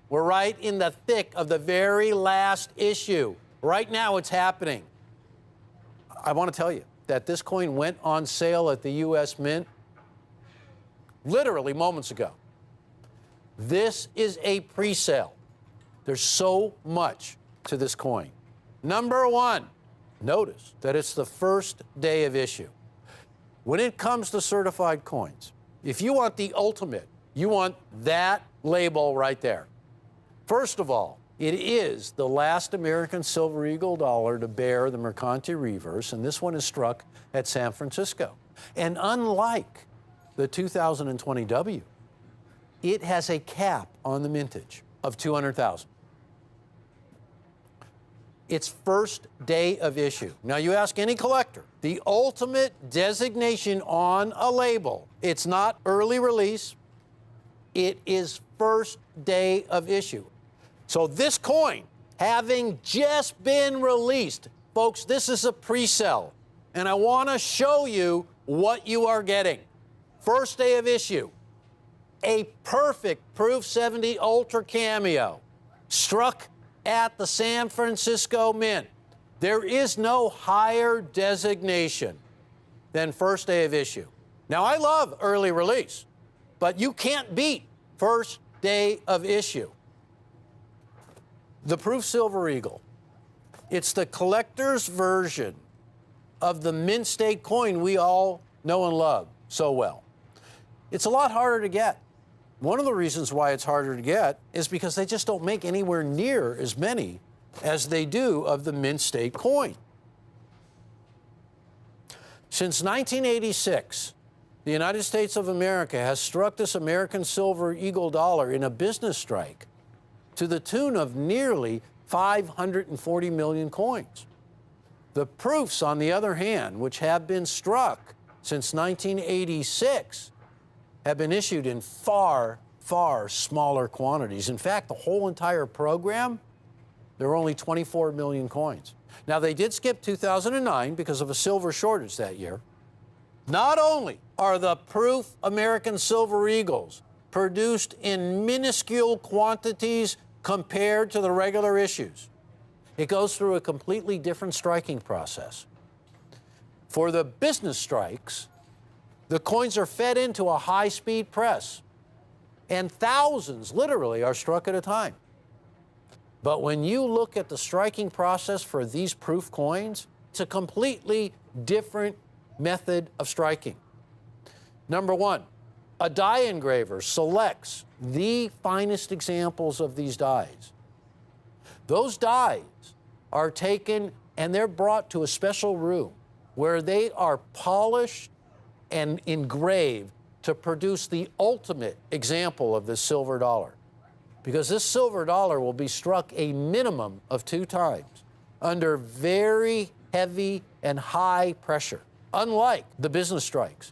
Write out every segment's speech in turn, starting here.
We're right in the thick of the very last issue. Right now, it's happening. I want to tell you that this coin went on sale at the U.S. Mint literally moments ago. This is a pre-sale. There's so much to this coin. Number one, notice that it's the first day of issue. When it comes to certified coins, if you want the ultimate, you want that label right there. First of all, it is the last American Silver Eagle dollar to bear the Mercante reverse, and this one is struck at San Francisco. And unlike the 2020 W, it has a cap on the mintage of 200,000. It's first day of issue. Now, you ask any collector, the ultimate designation on a label, it's not early release, it is first day of issue. So this coin, having just been released, folks, this is a pre-sale, and I want to show you what you are getting. First day of issue, a perfect Proof 70 Ultra Cameo, struck at the San Francisco Mint. There is no higher designation than first day of issue. Now, I love early release, but you can't beat first day of issue. The Proof Silver Eagle, it's the collector's version of the mint state coin we all know and love so well. It's a lot harder to get. One of the reasons why it's harder to get is because they just don't make anywhere near as many as they do of the mint state coin. Since 1986, the United States of America has struck this American Silver Eagle dollar in a business strike to the tune of nearly 540 million coins. The proofs, on the other hand, which have been struck since 1986, have been issued in far, far smaller quantities. In fact, the whole entire program, there are only 24 million coins. Now, they did skip 2009 because of a silver shortage that year. Not only are the Proof American Silver Eagles produced in minuscule quantities compared to the regular issues, it goes through a completely different striking process. For the business strikes, the coins are fed into a high-speed press, and thousands, literally, are struck at a time. But when you look at the striking process for these proof coins, it's a completely different method of striking. Number one, a die engraver selects the finest examples of these dies. Those dies are taken and they're brought to a special room where they are polished and engraved to produce the ultimate example of this silver dollar. Because this silver dollar will be struck a minimum of 2 times under very heavy and high pressure. Unlike the business strikes,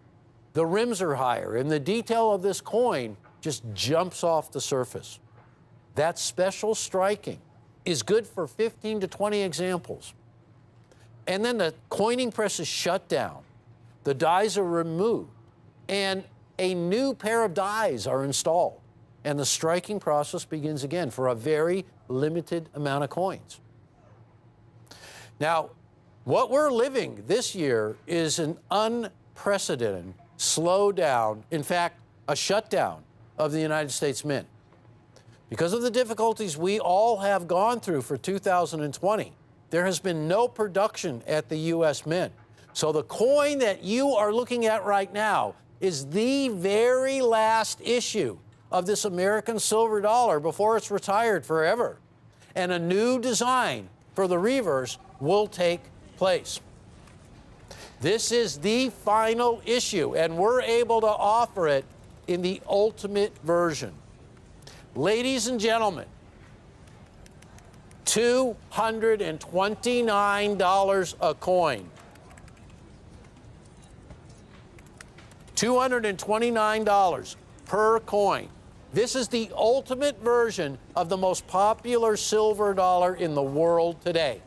the rims are higher and the detail of this coin just jumps off the surface. That special striking is good for 15 to 20 examples. And then the coining press is shut down, the dies are removed, and a new pair of dies are installed. And the striking process begins again for a very limited amount of coins. Now, what we're living this year is an unprecedented slowdown, in fact, a shutdown of the United States Mint. Because of the difficulties we all have gone through for 2020, there has been no production at the U.S. Mint. So the coin that you are looking at right now is the very last issue of this American silver dollar before it's retired forever. And a new design for the reverse will take place. This is the final issue, and we're able to offer it in the ultimate version. Ladies and gentlemen, $229 a coin. $229 per coin. This is the ultimate version of the most popular silver dollar in the world today.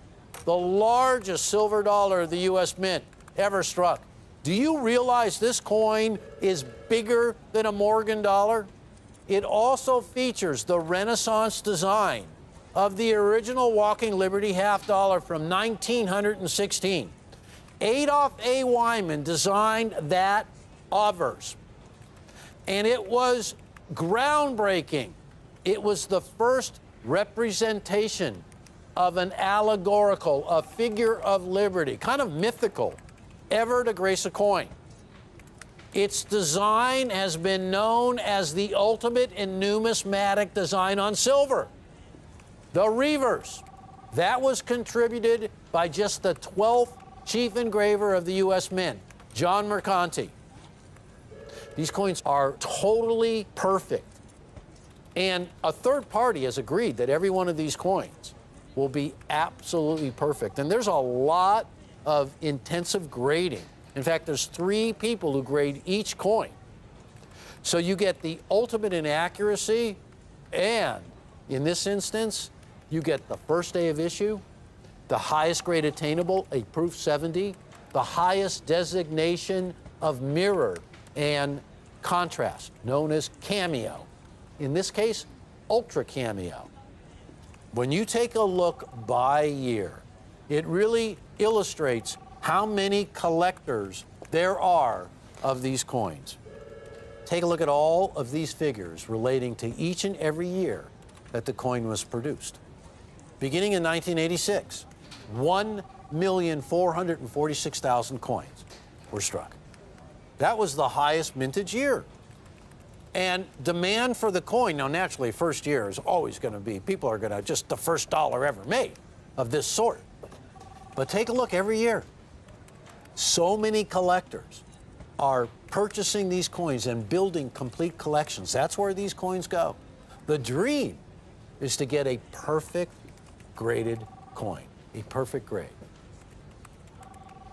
The largest silver dollar the U.S. Mint ever struck. Do you realize this coin is bigger than a Morgan dollar? It also features the Renaissance design of the original Walking Liberty half dollar from 1916. Adolph A. Wyman designed that obverse, and it was groundbreaking. It was the first representation of an allegorical, a figure of liberty, kind of mythical, ever to grace a coin. Its design has been known as the ultimate in numismatic design on silver. The reverse, that was contributed by just the 12th chief engraver of the U.S. Mint, John Mercanti. These coins are totally perfect. And a third party has agreed that every one of these coins will be absolutely perfect. And there's a lot of intensive grading. In fact, there's 3 people who grade each coin. So you get the ultimate in accuracy, and in this instance, you get the first day of issue, the highest grade attainable, a proof 70, the highest designation of mirror and contrast, known as cameo. In this case, ultra cameo. When you take a look by year, it really illustrates how many collectors there are of these coins. Take a look at all of these figures relating to each and every year that the coin was produced. Beginning in 1986, 1,446,000 coins were struck. That was the highest mintage year. And demand for the coin, now naturally, first year is always going to be, people are going to, just the first dollar ever made of this sort. But take a look every year. So many collectors are purchasing these coins and building complete collections. That's where these coins go. The dream is to get a perfect graded coin, a perfect grade.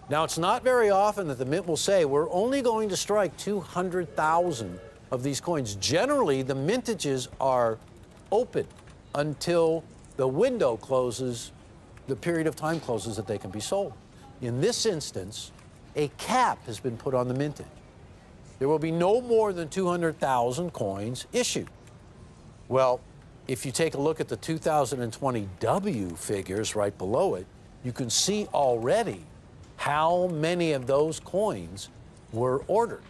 Now, it's not very often that the Mint will say, we're only going to strike 200,000 of these coins. Generally, the mintages are open until the window closes, the period of time closes that they can be sold. In this instance, a cap has been put on the mintage. There will be no more than 200,000 coins issued. Well, if you take a look at the 2020 W figures right below it, you can see already how many of those coins were ordered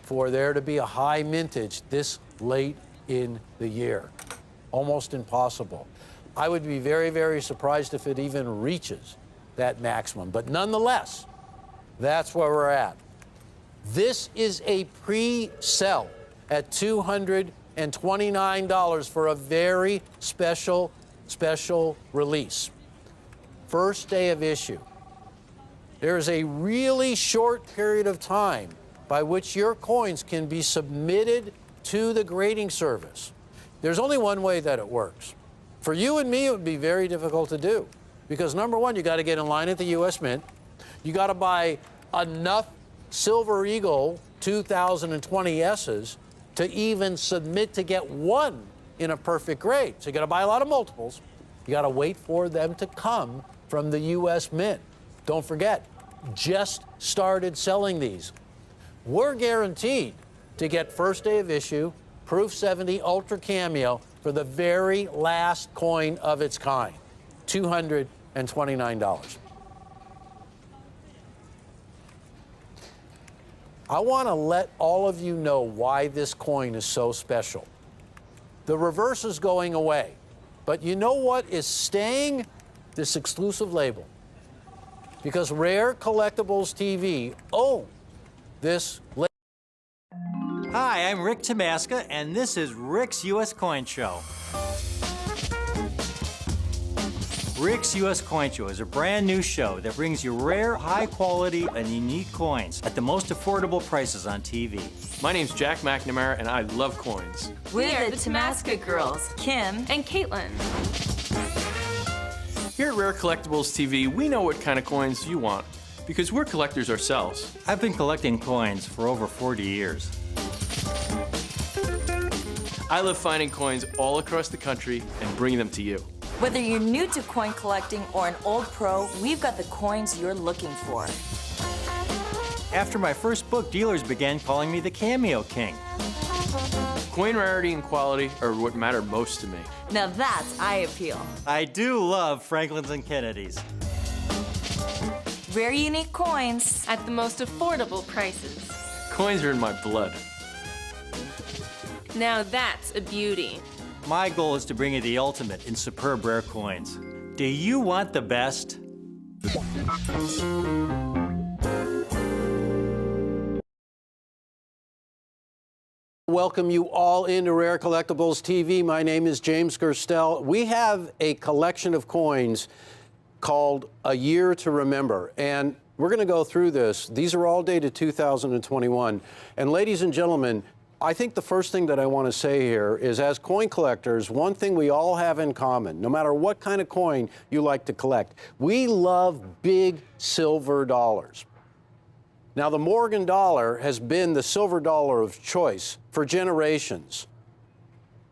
for there to be a high mintage this late in the year. Almost impossible. I would be very, very surprised if it even reaches that maximum. But nonetheless, that's where we're at. This is a pre-sell at $229 for a very special release. First day of issue. There is a really short period of time by which your coins can be submitted to the grading service. There's only one way that it works. For you and me, it would be very difficult to do because number one, you got to get in line at the U.S. Mint. You got to buy enough Silver Eagle 2020 S's to even submit to get one in a perfect grade. So you got to buy a lot of multiples. You got to wait for them to come from the U.S. Mint. Don't forget, just started selling these. We're guaranteed to get first day of issue, Proof 70 Ultra Cameo for the very last coin of its kind, $229. I want to let all of you know why this coin is so special. The reverse is going away, but you know what is staying? This exclusive label. Because Rare Collectibles TV own this label. Hi, I'm Rick Tamaska, and this is Rick's U.S. Coin Show. Rick's U.S. Coin Show is a brand new show that brings you rare, high quality, and unique coins at the most affordable prices on TV. My name's Jack McNamara, and I love coins. We're the Tamaska girls, Kim and Caitlin. Here at Rare Collectibles TV, we know what kind of coins you want because we're collectors ourselves. I've been collecting coins for over 40 years. I love finding coins all across the country and bringing them to you. Whether you're new to coin collecting or an old pro, we've got the coins you're looking for. After my first book, dealers began calling me the Cameo King. Coin rarity and quality are what matter most to me. Now that's eye appeal. I do love Franklin's and Kennedy's. Rare unique coins. At the most affordable prices. Coins are in my blood. Now that's a beauty. My goal is to bring you the ultimate in superb rare coins. Do you want the best? Welcome you all into Rare Collectibles TV. My name is James Gerstel. We have a collection of coins called A Year to Remember, and we're going to go through this. These are all dated 2021. And ladies and gentlemen, I think the first thing that I want to say here is, as coin collectors, one thing we all have in common, no matter what kind of coin you like to collect, we love big silver dollars. Now, the Morgan dollar has been the silver dollar of choice for generations.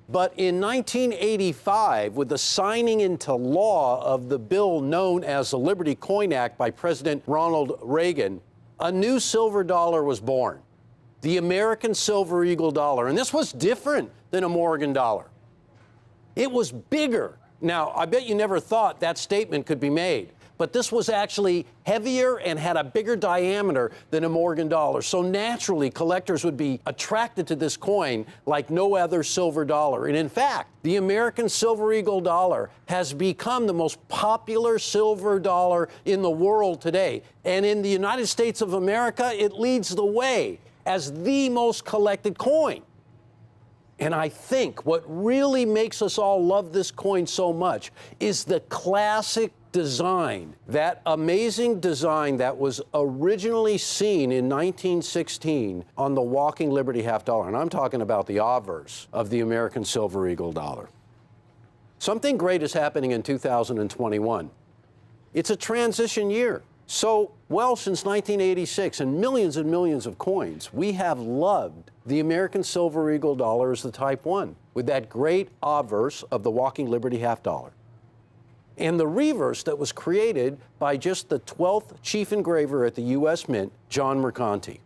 But in 1985, with the signing into law of the bill known as the Liberty Coin Act by President Ronald Reagan, a new silver dollar was born, the American Silver Eagle dollar. And this was different than a Morgan dollar. It was bigger. Now, I bet you never thought that statement could be made. But this was actually heavier and had a bigger diameter than a Morgan dollar. So naturally, collectors would be attracted to this coin like no other silver dollar. And in fact, the American Silver Eagle dollar has become the most popular silver dollar in the world today. And in the United States of America, it leads the way as the most collected coin. And I think what really makes us all love this coin so much is the classic design, that amazing design that was originally seen in 1916 on the Walking Liberty half dollar. And I'm talking about the obverse of the American Silver Eagle dollar. Something great is happening in 2021. It's a transition year. So, well, since 1986 and millions of coins, we have loved the American Silver Eagle dollar as the Type 1, with that great obverse of the Walking Liberty half dollar, and the reverse that was created by just the 12th chief engraver at the U.S. Mint, John Mercanti.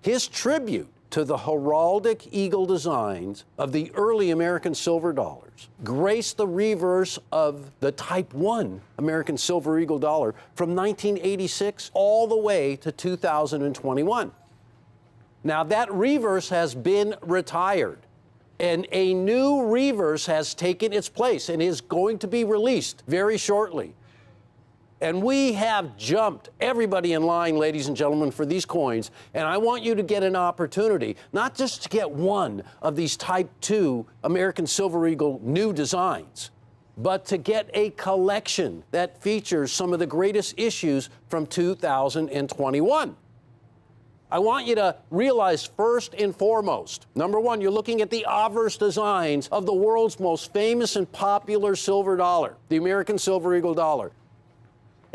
His tribute to the heraldic eagle designs of the early American silver dollars graced the reverse of the Type 1 American Silver Eagle dollar from 1986 all the way to 2021. Now, that reverse has been retired, and a new reverse has taken its place and is going to be released very shortly. And we have jumped everybody in line, ladies and gentlemen, for these coins. And I want you to get an opportunity, not just to get one of these Type 2 American Silver Eagle new designs, but to get a collection that features some of the greatest issues from 2021. I want you to realize first and foremost, number one, you're looking at the obverse designs of the world's most famous and popular silver dollar, the American Silver Eagle dollar.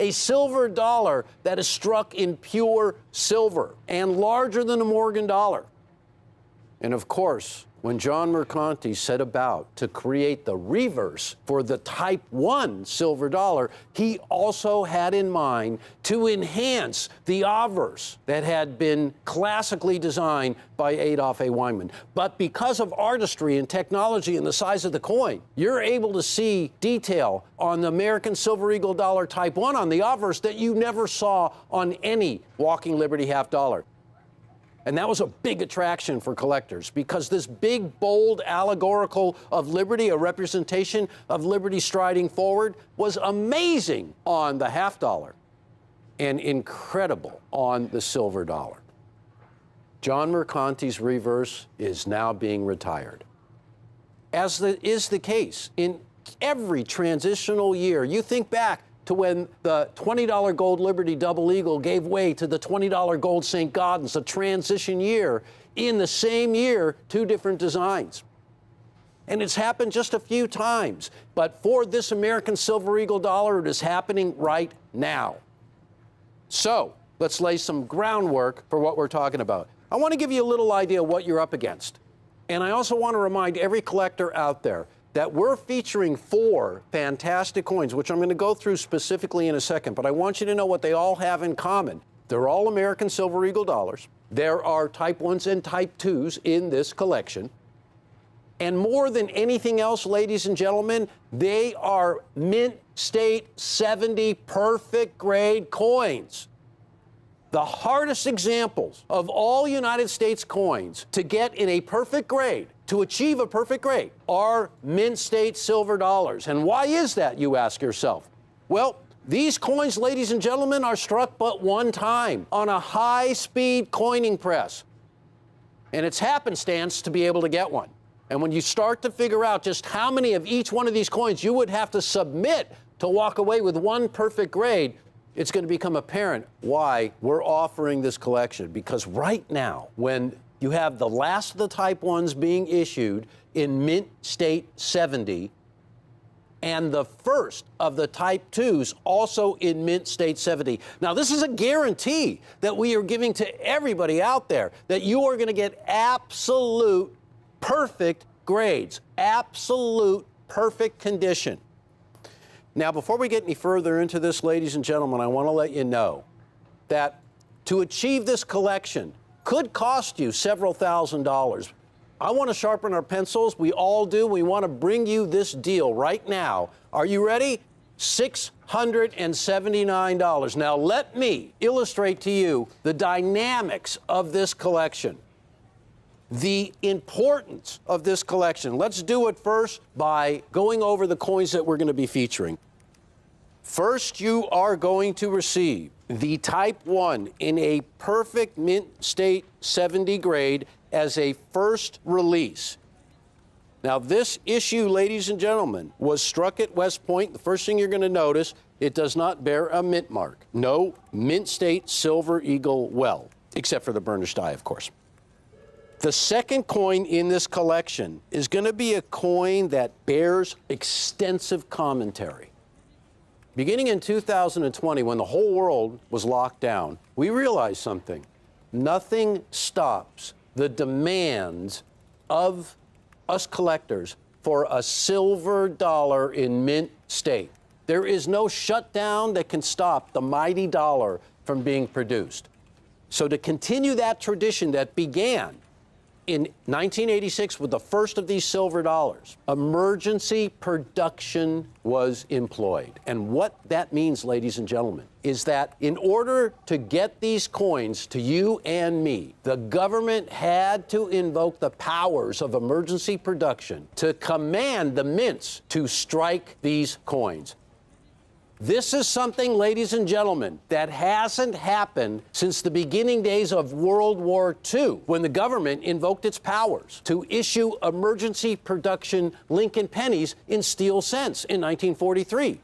A silver dollar that is struck in pure silver and larger than a Morgan dollar. And of course, when John Mercanti set about to create the reverse for the Type 1 silver dollar, he also had in mind to enhance the obverse that had been classically designed by Adolph A. Weinman. But because of artistry and technology and the size of the coin, you're able to see detail on the American Silver Eagle dollar Type 1 on the obverse that you never saw on any Walking Liberty half dollar. And that was a big attraction for collectors, because this big, bold, allegorical of liberty, a representation of liberty striding forward, was amazing on the half dollar and incredible on the silver dollar. John Mercanti's reverse is now being retired. As is the case in every transitional year. You think back to when the $20 gold Liberty Double Eagle gave way to the $20 gold St. Gaudens, a transition year. In the same year, two different designs. And it's happened just a few times. But for this American Silver Eagle dollar, it is happening right now. So let's lay some groundwork for what we're talking about. I want to give you a little idea of what you're up against. And I also want to remind every collector out there that we're featuring 4 fantastic coins, which I'm going to go through specifically in a second, but I want you to know what they all have in common. They're all American Silver Eagle dollars. There are Type 1s and Type 2s in this collection. And more than anything else, ladies and gentlemen, they are Mint State 70 perfect grade coins. The hardest examples of all United States coins to get in a perfect grade, to achieve a perfect grade, are Mint State silver dollars. And why is that, you ask yourself? Well, these coins, ladies and gentlemen, are struck but one time on a high-speed coining press. And it's happenstance to be able to get one. And when you start to figure out just how many of each one of these coins you would have to submit to walk away with one perfect grade, it's going to become apparent why we're offering this collection. Because right now, when you have the last of the Type 1s being issued in Mint State 70, and the first of the Type 2s also in Mint State 70. Now, this is a guarantee that we are giving to everybody out there, that you are going to get absolute perfect grades, absolute perfect condition. Now, before we get any further into this, ladies and gentlemen, I want to let you know that to achieve this collection could cost you several $1,000s. I want to sharpen our pencils. We all do. We want to bring you this deal right now. Are you ready? $679. Now, let me illustrate to you the dynamics of this collection, the importance of this collection. Let's do it first by going over the coins that we're going to be featuring. First, you are going to receive the Type 1 in a perfect Mint State 70 grade as a first release. Now, this issue, ladies and gentlemen, was struck at West Point. The first thing you're going to notice, it does not bear a mint mark. No Mint State Silver Eagle well, except for the burnished die, of course. The second coin in this collection is going to be a coin that bears extensive commentary. Beginning in 2020, when the whole world was locked down, we realized something. Nothing stops the demands of us collectors for a silver dollar in Mint State. There is no shutdown that can stop the mighty dollar from being produced. So to continue that tradition that began in 1986 with the first of these silver dollars, emergency production was employed. And what that means, ladies and gentlemen, is that in order to get these coins to you and me, the government had to invoke the powers of emergency production to command the mints to strike these coins. This is something, ladies and gentlemen, that hasn't happened since the beginning days of World War II, when the government invoked its powers to issue emergency production Lincoln pennies in steel cents in 1943.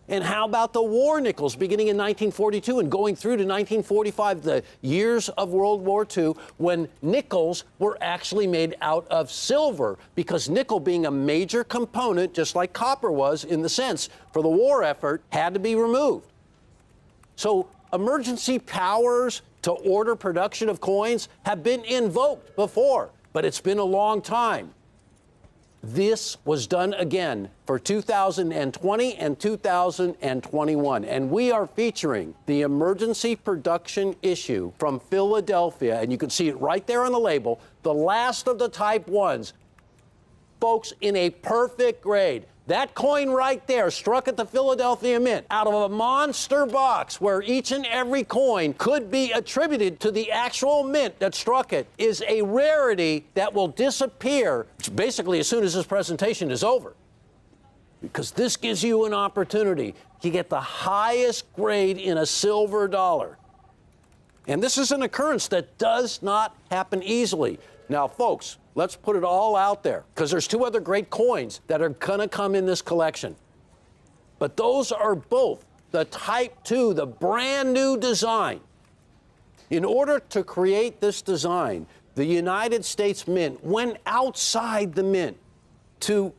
And how about the war nickels beginning in 1942 and going through to 1945, the years of World War II, when nickels were actually made out of silver, because nickel, being a major component, just like copper was in the sense for the war effort, had to be removed. So emergency powers to order production of coins have been invoked before, but it's been a long time. This was done again for 2020 and 2021, and we are featuring the emergency production issue from Philadelphia, and you can see it right there on the label, the last of the Type 1s, folks, in a perfect grade. That coin right there, struck at the Philadelphia Mint, out of a monster box where each and every coin could be attributed to the actual mint that struck it, is a rarity that will disappear basically as soon as this presentation is over. Because this gives you an opportunity to get the highest grade in a silver dollar. And this is an occurrence that does not happen easily. Now, folks, let's put it all out there, because there's two other great coins that are going to come in this collection. But those are both the Type 2, the brand new design. In order to create this design, the United States Mint went outside the mint to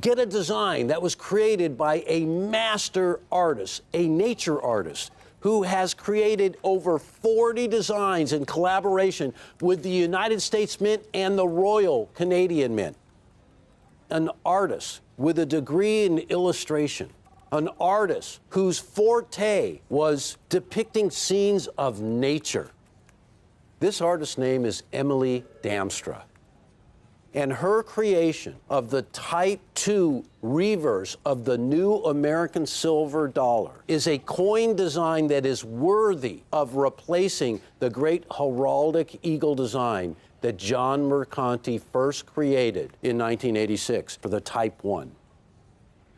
get a design that was created by a master artist, a nature artist, who has created over 40 designs in collaboration with the United States Mint and the Royal Canadian Mint. An artist with a degree in illustration, an artist whose forte was depicting scenes of nature. This artist's name is Emily Damstra. And her creation of the Type 2 reverse of the new American silver dollar is a coin design that is worthy of replacing the great heraldic eagle design that John Mercanti first created in 1986 for the Type 1.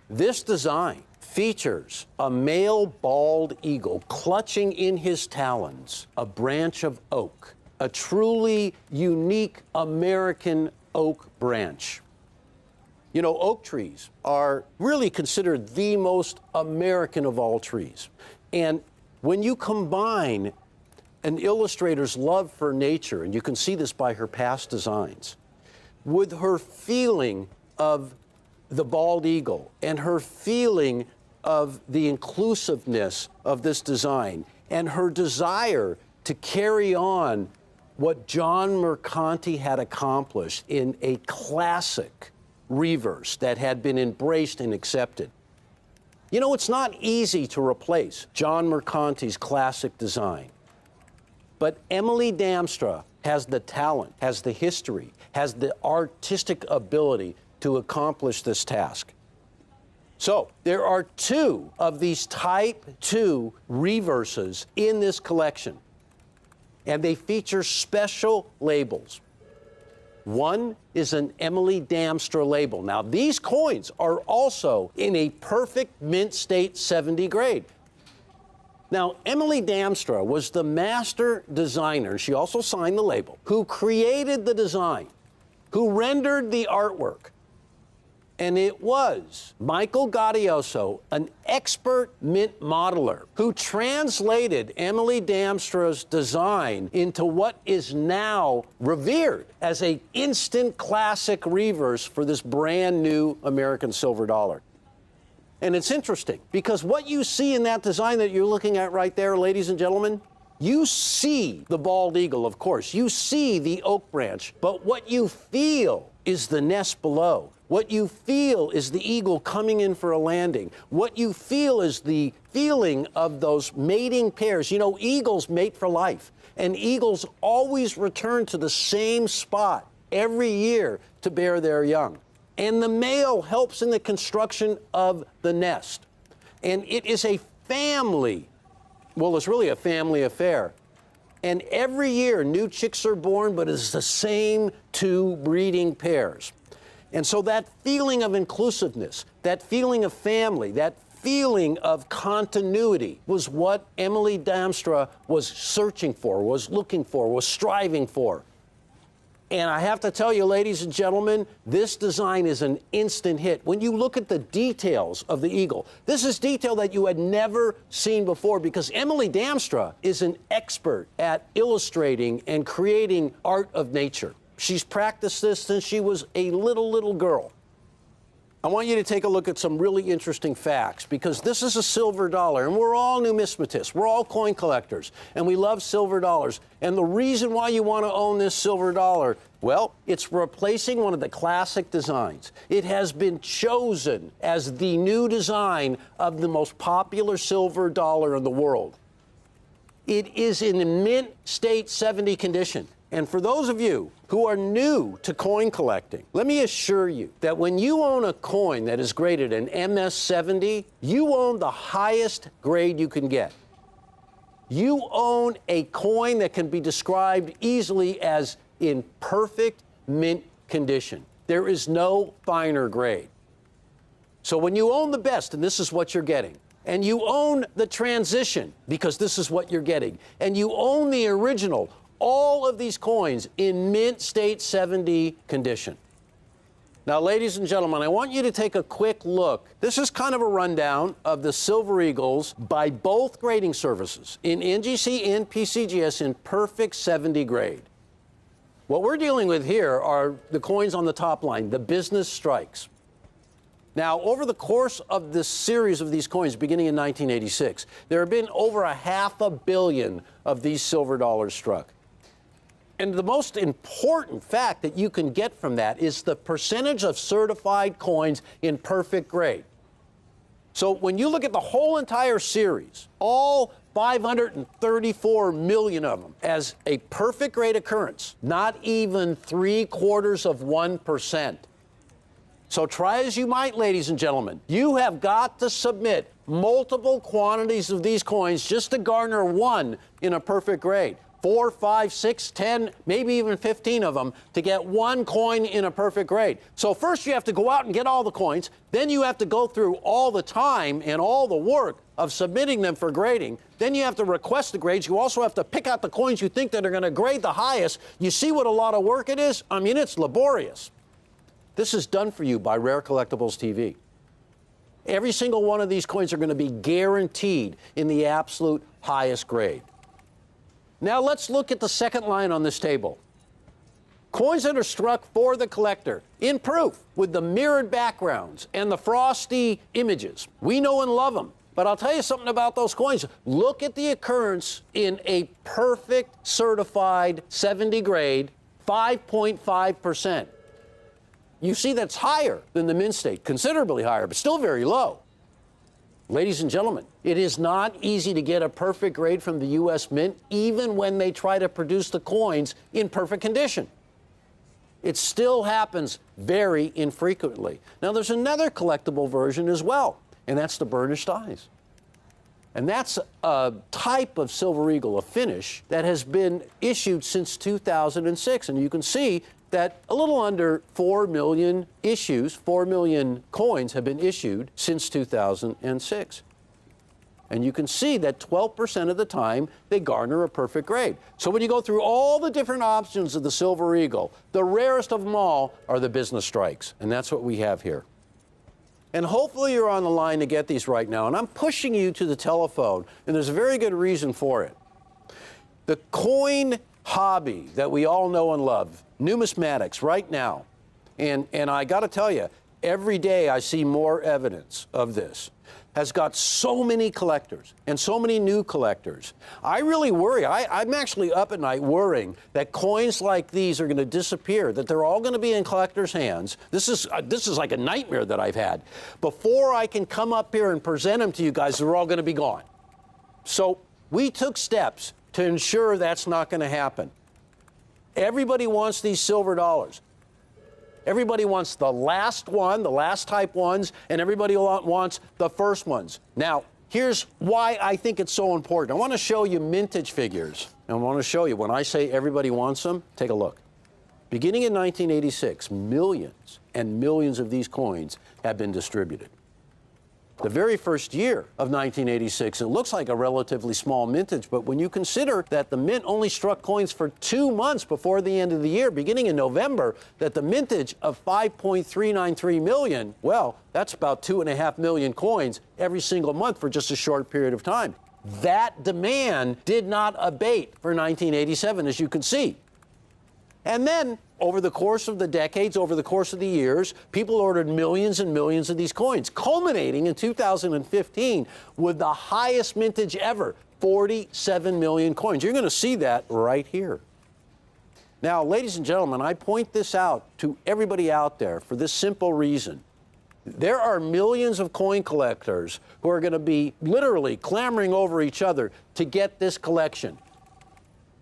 This design features a male bald eagle clutching in his talons a branch of oak, a truly unique American oak branch. You know, oak trees are really considered the most American of all trees. And when you combine an illustrator's love for nature, and you can see this by her past designs, with her feeling of the bald eagle and her feeling of the inclusiveness of this design and her desire to carry on what John Mercanti had accomplished in a classic reverse that had been embraced and accepted. You know, it's not easy to replace John Mercanti's classic design, but Emily Damstra has the talent, has the history, has the artistic ability to accomplish this task. So there are two of these Type 2 reverses in this collection, and they feature special labels. One is an Emily Damstra label. Now, these coins are also in a perfect mint state 70 grade. Now, Emily Damstra was the master designer, she also signed the label, who created the design, who rendered the artwork. And it was Michael Gaudioso, an expert mint modeler, who translated Emily Damstra's design into what is now revered as an instant classic reverse for this brand new American silver dollar. And it's interesting because what you see in that design that you're looking at right there, ladies and gentlemen, you see the bald eagle, of course. You see the oak branch, but what you feel is the nest below. What you feel is the eagle coming in for a landing. What you feel is the feeling of those mating pairs. You know, eagles mate for life, and eagles always return to the same spot every year to bear their young. And the male helps in the construction of the nest. And it is a family, well, it's really a family affair. And every year, new chicks are born, but it's the same two breeding pairs. And so that feeling of inclusiveness, that feeling of family, that feeling of continuity was what Emily Damstra was searching for, was looking for, was striving for. And I have to tell you, ladies and gentlemen, this design is an instant hit. When you look at the details of the eagle, this is detail that you had never seen before because Emily Damstra is an expert at illustrating and creating art of nature. She's practiced this since she was a little girl. I want you to take a look at some really interesting facts because this is a silver dollar and we're all numismatists, we're all coin collectors, and we love silver dollars. And the reason why you want to own this silver dollar, well, it's replacing one of the classic designs. It has been chosen as the new design of the most popular silver dollar in the world. It is in mint state 70 condition. And for those of you who are new to coin collecting, let me assure you that when you own a coin that is graded an MS70, you own the highest grade you can get. You own a coin that can be described easily as in perfect mint condition. There is no finer grade. So when you own the best, and this is what you're getting, and you own the transition, because this is what you're getting, and you own the original, all of these coins in mint state 70 condition. Now, ladies and gentlemen, I want you to take a quick look. This is kind of a rundown of the Silver Eagles by both grading services, in NGC and PCGS in perfect 70 grade. What we're dealing with here are the coins on the top line, the business strikes. Now, over the course of this series of these coins, beginning in 1986, there have been over 500 million of these silver dollars struck. And the most important fact that you can get from that is the percentage of certified coins in perfect grade. So when you look at the whole entire series, all 534 million of them as a perfect grade occurrence, not even 0.75%. So try as you might, ladies and gentlemen, you have got to submit multiple quantities of these coins just to garner one in a perfect grade. 4, 5, 6, 10, maybe even 15 of them to get one coin in a perfect grade. So first you have to go out and get all the coins. Then you have to go through all the time and all the work of submitting them for grading. Then you have to request the grades. You also have to pick out the coins you think that are going to grade the highest. You see what a lot of work it is? I mean, it's laborious. This is done for you by Rare Collectibles TV. Every single one of these coins are going to be guaranteed in the absolute highest grade. Now let's look at the second line on this table. Coins that are struck for the collector in proof with the mirrored backgrounds and the frosty images. We know and love them. But I'll tell you something about those coins. Look at the occurrence in a perfect certified 70 grade, 5.5%. You see that's higher than the mint state, considerably higher, but still very low. Ladies and gentlemen, it is not easy to get a perfect grade from the U.S. Mint, even when they try to produce the coins in perfect condition. It still happens very infrequently. Now, there's another collectible version as well, and that's the burnished eyes. And that's a type of Silver Eagle, a finish, that has been issued since 2006. And you can see that a little under 4 million issues, 4 million coins have been issued since 2006. And you can see that 12% of the time they garner a perfect grade. So when you go through all the different options of the Silver Eagle, the rarest of them all are the business strikes. And that's what we have here. And hopefully you're on the line to get these right now. And I'm pushing you to the telephone, and there's a very good reason for it. The coin hobby that we all know and love, numismatics, right now, and I got to tell you, every day I see more evidence of this, has got so many collectors and so many new collectors. I really worry. I'm actually up at night worrying that coins like these are going to disappear, that they're all going to be in collectors' hands. This is like a nightmare that I've had. Before I can come up here and present them to you guys, they're all going to be gone. So we took steps to ensure that's not going to happen. Everybody wants these silver dollars. Everybody wants the last one, the last type ones, and everybody wants the first ones. Now, here's why I think it's so important. I want to show you mintage figures. And I want to show you, when I say everybody wants them, take a look. Beginning in 1986, millions and millions of these coins have been distributed. The very first year of 1986, it looks like a relatively small mintage, but when you consider that the mint only struck coins for 2 months before the end of the year, beginning in November, that the mintage of 5.393 million, well, that's about 2.5 million coins every single month for just a short period of time. That demand did not abate for 1987, as you can see. And then, over the course of the decades, over the course of the years, people ordered millions and millions of these coins, culminating in 2015 with the highest mintage ever, 47 million coins. You're going to see that right here. Now, ladies and gentlemen, I point this out to everybody out there for this simple reason. There are millions of coin collectors who are going to be literally clamoring over each other to get this collection.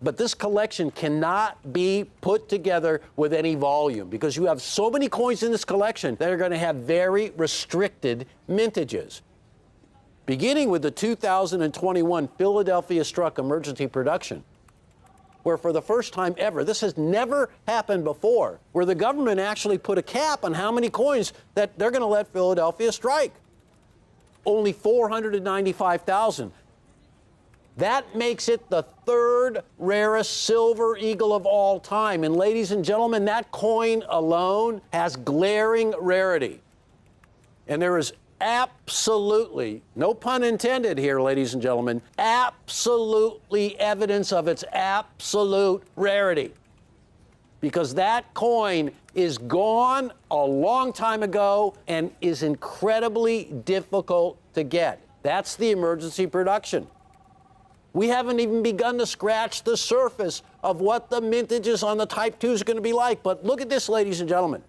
But this collection cannot be put together with any volume because you have so many coins in this collection that are going to have very restricted mintages. Beginning with the 2021 Philadelphia Struck emergency production, where for the first time ever, this has never happened before, where the government actually put a cap on how many coins that they're going to let Philadelphia strike. Only 495,000. That makes it the third rarest Silver Eagle of all time. And ladies and gentlemen, that coin alone has glaring rarity. And there is absolutely, no pun intended here, ladies and gentlemen, absolutely evidence of its absolute rarity. Because that coin is gone a long time ago and is incredibly difficult to get. That's the emergency production. We haven't even begun to scratch the surface of what the mintages on the Type 2 is going to be like. But look at this, ladies and gentlemen.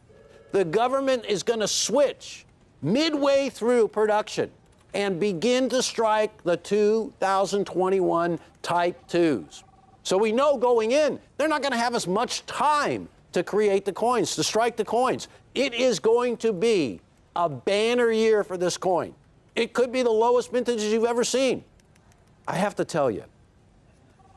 The government is going to switch midway through production and begin to strike the 2021 Type 2s. So we know going in, they're not going to have as much time to create the coins, to strike the coins. It is going to be a banner year for this coin. It could be the lowest vintages you've ever seen. I have to tell you,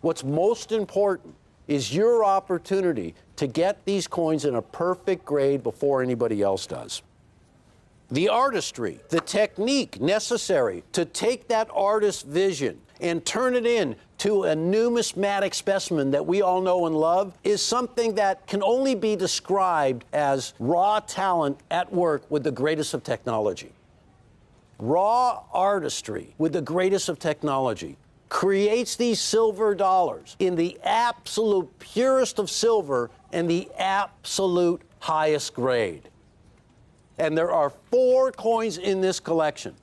what's most important is your opportunity to get these coins in a perfect grade before anybody else does. The artistry, the technique necessary to take that artist's vision and turn it into a numismatic specimen that we all know and love is something that can only be described as raw talent at work with the greatest of technology. Raw artistry with the greatest of technology creates these silver dollars in the absolute purest of silver and the absolute highest grade. And there are 4 coins in this collection.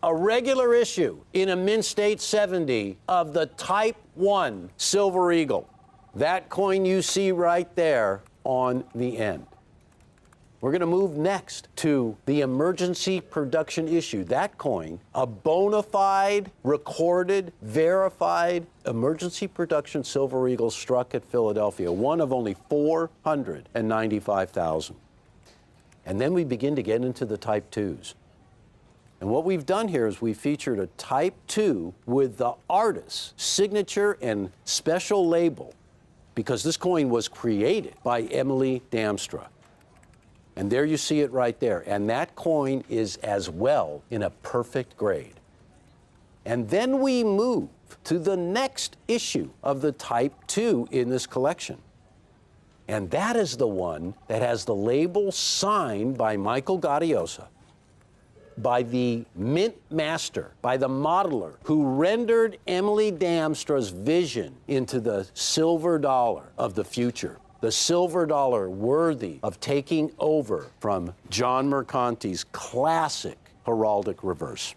A regular issue in a Mint State 70 of the Type 1 Silver Eagle. That coin you see right there on the end. We're going to move next to the emergency production issue. That coin, a bona fide, recorded, verified emergency production Silver Eagle struck at Philadelphia, one of only 495,000. And then we begin to get into the Type 2s. And what we've done here is we featured a Type 2 with the artist's signature and special label, because this coin was created by Emily Damstra. And there you see it right there. And that coin is as well in a perfect grade. And then we move to the next issue of the Type 2 in this collection. And that is the one that has the label signed by Michael Gaudiosa, by the mint master, by the modeler who rendered Emily Damstra's vision into the silver dollar of the future. The silver dollar worthy of taking over from John Mercanti's classic heraldic reverse.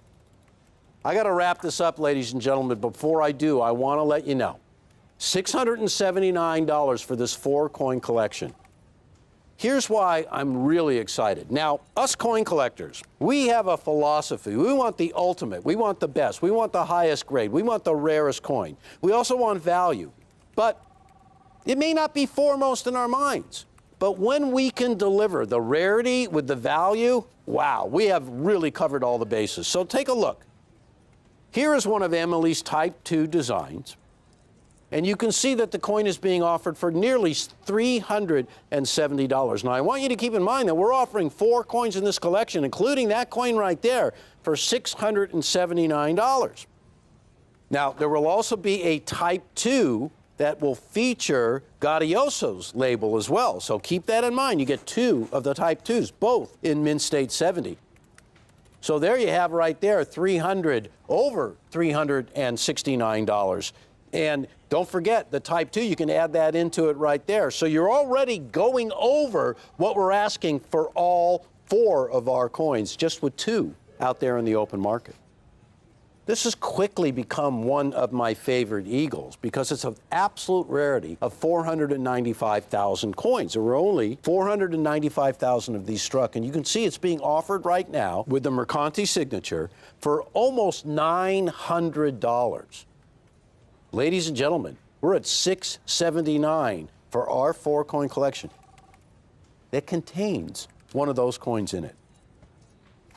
I got to wrap this up, ladies and gentlemen. Before I do, I want to let you know, $679 for this 4-coin collection. Here's why I'm really excited. Now, us coin collectors, we have a philosophy. We want the ultimate. We want the best. We want the highest grade. We want the rarest coin. We also want value. But it may not be foremost in our minds. But when we can deliver the rarity with the value, wow, we have really covered all the bases. So take a look. Here is one of Emily's Type 2 designs. And you can see that the coin is being offered for nearly $370. Now, I want you to keep in mind that we're offering 4 coins in this collection, including that coin right there, for $679. Now, there will also be a Type 2 that will feature Gaudioso's label as well. So keep that in mind. You get 2 of the Type 2s, both in Mint State 70. So there you have right there, over $369. And don't forget, the Type 2, you can add that into it right there. So you're already going over what we're asking for all 4 of our coins, just with 2 out there in the open market. This has quickly become one of my favorite Eagles because it's an absolute rarity of 495,000 coins. There were only 495,000 of these struck, and you can see it's being offered right now with the Mercanti signature for almost $900. Ladies and gentlemen, we're at $679 for our 4-coin collection that contains one of those coins in it.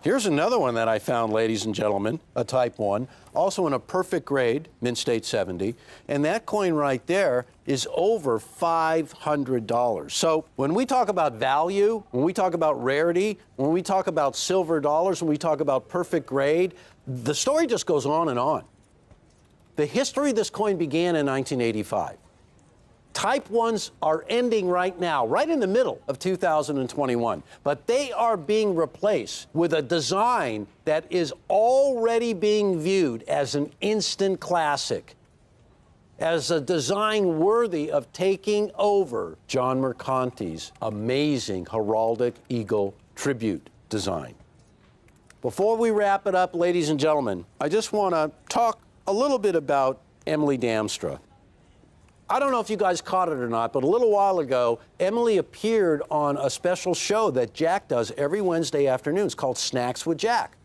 Here's another one that I found, ladies and gentlemen, a Type 1, also in a perfect grade, Mint State 70, and that coin right there is over $500. So when we talk about value, when we talk about rarity, when we talk about silver dollars, when we talk about perfect grade, the story just goes on and on. The history of this coin began in 1985. Type 1s are ending right now, right in the middle of 2021. But they are being replaced with a design that is already being viewed as an instant classic, as a design worthy of taking over John Mercanti's amazing heraldic eagle tribute design. Before we wrap it up, ladies and gentlemen, I just want to talk a little bit about Emily Damstra. I don't know if you guys caught it or not, but a little while ago, Emily appeared on a special show that Jack does every Wednesday afternoon. It's called Snacks with Jack.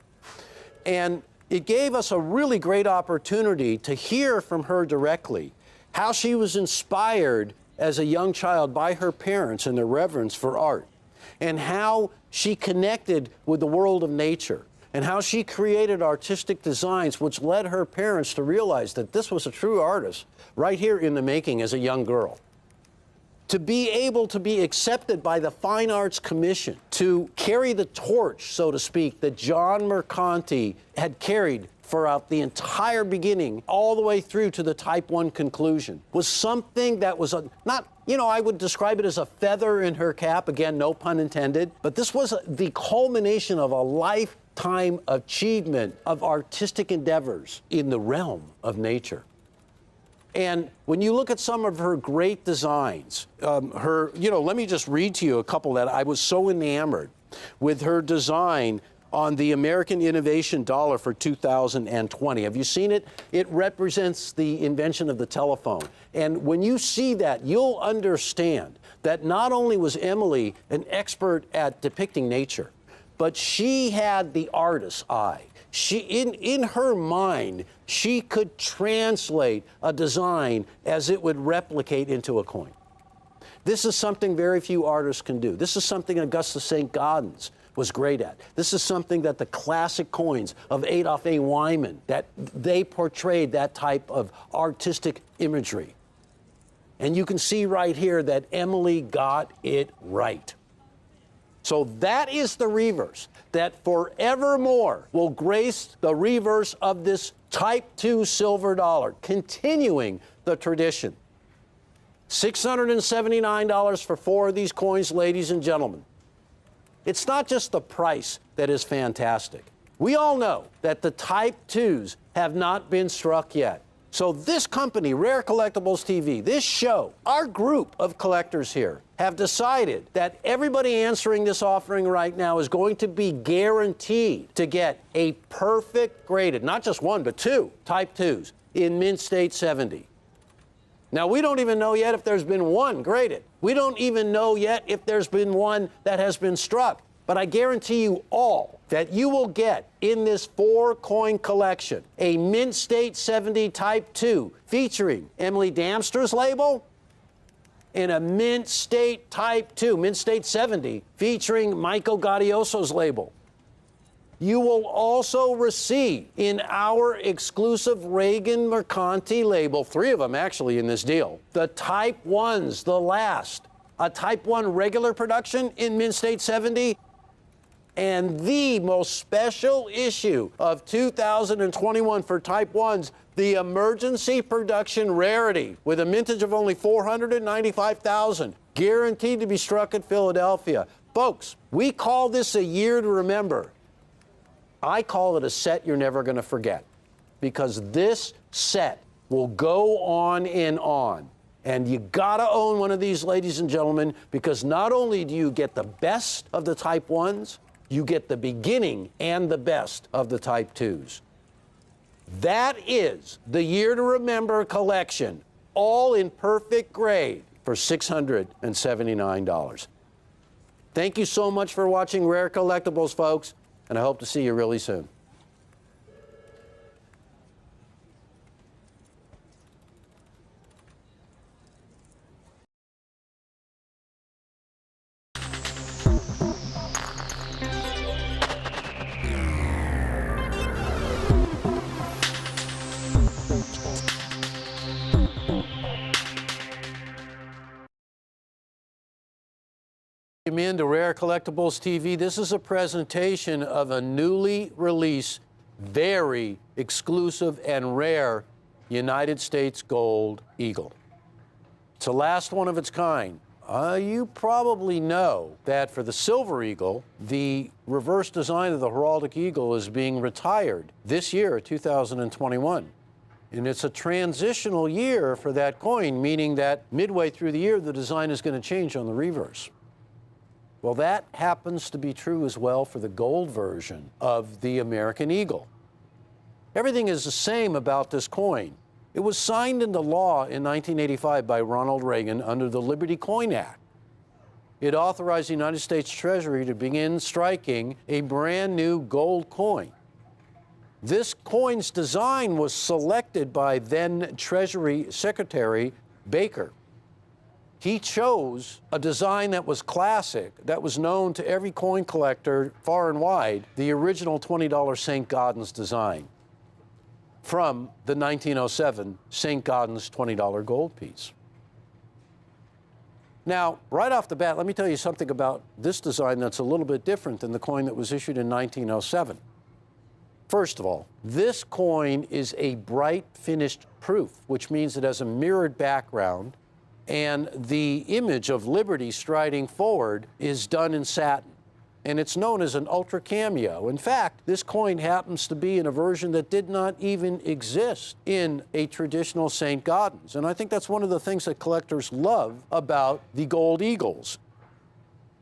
And it gave us a really great opportunity to hear from her directly how she was inspired as a young child by her parents and their reverence for art, and how she connected with the world of nature, and how she created artistic designs which led her parents to realize that this was a true artist right here in the making as a young girl. To be able to be accepted by the Fine Arts Commission, to carry the torch, so to speak, that John Mercanti had carried throughout the entire beginning, all the way through to the Type 1 conclusion, was something that was not, I would describe it as a feather in her cap, again, no pun intended, but this was the culmination of a lifetime achievement of artistic endeavors in the realm of nature. And when you look at some of her great designs, let me just read to you a couple that I was so enamored with her design on the American Innovation Dollar for 2020. Have you seen it? It represents the invention of the telephone. And when you see that, you'll understand that not only was Emily an expert at depicting nature, but she had the artist's eye. In her mind, she could translate a design as it would replicate into a coin. This is something very few artists can do. This is something Augustus St. Gaudens was great at. This is something that the classic coins of Adolph A. Wyman, that they portrayed that type of artistic imagery. And you can see right here that Emily got it right. So that is the reverse that forevermore will grace the reverse of this Type 2 silver dollar, continuing the tradition. $679 for 4 of these coins, ladies and gentlemen. It's not just the price that is fantastic. We all know that the Type 2s have not been struck yet. So this company, Rare Collectibles TV, this show, our group of collectors here have decided that everybody answering this offering right now is going to be guaranteed to get a perfect graded, not just 1, but 2 Type 2s in Mint State 70. Now, we don't even know yet if there's been 1 graded. We don't even know yet if there's been 1 that has been struck. But I guarantee you all that you will get in this 4-coin collection a Mint State 70 Type 2 featuring Emily Damster's label and a Mint State Type 2, Mint State 70, featuring Michael Gaudioso's label. You will also receive in our exclusive Reagan Mercanti label, 3 of them actually in this deal, the Type 1s, the last, a Type 1 regular production in Mint State 70, and the most special issue of 2021 for Type 1s, the emergency production rarity with a mintage of only 495,000, guaranteed to be struck at Philadelphia. Folks, we call this a year to remember. I call it a set you're never going to forget, because this set will go on and on. And you gotta own one of these, ladies and gentlemen, because not only do you get the best of the Type 1s, you get the beginning and the best of the Type 2s. That is the Year to Remember collection, all in perfect grade for $679. Thank you so much for watching Rare Collectibles, folks, and I hope to see you really soon. Welcome into Rare Collectibles TV. This is a presentation of a newly released, very exclusive and rare United States Gold Eagle. It's the last one of its kind. You probably know that for the Silver Eagle, the reverse design of the heraldic eagle is being retired this year, 2021. And it's a transitional year for that coin, meaning that midway through the year, the design is going to change on the reverse. Well, that happens to be true as well for the gold version of the American Eagle. Everything is the same about this coin. It was signed into law in 1985 by Ronald Reagan under the Liberty Coin Act. It authorized the United States Treasury to begin striking a brand new gold coin. This coin's design was selected by then Treasury Secretary Baker. He chose a design that was classic, that was known to every coin collector far and wide, the original $20 St. Gaudens design from the 1907 St. Gaudens $20 gold piece. Now, right off the bat, let me tell you something about this design that's a little bit different than the coin that was issued in 1907. First of all, this coin is a bright finished proof, which means it has a mirrored background, and the image of Liberty striding forward is done in satin. And it's known as an ultra cameo. In fact, this coin happens to be in a version that did not even exist in a traditional St. Gaudens. And I think that's one of the things that collectors love about the Gold Eagles.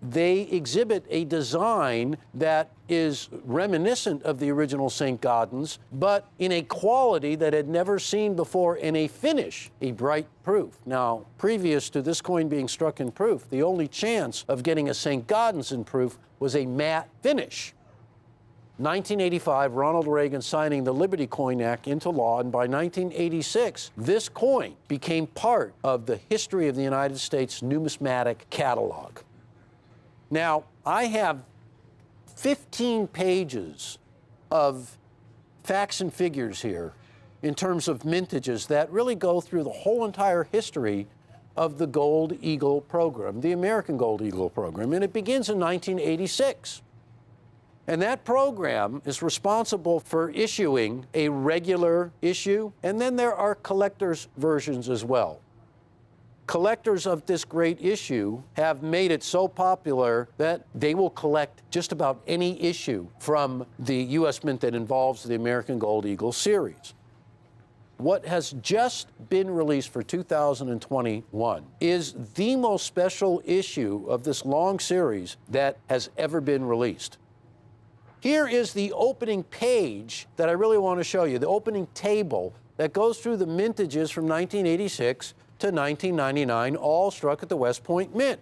They exhibit a design that is reminiscent of the original St. Gaudens, but in a quality that had never seen before, in a finish, a bright proof. Now, previous to this coin being struck in proof, the only chance of getting a St. Gaudens in proof was a matte finish. 1985, Ronald Reagan signing the Liberty Coin Act into law, and by 1986, this coin became part of the history of the United States numismatic catalog. Now, I have 15 pages of facts and figures here in terms of mintages that really go through the whole entire history of the Gold Eagle program, the American Gold Eagle program, and it begins in 1986. And that program is responsible for issuing a regular issue, and then there are collector's versions as well. Collectors of this great issue have made it so popular that they will collect just about any issue from the U.S. Mint that involves the American Gold Eagle series. What has just been released for 2021 is the most special issue of this long series that has ever been released. Here is the opening page that I really want to show you, the opening table that goes through the mintages from 1986 to 1999, all struck at the West Point Mint.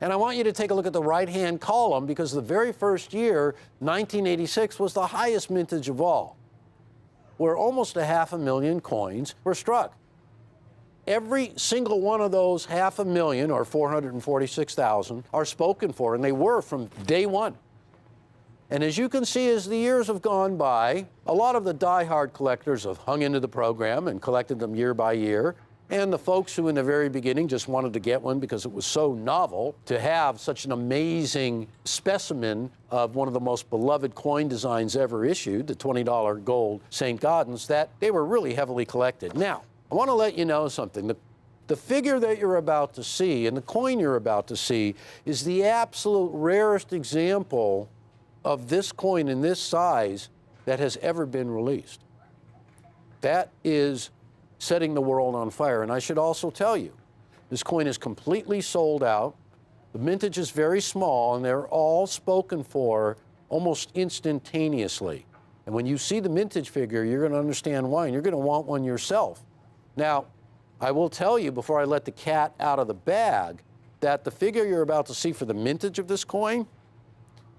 And I want you to take a look at the right-hand column, because the very first year, 1986, was the highest mintage of all, where almost 500,000 coins were struck. Every single one of those 500,000, or 446,000, are spoken for, and they were from day one. And as you can see, as the years have gone by, a lot of the die-hard collectors have hung into the program and collected them year by year. And the folks who in the very beginning just wanted to get one because it was so novel to have such an amazing specimen of one of the most beloved coin designs ever issued, the $20 gold St. Gaudens, that they were really heavily collected. Now, I want to let you know something. The figure that you're about to see and the coin you're about to see is the absolute rarest example of this coin in this size that has ever been released. That is setting the world on fire. And I should also tell you, this coin is completely sold out. The mintage is very small, and they're all spoken for almost instantaneously. And when you see the mintage figure, you're going to understand why, and you're going to want one yourself. Now, I will tell you before I let the cat out of the bag that the figure you're about to see for the mintage of this coin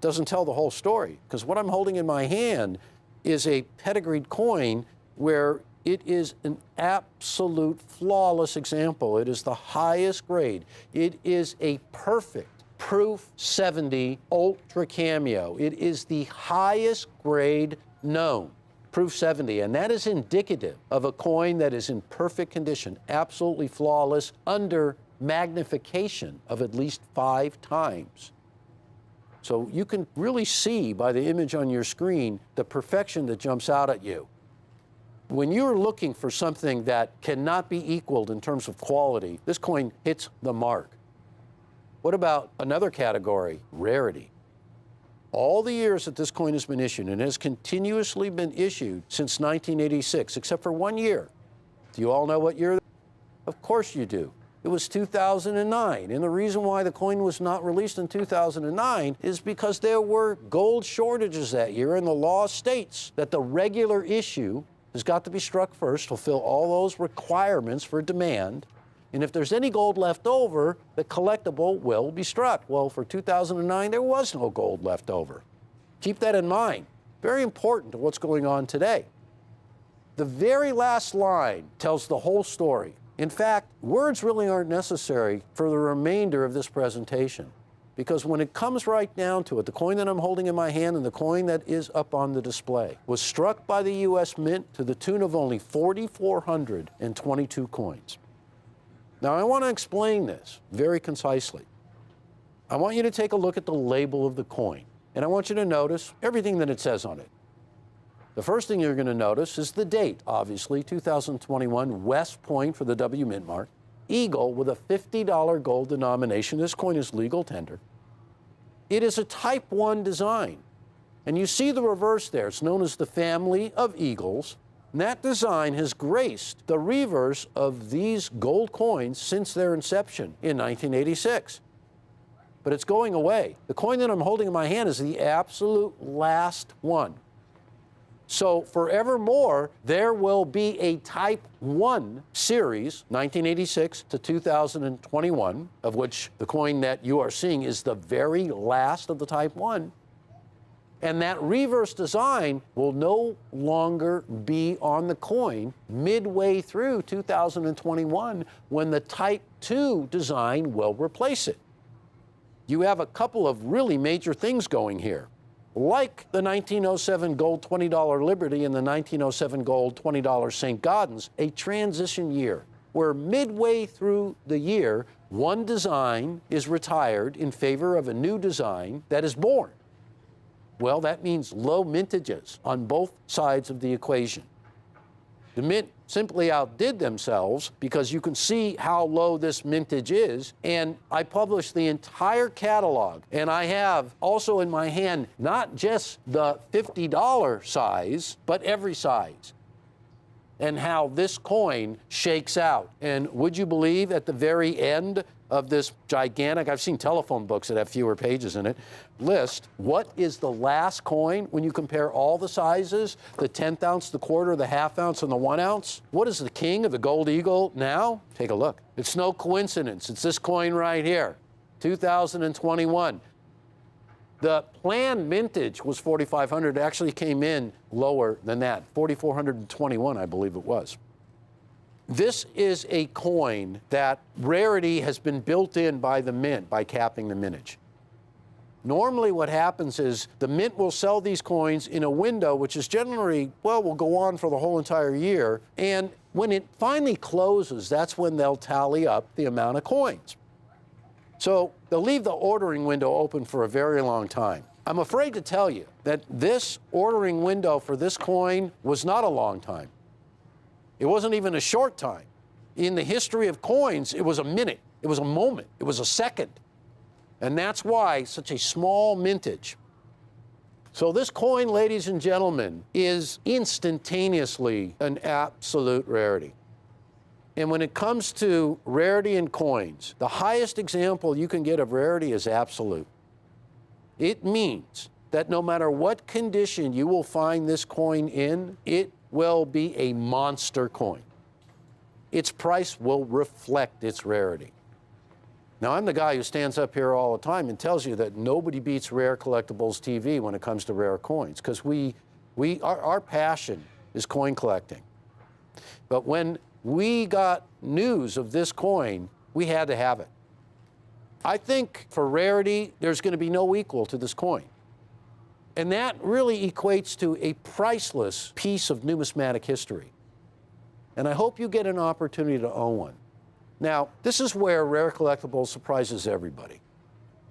doesn't tell the whole story, because what I'm holding in my hand is a pedigreed coin where it is an absolute flawless example. It is the highest grade. It is a perfect Proof 70 Ultra Cameo. It is the highest grade known, Proof 70, and that is indicative of a coin that is in perfect condition, absolutely flawless, under magnification of at least 5 times. So you can really see by the image on your screen the perfection that jumps out at you. When you're looking for something that cannot be equaled in terms of quality, this coin hits the mark. What about another category, rarity? All the years that this coin has been issued, and has continuously been issued since 1986, except for 1 year. Do you all know what year? Of course you do. It was 2009, and the reason why the coin was not released in 2009 is because there were gold shortages that year, and the law states that the regular issue has got to be struck first, fulfill all those requirements for demand, and if there's any gold left over, the collectible will be struck. Well, for 2009, there was no gold left over. Keep that in mind. very important to what's going on today. The very last line tells the whole story. In fact, words really aren't necessary for the remainder of this presentation, because when it comes right down to it, the coin that I'm holding in my hand and the coin that is up on the display was struck by the U.S. Mint to the tune of only 4,422 coins. Now, I want to explain this very concisely. I want you to take a look at the label of the coin, and I want you to notice everything that it says on it. The first thing you're going to notice is the date, obviously, 2021, West Point for the W Mint mark, Eagle with a $50 gold denomination. This coin is legal tender. It is a Type 1 design, and you see the reverse there. It's known as the family of eagles, and that design has graced the reverse of these gold coins since their inception in 1986. But it's going away. The coin that I'm holding in my hand is the absolute last one. So forevermore, there will be a Type 1 series, 1986 to 2021, of which the coin that you are seeing is the very last of the Type 1. And that reverse design will no longer be on the coin midway through 2021 when the Type 2 design will replace it. You have a couple of really major things going here. Like the 1907 gold $20 Liberty and the 1907 gold $20 St. Gaudens, a transition year where midway through the year, one design is retired in favor of a new design that is born. Well, that means low mintages on both sides of the equation. The Mint simply outdid themselves because you can see how low this mintage is. And I published the entire catalog. And I have also in my hand not just the $50 size, but every size, and how this coin shakes out. And would you believe at the very end of this gigantic, I've seen telephone books that have fewer pages in it, list, what is the last coin when you compare all the sizes, the 10th ounce, the quarter, the half ounce, and the 1 ounce? What is the king of the gold eagle now? Take a look. It's no coincidence. It's this coin right here, 2021. The planned mintage was 4,500. It actually came in lower than that, 4,421, I believe it was. This is a coin that rarity has been built in by the Mint by capping the mintage. Normally what happens is the Mint will sell these coins in a window which is generally, well, will go on for the whole entire year. And when it finally closes, that's when they'll tally up the amount of coins. So they'll leave the ordering window open for a very long time. I'm afraid to tell you that this ordering window for this coin was not a long time. It wasn't even a short time. In the history of coins, it was a minute, it was a moment, it was a second. And that's why such a small mintage. So this coin, ladies and gentlemen, is instantaneously an absolute rarity. And when it comes to rarity in coins, the highest example you can get of rarity is absolute. It means that no matter what condition you will find this coin in, it will be a monster coin. Its price will reflect its rarity. Now, I'm the guy who stands up here all the time and tells you that nobody beats Rare Collectibles TV when it comes to rare coins, because our passion is coin collecting. But when we got news of this coin, we had to have it. I think for rarity, there's going to be no equal to this coin. And that really equates to a priceless piece of numismatic history. And I hope you get an opportunity to own one. Now, this is where Rare Collectibles surprises everybody.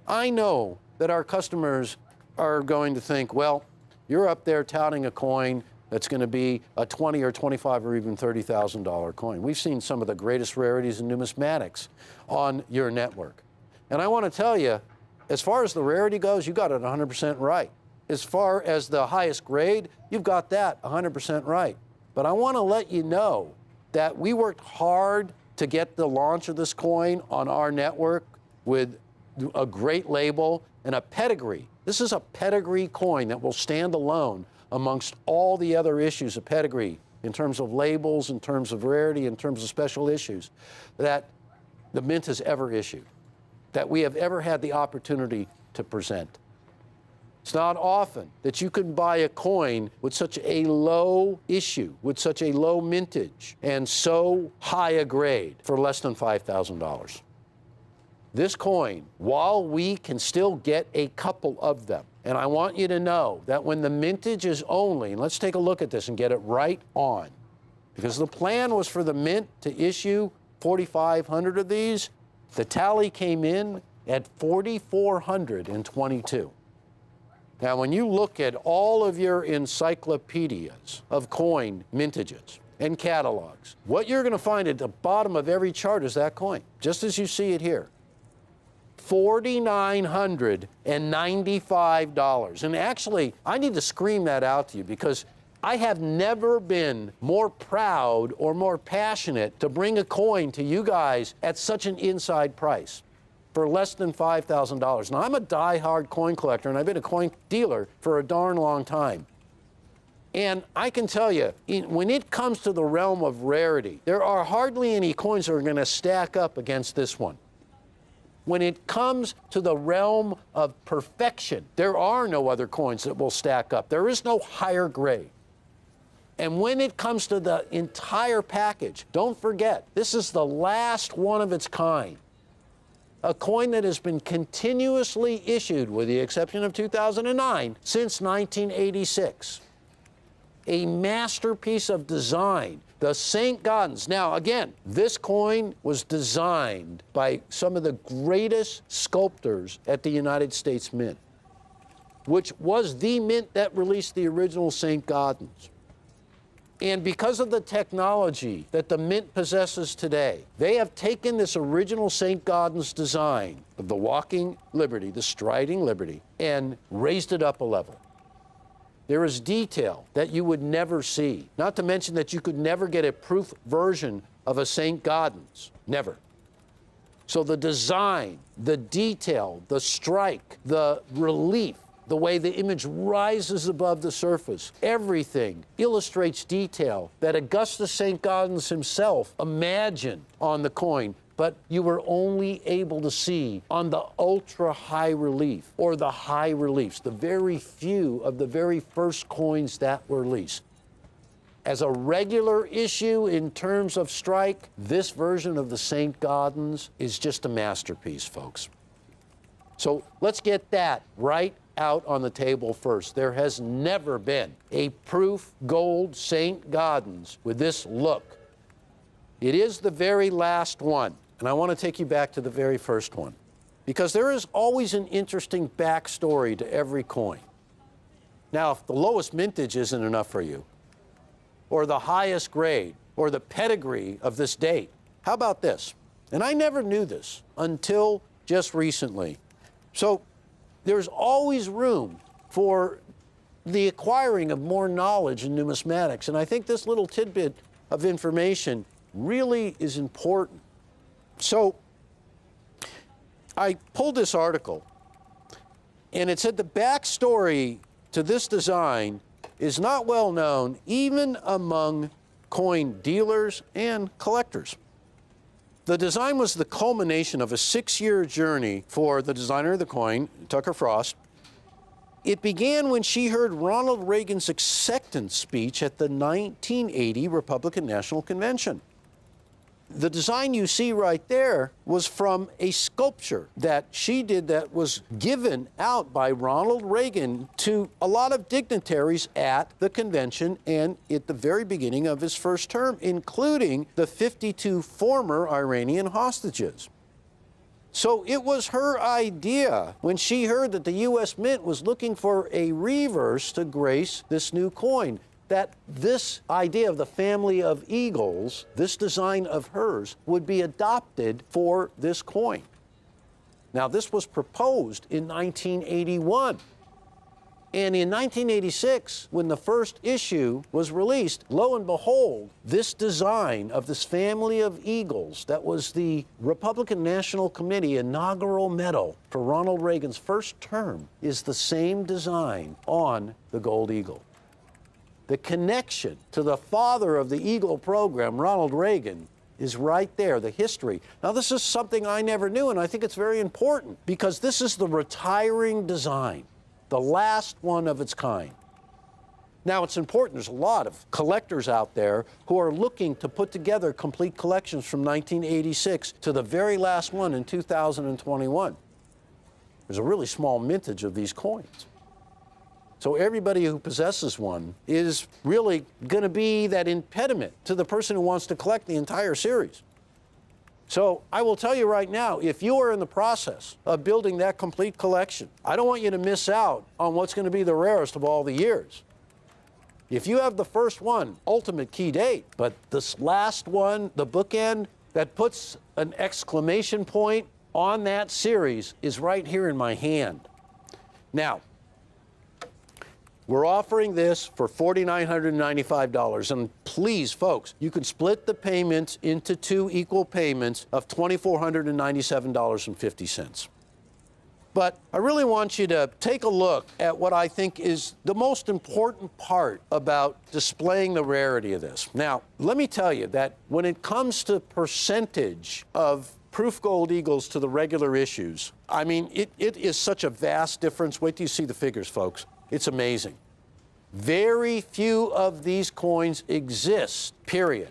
I know that our customers are going to think, well, you're up there touting a coin that's going to be a $20 or $25 or even $30,000 coin. We've seen some of the greatest rarities in numismatics on your network. And I want to tell you, as far as the rarity goes, you got it 100% right. As far as the highest grade, you've got that 100% right. But I want to let you know that we worked hard to get the launch of this coin on our network with a great label and a pedigree. This is a pedigree coin that will stand alone amongst all the other issues of pedigree in terms of labels, in terms of rarity, in terms of special issues that the Mint has ever issued, that we have ever had the opportunity to present. It's not often that you can buy a coin with such a low issue, with such a low mintage, and so high a grade for less than $5,000. This coin, while we can still get a couple of them, and I want you to know that when the mintage is only, and let's take a look at this and get it right on, because the plan was for the mint to issue 4,500 of these. The tally came in at 4,422. Now, when you look at all of your encyclopedias of coin mintages and catalogs, what you're going to find at the bottom of every chart is that coin, just as you see it here. $4,995. And actually, I need to scream that out to you because I have never been more proud or more passionate to bring a coin to you guys at such an inside price for less than $5,000. Now, I'm a die-hard coin collector, and I've been a coin dealer for a darn long time. And I can tell you, when it comes to the realm of rarity, there are hardly any coins that are going to stack up against this one. When it comes to the realm of perfection, there are no other coins that will stack up. There is no higher grade. And when it comes to the entire package, don't forget, this is the last one of its kind. A coin that has been continuously issued, with the exception of 2009, since 1986. A masterpiece of design, the St. Gaudens. Now, again, this coin was designed by some of the greatest sculptors at the United States Mint, which was the mint that released the original St. Gaudens. And because of the technology that the Mint possesses today, they have taken this original St. Gaudens design of the walking liberty, the striding liberty, and raised it up a level. There is detail that you would never see, not to mention that you could never get a proof version of a St. Gaudens, never. So the design, the detail, the strike, the relief, the way the image rises above the surface, everything illustrates detail that Augustus St. Gaudens himself imagined on the coin, but you were only able to see on the ultra high relief or the high reliefs, the very few of the very first coins that were released. As a regular issue in terms of strike, this version of the St. Gaudens is just a masterpiece, folks. So let's get that right out on the table first. There has never been a proof gold St. Gaudens with this look. It is the very last one, and I want to take you back to the very first one, because there is always an interesting backstory to every coin. Now, if the lowest mintage isn't enough for you, or the highest grade, or the pedigree of this date, how about this? And I never knew this until just recently. So there's always room for the acquiring of more knowledge in numismatics. And I think this little tidbit of information really is important. So I pulled this article, and it said the backstory to this design is not well known even among coin dealers and collectors. The design was the culmination of a 6-year journey for the designer of the coin, Tucker Frost. It began when she heard Ronald Reagan's acceptance speech at the 1980 Republican National Convention. The design you see right there was from a sculpture that she did that was given out by Ronald Reagan to a lot of dignitaries at the convention and at the very beginning of his first term, including the 52 former Iranian hostages. So it was her idea when she heard that the U.S. Mint was looking for a reverse to grace this new coin, that this idea of the family of eagles, this design of hers, would be adopted for this coin. Now, this was proposed in 1981. And in 1986, when the first issue was released, lo and behold, this design of this family of eagles that was the Republican National Committee inaugural medal for Ronald Reagan's first term is the same design on the gold eagle. The connection to the father of the Eagle program, Ronald Reagan, is right there, the history. Now, this is something I never knew, and I think it's very important because this is the retiring design. the last one of its kind. Now, it's important. There's a lot of collectors out there who are looking to put together complete collections from 1986 to the very last one in 2021. There's a really small mintage of these coins. So everybody who possesses one is really going to be that impediment to the person who wants to collect the entire series. So I will tell you right now, if you are in the process of building that complete collection, I don't want you to miss out on what's going to be the rarest of all the years. If you have the first one, ultimate key date, but this last one, the bookend, that puts an exclamation point on that series is right here in my hand. Now, we're offering this for $4,995. And please, folks, you can split the payments into 2 equal payments of $2,497.50. But I really want you to take a look at what I think is the most important part about displaying the rarity of this. Now, let me tell you that when it comes to percentage of proof gold eagles to the regular issues, I mean, it is such a vast difference. Wait till you see the figures, folks. It's amazing. Very few of these coins exist, period.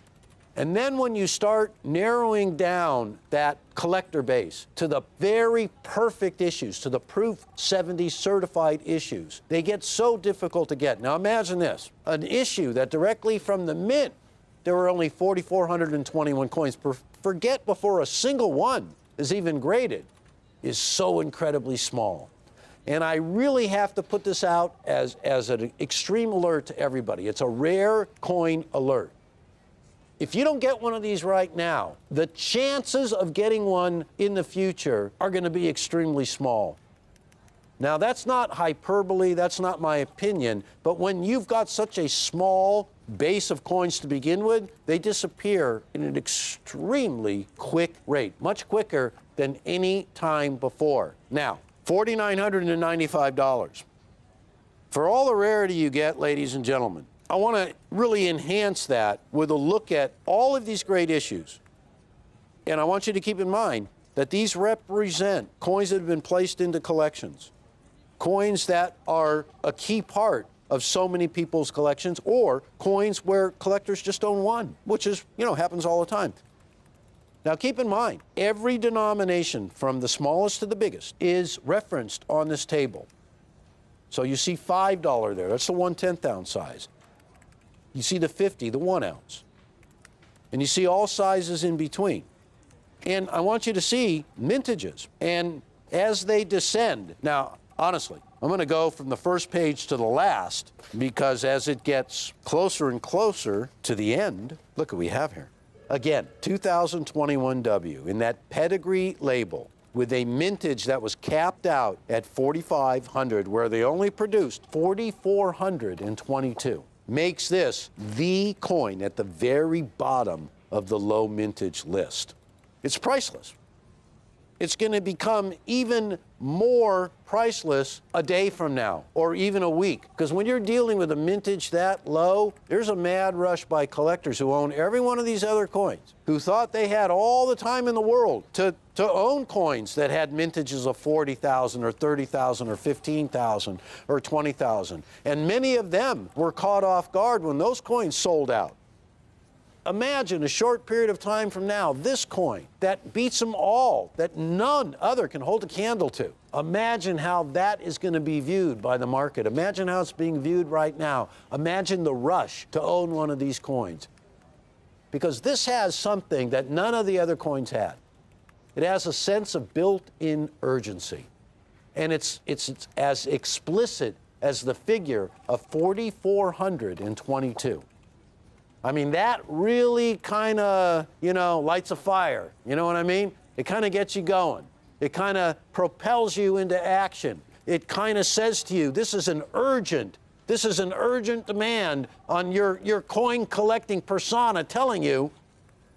And then when you start narrowing down that collector base to the very perfect issues, to the Proof 70 certified issues, they get so difficult to get. Now imagine this, an issue that directly from the mint, there were only 4,421 coins. Forget before a single one is even graded, is so incredibly small. And I really have to put this out as an extreme alert to everybody. It's a rare coin alert. If you don't get one of these right now, the chances of getting one in the future are going to be extremely small. Now, that's not hyperbole, that's not my opinion, but when you've got such a small base of coins to begin with, they disappear in an extremely quick rate, much quicker than any time before. Now, $4,995. For all the rarity you get, ladies and gentlemen, I want to really enhance that with a look at all of these great issues. And I want you to keep in mind that these represent coins that have been placed into collections, coins that are a key part of so many people's collections, or coins where collectors just own one, which is, happens all the time. Now keep in mind, every denomination from the smallest to the biggest is referenced on this table. So you see $5 there, that's the 1/10 ounce size. You see the 50, the 1 ounce. And you see all sizes in between. And I want you to see mintages. And as they descend, now, honestly, I'm going to go from the first page to the last, because as it gets closer and closer to the end, look what we have here. Again, 2021 W in that pedigree label with a mintage that was capped out at 4,500, where they only produced 4,422. Makes this the coin at the very bottom of the low mintage list. It's priceless. It's going to become even more priceless a day from now, or even a week. Because when you're dealing with a mintage that low, there's a mad rush by collectors who own every one of these other coins, who thought they had all the time in the world to own coins that had mintages of 40,000 or 30,000 or 15,000 or 20,000. And many of them were caught off guard when those coins sold out. Imagine a short period of time from now, this coin that beats them all, that none other can hold a candle to. Imagine how that is going to be viewed by the market. Imagine how it's being viewed right now. Imagine the rush to own one of these coins. Because this has something that none of the other coins had. It has a sense of built-in urgency. And it's as explicit as the figure of 4,422. I mean, that really kind of, lights a fire. You know what I mean? It kind of gets you going. It kind of propels you into action. It kind of says to you, this is an urgent demand on your coin collecting persona, telling you,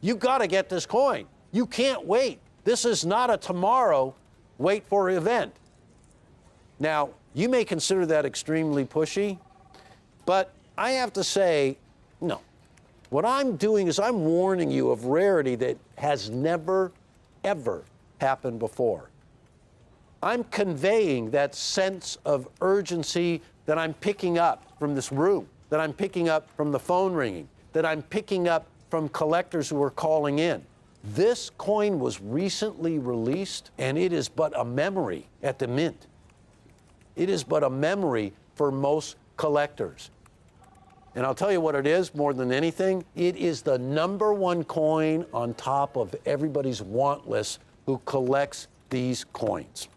you got to get this coin. You can't wait. This is not a tomorrow wait for event. Now, you may consider that extremely pushy, but I have to say, no. What I'm doing is I'm warning you of rarity that has never, ever happened before. I'm conveying that sense of urgency that I'm picking up from this room, that I'm picking up from the phone ringing, that I'm picking up from collectors who are calling in. This coin was recently released, and it is but a memory at the mint. It is but a memory for most collectors. And I'll tell you what it is more than anything. It is the #1 coin on top of everybody's want list who collects these coins.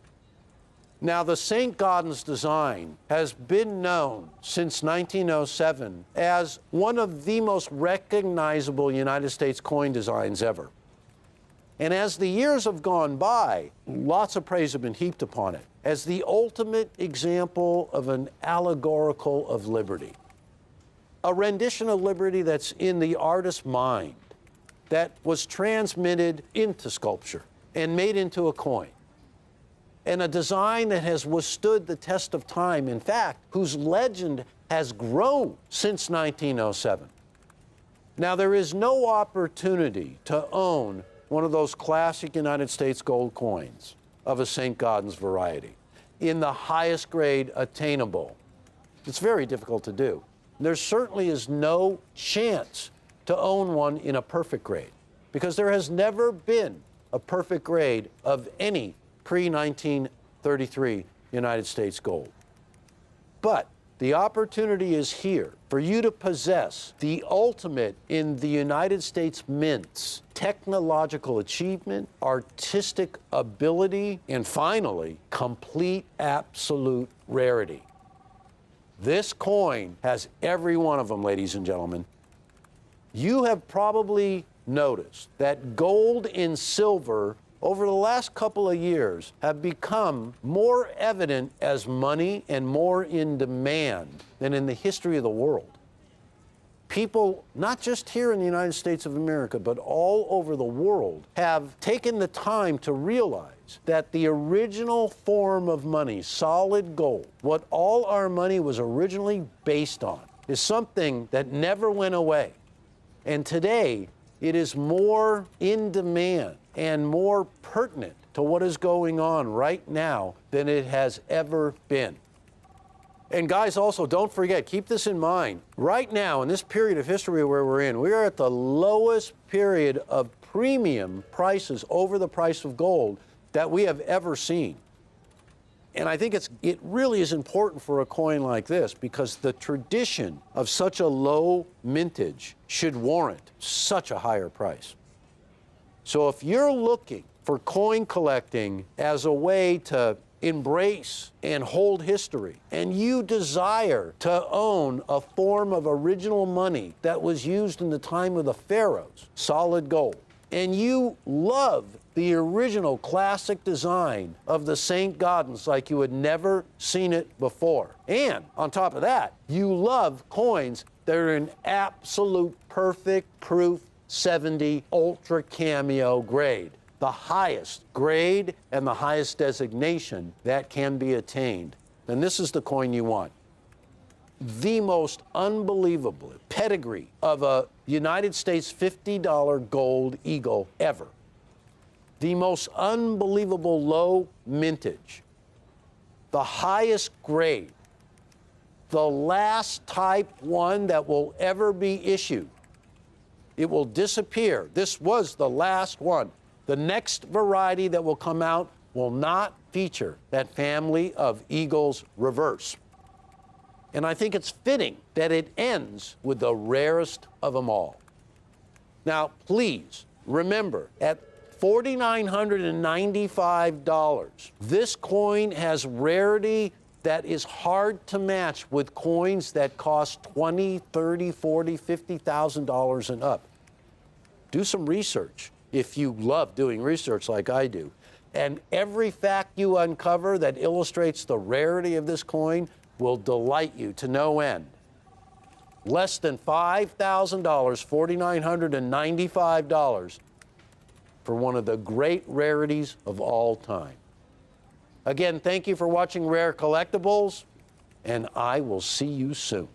Now, the St. Gaudens design has been known since 1907 as one of the most recognizable United States coin designs ever. And as the years have gone by, lots of praise have been heaped upon it as the ultimate example of an allegorical of liberty. A rendition of liberty that's in the artist's mind, that was transmitted into sculpture and made into a coin. And a design that has withstood the test of time, in fact, whose legend has grown since 1907. Now, there is no opportunity to own one of those classic United States gold coins of a St. Gaudens variety in the highest grade attainable. It's very difficult to do. There certainly is no chance to own one in a perfect grade because there has never been a perfect grade of any pre-1933 United States gold. But the opportunity is here for you to possess the ultimate in the United States Mint's technological achievement, artistic ability, and finally, complete absolute rarity. This coin has every one of them, ladies and gentlemen. You have probably noticed that gold and silver over the last couple of years have become more evident as money and more in demand than in the history of the world. People, not just here in the United States of America, but all over the world, have taken the time to realize that the original form of money, solid gold, what all our money was originally based on, is something that never went away. And today, it is more in demand and more pertinent to what is going on right now than it has ever been. And guys, also, don't forget, keep this in mind. Right now, in this period of history where we're in, we are at the lowest period of premium prices over the price of gold that we have ever seen. And I think it really is important for a coin like this because the tradition of such a low mintage should warrant such a higher price. So if you're looking for coin collecting as a way to embrace and hold history, and you desire to own a form of original money that was used in the time of the pharaohs, solid gold, and you love the original classic design of the St. Gaudens like you had never seen it before, and on top of that, you love coins that are in absolute perfect proof 70 ultra cameo grade, the highest grade and the highest designation that can be attained, then this is the coin you want. The most unbelievable pedigree of a United States $50 gold eagle ever. The most unbelievable low mintage. The highest grade. The last Type 1 that will ever be issued. It will disappear. This was the last one. The next variety that will come out will not feature that family of eagles reverse. And I think it's fitting that it ends with the rarest of them all. Now, please remember, at $4,995, this coin has rarity that is hard to match with coins that cost $20,000, $30,000, $40,000, $50,000 and up. Do some research if you love doing research like I do. And every fact you uncover that illustrates the rarity of this coin will delight you to no end. Less than $5,000, $4,995 for one of the great rarities of all time. Again, thank you for watching Rare Collectibles, and I will see you soon.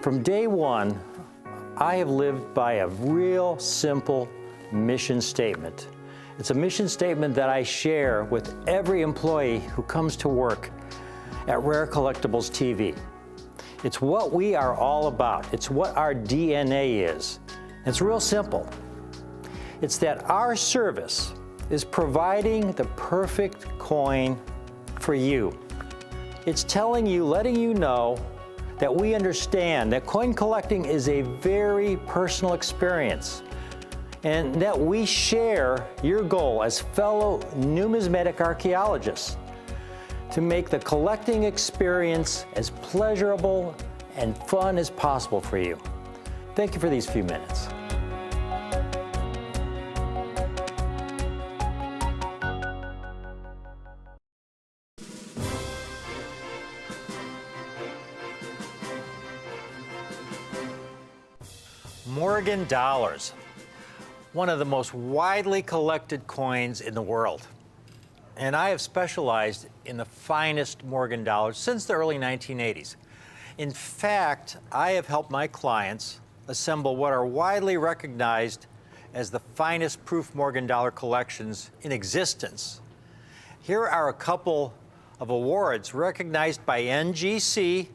From day one, I have lived by a real simple mission statement. It's a mission statement that I share with every employee who comes to work at Rare Collectibles TV. It's what we are all about. It's what our DNA is. It's real simple. It's that our service is providing the perfect coin for you. It's telling you, letting you know that we understand that coin collecting is a very personal experience and that we share your goal as fellow numismatic archaeologists to make the collecting experience as pleasurable and fun as possible for you. Thank you for these few minutes. Morgan dollars, one of the most widely collected coins in the world. And I have specialized in the finest Morgan dollars since the early 1980s. In fact, I have helped my clients assemble what are widely recognized as the finest proof Morgan dollar collections in existence. Here are a couple of awards recognized by NGC,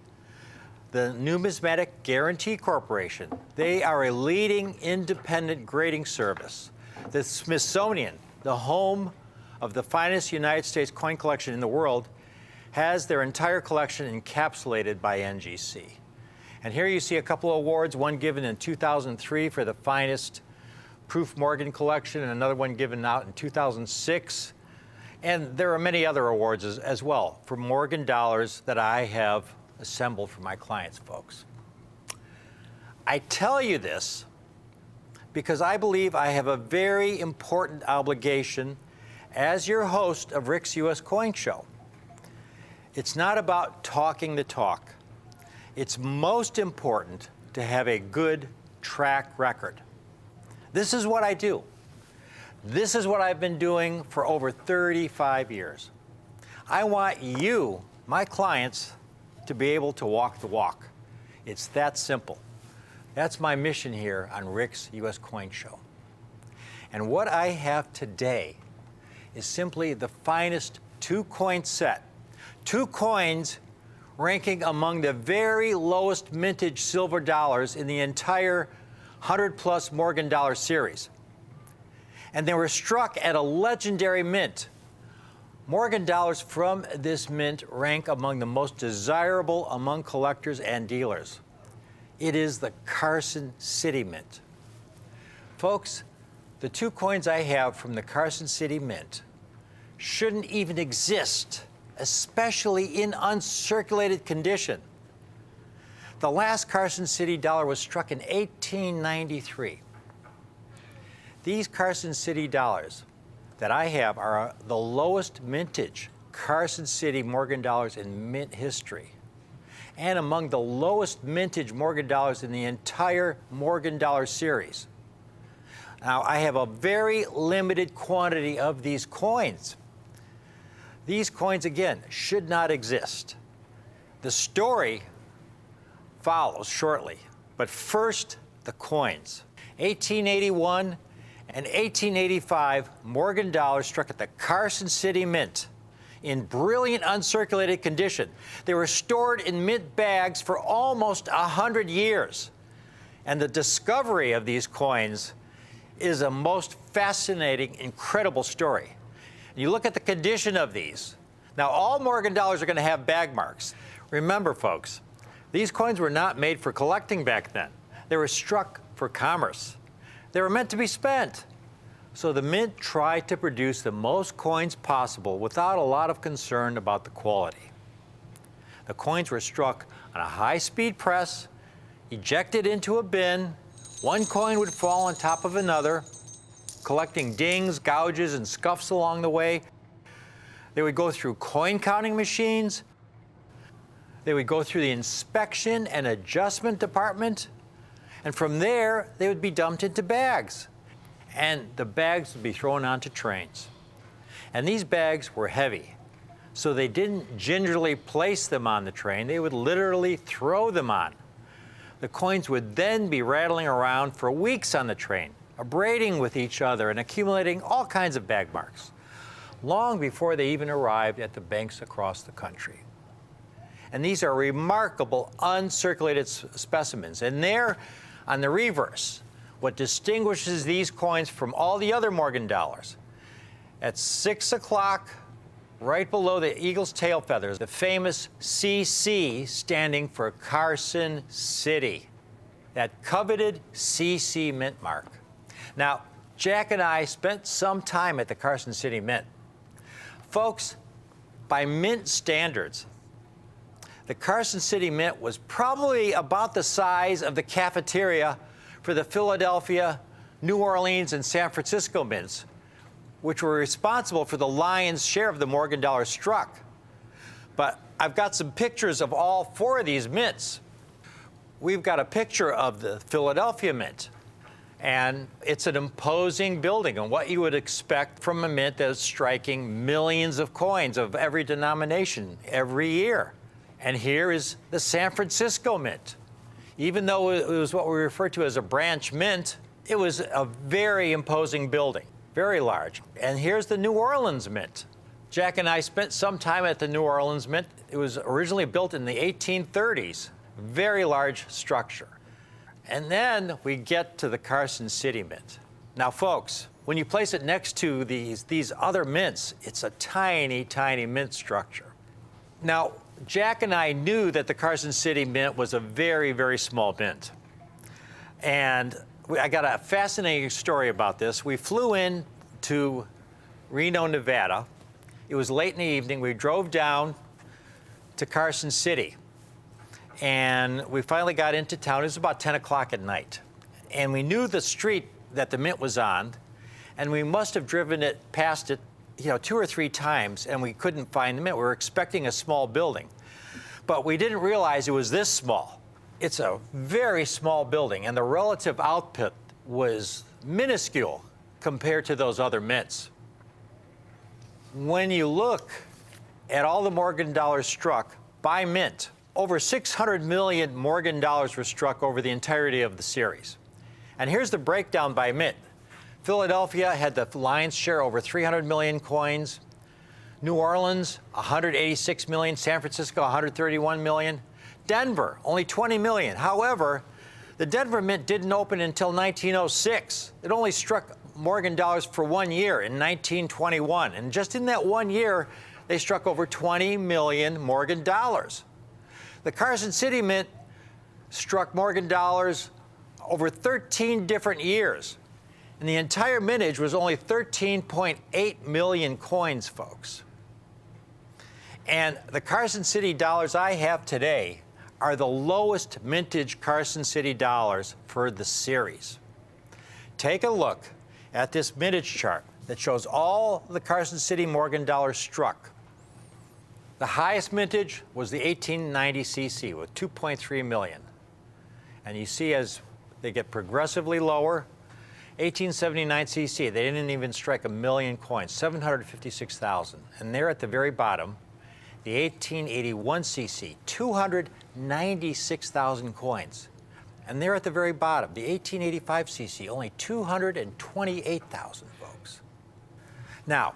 the Numismatic Guarantee Corporation. They are a leading independent grading service. The Smithsonian, the home of the finest United States coin collection in the world, has their entire collection encapsulated by NGC. And here you see a couple of awards, one given in 2003 for the finest proof Morgan collection, and another one given out in 2006. And there are many other awards as well for Morgan dollars that I have assembled for my clients, folks. I tell you this because I believe I have a very important obligation as your host of Rick's U.S. Coin Show. It's not about talking the talk. It's most important to have a good track record. This is what I do. This is what I've been doing for over 35 years. I want you, my clients, to be able to walk the walk. It's that simple. That's my mission here on Rick's U.S. Coin Show. And what I have today is simply the finest two-coin set. Two coins ranking among the very lowest mintage silver dollars in the entire 100-plus Morgan dollar series. And they were struck at a legendary mint. Morgan dollars from this mint rank among the most desirable among collectors and dealers. It is the Carson City Mint. Folks, the two coins I have from the Carson City Mint shouldn't even exist, especially in uncirculated condition. The last Carson City dollar was struck in 1893. These Carson City dollars that I have are the lowest mintage Carson City Morgan dollars in mint history, and among the lowest mintage Morgan dollars in the entire Morgan dollar series. Now, I have a very limited quantity of these coins. These coins, again, should not exist. The story follows shortly, but first, the coins. 1881 and 1885 Morgan dollars struck at the Carson City Mint in brilliant uncirculated condition. They were stored in mint bags for almost 100 years. And the discovery of these coins is a most fascinating, incredible story. And you look at the condition of these. Now, all Morgan dollars are going to have bag marks. Remember, folks, these coins were not made for collecting back then. They were struck for commerce. They were meant to be spent. So the mint tried to produce the most coins possible without a lot of concern about the quality. The coins were struck on a high-speed press, ejected into a bin. One coin would fall on top of another, collecting dings, gouges, and scuffs along the way. They would go through coin counting machines. They would go through the inspection and adjustment department. And from there, they would be dumped into bags. And the bags would be thrown onto trains. And these bags were heavy, so they didn't gingerly place them on the train. They would literally throw them on. The coins would then be rattling around for weeks on the train, abrading with each other and accumulating all kinds of bag marks, long before they even arrived at the banks across the country. And these are remarkable uncirculated specimens. And there, on the reverse, what distinguishes these coins from all the other Morgan dollars, at 6 o'clock, right below the eagle's tail feathers, the famous CC standing for Carson City, that coveted CC mint mark. Now, Jack and I spent some time at the Carson City Mint. Folks, by mint standards, the Carson City Mint was probably about the size of the cafeteria for the Philadelphia, New Orleans, and San Francisco mints, which were responsible for the lion's share of the Morgan dollar struck. But I've got some pictures of all four of these mints. We've got a picture of the Philadelphia Mint, and it's an imposing building and what you would expect from a mint that's striking millions of coins of every denomination every year. And here is the San Francisco Mint. Even though it was what we refer to as a branch mint, it was a very imposing building, very large. And here's the New Orleans Mint. Jack and I spent some time at the New Orleans Mint. It was originally built in the 1830s, very large structure. And then we get to the Carson City Mint. Now, folks, when you place it next to these other mints, it's a tiny, tiny mint structure. Now, Jack and I knew that the Carson City Mint was a very, very small mint. And I got a fascinating story about this. We flew in to Reno, Nevada. It was late in the evening. We drove down to Carson City. And we finally got into town. It was about 10 o'clock at night. And we knew the street that the mint was on. And we must have driven past it 2 or 3 times, and we couldn't find the mint. We were expecting a small building, but we didn't realize it was this small. It's a very small building, and the relative output was minuscule compared to those other mints. When you look at all the Morgan dollars struck by mint, over 600 million Morgan dollars were struck over the entirety of the series. And here's the breakdown by mint. Philadelphia had the lion's share, over 300 million coins. New Orleans, 186 million. San Francisco, 131 million. Denver, only 20 million. However, the Denver Mint didn't open until 1906. It only struck Morgan dollars for 1 year in 1921. And just in that 1 year, they struck over 20 million Morgan dollars. The Carson City Mint struck Morgan dollars over 13 different years. And the entire mintage was only 13.8 million coins, folks. And the Carson City dollars I have today are the lowest mintage Carson City dollars for the series. Take a look at this mintage chart that shows all the Carson City Morgan dollars struck. The highest mintage was the 1890 CC with 2.3 million. And you see as they get progressively lower, 1879 CC, they didn't even strike 1 million coins, 756,000. And there at the very bottom, the 1881 CC, 296,000 coins. And there at the very bottom, the 1885 CC, only 228,000, folks. Now,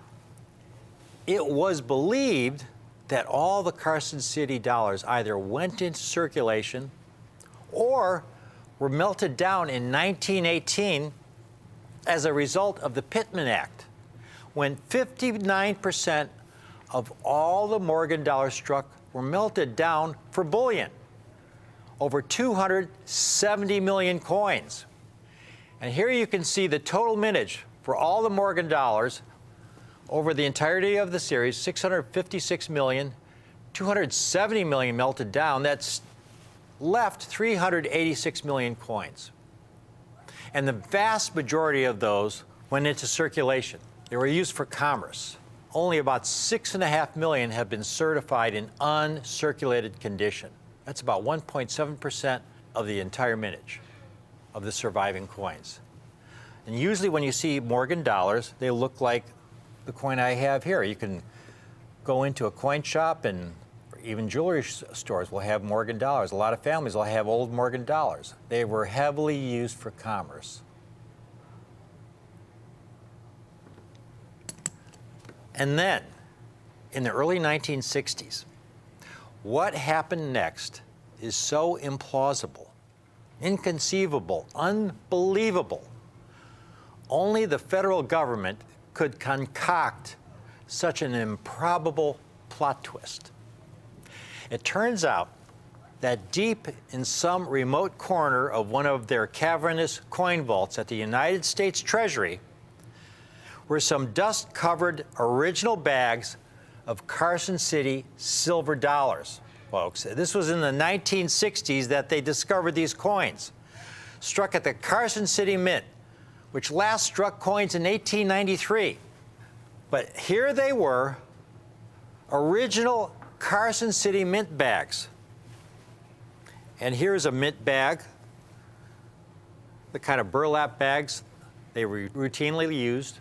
it was believed that all the Carson City dollars either went into circulation or were melted down in 1918 as a result of the Pittman Act, when 59% of all the Morgan dollars struck were melted down for bullion, over 270 million coins. And here you can see the total mintage for all the Morgan dollars over the entirety of the series, 656 million, 270 million melted down. That's left 386 million coins. And the vast majority of those went into circulation. They were used for commerce. Only about 6.5 million have been certified in uncirculated condition. That's about 1.7% of the entire mintage of the surviving coins. And usually when you see Morgan dollars, they look like the coin I have here. You can go into a coin shop and even jewelry stores will have Morgan dollars. A lot of families will have old Morgan dollars. They were heavily used for commerce. And then, in the early 1960s, what happened next is so implausible, inconceivable, unbelievable. Only the federal government could concoct such an improbable plot twist. It turns out that deep in some remote corner of one of their cavernous coin vaults at the United States Treasury were some dust-covered original bags of Carson City silver dollars, folks. This was in the 1960s that they discovered these coins, struck at the Carson City Mint, which last struck coins in 1893. But here they were, original Carson City Mint bags. And here's a mint bag, the kind of burlap bags they were routinely used,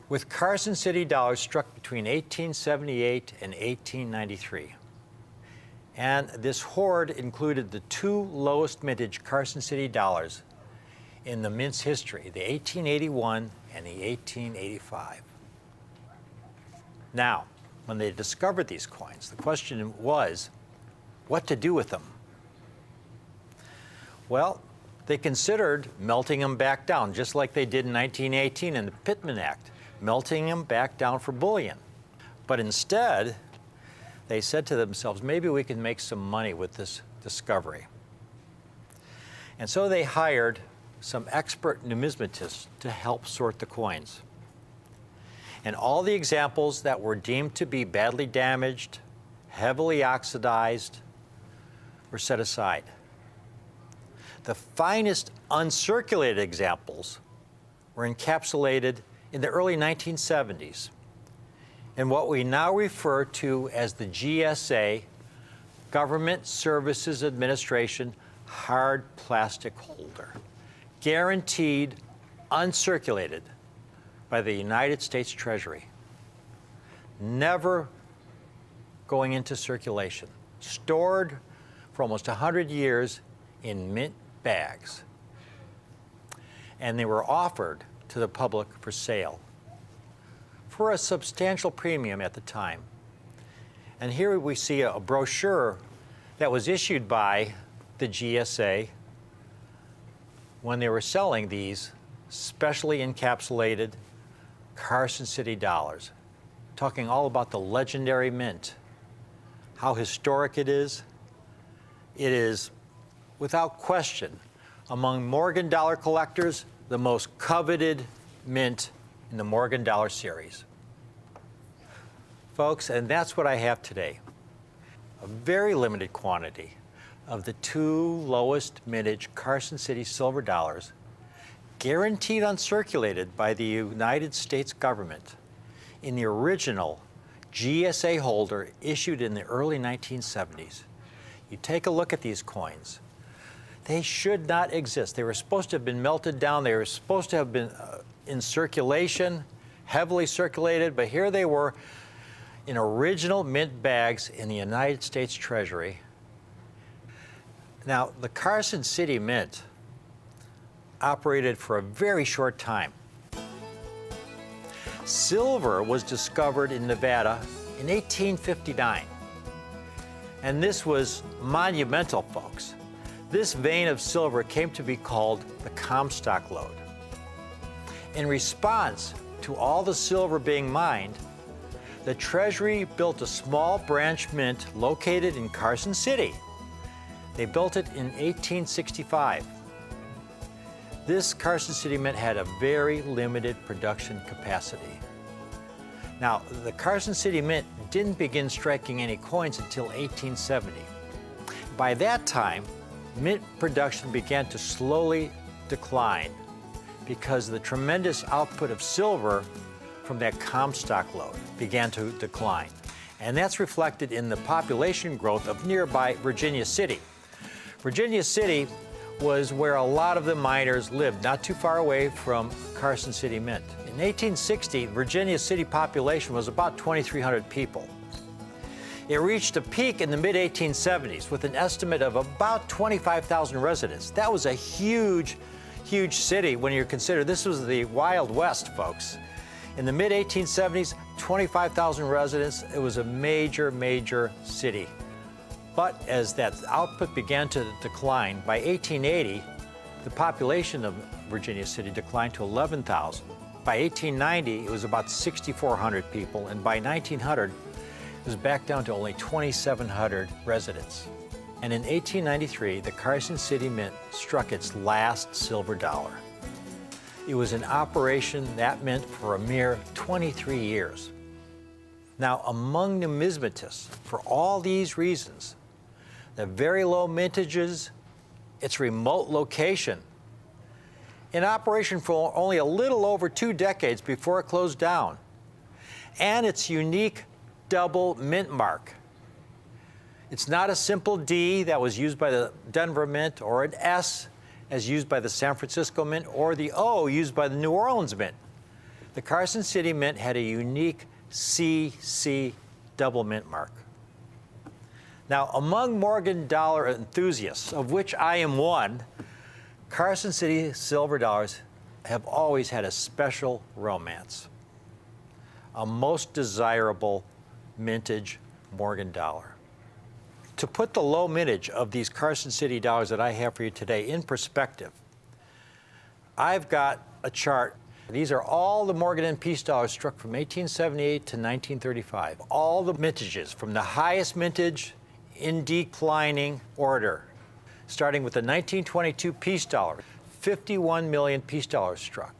with Carson City dollars struck between 1878 and 1893. And this hoard included the two lowest mintage Carson City dollars in the mint's history, the 1881 and the 1885. Now, when they discovered these coins, the question was what to do with them. Well, they considered melting them back down, just like they did in 1918 in the Pittman Act, melting them back down for bullion. But instead, they said to themselves, maybe we can make some money with this discovery. And so they hired some expert numismatists to help sort the coins. And all the examples that were deemed to be badly damaged, heavily oxidized, were set aside. The finest uncirculated examples were encapsulated in the early 1970s in what we now refer to as the GSA, Government Services Administration hard plastic holder, guaranteed uncirculated by the United States Treasury, never going into circulation, stored for almost 100 years in mint bags. And they were offered to the public for sale for a substantial premium at the time. And here we see a brochure that was issued by the GSA when they were selling these specially encapsulated Carson City dollars, talking all about the legendary mint, how historic it is. It is, without question, among Morgan dollar collectors, the most coveted mint in the Morgan dollar series. Folks, and that's what I have today. A very limited quantity of the two lowest mintage Carson City silver dollars, guaranteed uncirculated by the United States government in the original GSA holder issued in the early 1970s. You take a look at these coins. They should not exist. They were supposed to have been melted down. They were supposed to have been in circulation, heavily circulated, but here they were in original mint bags in the United States Treasury. Now, the Carson City Mint operated for a very short time. Silver was discovered in Nevada in 1859. And this was monumental, folks. This vein of silver came to be called the Comstock Lode. In response to all the silver being mined, the Treasury built a small branch mint located in Carson City. They built it in 1865. This Carson City Mint had a very limited production capacity. Now, the Carson City Mint didn't begin striking any coins until 1870. By that time, mint production began to slowly decline because the tremendous output of silver from that Comstock Lode began to decline. And that's reflected in the population growth of nearby Virginia City. Virginia City was where a lot of the miners lived, not too far away from Carson City Mint. In 1860, Virginia City population was about 2,300 people. It reached a peak in the mid-1870s with an estimate of about 25,000 residents. That was a huge, huge city when you consider this was the Wild West, folks. In the mid-1870s, 25,000 residents. It was a major, major city. But as that output began to decline, by 1880, the population of Virginia City declined to 11,000. By 1890, it was about 6,400 people, and by 1900, it was back down to only 2,700 residents. And in 1893, the Carson City Mint struck its last silver dollar. It was in operation, that mint, for a mere 23 years. Now, among numismatists, for all these reasons, the very low mintages, its remote location, in operation for only a little over 2 decades before it closed down, and its unique double mint mark. It's not a simple D that was used by the Denver Mint, or an S as used by the San Francisco Mint, or the O used by the New Orleans Mint. The Carson City Mint had a unique CC double mint mark. Now, among Morgan dollar enthusiasts, of which I am one, Carson City silver dollars have always had a special romance. A most desirable mintage Morgan dollar. To put the low mintage of these Carson City dollars that I have for you today in perspective, I've got a chart. These are all the Morgan and Peace dollars struck from 1878 to 1935. All the mintages from the highest mintage in declining order. Starting with the 1922 Peace dollar, 51 million Peace dollars struck.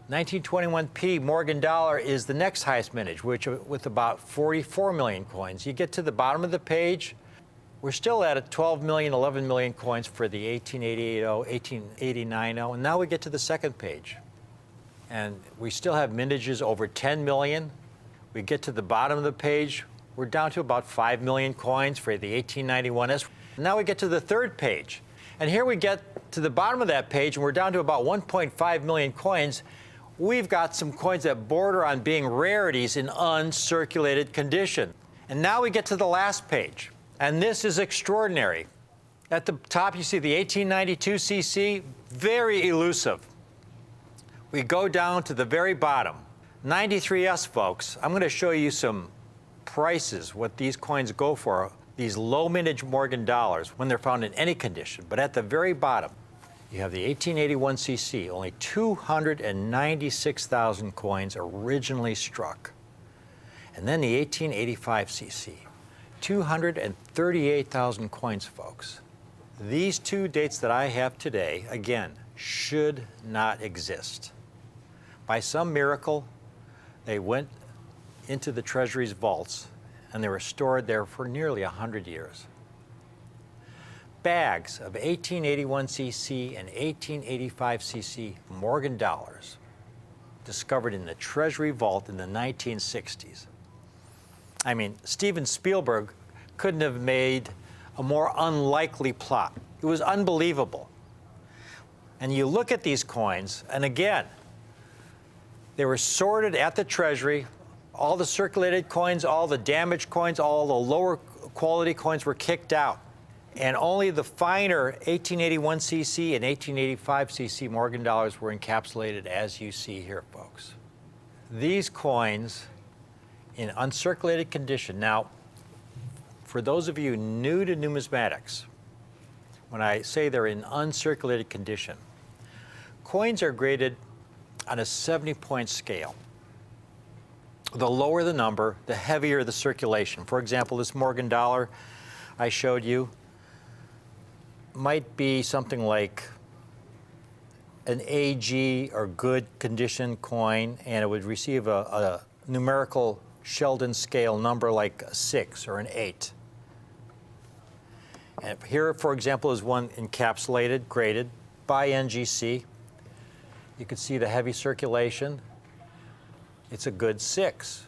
1921 P Morgan dollar is the next highest mintage, which with about 44 million coins. You get to the bottom of the page, we're still at a 12 million, 11 million coins for the 1888, 1889, and now we get to the second page. And we still have mintages over 10 million. We get to the bottom of the page, we're down to about 5 million coins for the 1891S. Now we get to the third page. And here we get to the bottom of that page, and we're down to about 1.5 million coins. We've got some coins that border on being rarities in uncirculated condition. And now we get to the last page. And this is extraordinary. At the top, you see the 1892 CC, very elusive. We go down to the very bottom. 93S, folks. I'm going to show you some prices, what these coins go for, these low mintage Morgan dollars, when they're found in any condition. But at the very bottom, you have the 1881 CC, only 296,000 coins originally struck. And then the 1885 CC, 238,000 coins, folks. These two dates that I have today, again, should not exist. By some miracle, they went into the Treasury's vaults, and they were stored there for nearly 100 years. Bags of 1881 CC and 1885 CC Morgan dollars discovered in the Treasury vault in the 1960s. I mean, Steven Spielberg couldn't have made a more unlikely plot. It was unbelievable. And you look at these coins, and again, they were sorted at the Treasury. All the circulated coins, all the damaged coins, all the lower quality coins were kicked out. And only the finer 1881 CC and 1885 CC Morgan dollars were encapsulated, as you see here, folks. These coins in uncirculated condition. Now, for those of you new to numismatics, when I say they're in uncirculated condition, coins are graded on a 70-point scale. The lower the number, the heavier the circulation. For example, this Morgan dollar I showed you might be something like an AG or good condition coin, and it would receive a numerical Sheldon scale number like a 6 or an 8. And here, for example, is one encapsulated, graded by NGC. You can see the heavy circulation. It's a good 6.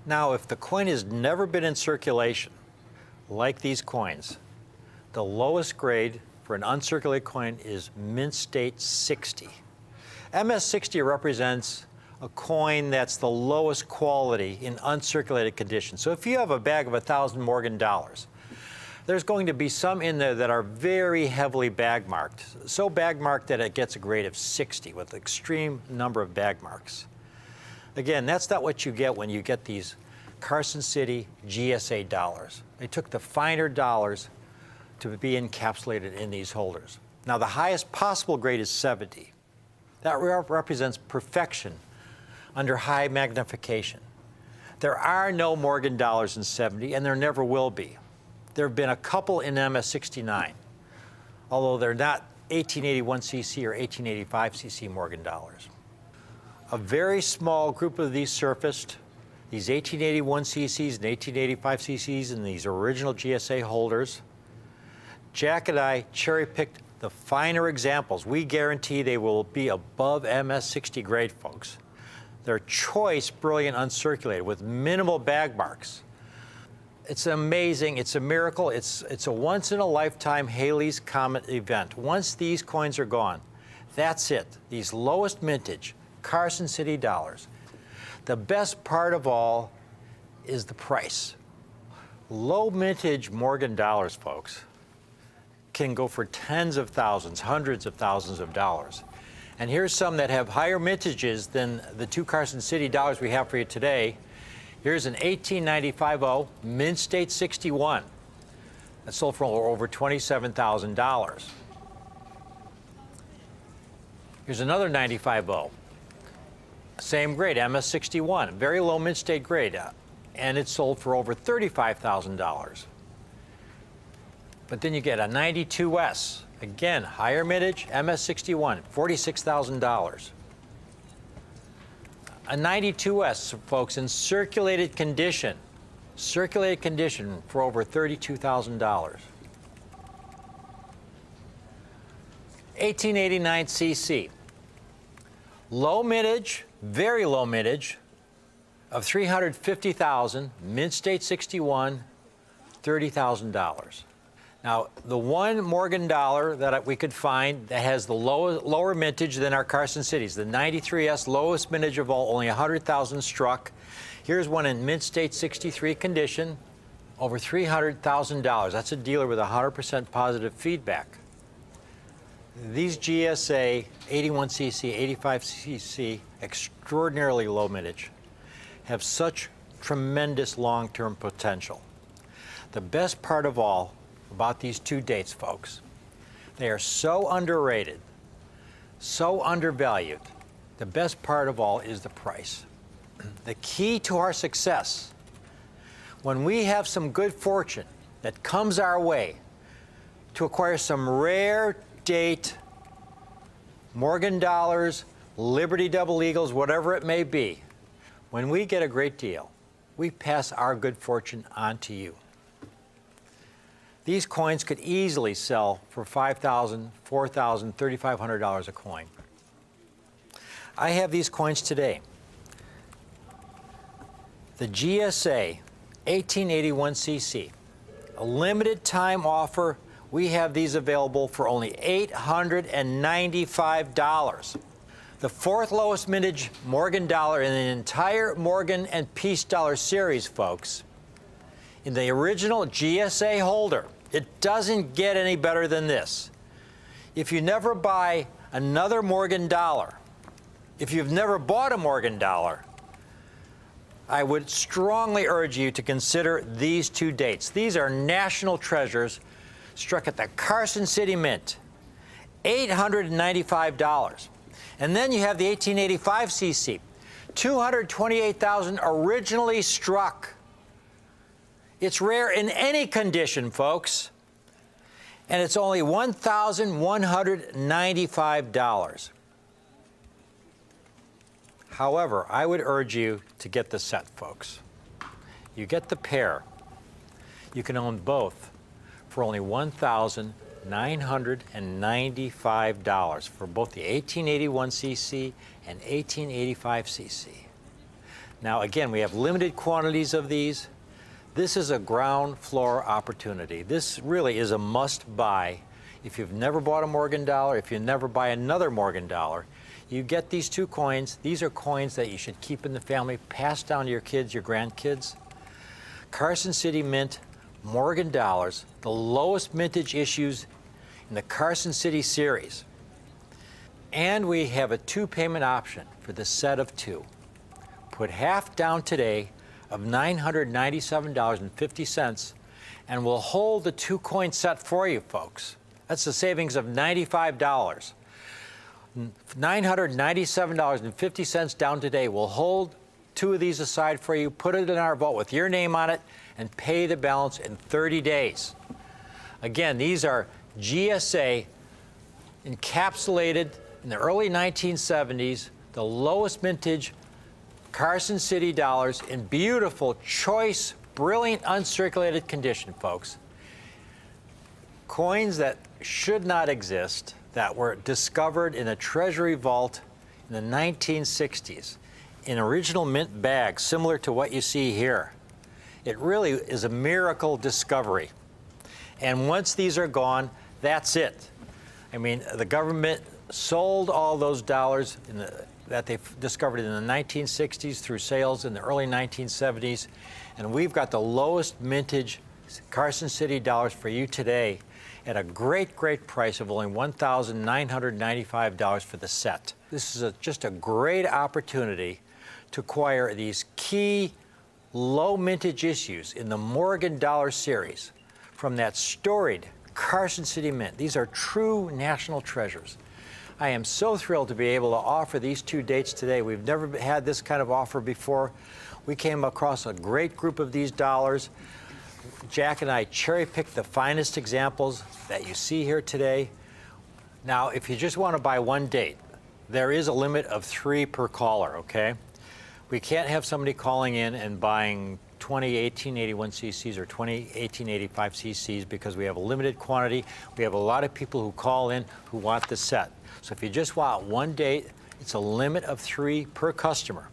Now, if the coin has never been in circulation, like these coins, the lowest grade for an uncirculated coin is mint state 60. MS 60 represents a coin that's the lowest quality in uncirculated condition. So if you have a bag of 1,000 Morgan dollars, there's going to be some in there that are very heavily bag marked. So bag marked that it gets a grade of 60 with an extreme number of bag marks. Again, that's not what you get when you get these Carson City GSA dollars. They took the finer dollars to be encapsulated in these holders. Now, the highest possible grade is 70. That represents perfection under high magnification. There are no Morgan dollars in 70, and there never will be. There have been a couple in MS-69, although they're not 1881cc or 1885cc Morgan dollars. A very small group of these surfaced, these 1881cc's and 1885cc's and these original GSA holders. Jack and I cherry-picked the finer examples. We guarantee they will be above MS-60 grade, folks. They're choice, brilliant, uncirculated with minimal bag marks. It's amazing, it's a miracle, it's a once-in-a-lifetime Halley's Comet event. Once these coins are gone, that's it. These lowest mintage Carson City dollars. The best part of all is the price. Low mintage Morgan dollars, folks, can go for tens of thousands, hundreds of thousands of dollars. And here's some that have higher mintages than the two Carson City dollars we have for you today. Here's an 1895 Mint State 61 that sold for over $27,000. Here's another 95 same grade, MS-61, very low Mint State grade, and it sold for over $35,000. But then you get a 92S, again, higher mintage, MS-61, $46,000. A 92S, folks, in circulated condition for over $32,000. 1889cc, low mintage, very low mintage of $350,000, Mint State 61, $30,000. Now, the one Morgan dollar that we could find that has the lower mintage than our Carson Cities, the 93S, lowest mintage of all, only 100,000 struck. Here's one in Mint State 63 condition, over $300,000. That's a dealer with 100% positive feedback. These GSA 81cc, 85cc, extraordinarily low mintage, have such tremendous long-term potential. The best part of all about these two dates, folks, they are so underrated, so undervalued. The best part of all is the price. The key to our success, when we have some good fortune that comes our way to acquire some rare date Morgan dollars, Liberty Double Eagles, whatever it may be, when we get a great deal, we pass our good fortune on to you. These coins could easily sell for $5,000, $4,000, $3,500 a coin. I have these coins today. The GSA 1881cc, a limited time offer. We have these available for only $895. The fourth lowest mintage Morgan dollar in the entire Morgan and Peace dollar series, folks. In the original GSA holder, it doesn't get any better than this. If you never buy another Morgan dollar, if you've never bought a Morgan dollar, I would strongly urge you to consider these two dates. These are national treasures struck at the Carson City Mint, $895. And then you have the 1885cc, $228,000 originally struck. It's rare in any condition, folks, and it's only $1,195. However, I would urge you to get the set, folks. You get the pair. You can own both for only $1,995 for both the 1881cc and 1885cc. Now, again, we have limited quantities of these. This is a ground floor opportunity. This really is a must-buy. If you've never bought a Morgan dollar, if you never buy another Morgan dollar, You get these two coins. These are coins that you should keep in the family, pass down to your kids, your grandkids. Carson City Mint, Morgan dollars, the lowest mintage issues in the Carson City series. And we have a two-payment option for the set of two. Put half down today of $997.50, and we'll hold the two-coin set for you, folks. That's a savings of $95. $997.50 down today. We'll hold two of these aside for you, put it in our vault with your name on it, and pay the balance in 30 days. Again, these are GSA encapsulated in the early 1970s, the lowest mintage Carson City dollars in beautiful, choice, brilliant, uncirculated condition, folks. Coins that should not exist, that were discovered in a treasury vault in the 1960s in original mint bags, similar to what you see here. It really is a miracle discovery. And once these are gone, that's it. I mean, the government sold all those dollars that they discovered in the 1960s through sales in the early 1970s, and we've got the lowest mintage Carson City dollars for you today at a great, great price of only $1,995 for the set. This is just a great opportunity to acquire these key low mintage issues in the Morgan Dollar series from that storied Carson City Mint. These are true national treasures. I am so thrilled to be able to offer these two dates today. We've never had this kind of offer before. We came across a great group of these dollars. Jack and I cherry-picked the finest examples that you see here today. Now, if you just want to buy one date, there is a limit of 3 per caller, okay? We can't have somebody calling in and buying 20 1881 cc's or 20 1885 cc's because we have a limited quantity. We have a lot of people who call in who want the set. So if you just want one date, it's a limit of 3 per customer.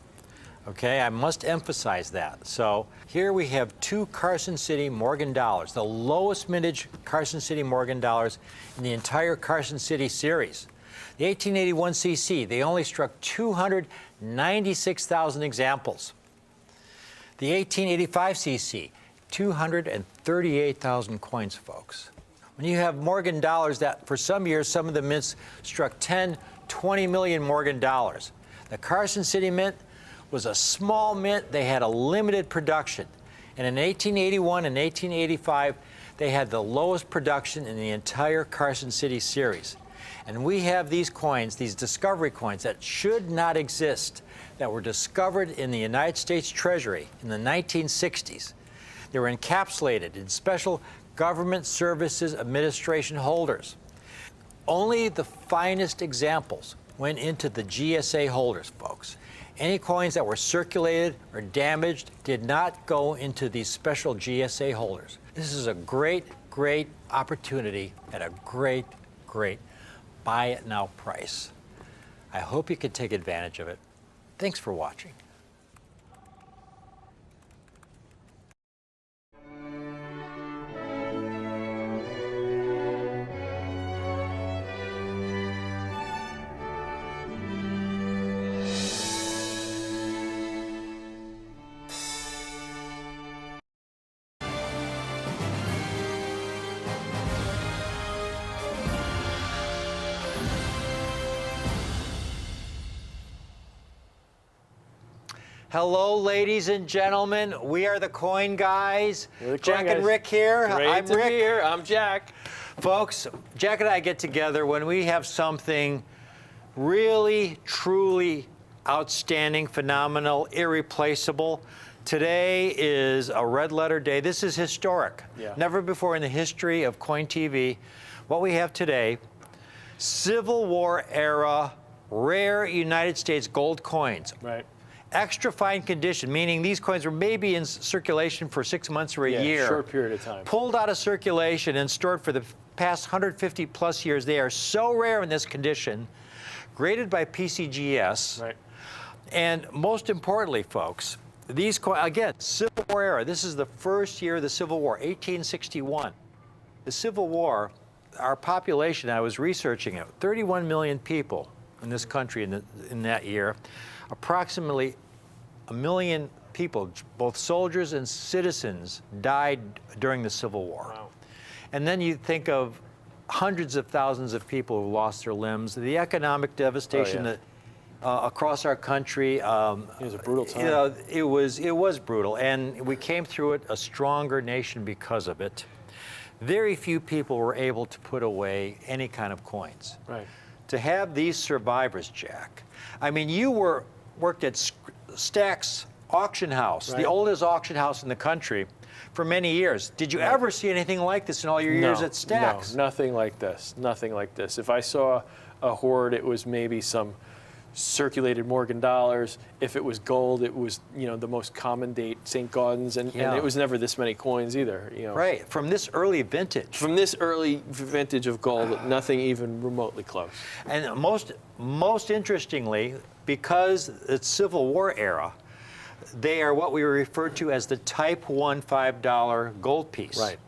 Okay, I must emphasize that. So here we have 2 Carson City Morgan dollars, the lowest mintage Carson City Morgan dollars in the entire Carson City series. The 1881 cc, they only struck 296,000 examples. The 1885 cc, 238,000 coins, folks. When you have Morgan dollars that for some years, some of the mints struck 10, 20 million Morgan dollars. The Carson City Mint was a small mint. They had a limited production. And in 1881 and 1885, they had the lowest production in the entire Carson City series. And we have these coins, these discovery coins that should not exist, that were discovered in the United States Treasury in the 1960s. They were encapsulated in special Government Services Administration holders. Only the finest examples went into the GSA holders, folks. Any coins that were circulated or damaged did not go into these special GSA holders. This is a great, great opportunity at a great, great buy it now price. I hope you can take advantage of it. Thanks for watching. Hello, ladies and gentlemen. We are the Coin Guys. Jack and Rick here. I'm Rick. Here. I'm Jack. Folks, Jack and I get together when we have something really, truly outstanding, phenomenal, irreplaceable. Today is a red letter day. This is historic. Yeah. Never before in the history of Coin TV. What we have today, Civil War era rare United States gold coins. Right. Extra fine condition, meaning these coins were maybe in circulation for 6 months or a year. Short period of time. Pulled out of circulation and stored for the past 150 plus years. They are so rare in this condition, graded by PCGS. Right. And most importantly, folks, these coins, again, Civil War era. This is the first year of the Civil War, 1861. The Civil War, our population, I was researching it, 31 million people. in this country in that year. Approximately 1 million people, both soldiers and citizens, died during the Civil War. Wow. And then you think of hundreds of thousands of people who lost their limbs, the economic devastation that across our country. It was a brutal time. You know, it was brutal, and we came through it a stronger nation because of it. Very few people were able to put away any kind of coins. Right. To have these survivors, Jack. I mean, you worked at Stack's Auction House, Right. the oldest auction house in the country, for many years. Did you ever see anything like this in all your years at Stack's? No, nothing like this. Nothing like this. If I saw a hoard, it was maybe some circulated Morgan dollars. If it was gold, it was, you know, the most common date, St. Gaudens, and it was never this many coins either. You know. Right, from this early vintage. From this early vintage of gold, nothing even remotely close. And most interestingly, because it's Civil War era, they are what we refer to as the Type 1 $5 gold piece. Right.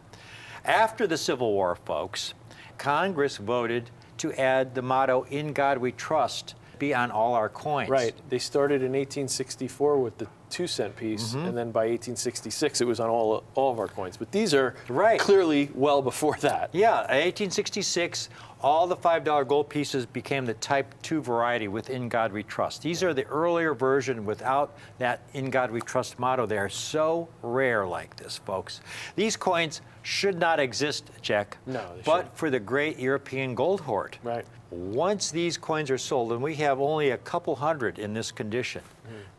After the Civil War, folks, Congress voted to add the motto, "In God We Trust," be on all our coins. Right. They started in 1864 with the 2-cent piece, and then by 1866 it was on all of our coins. But these are clearly well before that. Yeah, in 1866, all the $5 gold pieces became the Type 2 variety with "In God We Trust." These are the earlier version without that "In God We Trust" motto. They are so rare like this, folks. These coins should not exist, Jack, No, they but shouldn't. for the great European gold hoard. Right. Once these coins are sold, and we have only a couple hundred in this condition,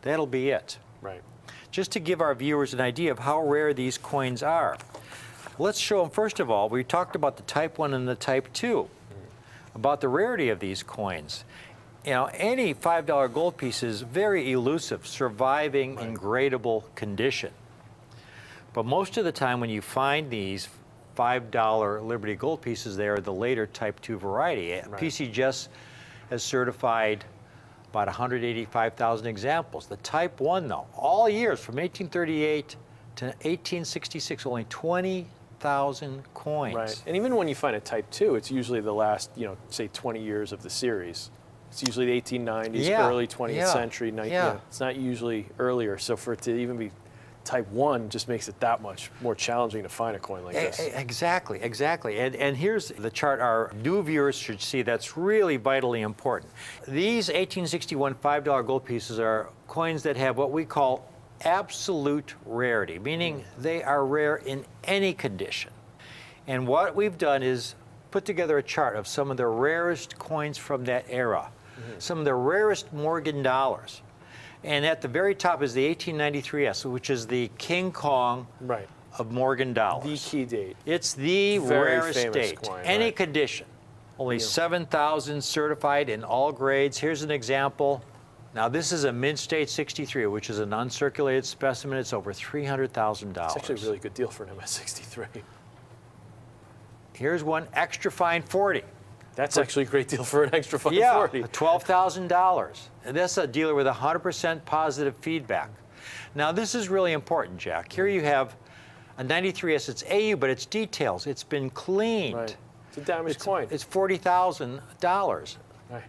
that'll be it. Right. Just to give our viewers an idea of how rare these coins are, let's show them. First of all, we talked about the Type 1 and the Type 2, about the rarity of these coins. You know, any $5 gold piece is very elusive, surviving in gradable condition. But most of the time when you find these $5 Liberty gold pieces, they are the later Type 2 variety. PCGS has certified about 185,000 examples. The Type 1, though, all years from 1838 to 1866, only 20,000 coins. Right. And even when you find a Type 2, it's usually the last, you know, say 20 years of the series. It's usually the 1890s, early 20th century. It's not usually earlier. So for it to even be Type 1 just makes it that much more challenging to find a coin like this. Exactly, exactly. And here's the chart our new viewers should see that's really vitally important. These 1861 $5 gold pieces are coins that have what we call absolute rarity, meaning they are rare in any condition. And what we've done is put together a chart of some of the rarest coins from that era, some of the rarest Morgan dollars. And at the very top is the 1893S, which is the King Kong of Morgan dollars. The key date. It's the Very rarest famous date. coin, Any condition. Only 7,000 certified in all grades. Here's an example. Now this is a Mid-State 63, which is an uncirculated specimen. It's over $300,000. It's actually a really good deal for an MS-63. Here's one extra fine 40. That's actually a great deal for an extra fine Yeah, 40. $12,000. And that's a dealer with 100% positive feedback. Now, this is really important, Jack. Here you have a 93S. It's AU, but it's details. It's been cleaned. Right. It's a damaged coin. It's $40,000. Right.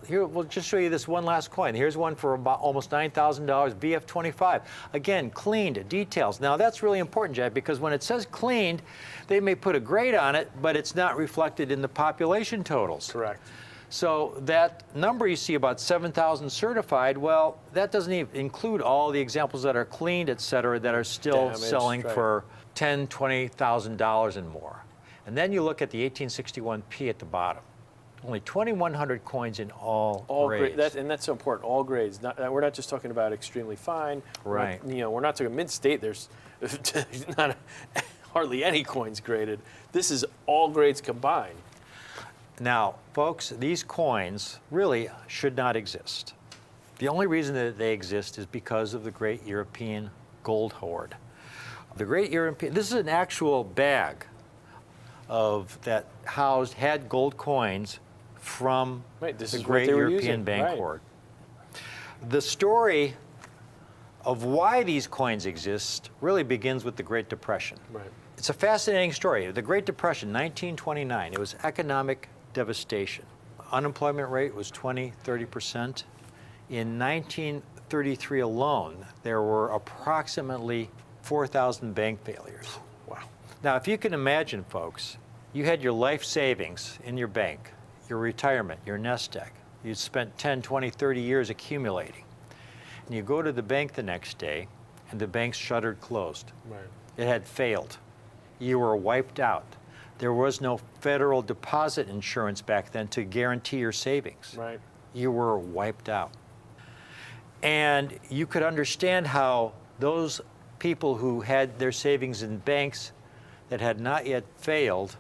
Here, we'll just show you this one last coin. Here's one for about almost $9,000, VF25. Again, cleaned, details. Now, that's really important, Jack, because when it says cleaned, they may put a grade on it, but it's not reflected in the population totals. Correct. So that number you see, about 7,000 certified, well, that doesn't even include all the examples that are cleaned, et cetera, that are still Damaged, selling right. for $10,000, $20,000 and more. And then you look at the 1861P at the bottom. Only 2,100 coins in all grades. And that's so important. All grades. We're not just talking about extremely fine. Right. We're not talking mid-state. There's not hardly any coins graded. This is all grades combined. Now, folks, these coins really should not exist. The only reason that they exist is because of the great European gold hoard. The great European, this is an actual bag that had gold coins from This the is what great they were European using. bank Right. hoard. The story of why these coins exist really begins with the Great Depression. Right. It's a fascinating story. The Great Depression, 1929, it was economic devastation. unemployment rate was 20, 30%. In 1933 alone, there were approximately 4,000 bank failures. Wow. Now, if you can imagine, folks, you had your life savings in your bank, your retirement, your nest egg. You'd spent 10, 20, 30 years accumulating. And you go to the bank the next day, and the bank's shuttered closed. Right. It had failed. You were wiped out. There was no federal deposit insurance back then to guarantee your savings. Right. You were wiped out. And you could understand how those people who had their savings in banks that had not yet failed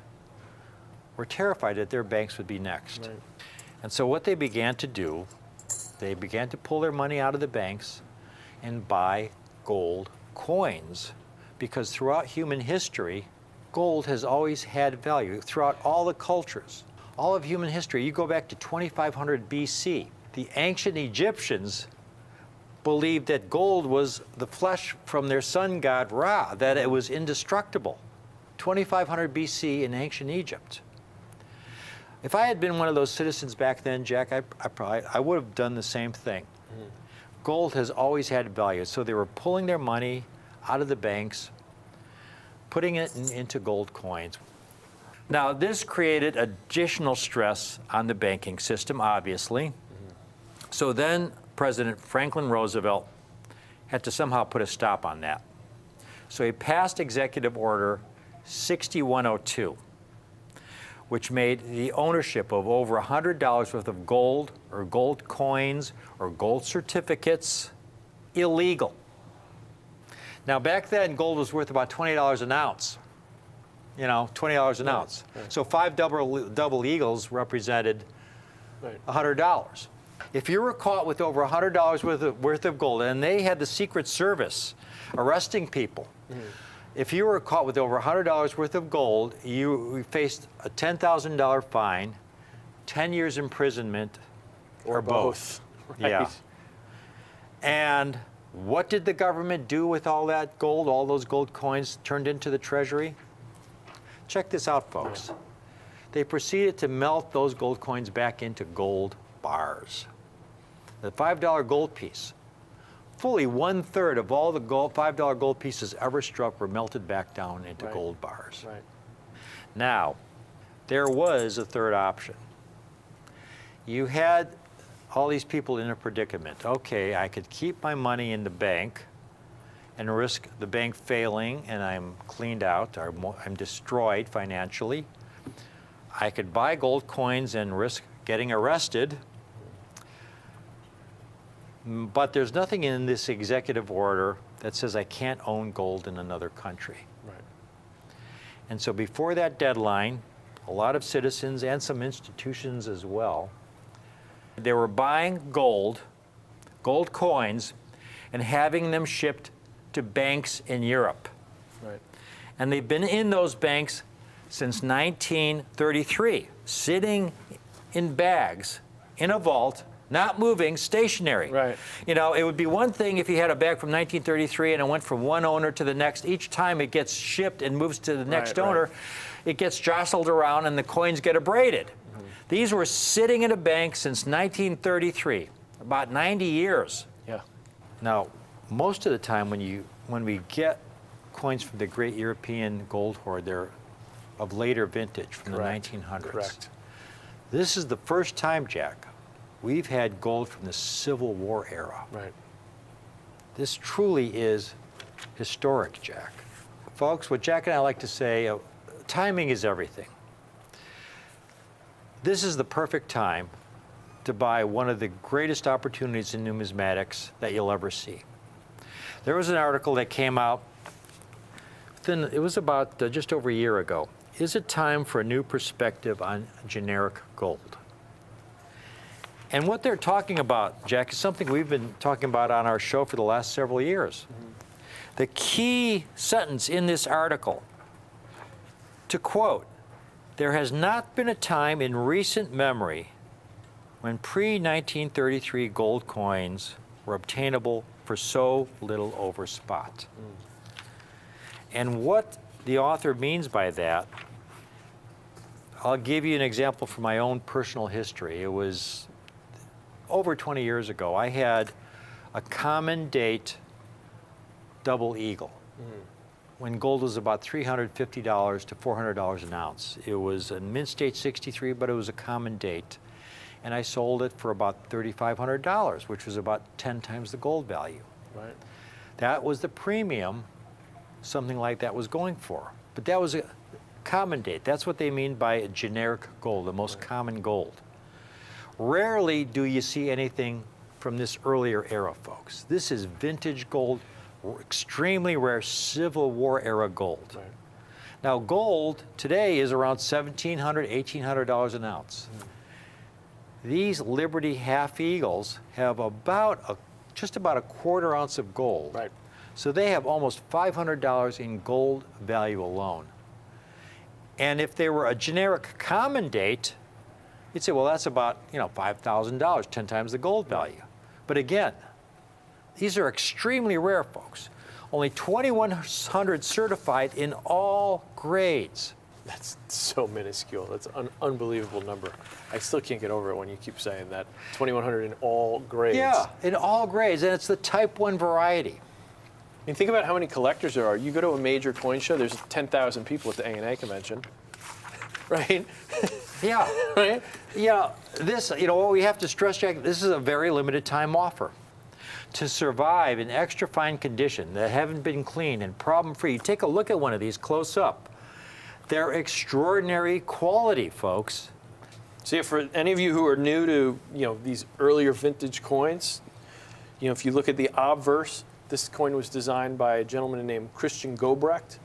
were terrified that their banks would be next. Right. And so what they began to do, they began to pull their money out of the banks and buy gold coins, because throughout human history, gold has always had value. Throughout all the cultures, all of human history, you go back to 2500 BC, the ancient Egyptians believed that gold was the flesh from their sun god Ra, that it was indestructible. 2500 BC in ancient Egypt. If I had been one of those citizens back then, Jack, I would have done the same thing. Mm-hmm. Gold has always had value, so they were pulling their money out of the banks, putting it into gold coins. Now, this created additional stress on the banking system, obviously. Mm-hmm. So then President Franklin Roosevelt had to somehow put a stop on that. So he passed Executive Order 6102, which made the ownership of over $100 worth of gold or gold coins or gold certificates illegal. Now, back then, gold was worth about $20 an ounce. You know, $20 an ounce. Right. So 5 double eagles represented $100. If you were caught with over $100 worth of gold, and they had the Secret Service arresting people, if you were caught with over $100 worth of gold, you faced a $10,000 fine, 10 years imprisonment, or both. Right. Yeah. And what did the government do with all that gold, all those gold coins turned into the treasury? Check this out, folks. Yeah. They proceeded to melt those gold coins back into gold bars. The $5 gold piece, fully 1/3 of all the $5 gold pieces ever struck were melted back down into gold bars. Right. Now, there was a third option. You had all these people in a predicament. Okay, I could keep my money in the bank and risk the bank failing and I'm cleaned out, or I'm destroyed financially. I could buy gold coins and risk getting arrested. But there's nothing in this executive order that says I can't own gold in another country. Right. And so before that deadline, a lot of citizens and some institutions as well, they were buying gold coins, and having them shipped to banks in Europe. Right. And they've been in those banks since 1933, sitting in bags in a vault, not moving, stationary. Right. You know, it would be one thing if you had a bag from 1933 and it went from one owner to the next. Each time it gets shipped and moves to the next owner, it gets jostled around and the coins get abraded. Mm-hmm. These were sitting in a bank since 1933, about 90 years. Yeah. Now, most of the time when we get coins from the great European gold hoard, they're of later vintage, from the 1900s. Correct. This is the first time, Jack, we've had gold from the Civil War era. Right. This truly is historic, Jack. Folks, what Jack and I like to say, timing is everything. This is the perfect time to buy one of the greatest opportunities in numismatics that you'll ever see. There was an article that came out, it was about just over a year ago. Is it time for a new perspective on generic gold? And what they're talking about, Jack, is something we've been talking about on our show for the last several years. Mm-hmm. The key sentence in this article, to quote, "There has not been a time in recent memory when pre-1933 gold coins were obtainable for so little over spot." And what the author means by that, I'll give you an example from my own personal history. It was over 20 years ago. I had a common date double eagle when gold was about $350 to $400 an ounce. It was a mint state 63, but it was a common date. And I sold it for about $3,500, which was about 10 times the gold value. Right. That was the premium something like that was going for. But that was a common date. That's what they mean by a generic gold, the most common gold. Rarely do you see anything from this earlier era, folks. This is vintage gold, extremely rare Civil War era gold. Right. Now, gold today is around $1,700, $1,800 an ounce. These Liberty Half Eagles have just about a quarter ounce of gold. Right. So they have almost $500 in gold value alone. And if they were a generic common date, you'd say, well, that's about, $5,000, 10 times the gold value. But again, these are extremely rare, folks. Only 2,100 certified in all grades. That's so minuscule. That's an unbelievable number. I still can't get over it when you keep saying that. 2,100 in all grades. Yeah, in all grades, and it's the Type 1 variety. I mean, think about how many collectors there are. You go to a major coin show, there's 10,000 people at the A&A convention, right? Yeah. Right? Yeah, what we have to stress, Jack, this is a very limited time offer. To survive in extra fine condition that haven't been cleaned and problem-free, take a look at one of these close up. They're extraordinary quality, folks. So yeah, for any of you who are new to these earlier vintage coins, if you look at the obverse, this coin was designed by a gentleman named Christian Gobrecht.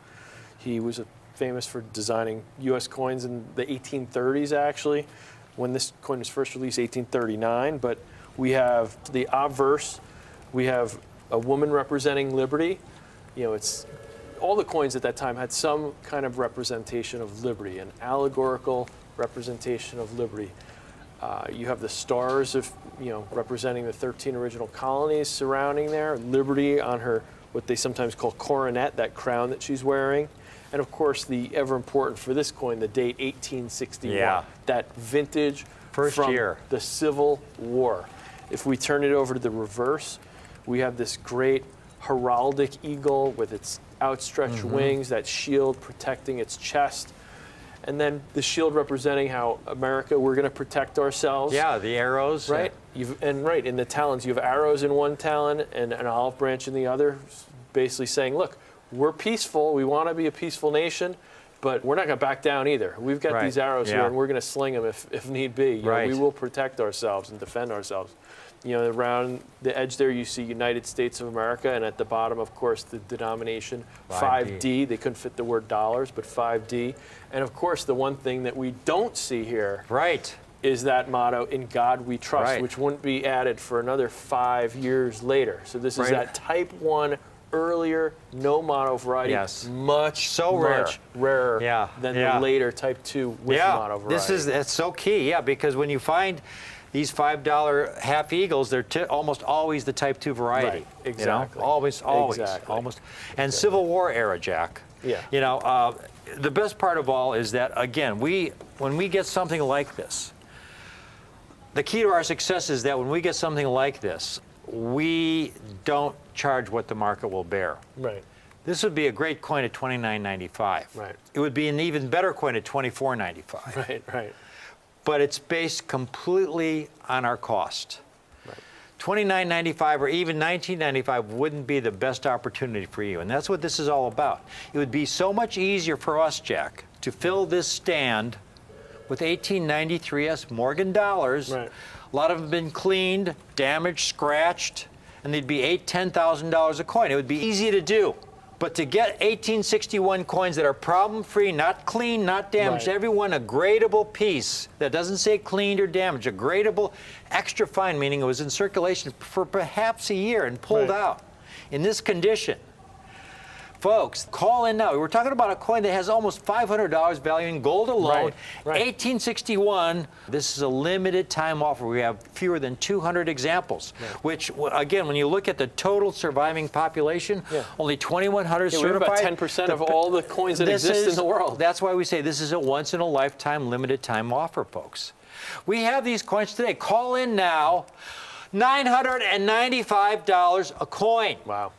He was famous for designing U.S. coins in the 1830s, actually, when this coin was first released, 1839. But we have the obverse. We have a woman representing liberty. It's all the coins at that time had some kind of representation of liberty, an allegorical representation of liberty. You have the stars of, representing the 13 original colonies surrounding there, liberty on her, what they sometimes call coronet, that crown that she's wearing. And of course, the ever important for this coin, the date 1861, Yeah. that vintage First from year. the Civil War. If we turn it over to the reverse, we have this great heraldic eagle with its outstretched wings, that shield protecting its chest. And then the shield representing how America, we're going to protect ourselves. Yeah, the arrows. Right? In the talons, you have arrows in one talon and an olive branch in the other, basically saying, look, we're peaceful. We want to be a peaceful nation, but we're not going to back down either. We've got these arrows here, and we're going to sling them if need be. We will protect ourselves and defend ourselves. Around the edge there, you see United States of America, and at the bottom, of course, the denomination 5D. They couldn't fit the word dollars, but 5D. And of course, the one thing that we don't see here is that motto, "In God We Trust," which wouldn't be added for another 5 years later. So this is that Type 1 earlier, no motto variety, much rarer than the later Type 2 with motto variety. That's so key, because when you find these $5 half eagles, they're almost always the Type 2 variety. Right. Exactly. Almost. And Civil War era, Jack. Yeah. The best part of all is that, again, when we get something like this, the key to our success is that when we get something like this, we don't charge what the market will bear. Right. This would be a great coin at $29.95. Right. It would be an even better coin at $24.95. Right. But it's based completely on our cost. Right. $29.95 or even $19.95 wouldn't be the best opportunity for you, and that's what this is all about. It would be so much easier for us, Jack, to fill this stand with 1893S Morgan dollars. Right. A lot of them have been cleaned, damaged, scratched, and they'd be $8,000, $10,000 a coin. It would be easy to do. But to get 1861 coins that are problem-free, not clean, not damaged, every one a gradable piece that doesn't say cleaned or damaged, a gradable extra fine, meaning it was in circulation for perhaps a year and pulled out in this condition. Folks, call in now. We're talking about a coin that has almost $500 value in gold alone. Right. 1861. This is a limited time offer. We have fewer than 200 examples, which, again, when you look at the total surviving population, only 2,100 Yeah, we have certified. about 10% of all the coins that exist in the world. That's why we say this is a once-in-a-lifetime limited time offer, folks. We have these coins today. Call in now. $995 a coin. Wow.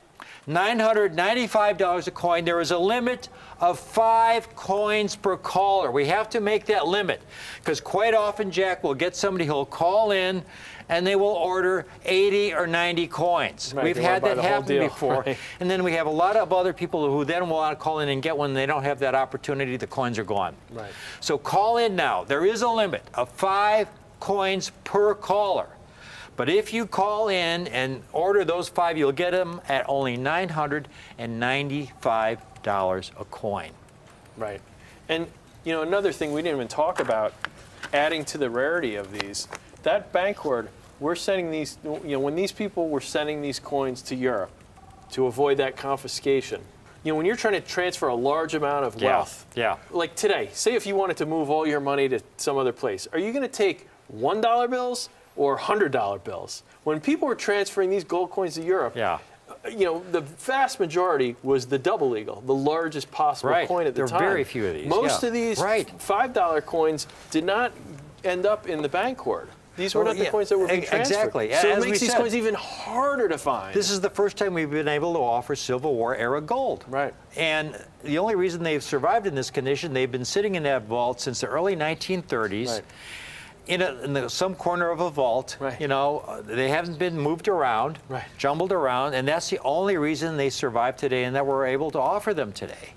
$995 a coin. There is a limit of 5 coins per caller. We have to make that limit because quite often, Jack, we'll get somebody who'll call in and they will order 80 or 90 coins. Right, We've they had wanna buy that the whole happen deal, before. right. And then we have a lot of other people who then want to call in and get one. And they don't have that opportunity. The coins are gone. Right. So call in now. There is a limit of 5 coins per caller. But if you call in and order those 5, you'll get them at only $995 a coin. Right. And, you know, another thing we didn't even talk about, adding to the rarity of these, that Bancord, we're sending these, you know, when these people were sending these coins to Europe to avoid that confiscation, you know, when you're trying to transfer a large amount of wealth, like today, say if you wanted to move all your money to some other place, are you going to take $1 bills or $100 bills? When people were transferring these gold coins to Europe, you know, the vast majority was the double eagle, the largest possible coin at the time. There are very few of these. Most of these $5 coins did not end up in the Bancord. These were not the coins that were being transferred. Exactly. So As it makes these coins even harder to find. This is the first time we've been able to offer Civil War era gold. Right. And the only reason they've survived in this condition, they've been sitting in that vault since the early 1930s. Right. In some corner of a vault, you know, they haven't been moved around, jumbled around, and that's the only reason they survive today and that we're able to offer them today.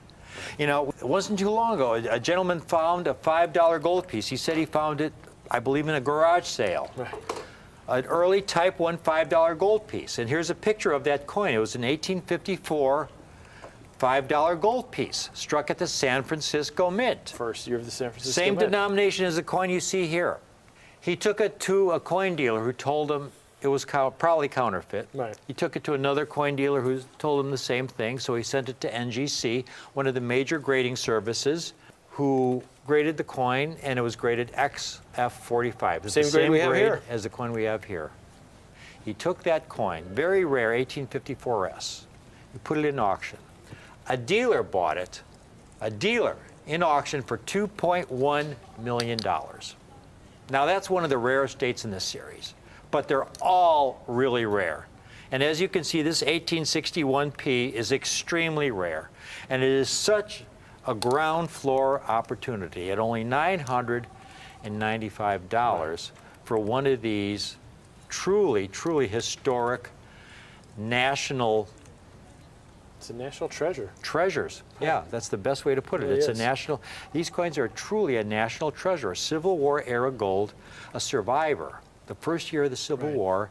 You know, it wasn't too long ago, a gentleman found a $5 gold piece. He said he found it, I believe, in a garage sale. An early Type 1 $5 gold piece. And here's a picture of that coin. It was an 1854 $5 gold piece struck at the San Francisco Mint. First year of the San Francisco Same Mint. denomination as the coin you see here. He took it to a coin dealer who told him it was probably counterfeit. Right. He took it to another coin dealer who told him the same thing, so he sent it to NGC, one of the major grading services, who graded the coin, and it was graded XF45. It's Same the grade same we have grade here. as the coin we have here. He took that coin, very rare, 1854S. He put it in auction. A dealer bought it, a dealer in auction for $2.1 million. Now, that's one of the rarest dates in this series, but they're all really rare. And as you can see, this 1861P is extremely rare, and it is such a ground floor opportunity at only $995 for one of these truly, truly historic national It's a national treasure. treasures. Yeah, that's the best way to put it. Really It's a is. national, these coins are truly a national treasure, a Civil War era gold, a survivor, the first year of the Civil War,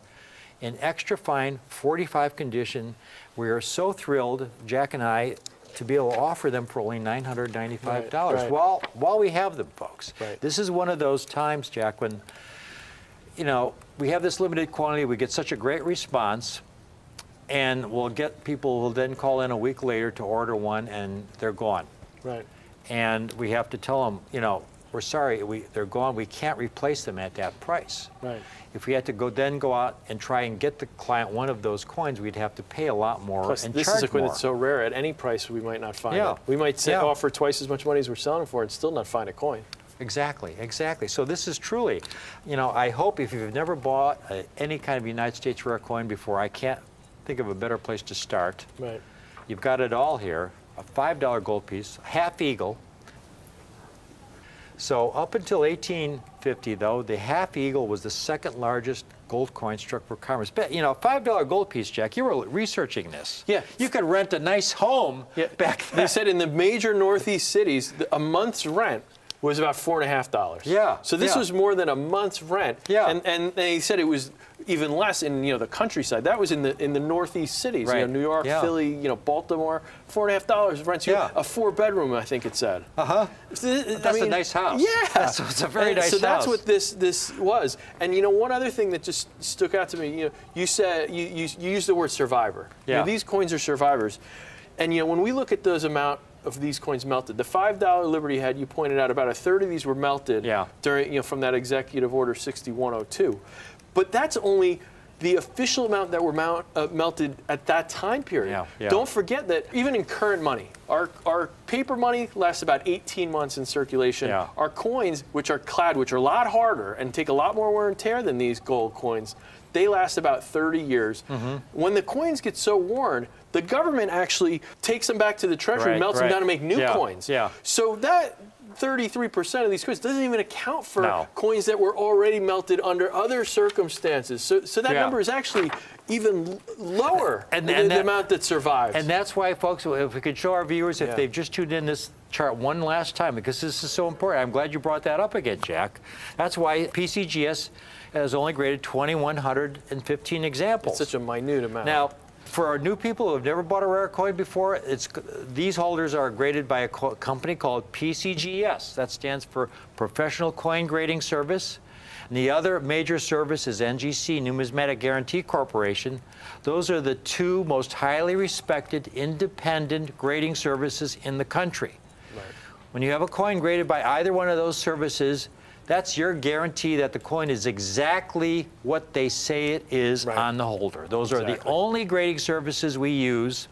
in extra fine 45 condition. We are so thrilled, Jack and I, to be able to offer them for only $995 Right. while we have them, folks. Right. This is one of those times, Jack, when, you know, we have this limited quantity, we get such a great response, and we'll get people who then call in a week later to order one, and they're gone. Right. And we have to tell them, you know, we're sorry, they're gone. We can't replace them at that price. Right. If we had to go out and try and get the client one of those coins, we'd have to pay a lot more Plus, and this charge is a coin more. that's so rare. At any price, we might not find Yeah. it. We might Yeah. offer twice as much money as we're selling it for and still not find a coin. Exactly, exactly. So this is truly, you know, I hope if you've never bought any kind of United States rare coin before, I can't think of a better place to start. Right. You've got it all here, a $5 gold piece, half eagle. So up until 1850, though, the half eagle was the second largest gold coin struck for commerce. But, you know, $5 gold piece, Jack, you were researching this. Yeah. You could rent a nice home back then. They said in the major Northeast cities, a month's rent was about $4.50. Yeah, So this yeah. was more than a month's rent. Yeah. And they said it was even less in the countryside. That was in the Northeast cities. Right. New York, Yeah. Philly, Baltimore. $4.50 rents you Yeah. a 4-bedroom, I think it said. That's a nice house. Yeah. It's a very nice So that's house. what this was. And one other thing that just stuck out to me, you said you used the word survivor. Yeah. These coins are survivors. And when we look at those amount of these coins melted, the $5 Liberty Head, you pointed out, about a third of these were melted during, from that Executive Order 6102. But that's only the official amount that were melted at that time period. Don't forget that even in current money, our paper money lasts about 18 months in circulation. Our coins, which are clad, which are a lot harder and take a lot more wear and tear than these gold coins, they last about 30 years. When the coins get so worn, the government actually takes them back to the Treasury, melts them down to make new coins. So that 33% of these coins doesn't even account for coins that were already melted under other circumstances. So that number is actually even lower than the amount that survives. And that's why, folks, if we could show our viewers, if they've just tuned in this chart one last time, because this is so important. I'm glad you brought that up again, Jack. That's why PCGS has only graded 2,115 examples. It's such a minute amount. Now, for our new people who have never bought a rare coin before, these holders are graded by a company called PCGS. That stands for Professional Coin Grading Service. And the other major service is NGC, Numismatic Guarantee Corporation. Those are the two most highly respected independent grading services in the country. When you have a coin graded by either one of those services, that's your guarantee that the coin is exactly what they say it is on the holder. Those are the only grading services we use.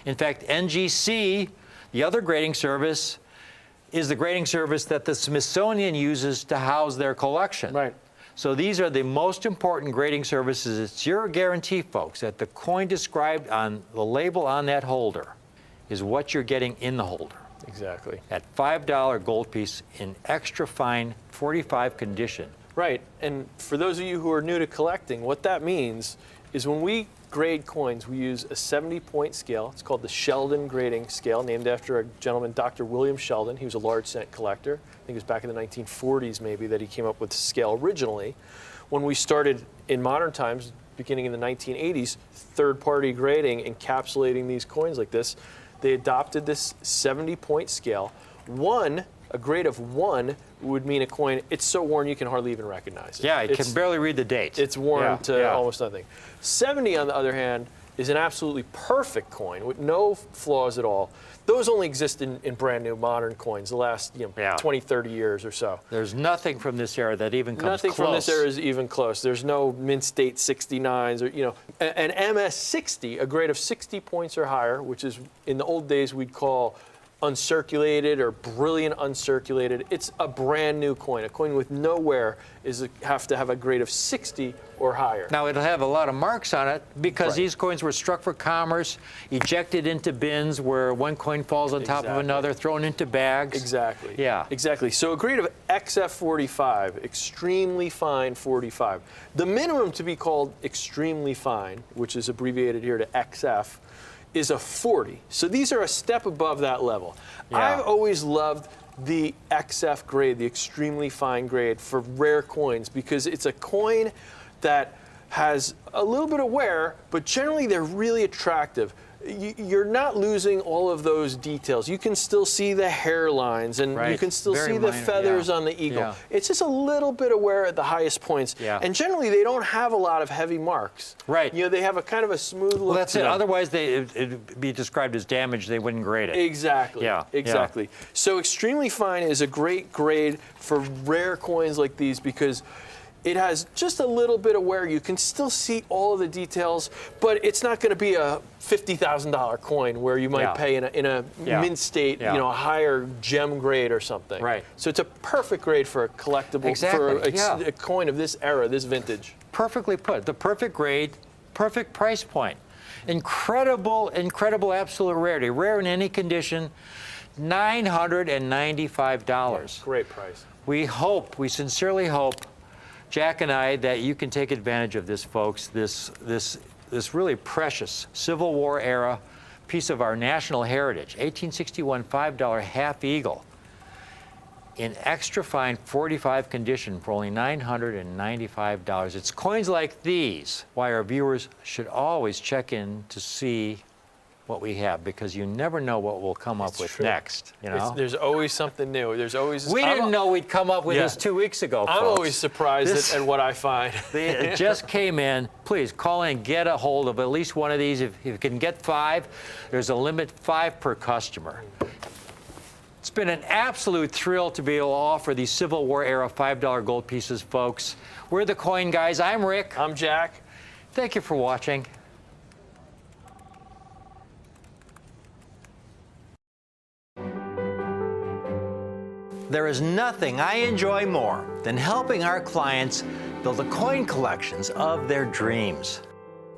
In fact, NGC, the other grading service, is the grading service that the Smithsonian uses to house their collection. So these are the most important grading services. It's your guarantee, folks, that the coin described on the label on that holder is what you're getting in the holder. Exactly. That $5 gold piece in extra fine 45 condition. Right, and for those of you who are new to collecting, what that means is when we grade coins, we use a 70-point scale. It's called the Sheldon grading scale, named after a gentleman, Dr. William Sheldon. He was a large cent collector. I think it was back in the 1940s maybe that he came up with the scale originally. When we started in modern times, beginning in the 1980s, third-party grading, encapsulating these coins like this, they adopted this 70-point scale. A grade of 1 would mean a coin, it's so worn you can hardly even recognize it. Yeah, it can barely read the date. It's worn to almost nothing. 70, on the other hand, is an absolutely perfect coin with no flaws at all. Those only exist in brand new modern coins the last 20, 30 years or so. There's nothing from this era that even comes close. Nothing from this era is even close. There's no mint state 69s or, an MS 60, a grade of 60 points or higher, which is in the old days we'd call uncirculated or brilliant uncirculated. It's a brand new coin. A coin with no wear have to have a grade of 60 or higher. Now it'll have a lot of marks on it because these coins were struck for commerce, ejected into bins where one coin falls on top of another, thrown into bags. Exactly. Yeah. Exactly. So a grade of XF45, extremely fine 45. The minimum to be called extremely fine, which is abbreviated here to XF, is a 40. So these are a step above that level. I've always loved the XF grade, the extremely fine grade for rare coins, because it's a coin that has a little bit of wear, but generally they're really attractive. You're not losing all of those details. You can still see the hairlines, and you can still see the feathers on the eagle. It's just a little bit of wear at the highest points. And generally, they don't have a lot of heavy marks. They have a kind of a smooth look. Well, that's it. Otherwise, it'd be described as damage. They wouldn't grade it. Exactly. Exactly. So extremely fine is a great grade for rare coins like these because it has just a little bit of wear. You can still see all of the details, but it's not going to be a $50,000 coin where you might pay in a mint state, a higher gem grade or something. So it's a perfect grade for a collectible, for a coin of this era, this vintage. Perfectly put. The perfect grade, perfect price point. Incredible, incredible absolute rarity. Rare in any condition. $995. Great price. We sincerely hope, Jack and I, that you can take advantage of this, folks, this really precious Civil War era piece of our national heritage, 1861 $5 half eagle in extra fine 45 condition for only $995. It's coins like these why our viewers should always check in to see what we have, because you never know what we'll come up with next. You know, There's always something new. There's always. we didn't know we'd come up with this 2 weeks ago. I'm folks. always surprised at what I find. It just came in. Please call in and get a hold of at least one of these. If you can get 5, there's a limit, 5 per customer. It's been an absolute thrill to be able to offer these Civil War era $5 gold pieces, folks. We're the Coin Guys. I'm Rick. I'm Jack. Thank you for watching. There is nothing I enjoy more than helping our clients build the coin collections of their dreams.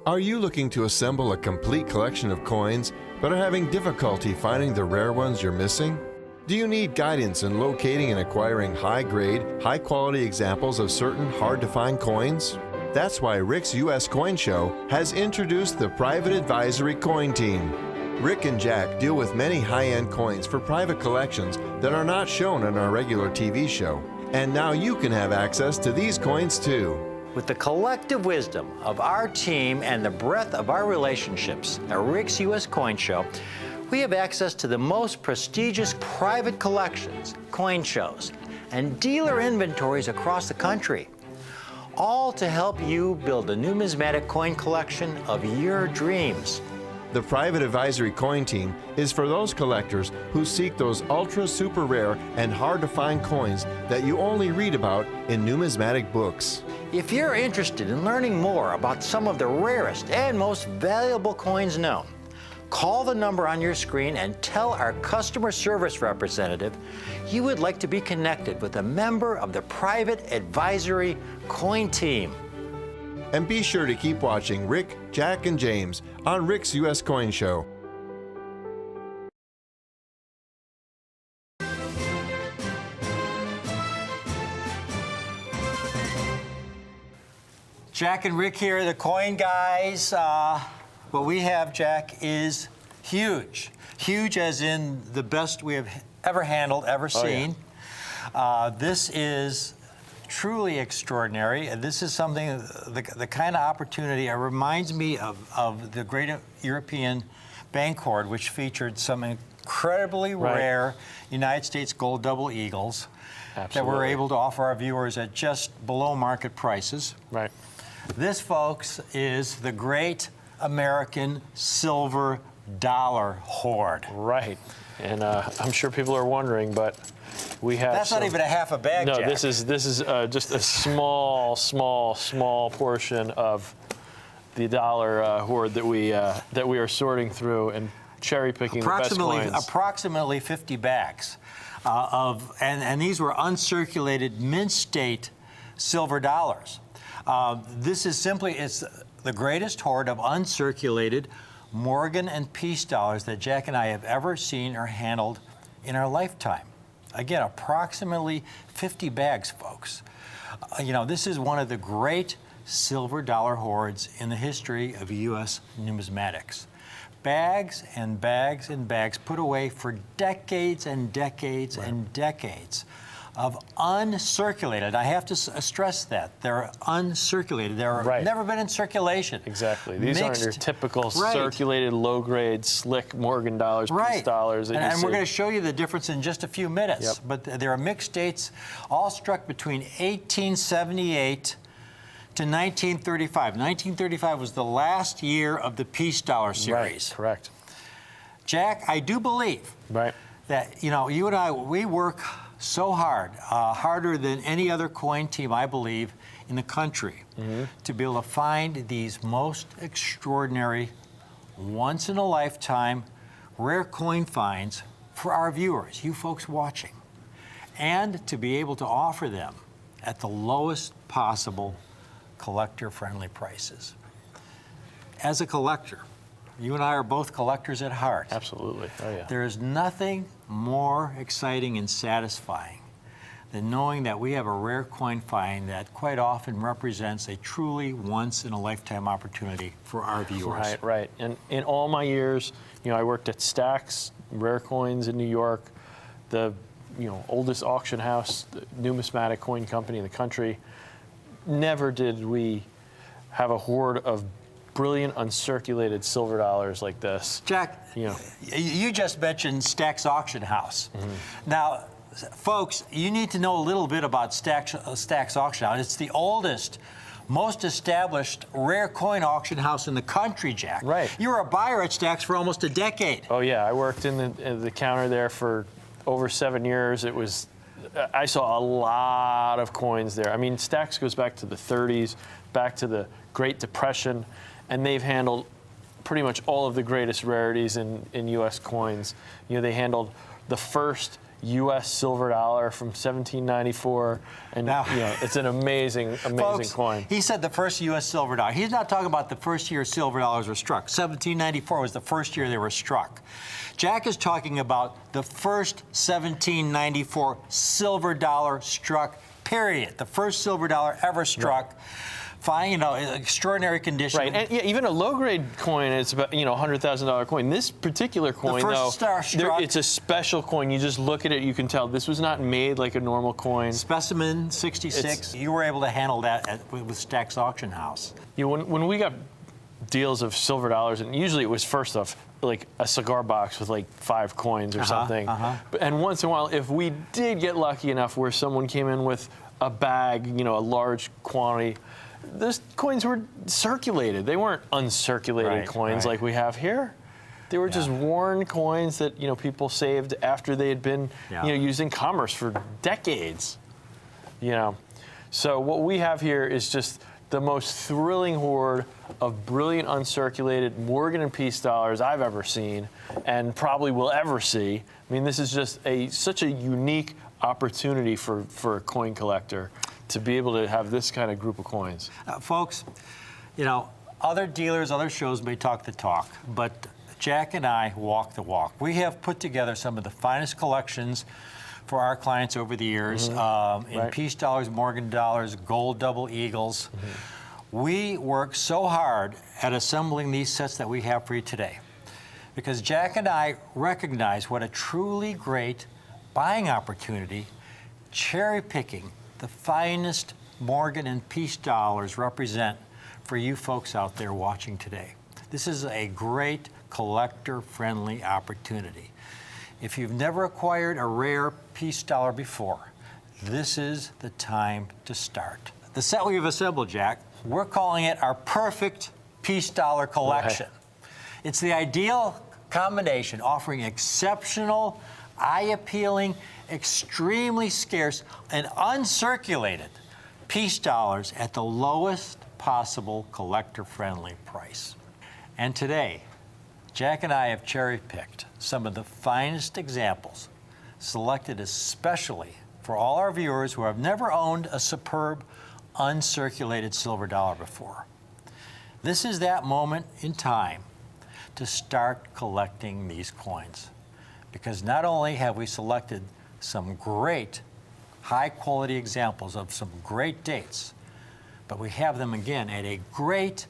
Are you looking to assemble a complete collection of coins but are having difficulty finding the rare ones you're missing? Do you need guidance in locating and acquiring high-grade, high-quality examples of certain hard-to-find coins? That's why Rick's U.S. Coin Show has introduced the Private Advisory Coin Team. Rick and Jack deal with many high-end coins for private collections that are not shown on our regular TV show. And now you can have access to these coins too. With the collective wisdom of our team and the breadth of our relationships at Rick's U.S. Coin Show, we have access to the most prestigious private collections, coin shows, and dealer inventories across the country, all to help you build a numismatic coin collection of your dreams. The Private Advisory Coin Team is for those collectors who seek those ultra super rare and hard to find coins that you only read about in numismatic books. If you're interested in learning more about some of the rarest and most valuable coins known, call the number on your screen and tell our customer service representative you would like to be connected with a member of the Private Advisory Coin Team. And be sure to keep watching Rick, Jack, and James on Rick's U.S. Coin Show. Jack and Rick here, the Coin Guys. What we have, Jack, is huge. Huge as in the best we have ever handled, ever seen. This is truly extraordinary. This is something, the kind of opportunity, it reminds me of the Great European Bank Hoard, which featured some incredibly rare United States gold double eagles that we're able to offer our viewers at just below market prices. Right. This, folks, is the Great American Silver Dollar Hoard. Right. And I'm sure people are wondering, but we have. That's not even a half a bag, No, Jack. this is just a small portion of the dollar hoard that we are sorting through and cherry picking the best coins. Approximately 50 bags and these were uncirculated mint state silver dollars. This is simply, it's the greatest hoard of uncirculated Morgan and Peace dollars that Jack and I have ever seen or handled in our lifetime. Again, approximately 50 bags, folks. You know, this is one of the great silver dollar hoards in the history of U.S. numismatics. Bags and bags and bags put away for decades and decades and decades of uncirculated. I have to stress that. They're uncirculated. They're never been in circulation. Exactly. These aren't your typical circulated, low-grade, slick Morgan dollars, Peace dollars. And we're going to show you the difference in just a few minutes. But there are mixed dates, all struck between 1878 to 1935. 1935 was the last year of the Peace Dollar series. Right, correct. Jack, I do believe that, you know, you and I, we work so hard, harder than any other coin team, I believe, in the country, to be able to find these most extraordinary, once-in-a-lifetime, rare coin finds for our viewers, you folks watching, and to be able to offer them at the lowest possible collector-friendly prices. As a collector, you and I are both collectors at heart. Absolutely. Oh, yeah. There is nothing more exciting and satisfying than knowing that we have a rare coin find that quite often represents a truly once-in-a-lifetime opportunity for our viewers. Right. And in all my years, you know, I worked at Stax Rare Coins in New York, the oldest auction house, numismatic coin company in the country. Never did we have a hoard of brilliant uncirculated silver dollars like this. Jack, you just mentioned Stack's Auction House. Now, folks, you need to know a little bit about Stack's Auction House. It's the oldest, most established rare coin auction house in the country, Jack. Right. You were a buyer at Stack's for almost a decade. Oh yeah, I worked in the counter there for over 7 years. I saw a lot of coins there. I mean, Stack's goes back to the 30s, back to the Great Depression, and they've handled pretty much all of the greatest rarities in U.S. coins. They handled the first U.S. silver dollar from 1794, and Now, it's an amazing folks, coin. He said the first U.S. silver dollar. He's not talking about the first year silver dollars were struck. 1794 was the first year they were struck. Jack is talking about the first 1794 silver dollar struck, period. The first silver dollar ever struck. Fine, extraordinary condition. Right, and even a low-grade coin, it's about $100,000 coin. This particular coin, it's a special coin. You just look at it, you can tell this was not made like a normal coin. Specimen 66. You were able to handle that with Stack's Auction House. When we got deals of silver dollars, and usually it was first off like a cigar box with like 5 coins or something. And once in a while, if we did get lucky enough where someone came in with a bag, a large quantity, those coins were circulated. They weren't uncirculated coins like we have here. They were just worn coins that people saved after they had been used in commerce for decades. So what we have here is just the most thrilling hoard of brilliant uncirculated Morgan and Peace dollars I've ever seen, and probably will ever see. I mean, this is just such a unique opportunity for a coin collector to be able to have this kind of group of coins. Folks, other dealers, other shows may talk the talk, but Jack and I walk the walk. We have put together some of the finest collections for our clients over the years in Peace dollars, Morgan dollars, gold double eagles. We work so hard at assembling these sets that we have for you today because Jack and I recognize what a truly great buying opportunity cherry picking the finest Morgan and Peace dollars represent for you folks out there watching today. This is a great collector-friendly opportunity. If you've never acquired a rare Peace dollar before, this is the time to start. The set we've assembled, Jack, we're calling it our perfect Peace dollar collection. It's the ideal combination, offering exceptional, eye-appealing, extremely scarce, and uncirculated Peace dollars at the lowest possible collector-friendly price. And today, Jack and I have cherry-picked some of the finest examples, selected especially for all our viewers who have never owned a superb, uncirculated silver dollar before. This is that moment in time to start collecting these coins, because not only have we selected some great high-quality examples of some great dates, but we have them again at a great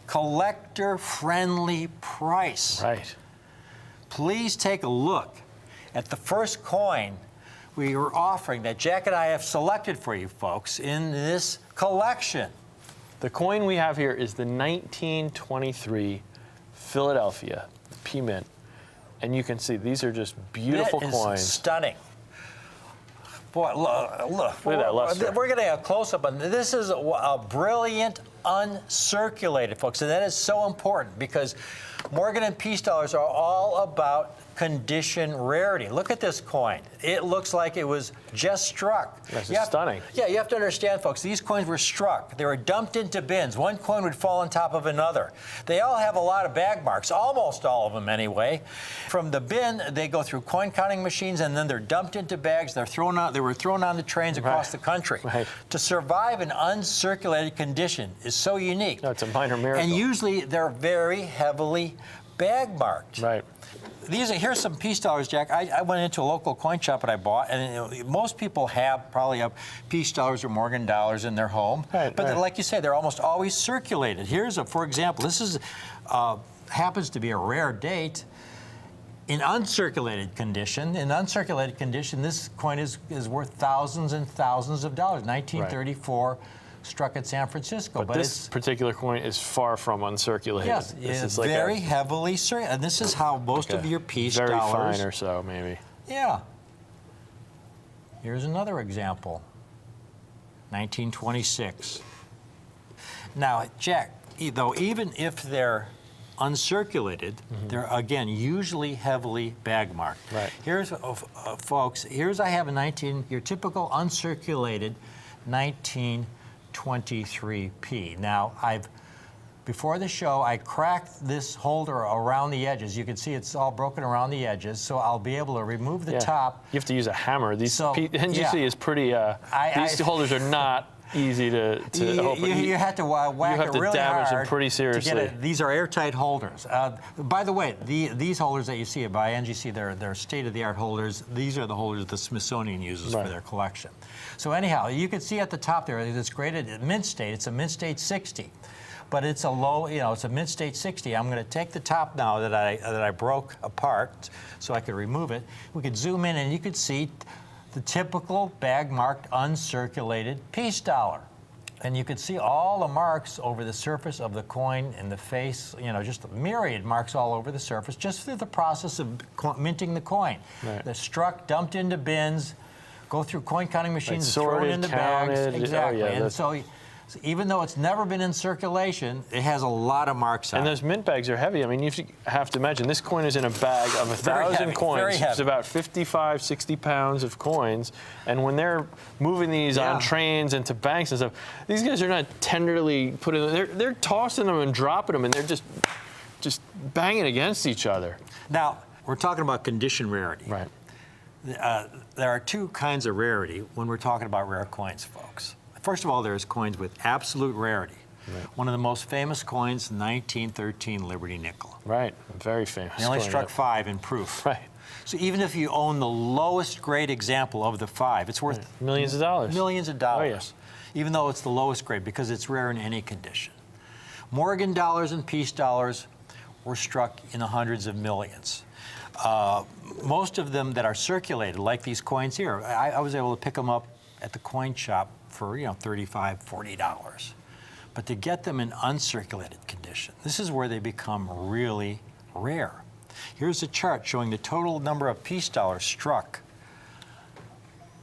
collector-friendly price. Right. Please take a look at the first coin we are offering that Jack and I have selected for you folks in this collection. The coin we have here is the 1923 Philadelphia P Mint. And you can see these are just beautiful coins. Stunning. Boy, look. Look at that luster. We're going to have a close-up on this. This is a brilliant uncirculated, folks, and that is so important because Morgan and Peace dollars are all about condition rarity. Look at this coin. It looks like it was just struck. That's stunning. Yeah, you have to understand, folks, these coins were struck. They were dumped into bins. One coin would fall on top of another. They all have a lot of bag marks, almost all of them anyway. From the bin, they go through coin counting machines, and then they're dumped into bags. They were thrown on the trains across the country. Right. To survive an uncirculated condition is so unique. No, it's a minor miracle. And usually they're very heavily bag marked. Right. Here's some Peace dollars, Jack. I went into a local coin shop that I bought, and most people probably have Peace dollars or Morgan dollars in their home. But like you say, they're almost always circulated. For example, this is happens to be a rare date. In uncirculated condition, this coin is worth thousands and thousands of dollars. 1934 struck at San Francisco. But this particular coin is far from uncirculated. Yes, this it's is like very heavily circulated. And this is how most of your piece very dollars. fine or so, maybe. Yeah. Here's another example. 1926. Now, Jack, though, even if they're uncirculated, they're, again, usually heavily bag marked. Right. Here's, folks, I have your typical uncirculated 1923P. Now, before the show, I cracked this holder around the edges. You can see it's all broken around the edges, so I'll be able to remove the top. You have to use a hammer. These NGC is pretty, these holders are not easy to open. You have to whack it really hard. You have to damage them pretty seriously. To get it. These are airtight holders. By the way, these holders that you see by NGC, they're state-of-the-art holders. These are the holders that the Smithsonian uses for their collection. So anyhow, you can see at the top there, it's graded at mint state. It's a mint state 60. But it's a low, it's a mint state 60. I'm going to take the top now that I broke apart so I could remove it. We could zoom in and you could see the typical bag-marked, uncirculated peace dollar. And you could see all the marks over the surface of the coin and the face, just a myriad marks all over the surface, just through the process of minting the coin. Right. They're struck, dumped into bins, go through coin counting machines, sorted, thrown into counted. bags. Exactly. Oh, yeah, and so even though it's never been in circulation, it has a lot of marks on it. And those mint bags are heavy. I mean, you have to imagine this coin is in a bag of 1,000 coins. Very heavy. It's about 55, 60 pounds of coins. And when they're moving these on trains into banks and stuff, these guys are not tenderly putting them. They're tossing them and dropping them, and they're just banging against each other. Now, we're talking about condition rarity. Right. There are two kinds of rarity when we're talking about rare coins, folks. First of all, there's coins with absolute rarity. Right. One of the most famous coins, 1913 Liberty nickel. Right, very famous. They only struck 5 in proof. Right. So even if you own the lowest grade example of the 5, it's worth millions of dollars. Millions of dollars. Oh, yes. Even though it's the lowest grade, because it's rare in any condition. Morgan dollars and peace dollars were struck in the hundreds of millions. Most of them that are circulated, like these coins here, I was able to pick them up at the coin shop for $35, $40. But to get them in uncirculated condition, this is where they become really rare. Here's a chart showing the total number of peace dollars struck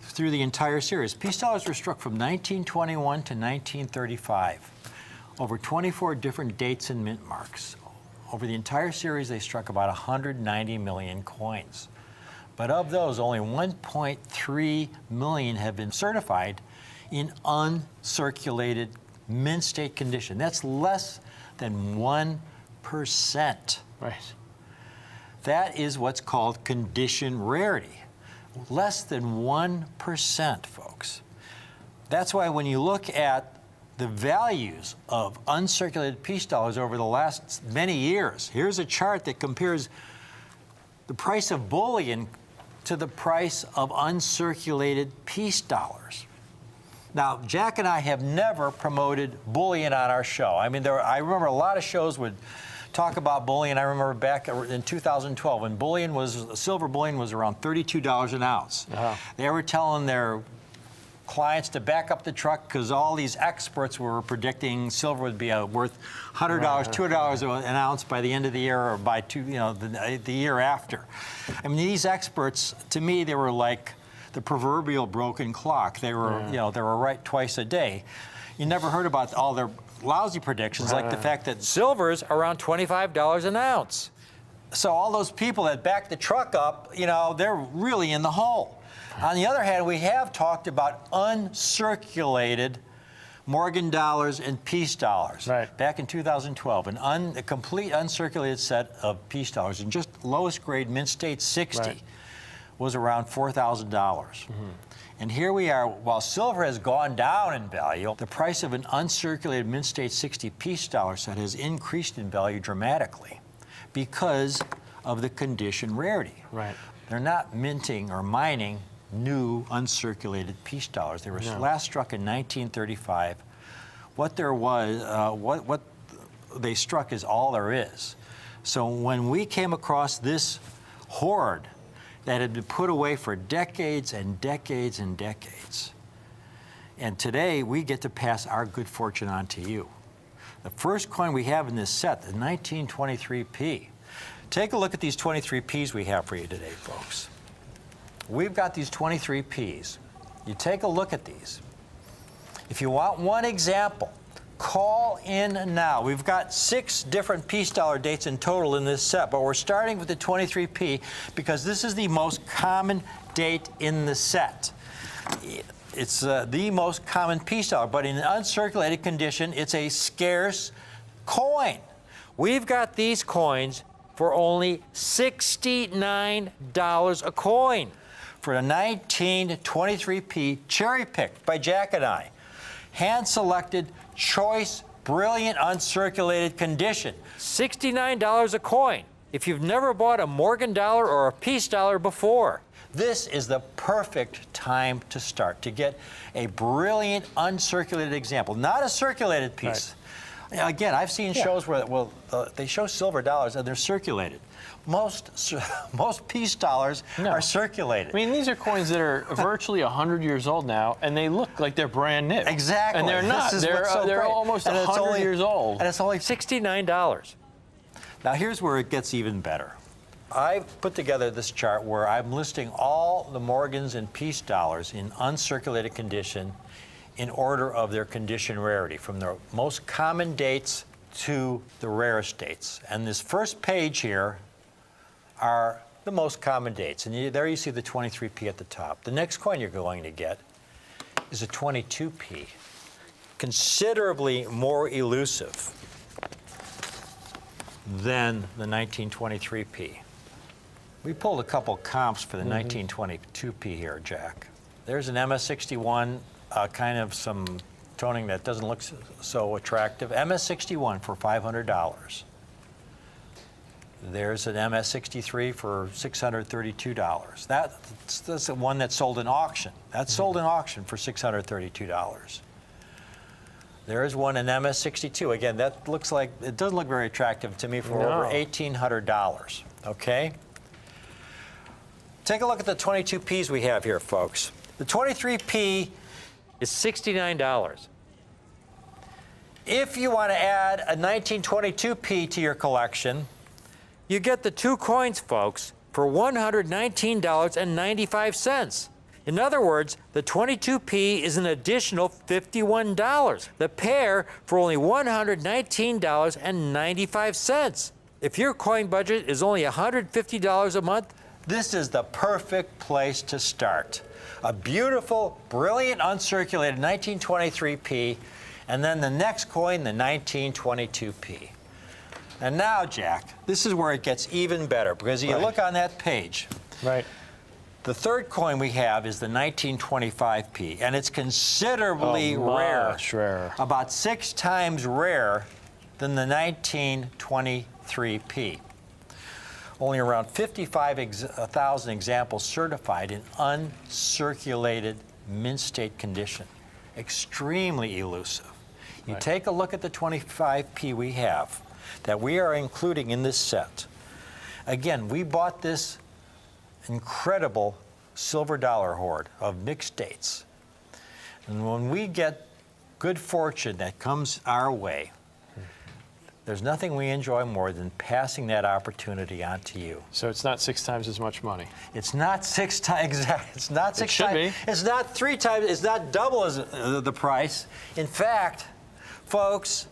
through the entire series. Peace dollars were struck from 1921 to 1935, over 24 different dates and mint marks. Over the entire series, they struck about 190 million coins. But of those, only 1.3 million have been certified in uncirculated mint state condition. That's less than 1%. Right. That is what's called condition rarity. Less than 1%, folks. That's why when you look at the values of uncirculated peace dollars over the last many years, here's a chart that compares the price of bullion to the price of uncirculated peace dollars. Now, Jack and I have never promoted bullion on our show. I mean, I remember a lot of shows would talk about bullion. I remember back in 2012 when silver bullion was around $32 an ounce. They were telling their clients to back up the truck because all these experts were predicting silver would be worth $100, $200 an ounce by the end of the year, or by the year after. I mean, these experts, to me, they were like the proverbial broken clock. They were, they were right twice a day. You never heard about all their lousy predictions, like the fact that silver's around $25 an ounce. So all those people that backed the truck up, they're really in the hole. On the other hand, we have talked about uncirculated Morgan dollars and peace dollars. Right. Back in 2012, a complete uncirculated set of peace dollars, and just lowest grade mint state 60 was around $4,000. And here we are, while silver has gone down in value, the price of an uncirculated mint state 60 peace dollar set has increased in value dramatically because of the condition rarity. Right. They're not minting or mining new uncirculated peace dollars. They were last struck in 1935. What there was, what they struck is all there is. So when we came across this hoard that had been put away for decades and decades and decades, And today, we get to pass our good fortune on to you. The first coin we have in this set, the 1923p. Take a look at these 23p's we have for you today, folks. We've got these 23p's. You take a look at these. If you want one example, call in now. We've got 6 different peace dollar dates in total in this set, but we're starting with the 23p because this is the most common date in the set. It's the most common peace dollar, but in an uncirculated condition, it's a scarce coin. We've got these coins for only $69 a coin for a 1923p cherry-picked by Jack and I. Hand-selected, choice, brilliant, uncirculated condition. $69 a coin if you've never bought a Morgan dollar or a peace dollar before. This is the perfect time to start, to get a brilliant uncirculated example, not a circulated piece. Right. Again, I've seen shows where they show silver dollars and they're circulated. Most peace dollars are circulated. I mean, these are coins that are virtually 100 years old now, and they look like they're brand new. Exactly. And they're not. They're almost 100 years old. And it's only $69. Now, here's where it gets even better. I've put together this chart where I'm listing all the Morgans and peace dollars in uncirculated condition in order of their condition rarity, from the most common dates to the rarest dates. And this first page here are the most common dates. And there you see the 23p at the top. The next coin you're going to get is a 22p, considerably more elusive than the 1923p. We pulled a couple comps for the 1922p here, Jack. There's an MS61, kind of some toning that doesn't look so attractive. MS61 for $500. There's an MS63 for $632. That's the one that sold in auction. That's sold in auction for $632. There's one in MS62. Again, that looks like, it doesn't look very attractive to me for over $1,800, okay? Take a look at the 22Ps we have here, folks. The 23P is $69. If you want to add a 1922P to your collection, you get the 2 coins, folks, for $119.95. In other words, the 22P is an additional $51. The pair for only $119.95. If your coin budget is only $150 a month, this is the perfect place to start. A beautiful, brilliant, uncirculated 1923p, and then the next coin, the 1922p. And now, Jack, this is where it gets even better, because you look on that page. Right. The third coin we have is the 1925p, and it's considerably rare. Much rarer. About 6 times rarer than the 1923p. Only around 55,000 examples certified in uncirculated mint state condition. Extremely elusive. You take a look at the 25p we have that we are including in this set. Again, we bought this incredible silver dollar hoard of mixed dates. And when we get good fortune that comes our way, there's nothing we enjoy more than passing that opportunity on to you. So it's not 6 times as much money. It's not 6 times. Exactly. It's not 6 should times. be. It's not 3 times. It's not double as the price. In fact, folks,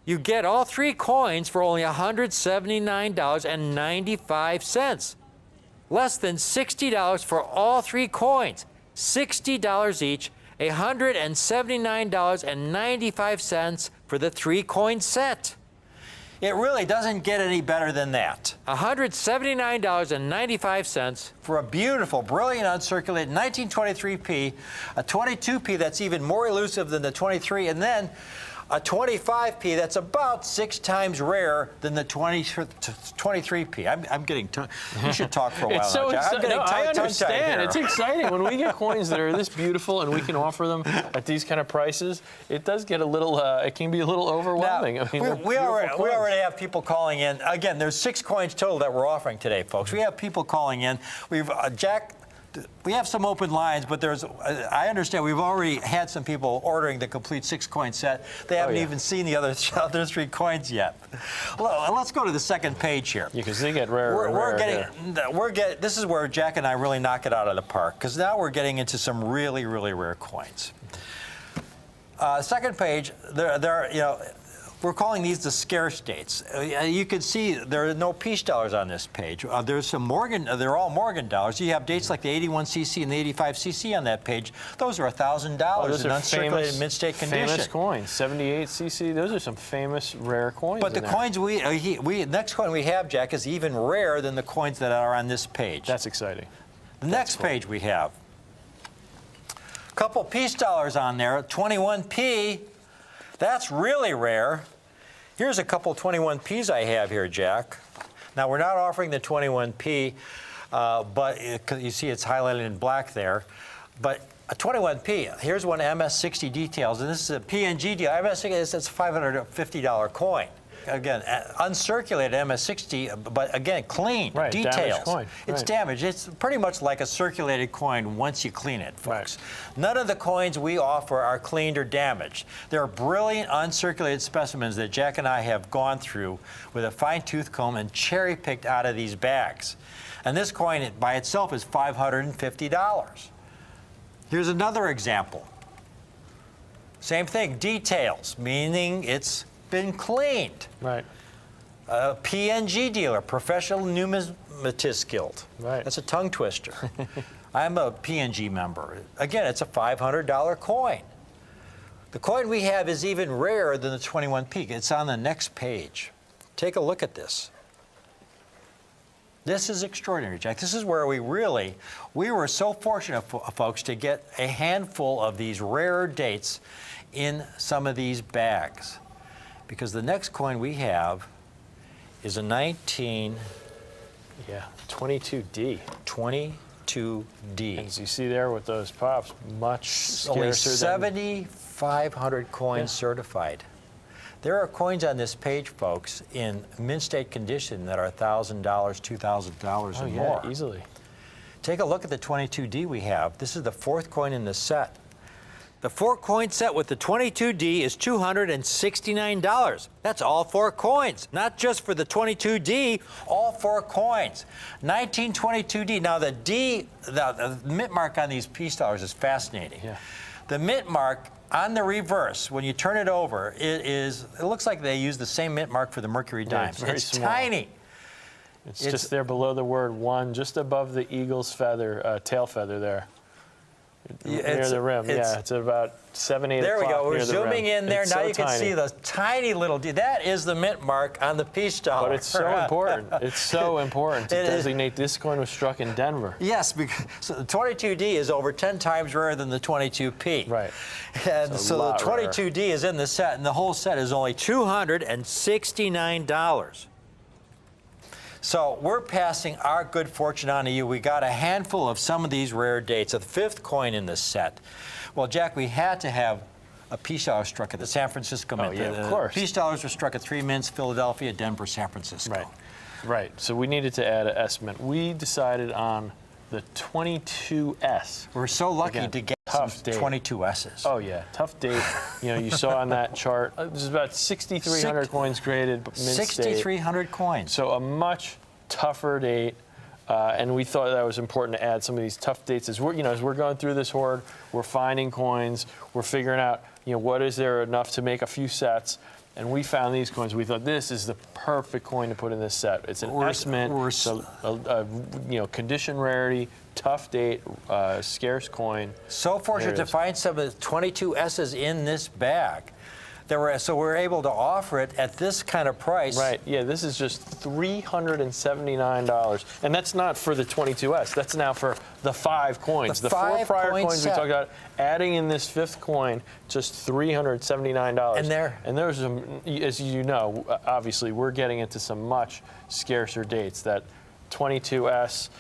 you get all 3 coins for only $179.95. Less than $60 for all 3 coins. $60 each. $179.95 for the 3 coin set. It really doesn't get any better than that. $179.95 for a beautiful, brilliant, uncirculated 1923p, a 22p that's even more elusive than the 23, and then a 25p that's about 6 times rarer than the 23p. I'm getting you should talk for a while. It's so exciting. I understand. Here. It's exciting when we get coins that are this beautiful and we can offer them at these kind of prices. It does get a little. It can be a little overwhelming. Now, I mean, we already have people calling in. Again, there's 6 coins total that we're offering today, folks. We have people calling in. We've Jack We have some open lines, but I understand we've already had some people ordering the complete 6-coin set. They haven't even seen the other 3 coins yet. Well, let's go to the second page here. Because they get rarer and rarer. This is where Jack and I really knock it out of the park, because now we're getting into some really, really rare coins. Second page, we're calling these the scarce dates. You can see there are no peach dollars on this page. There's some Morgan, they're all Morgan dollars. You have dates like the 81cc and the 85cc on that page. Those are $1,000 in uncirculated mint-state condition. Famous coins, 78cc. Those are some famous rare coins. But the coins next coin we have, Jack, is even rarer than the coins that are on this page. That's exciting. The next page we have a couple peach dollars on there, 21p. That's really rare. Here's a couple 21Ps I have here, Jack. Now, we're not offering the 21P, but you see it's highlighted in black there. But a 21P, here's one MS60 details, and this is a PNG deal. MS60 is a $550 coin. Again, uncirculated MS60, but again, clean, right, details. Damaged coin. It's damaged. It's pretty much like a circulated coin once you clean it, folks. Right. None of the coins we offer are cleaned or damaged. They're brilliant uncirculated specimens that Jack and I have gone through with a fine-tooth comb and cherry-picked out of these bags. And this coin by itself is $550. Here's another example. Same thing, details, meaning it's been cleaned. Right. A PNG dealer, Professional Numismatist Guild. Right. That's a tongue twister. I'm a PNG member. Again, it's a $500 coin. The coin we have is even rarer than the 21p. It's on the next page. Take a look at this. This is extraordinary, Jack. This is where we were so fortunate, folks, to get a handful of these rarer dates in some of these bags. Because the next coin we have is a 22D. 22D. As you see there with those pops, much scarcer only than 7,500 coins certified. There are coins on this page, folks, in mint-state condition that are $1,000, $2,000 or more. Yeah, easily. Take a look at the 22D we have. This is the 4th coin in the set. The 4-coin set with the 22D is $269. That's all 4 coins, not just for the 22D, all 4 coins. 1922D. Now the mint mark on these peace dollars is fascinating. Yeah. The mint mark on the reverse, when you turn it over, it looks like they use the same mint mark for the Mercury dimes. Yeah, it's very small. Tiny. It's just there below the word 1, just above the eagle's feather, tail feather there. Near the rim, it's about 7, 8 There we o'clock go. We're near the zooming rim. in there. It's now so you can tiny. see the tiny little that is the mint mark on the peace dollar. But it's so important. It's so important to designate this coin was struck in Denver. Yes, because so the 22D is over 10 times rarer than the 22P. Right. And so the 22D is in the set, and the whole set is only $269. So we're passing our good fortune on to you. We got a handful of some of these rare dates, a 5th coin in the set. Well, Jack, we had to have a peace dollar struck at the San Francisco Mint. Oh, yeah, of course. Peace dollars were struck at 3 mints, Philadelphia, Denver, San Francisco. Right. Right. So we needed to add an S mint. We decided on the 22S. We're so lucky Again, to get tough some date. 22S's. Oh, yeah. Tough date. You saw on that chart, there's about 6,300 coins graded mint state. 6,300 coins. So a much tougher date, and we thought that was important to add some of these tough dates. As we're going through this hoard, we're finding coins, we're figuring out, what is there enough to make a few sets, and we found these coins. We thought this is the perfect coin to put in this set. It's an S mint, so condition rarity, tough date, scarce coin. So fortunate to find some of the 22S's in this bag. So we're able to offer it at this kind of price. Right, yeah, this is just $379. And that's not for the 22S, that's now for the 5 coins. The 4 prior coins we talked about, adding in this 5th coin, just $379. And there's some, as you know, obviously, we're getting into some much scarcer dates. That 22S,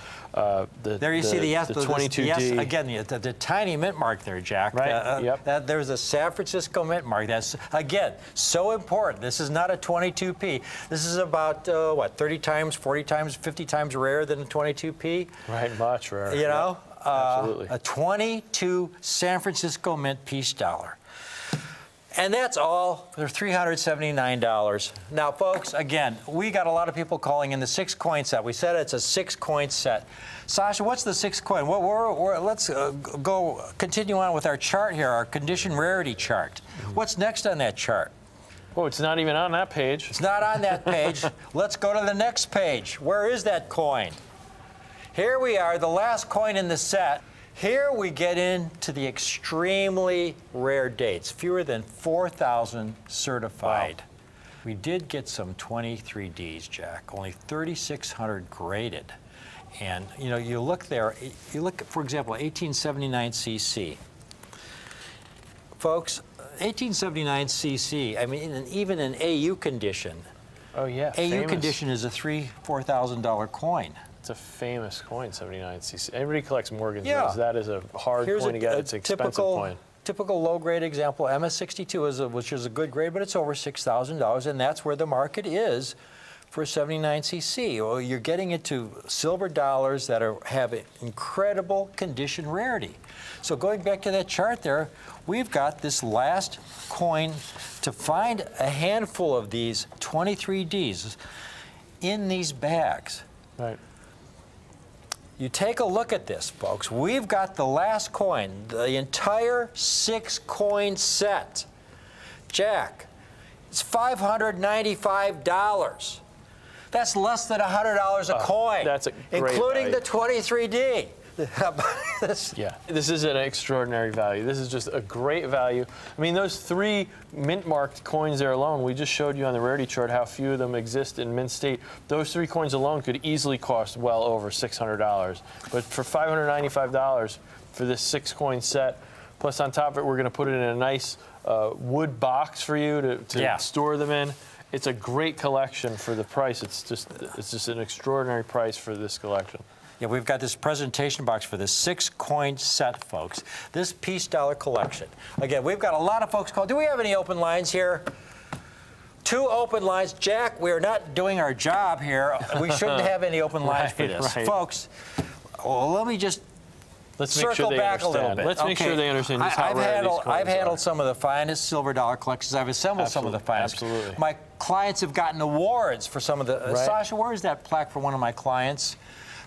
there you see the 22D. Yes, again, the tiny mint mark there, Jack. Right, yep. There's a San Francisco mint mark. That's, again, so important. This is not a 22P. This is about, 30 times, 40 times, 50 times rarer than a 22P? Right, much rarer. Absolutely. a 22 San Francisco Mint piece dollar. And that's all for $379. Now, folks, again, we got a lot of people calling in the 6-coin set. We said it's a 6-coin set. Sasha, what's the 6th coin? Let's go continue on with our chart here, our condition rarity chart. What's next on that chart? Oh, it's not even on that page. It's not on that page. Let's go to the next page. Where is that coin? Here we are, the last coin in the set. Here we get into the extremely rare dates, fewer than 4,000 certified. Wow. We did get some 23Ds, Jack, only 3,600 graded. And you look there, you look, for example, 1879 CC. Folks, 1879 CC, I mean, even in AU condition. Oh, yeah. AU famous. condition is a $4,000 coin. It's a famous coin, 79cc. Everybody collects Morgans. Yeah. Knows that is a hard coin to get. It's an expensive coin. Typical low-grade example, MS62, which is a good grade, but it's over $6,000, and that's where the market is for 79cc. Well, you're getting into silver dollars that have incredible condition rarity. So going back to that chart there, we've got this last coin to find a handful of these 23Ds in these bags. Right. You take a look at this, folks. We've got the last coin, the entire 6-coin set. Jack, it's $595. That's less than $100 a coin. That's a great including value. the 23D. Yeah, this is an extraordinary value. This is just a great value. I mean, those 3 mint-marked coins there alone, we just showed you on the rarity chart how few of them exist in mint state. Those 3 coins alone could easily cost well over $600. But for $595 for this 6-coin set, plus on top of it, we're going to put it in a nice wood box for you to store them in. It's a great collection for the price. It's just an extraordinary price for this collection. Yeah, we've got this presentation box for the 6-coin set, folks. This piece dollar collection. Again, we've got a lot of folks call. Do we have any open lines here? 2 open lines. Jack, we are not doing our job here. We shouldn't have any open lines for this. Right. Folks, well, let me just circle back a little bit. Let's make sure they understand just how rare these coins I've handled are. some of the finest silver dollar collections. I've assembled some of the finest. Absolutely. My clients have gotten awards for some of the... Right. Sasha, where is that plaque for one of my clients?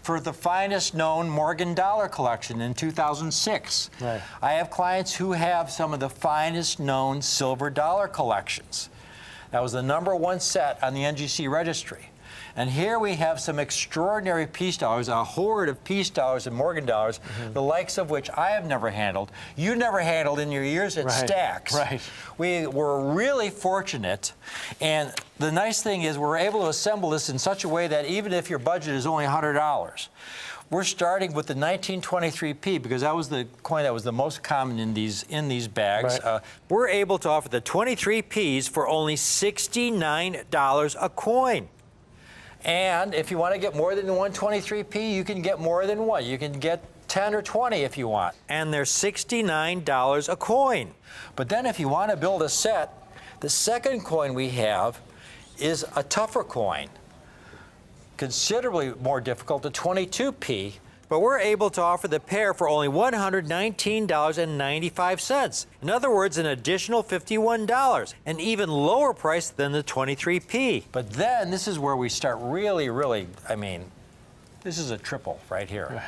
For the finest known Morgan dollar collection in 2006. Right. I have clients who have some of the finest known silver dollar collections. That was the #1 set on the NGC registry. And here we have some extraordinary piece dollars, a horde of piece dollars and Morgan dollars, the likes of which I have never handled. You never handled in your years at Stax. Right. We were really fortunate, and the nice thing is we're able to assemble this in such a way that even if your budget is only $100, we're starting with the 1923P because that was the coin that was the most common in these bags. Right. We're able to offer the 23Ps for only $69 a coin. And if you want to get more than one 23P, you can get more than one. You can get 10 or 20 if you want. And they're $69 a coin. But then if you want to build a set, the second coin we have is a tougher coin. Considerably more difficult, the 22P. But we're able to offer the pair for only $119.95. In other words, an additional $51, an even lower price than the 23P. But then this is where we start really, I mean, this is a triple right here.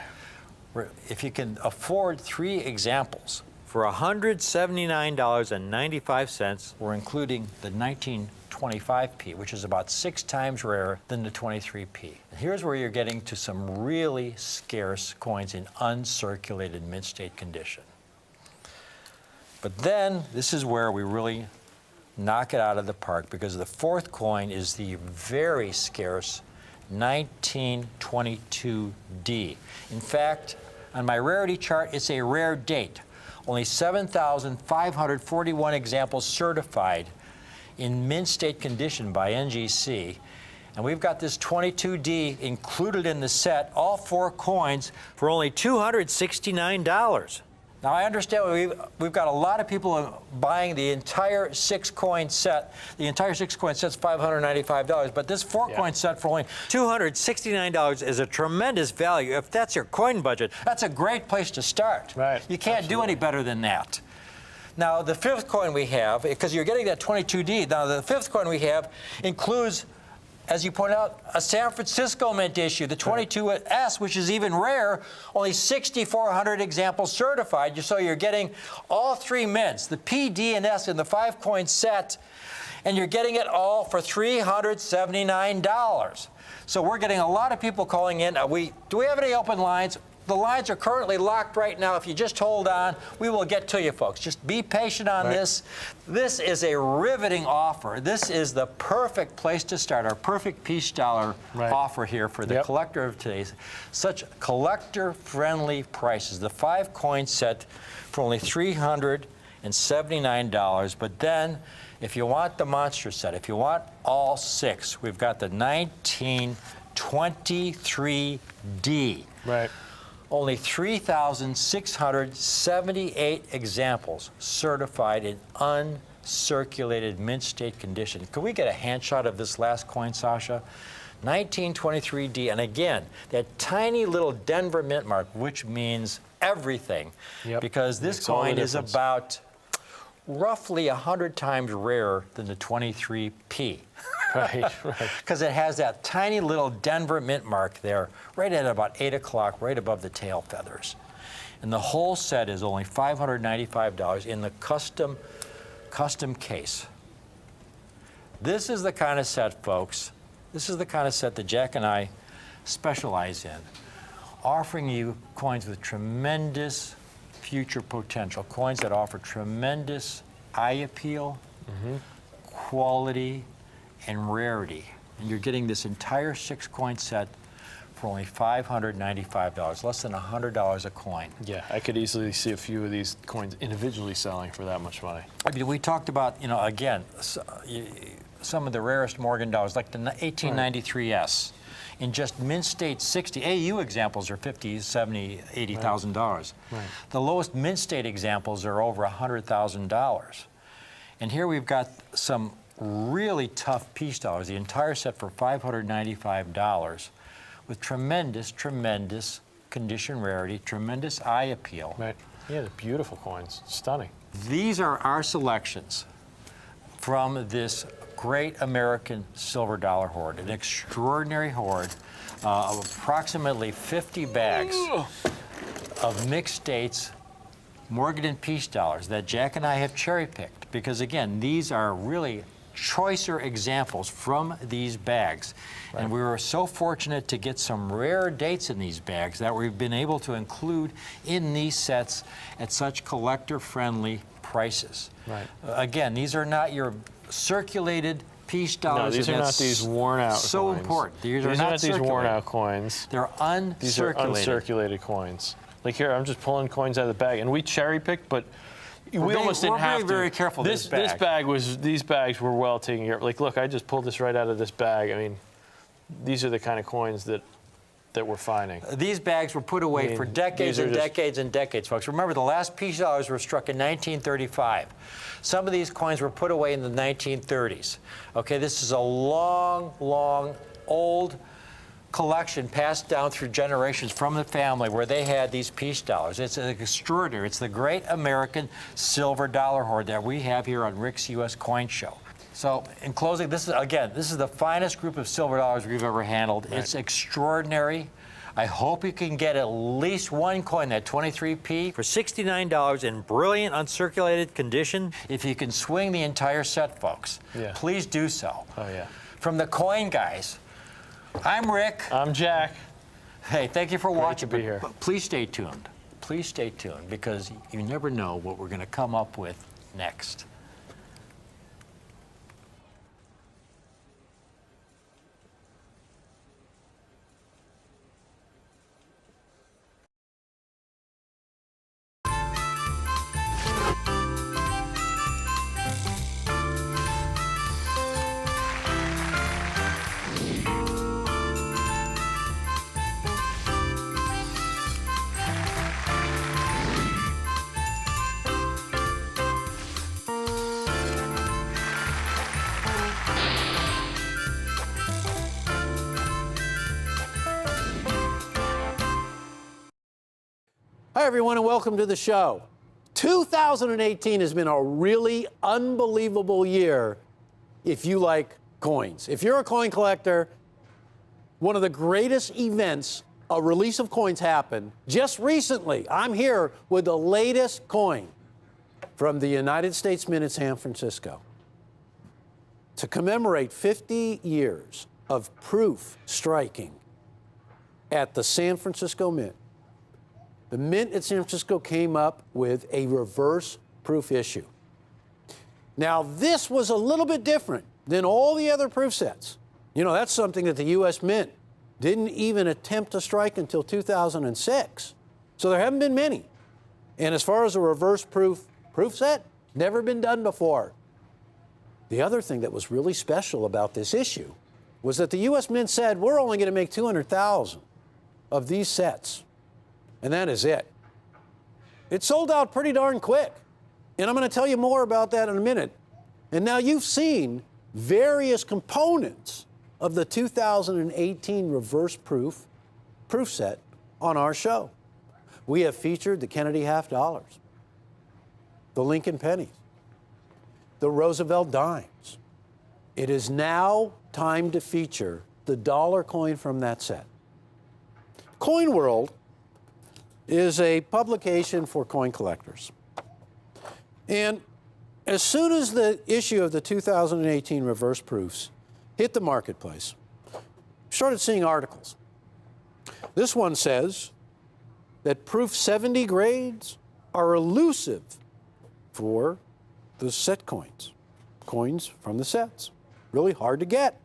If you can afford 3 examples for $179.95, we're including the 1925P, which is about 6 times rarer than the 23P. Here's where you're getting to some really scarce coins in uncirculated mint state condition. But then this is where we really knock it out of the park because the 4th coin is the very scarce 1922D. In fact, on my rarity chart, it's a rare date. Only 7,541 examples certified in mint state condition by NGC. And we've got this 22D included in the set, all 4 coins, for only $269. Now, I understand we've got a lot of people buying the entire 6-coin set. The entire 6-coin set's $595, but this 4-coin set for only $269 is a tremendous value. If that's your coin budget, that's a great place to start. Right. You can't do any better than that. Now, the 5th coin we have, because you're getting that 22D, now the 5th coin we have includes, as you point out, a San Francisco mint issue, the 22S, which is even rare, only 6,400 examples certified. So you're getting all 3 mints, the P, D, and S in the 5-coin set, and you're getting it all for $379. So we're getting a lot of people calling in. Do we have any open lines? The lines are currently locked right now. If you just hold on, we will get to you, folks. Just be patient on this. This is a riveting offer. This is the perfect place to start, our perfect peace dollar offer here for the collector of today's. Such collector-friendly prices. The 5-coin set for only $379. But then, if you want the monster set, if you want all 6, we've got the 1923D. Right. Only 3,678 examples certified in uncirculated mint state condition. Could we get a hand shot of this last coin, Sasha? 1923D, and again, that tiny little Denver mint mark, which means everything, because this coin is about roughly 100 times rarer than the 23P. Right. Because it has that tiny little Denver mint mark there, right at about 8 o'clock, right above the tail feathers. And the whole set is only $595 in the custom case. This is the kind of set, folks, this is the kind of set that Jack and I specialize in, offering you coins with tremendous future potential, coins that offer tremendous eye appeal, quality, and rarity. And you're getting this entire 6-coin set for only $595, less than $100 a coin. Yeah, I could easily see a few of these coins individually selling for that much money. I mean, we talked about, again, some of the rarest Morgan dollars, like the 1893S. In just mint state 60, AU examples are $50,000, $70,000, $80,000. The lowest mint state examples are over $100,000. And here we've got some really tough peace dollars, the entire set for $595, with tremendous, tremendous condition rarity, tremendous eye appeal. Right. Yeah, they're beautiful coins, stunning. These are our selections from this great American silver dollar hoard, an extraordinary hoard of approximately 50 bags of mixed states Morgan and Peace dollars that Jack and I have cherry-picked, because again, these are really choicer examples from these bags. And we were so fortunate to get some rare dates in these bags that we've been able to include in these sets at such collector-friendly prices. Again, these are not your circulated peace dollars. No, these are not these worn out so coins. important. These are not these worn out coins. They're uncirculated. These are uncirculated coins. Like here, I'm just pulling coins out of the bag, and we cherry picked, but we almost didn't have to. We're very careful. These bags were well taken care of. Like, look, I just pulled this right out of this bag. I mean, these are the kind of coins that we're finding. These bags were put away for decades and decades and decades, folks. Remember, the last peace dollars were struck in 1935. Some of these coins were put away in the 1930s. Okay, this is a long, long, old collection passed down through generations from the family where they had these peace dollars. It's extraordinary. It's the great American silver dollar hoard that we have here on Rick's U.S. Coin Show. So, in closing, this is the finest group of silver dollars we've ever handled. It's extraordinary. I hope you can get at least one coin, that 23P, for $69 in brilliant uncirculated condition. If you can swing the entire set, folks, please do so. Oh, yeah. From the Coin Guys, I'm Rick. I'm Jack. Hey, thank you for watching. Great to be here. But please stay tuned. Please stay tuned, because you never know what we're going to come up with next. Hi, everyone, and welcome to the show. 2018 has been a really unbelievable year if you like coins. If you're a coin collector, one of the greatest events, a release of coins, happened just recently. I'm here with the latest coin from the United States Mint in San Francisco to commemorate 50 years of proof striking at the San Francisco Mint. The Mint at San Francisco came up with a reverse proof issue. Now, this was a little bit different than all the other proof sets. You know, that's something that the U.S. Mint didn't even attempt to strike until 2006. So there haven't been many. And as far as a reverse proof set, never been done before. The other thing that was really special about this issue was that the U.S. Mint said, we're only going to make 200,000 of these sets. And that is it. It sold out pretty darn quick. And I'm going to tell you more about that in a minute. And now you've seen various components of the 2018 reverse proof set on our show. We have featured the Kennedy half dollars, the Lincoln pennies, the Roosevelt dimes. It is now time to feature the dollar coin from that set. Coin World is a publication for coin collectors. And as soon as the issue of the 2018 reverse proofs hit the marketplace, started seeing articles. This one says that proof 70 grades are elusive for the set coins from the sets. Really hard to get.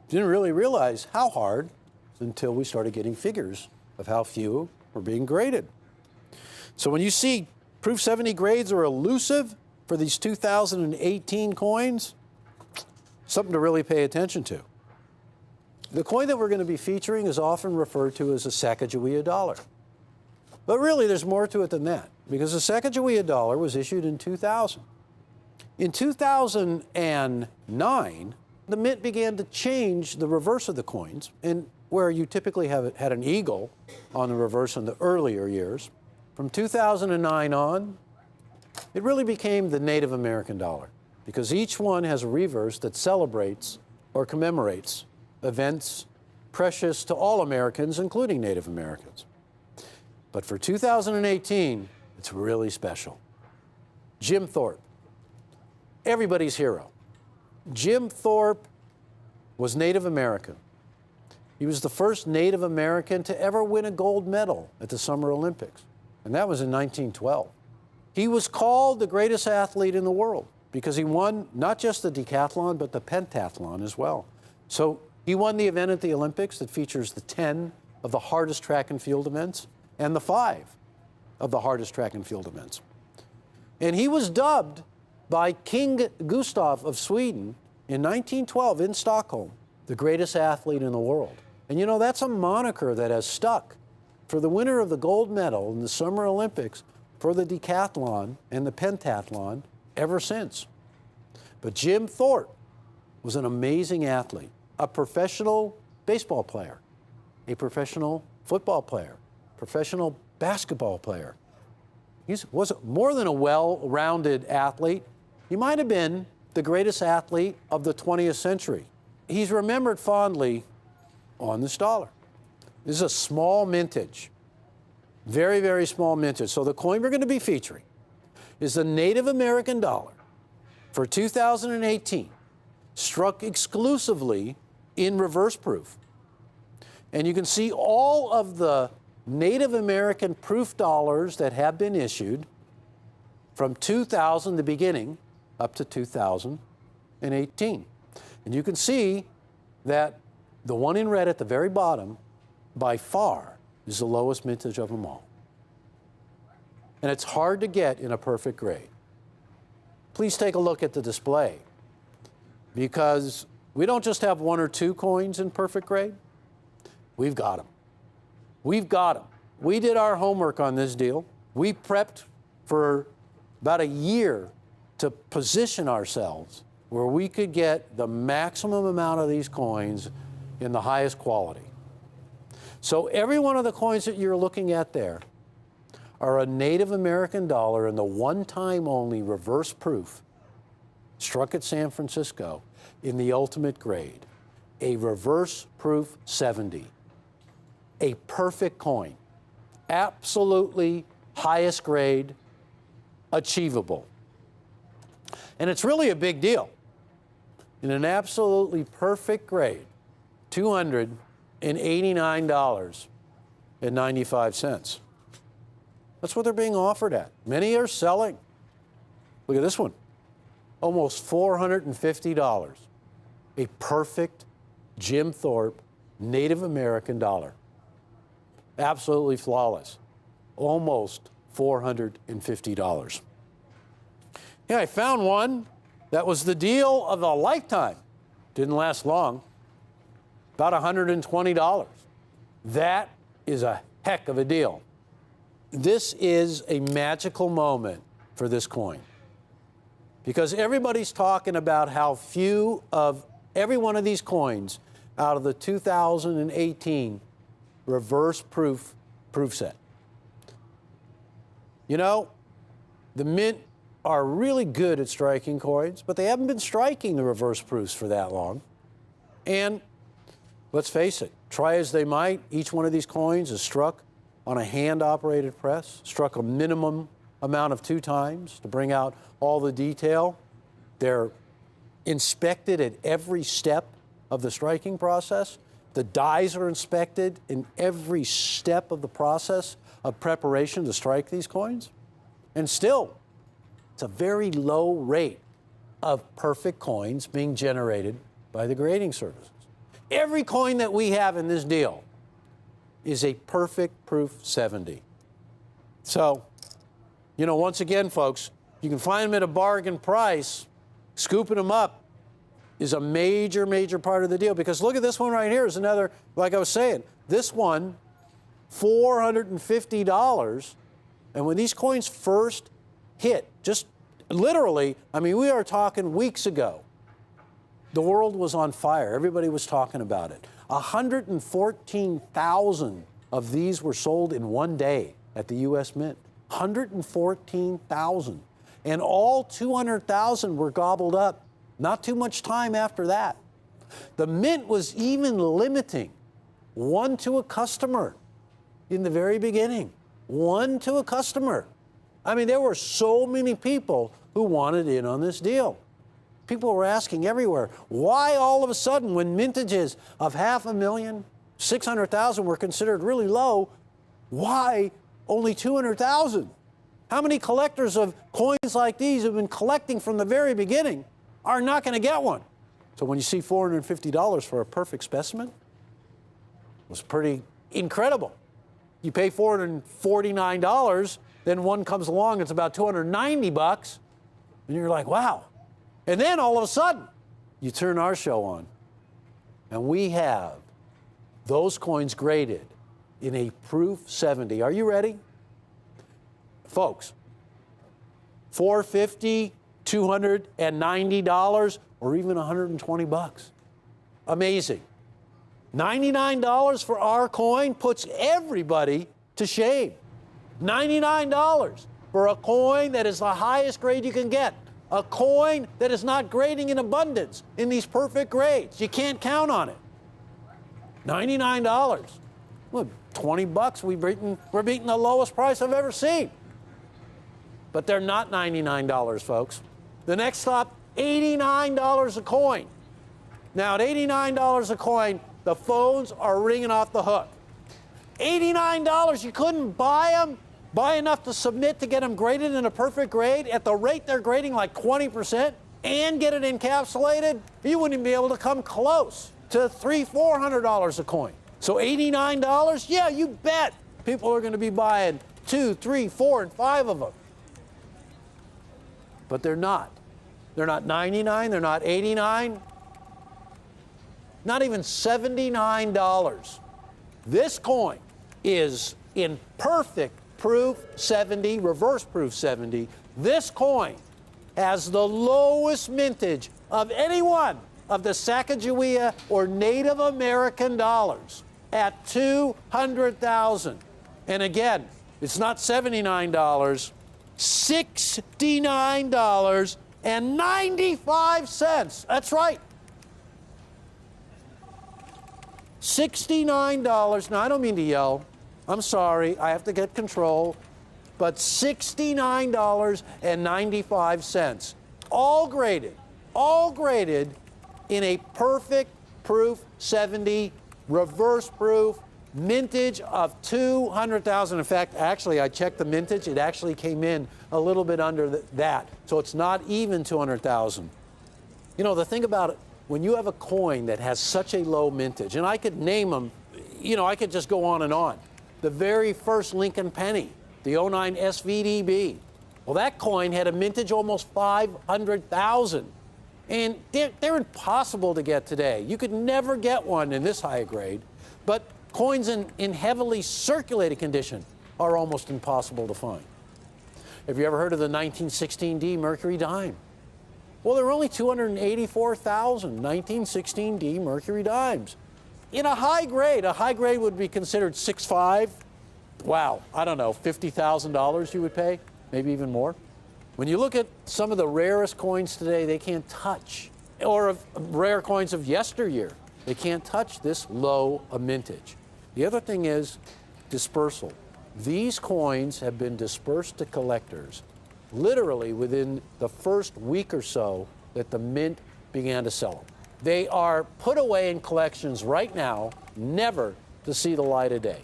Didn't really realize how hard until we started getting figures of how few were being graded. So when you see proof 70 grades are elusive for these 2018 coins, something to really pay attention to. The coin that we're going to be featuring is often referred to as a Sacagawea dollar. But really, there's more to it than that, because the Sacagawea dollar was issued in 2000. In 2009, the Mint began to change the reverse of the coins, and where you typically had an eagle on the reverse in the earlier years. From 2009 on, it really became the Native American dollar, because each one has a reverse that celebrates or commemorates events precious to all Americans, including Native Americans. But for 2018, it's really special. Jim Thorpe, everybody's hero. Jim Thorpe was Native American. He was the first Native American to ever win a gold medal at the Summer Olympics, and that was in 1912. He was called the greatest athlete in the world because he won not just the decathlon, but the pentathlon as well. So he won the event at the Olympics that features the 10 of the hardest track and field events and the 5 of the hardest track and field events. And he was dubbed by King Gustav of Sweden in 1912 in Stockholm, the greatest athlete in the world. And you know, that's a moniker that has stuck for the winner of the gold medal in the Summer Olympics for the decathlon and the pentathlon ever since. But Jim Thorpe was an amazing athlete, a professional baseball player, a professional football player, professional basketball player. He was more than a well-rounded athlete. He might have been the greatest athlete of the 20th century. He's remembered fondly on this dollar. This is a small mintage, very, very small mintage. So the coin we're going to be featuring is the Native American dollar for 2018, struck exclusively in reverse proof. And you can see all of the Native American proof dollars that have been issued from 2000, the beginning, up to 2018. And you can see that the one in red at the very bottom, by far, is the lowest mintage of them all. And it's hard to get in a perfect grade. Please take a look at the display, because we don't just have 1 or 2 coins in perfect grade. We've got them. We've got them. We did our homework on this deal. We prepped for about a year to position ourselves where we could get the maximum amount of these coins in the highest quality. So every one of the coins that you're looking at there are a Native American dollar in the one-time only reverse proof struck at San Francisco in the ultimate grade, a reverse proof 70, a perfect coin, absolutely highest grade, achievable. And it's really a big deal. In an absolutely perfect grade, $289.95. That's what they're being offered at. Many are selling. Look at this one. Almost $450. A perfect Jim Thorpe Native American dollar. Absolutely flawless. Almost $450. Yeah, I found one that was the deal of a lifetime. Didn't last long. About $120. That is a heck of a deal. This is a magical moment for this coin because everybody's talking about how few of every one of these coins out of the 2018 reverse proof set. You know, the Mint are really good at striking coins, but they haven't been striking the reverse proofs for that long. And let's face it, try as they might, each one of these coins is struck on a hand-operated press, struck a minimum amount of 2 times to bring out all the detail. They're inspected at every step of the striking process. The dies are inspected in every step of the process of preparation to strike these coins. And still, it's a very low rate of perfect coins being generated by the grading services. Every coin that we have in this deal is a perfect proof 70. So, you know, once again, folks, you can find them at a bargain price. Scooping them up is a major, major part of the deal. Because look at this one right here is another, like I was saying, this one, $450. And when these coins first hit, just literally, I mean, we are talking weeks ago, the world was on fire. Everybody was talking about it. 114,000 of these were sold in one day at the U.S. Mint. 114,000. And all 200,000 were gobbled up. Not too much time after that. The Mint was even limiting 1 to a customer in the very beginning. 1 to a customer. I mean, there were so many people who wanted in on this deal. People were asking everywhere, why all of a sudden, when mintages of 500,000, 600,000 were considered really low, why only 200,000? How many collectors of coins like these who've been collecting from the very beginning are not going to get one? So when you see $450 for a perfect specimen, it was pretty incredible. You pay $449, then one comes along, it's about $290, and you're like, wow. And then all of a sudden, you turn our show on, and we have those coins graded in a proof 70. Are you ready? Folks, $450, $290, or even $120. Amazing. $99 for our coin puts everybody to shame. $99 for a coin that is the highest grade you can get. A coin that is not grading in abundance in these perfect grades. You can't count on it. $99. Look, $20, we're beating the lowest price I've ever seen. But they're not $99, folks. The next stop, $89 a coin. Now, at $89 a coin, the phones are ringing off the hook. $89, you couldn't buy them, buy enough to submit to get them graded in a perfect grade at the rate they're grading, like 20%, and get it encapsulated? You wouldn't even be able to come close to $300, $400 a coin. So $89, yeah, you bet people are going to be buying 2, 3, 4, and 5 of them. But they're not. They're not 99, they're not 89, not even $79. This coin is in perfect proof 70, reverse proof 70. This coin has the lowest mintage of any one of the Sacagawea or Native American dollars at 200,000. And again, It's not $79, $69.95. That's right. $69. Now, I don't mean to yell. I'm sorry. I have to get control. But $69.95. All graded in a perfect proof 70, reverse proof, mintage of 200,000. In fact, actually, I checked the mintage. It actually came in a little bit under that. So it's not even 200,000. You know, the thing about it, when you have a coin that has such a low mintage, and I could name them, you know, I could just go on and on. The very first Lincoln penny, the 09 SVDB. Well, that coin had a mintage almost 500,000. And they're impossible to get today. You could never get one in this high grade. But coins in heavily circulated condition are almost impossible to find. Have you ever heard of the 1916D Mercury dime? Well, there are only 284,000 1916D Mercury dimes. In a high grade would be considered 6.5. Wow, I don't know, $50,000 you would pay, maybe even more. When you look at some of the rarest coins today, they can't touch, or of rare coins of yesteryear, they can't touch this low a mintage. The other thing is dispersal. These coins have been dispersed to collectors literally within the first week or so that the mint began to sell them. They are put away in collections right now, never to see the light of day.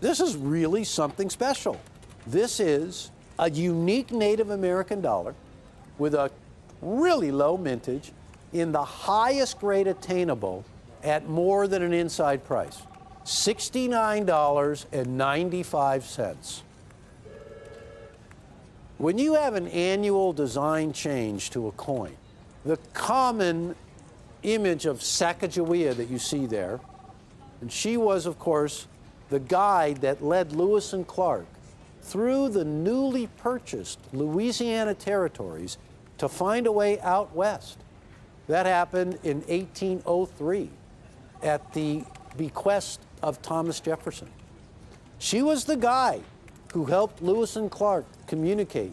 This is really something special. This is a unique Native American dollar with a really low mintage in the highest grade attainable at more than an inside price, $69.95. When you have an annual design change to a coin, the common image of Sacagawea that you see there, and she was, of course, the guide that led Lewis and Clark through the newly purchased Louisiana territories to find a way out west. That happened in 1803 at the bequest of Thomas Jefferson. She was the guide who helped Lewis and Clark communicate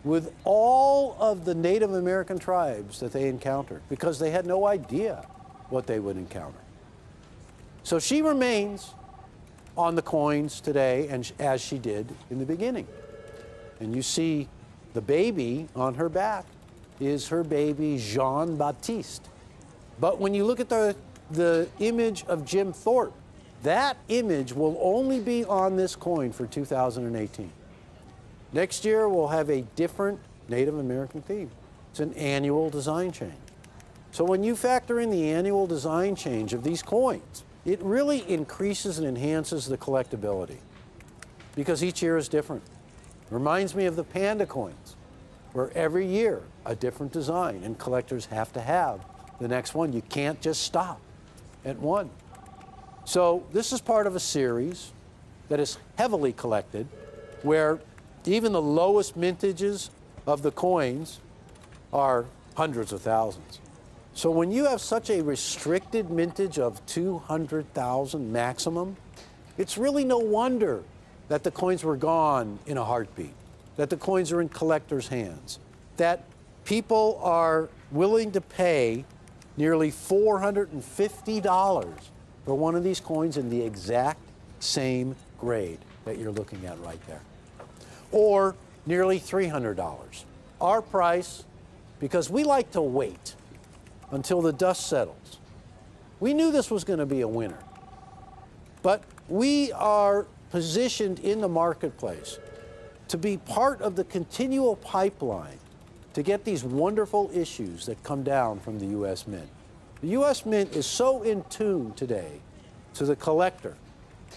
with all of the Native American tribes that they encountered because they had no idea what they would encounter. So she remains on the coins today, and as she did in the beginning. And you see the baby on her back is her baby Jean Baptiste. But when you look at the image of Jim Thorpe, that image will only be on this coin for 2018. Next year, we'll have a different Native American theme. It's an annual design change. So when you factor in the annual design change of these coins, it really increases and enhances the collectability because each year is different. Reminds me of the Panda coins, where every year a different design, and collectors have to have the next one. You can't just stop at one. So this is part of a series that is heavily collected, where even the lowest mintages of the coins are hundreds of thousands. So when you have such a restricted mintage of 200,000 maximum, it's really no wonder that the coins were gone in a heartbeat, that the coins are in collectors' hands, that people are willing to pay nearly $450 for one of these coins in the exact same grade that you're looking at right there, or nearly $300. Our price, because we like to wait until the dust settles. We knew this was going to be a winner, but we are positioned in the marketplace to be part of the continual pipeline to get these wonderful issues that come down from the U.S. Mint. The U.S. Mint is so in tune today to the collector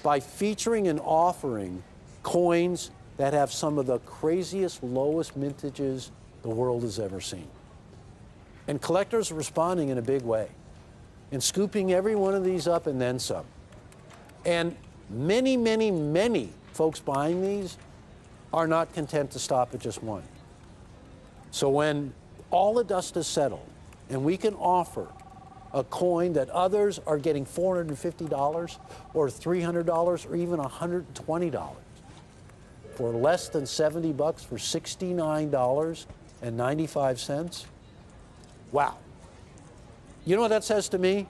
by featuring and offering coins that have some of the craziest, lowest mintages the world has ever seen. And collectors are responding in a big way and scooping every one of these up and then some. And many, many, many folks buying these are not content to stop at just one. So when all the dust is settled and we can offer a coin that others are getting $450 or $300 or even $120, for less than 70 bucks for $69.95. Wow. You know what that says to me?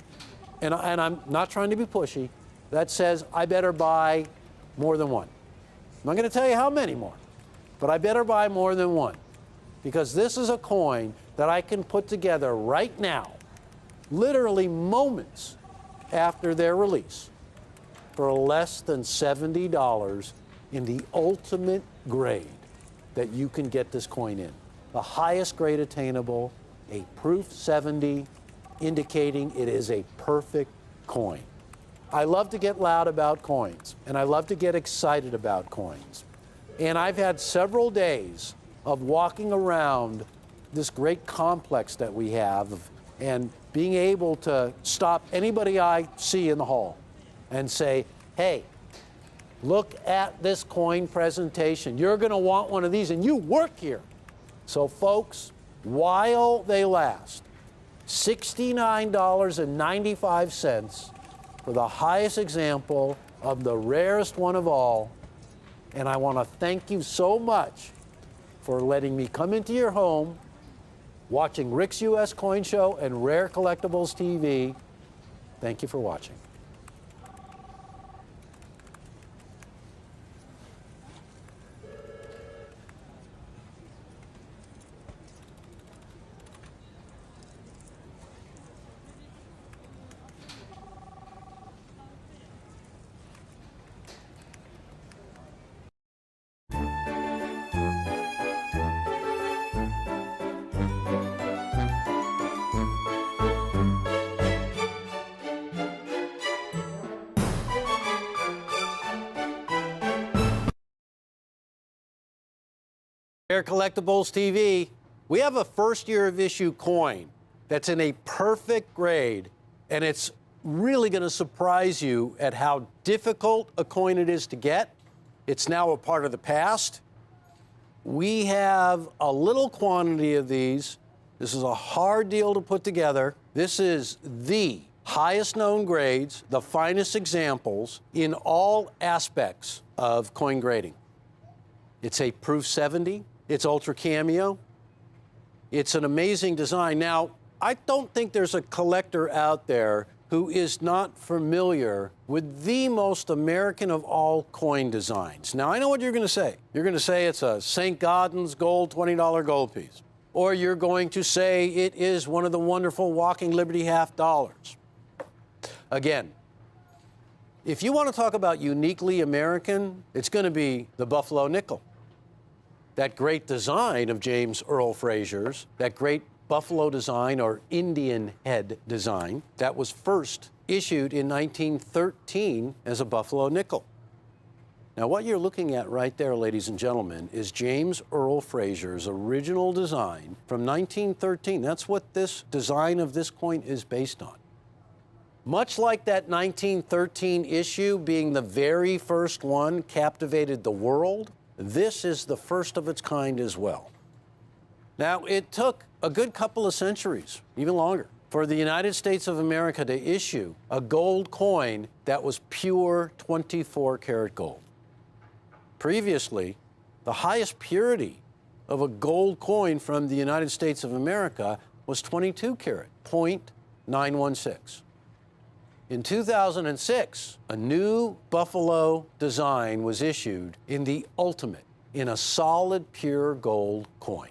And I'm not trying to be pushy. That says I better buy more than one. I'm not going to tell you how many more, but I better buy more than one, because this is a coin that I can put together right now, literally moments after their release, for less than $70 in the ultimate grade that you can get this coin in. The highest grade attainable, a proof 70, indicating it is a perfect coin. I love to get loud about coins, and I love to get excited about coins. And I've had several days of walking around this great complex that we have and being able to stop anybody I see in the hall and say, hey, look at this coin presentation. You're going to want one of these, and you work here. So, folks, while they last, $69.95 for the highest example of the rarest one of all. And I want to thank you so much for letting me come into your home, watching Rick's US Coin Show and Rare Collectibles TV. Thank you for watching. Rare Collectibles TV, we have a first year of issue coin that's in a perfect grade, and it's really going to surprise you at how difficult a coin it is to get. It's now a part of the past. We have a little quantity of these. This is a hard deal to put together. This is the highest known grades, the finest examples in all aspects of coin grading. It's a proof 70. It's ultra cameo. It's an amazing design. Now, I don't think there's a collector out there who is not familiar with the most American of all coin designs. Now, I know what you're going to say. You're going to say it's a St. Gaudens gold $20 gold piece. Or you're going to say it is one of the wonderful Walking Liberty half dollars. Again, if you want to talk about uniquely American, it's going to be the Buffalo nickel. That great design of James Earl Frazier's, that great Buffalo design or Indian head design that was first issued in 1913 as a Buffalo nickel. Now, what you're looking at right there, ladies and gentlemen, is James Earl Frazier's original design from 1913. That's what this design of this coin is based on. Much like that 1913 issue being the very first one captivated the world, this is the first of its kind as well. Now, it took a good couple of centuries, even longer, for the United States of America to issue a gold coin that was pure 24-karat gold. Previously, the highest purity of a gold coin from the United States of America was 22-karat, 0.916. In 2006, a new Buffalo design was issued in the ultimate, in a solid pure gold coin.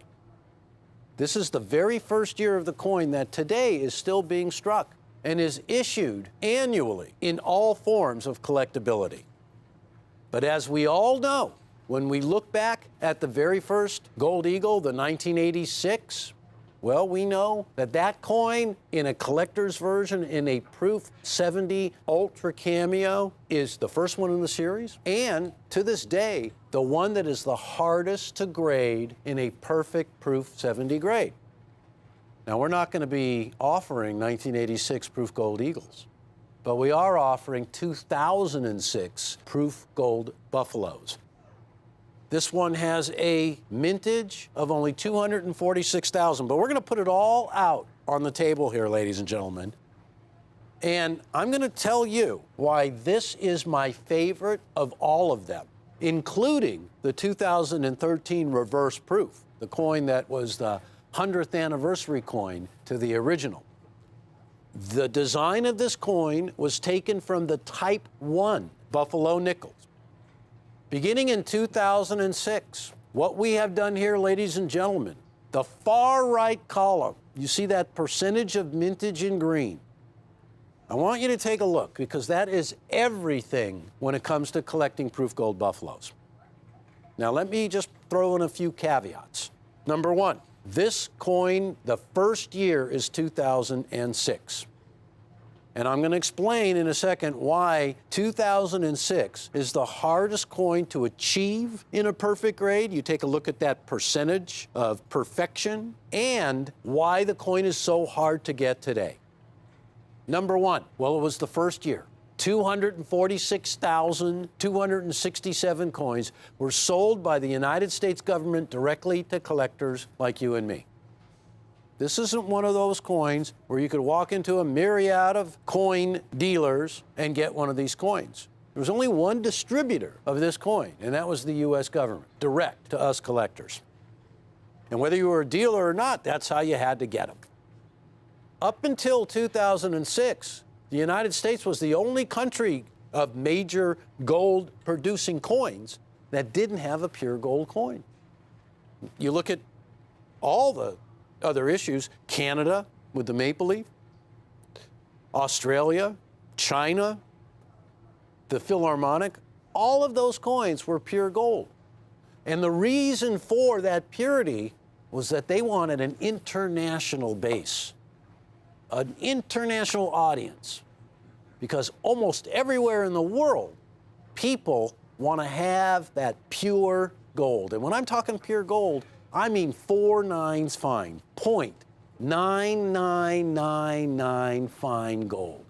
This is the very first year of the coin that today is still being struck and is issued annually in all forms of collectability. But as we all know, when we look back at the very first Gold Eagle, the 1986, well, we know that that coin in a collector's version in a proof 70 ultra cameo is the first one in the series, and to this day, the one that is the hardest to grade in a perfect proof 70 grade. Now, we're not going to be offering 1986 proof Gold Eagles, but we are offering 2006 proof Gold Buffaloes. This one has a mintage of only 246,000, but we're going to put it all out on the table here, ladies and gentlemen. And I'm going to tell you why this is my favorite of all of them. including the 2013 reverse proof, the coin that was the 100th anniversary coin to the original. The design of this coin was taken from the Type 1 Buffalo nickels. Beginning in 2006, what we have done here, ladies and gentlemen, the far right column, you see that percentage of mintage in green. I want you to take a look because that is everything when it comes to collecting proof gold buffaloes. Now, let me just throw in a few caveats. Number one, this coin, the first year is 2006. And I'm going to explain in a second why 2006 is the hardest coin to achieve in a perfect grade. You take a look at that percentage of perfection and why the coin is so hard to get today. Number one, well, it was the first year. 246,267 coins were sold by the United States government directly to collectors like you and me. This isn't one of those coins where you could walk into a myriad of coin dealers and get one of these coins. There was only one distributor of this coin, and that was the U.S. government, direct to us collectors. And whether you were a dealer or not, that's how you had to get them. Up until 2006, the United States was the only country of major gold-producing coins that didn't have a pure gold coin. You look at all the other issues, Canada with the maple leaf, Australia, China, the Philharmonic, all of those coins were pure gold. And the reason for that purity was that they wanted an international base, an international audience, because almost everywhere in the world, people want to have that pure gold. And when I'm talking pure gold, I mean 4 nines fine, 0.9999 fine gold.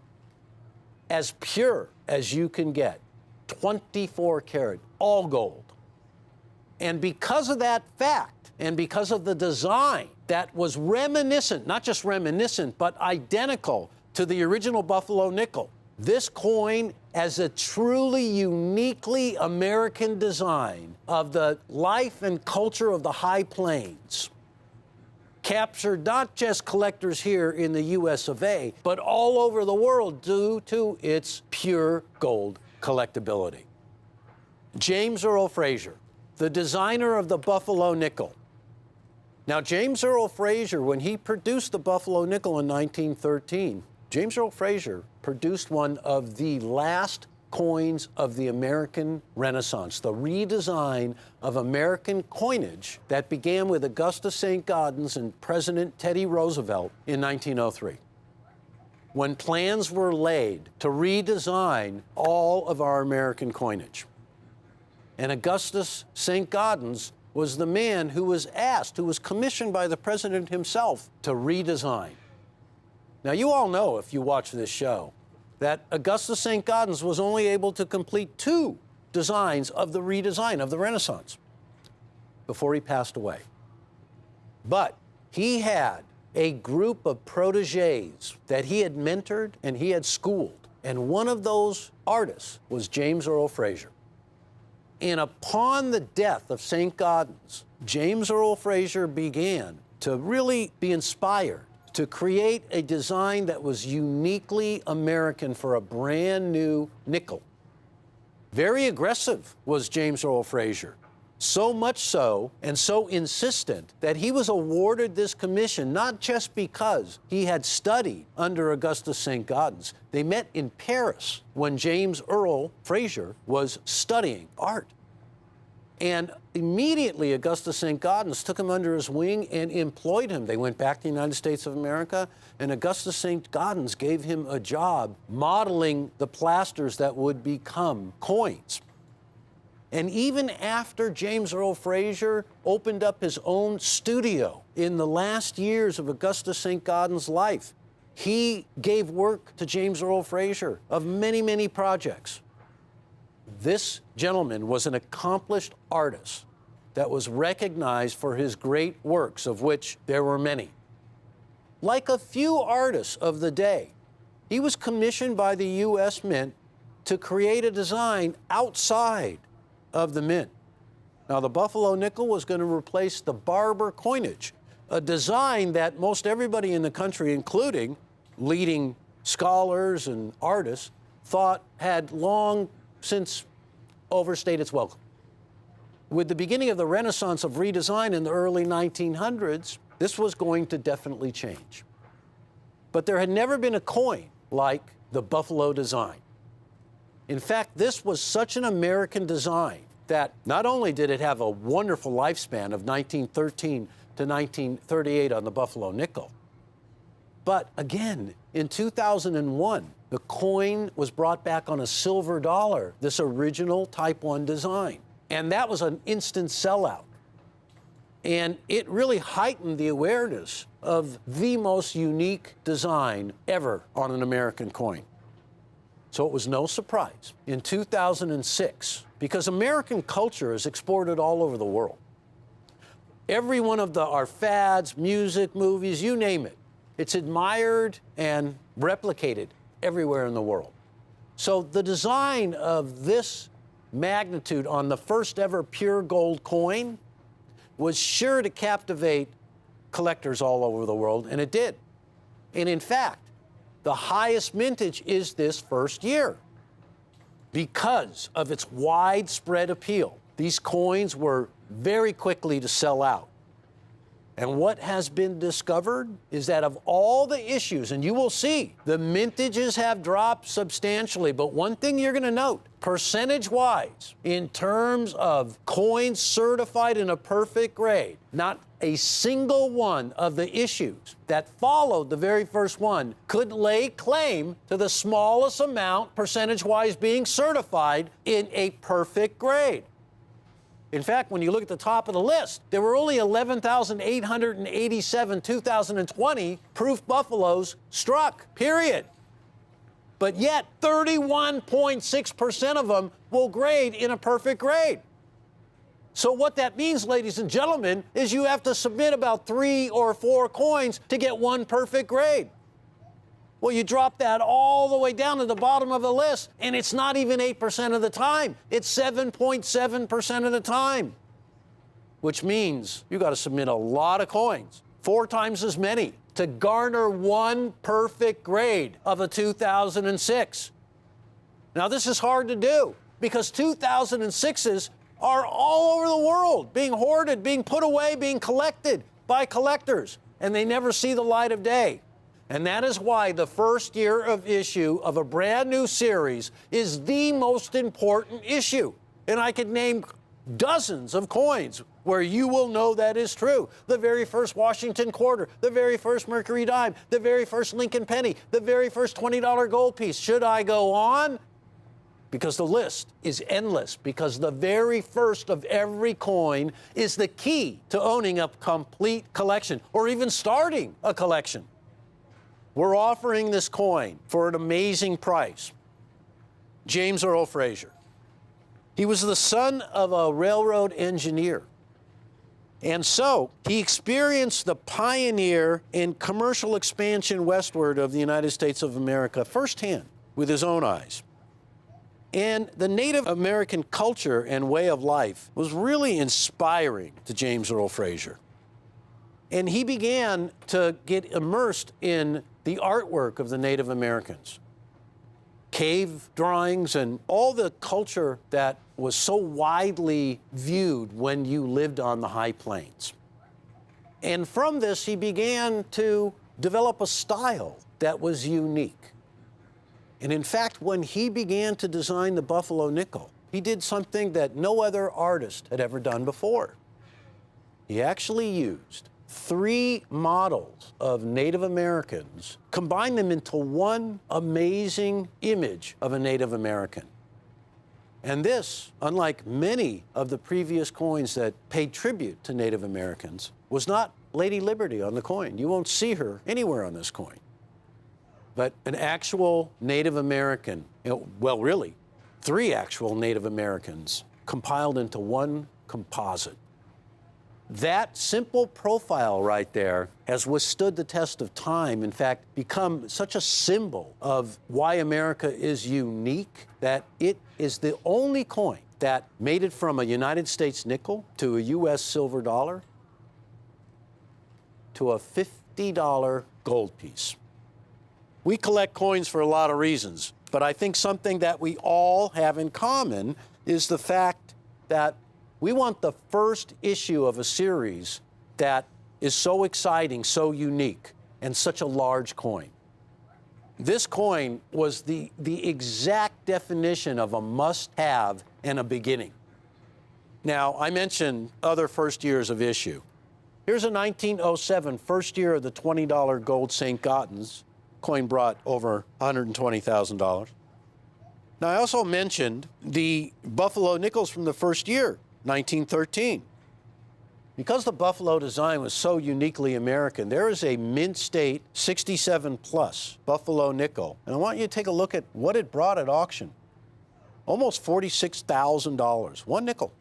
As pure as you can get, 24 karat, all gold. And because of that fact, and because of the design that was reminiscent, not just reminiscent, but identical to the original Buffalo nickel, this coin as a truly uniquely American design of the life and culture of the High Plains captured not just collectors here in the US of A, but all over the world due to its pure gold collectability. James Earl Fraser, the designer of the Buffalo nickel. Now, James Earl Fraser, when he produced the Buffalo nickel in 1913, James Earl Fraser produced one of the last coins of the American Renaissance, the redesign of American coinage that began with Augustus St. Gaudens and President Teddy Roosevelt in 1903, when plans were laid to redesign all of our American coinage. And Augustus St. Gaudens was the man who was asked, who was commissioned by the president himself to redesign. Now, you all know, if you watch this show, that Augustus St. Gaudens was only able to complete 2 designs of the redesign of the Renaissance before he passed away. But he had a group of protégés that he had mentored and he had schooled, and one of those artists was James Earl Fraser. And upon the death of St. Gaudens, James Earl Fraser began to really be inspired to create a design that was uniquely American for a brand new nickel. Very aggressive was James Earl Fraser. So much so, and so insistent, that he was awarded this commission not just because he had studied under Augustus St. Gaudens. They met in Paris when James Earl Fraser was studying art. And immediately, Augustus St. Gaudens took him under his wing and employed him. They went back to the United States of America, and Augustus St. Gaudens gave him a job modeling the plasters that would become coins. And even after James Earl Fraser opened up his own studio in the last years of Augustus St. Gaudens' life, he gave work to James Earl Fraser of many, many projects. This gentleman was an accomplished artist that was recognized for his great works, of which there were many. Like a few artists of the day, he was commissioned by the U.S. Mint to create a design outside of the mint. Now, the Buffalo nickel was going to replace the barber coinage, a design that most everybody in the country, including leading scholars and artists, thought had long since overstayed its welcome. With the beginning of the renaissance of redesign in the early 1900s, this was going to definitely change. But there had never been a coin like the Buffalo design. In fact, this was such an American design that not only did it have a wonderful lifespan of 1913 to 1938 on the Buffalo nickel, but again, in 2001, the coin was brought back on a silver dollar, this original Type 1 design. And that was an instant sellout. And it really heightened the awareness of the most unique design ever on an American coin. So it was no surprise in 2006, because American culture is exported all over the world. Every one of our fads, music, movies, you name it, it's admired and replicated everywhere in the world. So the design of this magnitude on the first ever pure gold coin was sure to captivate collectors all over the world, and it did. And in fact, the highest mintage is this first year because of its widespread appeal. These coins were very quickly to sell out. And what has been discovered is that of all the issues, and you will see, the mintages have dropped substantially, but one thing you're going to note, percentage-wise, in terms of coins certified in a perfect grade, not a single one of the issues that followed the very first one could lay claim to the smallest amount, percentage-wise, being certified in a perfect grade. In fact, when you look at the top of the list, there were only 11,887 2020 proof buffaloes struck, period. But yet, 31.6% of them will grade in a perfect grade. So what that means, ladies and gentlemen, is you have to submit about 3 or 4 coins to get one perfect grade. Well, you drop that all the way down to the bottom of the list, and it's not even 8% of the time. It's 7.7% of the time, which means you got to submit a lot of coins, 4 times as many, to garner one perfect grade of a 2006. Now, this is hard to do because 2006s are all over the world, being hoarded, being put away, being collected by collectors, and they never see the light of day. And that is why the first year of issue of a brand new series is the most important issue. And I could name dozens of coins where you will know that is true. The very first Washington quarter, the very first Mercury dime, the very first Lincoln penny, the very first $20 gold piece. Should I go on? Because the list is endless, because the very first of every coin is the key to owning a complete collection or even starting a collection. We're offering this coin for an amazing price. James Earl Fraser. He was the son of a railroad engineer. And so he experienced the pioneer in commercial expansion westward of the United States of America firsthand with his own eyes. And the Native American culture and way of life was really inspiring to James Earl Fraser. And he began to get immersed in the artwork of the Native Americans, cave drawings, and all the culture that was so widely viewed when you lived on the high plains. And from this, he began to develop a style that was unique. And in fact, when he began to design the Buffalo nickel, he did something that no other artist had ever done before. He actually used 3 models of Native Americans, combined them into one amazing image of a Native American. And this, unlike many of the previous coins that paid tribute to Native Americans, was not Lady Liberty on the coin. You won't see her anywhere on this coin. But an actual Native American, well, really, 3 actual Native Americans compiled into one composite. That simple profile right there has withstood the test of time, in fact, become such a symbol of why America is unique that it is the only coin that made it from a United States nickel to a U.S. silver dollar to a $50 gold piece. We collect coins for a lot of reasons, but I think something that we all have in common is the fact that we want the first issue of a series that is so exciting, so unique, and such a large coin. This coin was the exact definition of a must-have and a beginning. Now, I mentioned other first years of issue. Here's a 1907 first year of the $20 gold St. Gaudens. Coin brought over $120,000. Now, I also mentioned the Buffalo nickels from the first year, 1913. Because the Buffalo design was so uniquely American, there is a Mint State 67 Plus Buffalo nickel. And I want you to take a look at what it brought at auction. Almost $46,000, one nickel.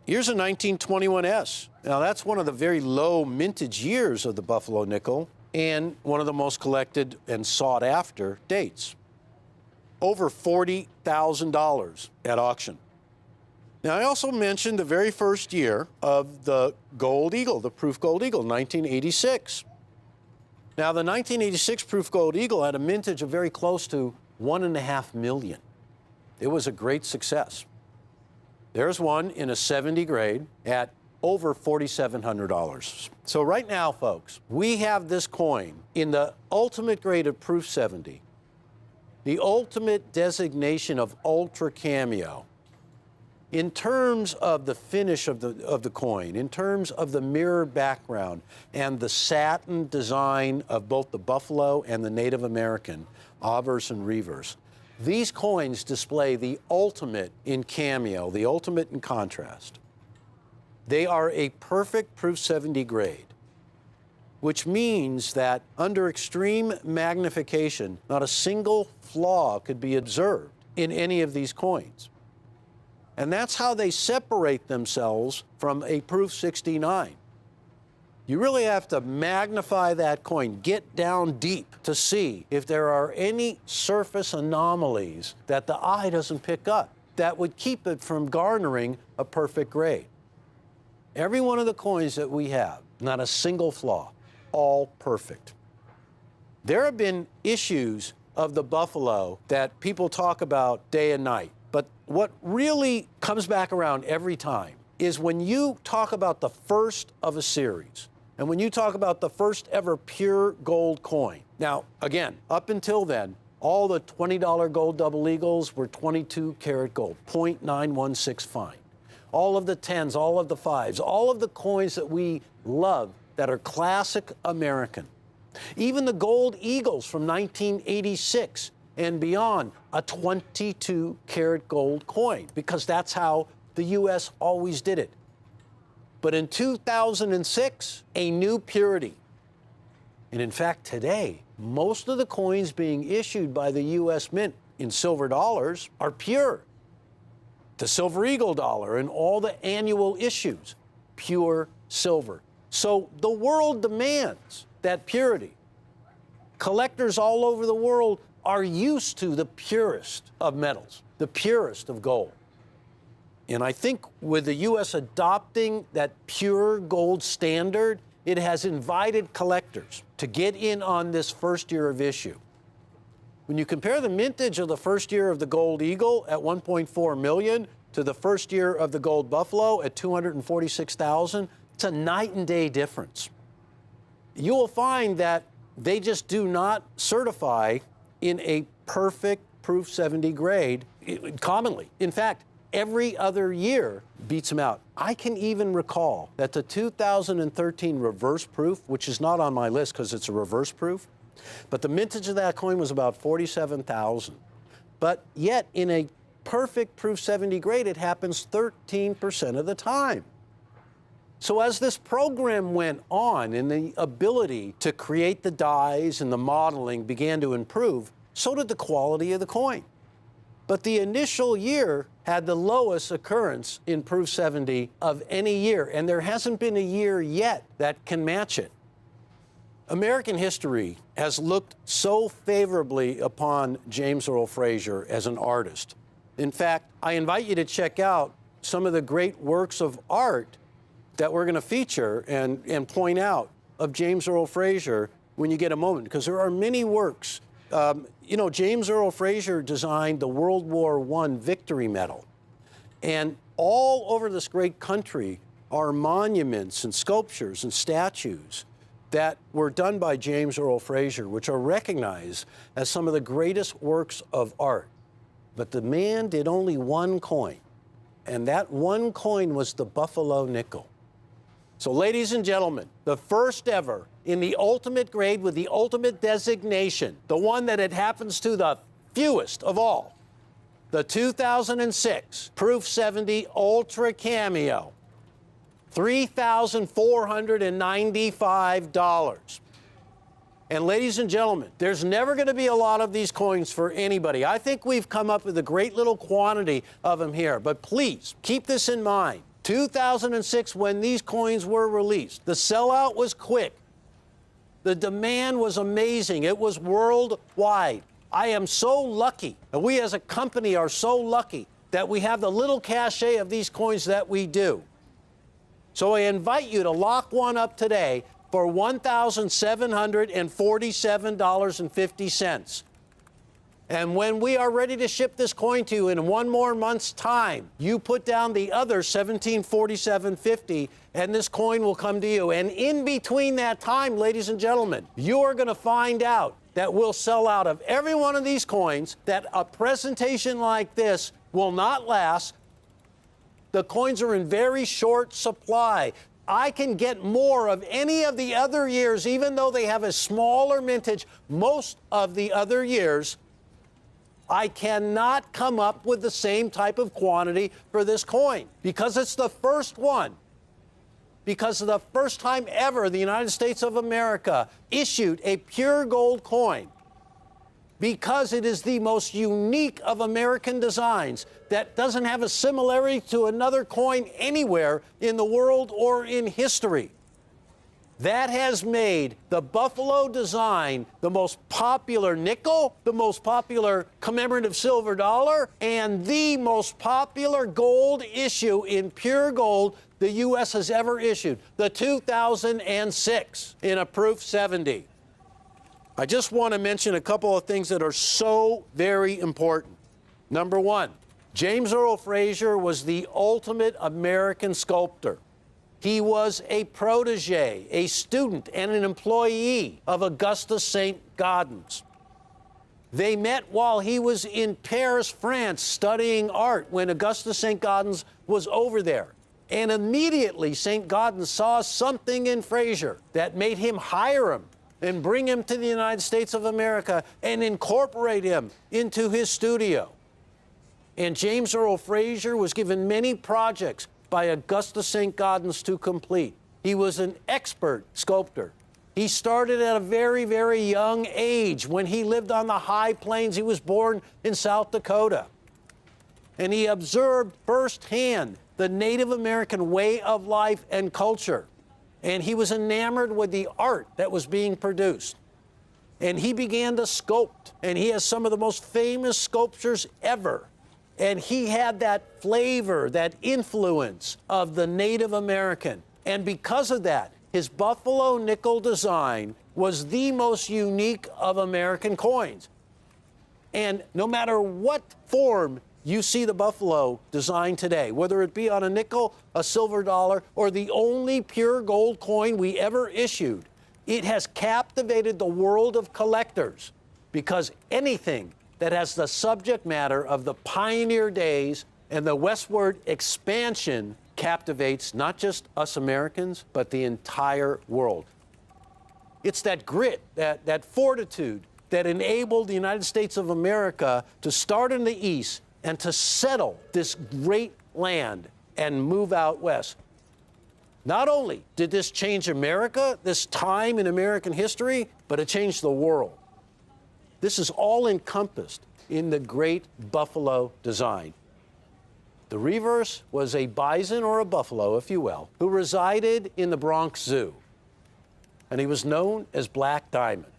Here's a 1921S. Now, that's one of the very low mintage years of the Buffalo nickel and one of the most collected and sought after dates. Over $40,000 at auction. Now, I also mentioned the very first year of the Gold Eagle, the Proof Gold Eagle, 1986. Now, the 1986 Proof Gold Eagle had a mintage of very close to 1.5 million. It was a great success. There's one in a 70 grade at over $4,700. So right now, folks, we have this coin in the ultimate grade of Proof 70, the ultimate designation of Ultra Cameo. In terms of the finish of the coin, in terms of the mirror background and the satin design of both the Buffalo and the Native American, obverse and reverse, these coins display the ultimate in cameo, the ultimate in contrast. They are a perfect Proof 70 grade, which means that under extreme magnification, not a single flaw could be observed in any of these coins. And that's how they separate themselves from a Proof 69. You really have to magnify that coin, get down deep to see if there are any surface anomalies that the eye doesn't pick up that would keep it from garnering a perfect grade. Every one of the coins that we have, not a single flaw, all perfect. There have been issues of the Buffalo that people talk about day and night. But what really comes back around every time is when you talk about the first of a series, and when you talk about the first ever pure gold coin. Now, again, up until then, all the $20 gold double eagles were 22 karat gold, 0.916 fine. All of the 10s, all of the 5s, all of the coins that we love that are classic American. Even the gold eagles from 1986 and beyond, a 22 karat gold coin, because that's how the U.S. always did it. But in 2006, a new purity. And in fact, today, most of the coins being issued by the U.S. Mint in silver dollars are pure. The Silver Eagle dollar and all the annual issues, pure silver. So the world demands that purity. Collectors all over the world are used to the purest of metals, the purest of gold. And I think with the U.S. adopting that pure gold standard, it has invited collectors to get in on this first year of issue. When you compare the mintage of the first year of the Gold Eagle at 1.4 million to the first year of the Gold Buffalo at 246,000, it's a night and day difference. You will find that they just do not certify in a perfect Proof 70 grade commonly. In fact, every other year beats them out. I can even recall that the 2013 reverse proof, which is not on my list because it's a reverse proof, but the mintage of that coin was about 47,000. But yet, in a perfect Proof 70 grade, it happens 13% of the time. So as this program went on and the ability to create the dies and the modeling began to improve, so did the quality of the coin. But the initial year had the lowest occurrence in Proof 70 of any year, and there hasn't been a year yet that can match it. American history has looked so favorably upon James Earl Fraser as an artist In fact, I invite you to check out some of the great works of art that we're going to feature and point out of James Earl Fraser when you get a moment, because there are many works. You know, James Earl Fraser designed the World War I Victory Medal. And all over this great country are monuments and sculptures and statues that were done by James Earl Fraser, which are recognized as some of the greatest works of art. But the man did only one coin, and that one coin was the Buffalo nickel. So, ladies and gentlemen, the first ever in the ultimate grade with the ultimate designation, the one that it happens to the fewest of all, the 2006 Proof 70 Ultra Cameo, $3,495. And ladies and gentlemen, there's never going to be a lot of these coins for anybody. I think we've come up with a great little quantity of them here, but please keep this in mind. 2006, when these coins were released, the sellout was quick. The demand was amazing. It was worldwide. I am so lucky, and we as a company are so lucky that we have the little cachet of these coins that we do. So I invite you to lock one up today for $1,747.50. And when we are ready to ship this coin to you in one more month's time, you put down the other $1,747.50 and this coin will come to you. And in between that time, ladies and gentlemen, you are going to find out that we'll sell out of every one of these coins, that a presentation like this will not last. The coins are in very short supply. I can get more of any of the other years, even though they have a smaller mintage most of the other years. I cannot come up with the same type of quantity for this coin because it's the first one. Because of the first time ever the United States of America issued a pure gold coin. Because it is the most unique of American designs that doesn't have a similarity to another coin anywhere in the world or in history. That has made the Buffalo design the most popular nickel, the most popular commemorative silver dollar, and the most popular gold issue in pure gold the U.S. has ever issued, the 2006 in a Proof 70. I just want to mention a couple of things that are so very important. Number one, James Earl Fraser was the ultimate American sculptor. He was a protege, a student, and an employee of Augustus St. Gaudens. They met while he was in Paris, France, studying art when Augustus St. Gaudens was over there. And immediately, St. Gaudens saw something in Fraser that made him hire him and bring him to the United States of America and incorporate him into his studio. And James Earl Fraser was given many projects by Augustus St. Gaudens to complete. He was an expert sculptor. He started at a very, very young age when he lived on the high plains. He was born in South Dakota. And he observed firsthand the Native American way of life and culture. And he was enamored with the art that was being produced. And he began to sculpt. And he has some of the most famous sculptures ever. And he had that flavor, that influence of the Native American. And because of that, his Buffalo nickel design was the most unique of American coins. And no matter what form you see the Buffalo design today, whether it be on a nickel, a silver dollar, or the only pure gold coin we ever issued, it has captivated the world of collectors because anything that has the subject matter of the pioneer days and the westward expansion captivates not just us Americans, but the entire world. It's that grit, that fortitude that enabled the United States of America to start in the East and to settle this great land and move out west. Not only did this change America, this time in American history, but it changed the world. This is all encompassed in the great Buffalo design. The reverse was a bison or a buffalo, if you will, who resided in the Bronx Zoo. And he was known as Black Diamond.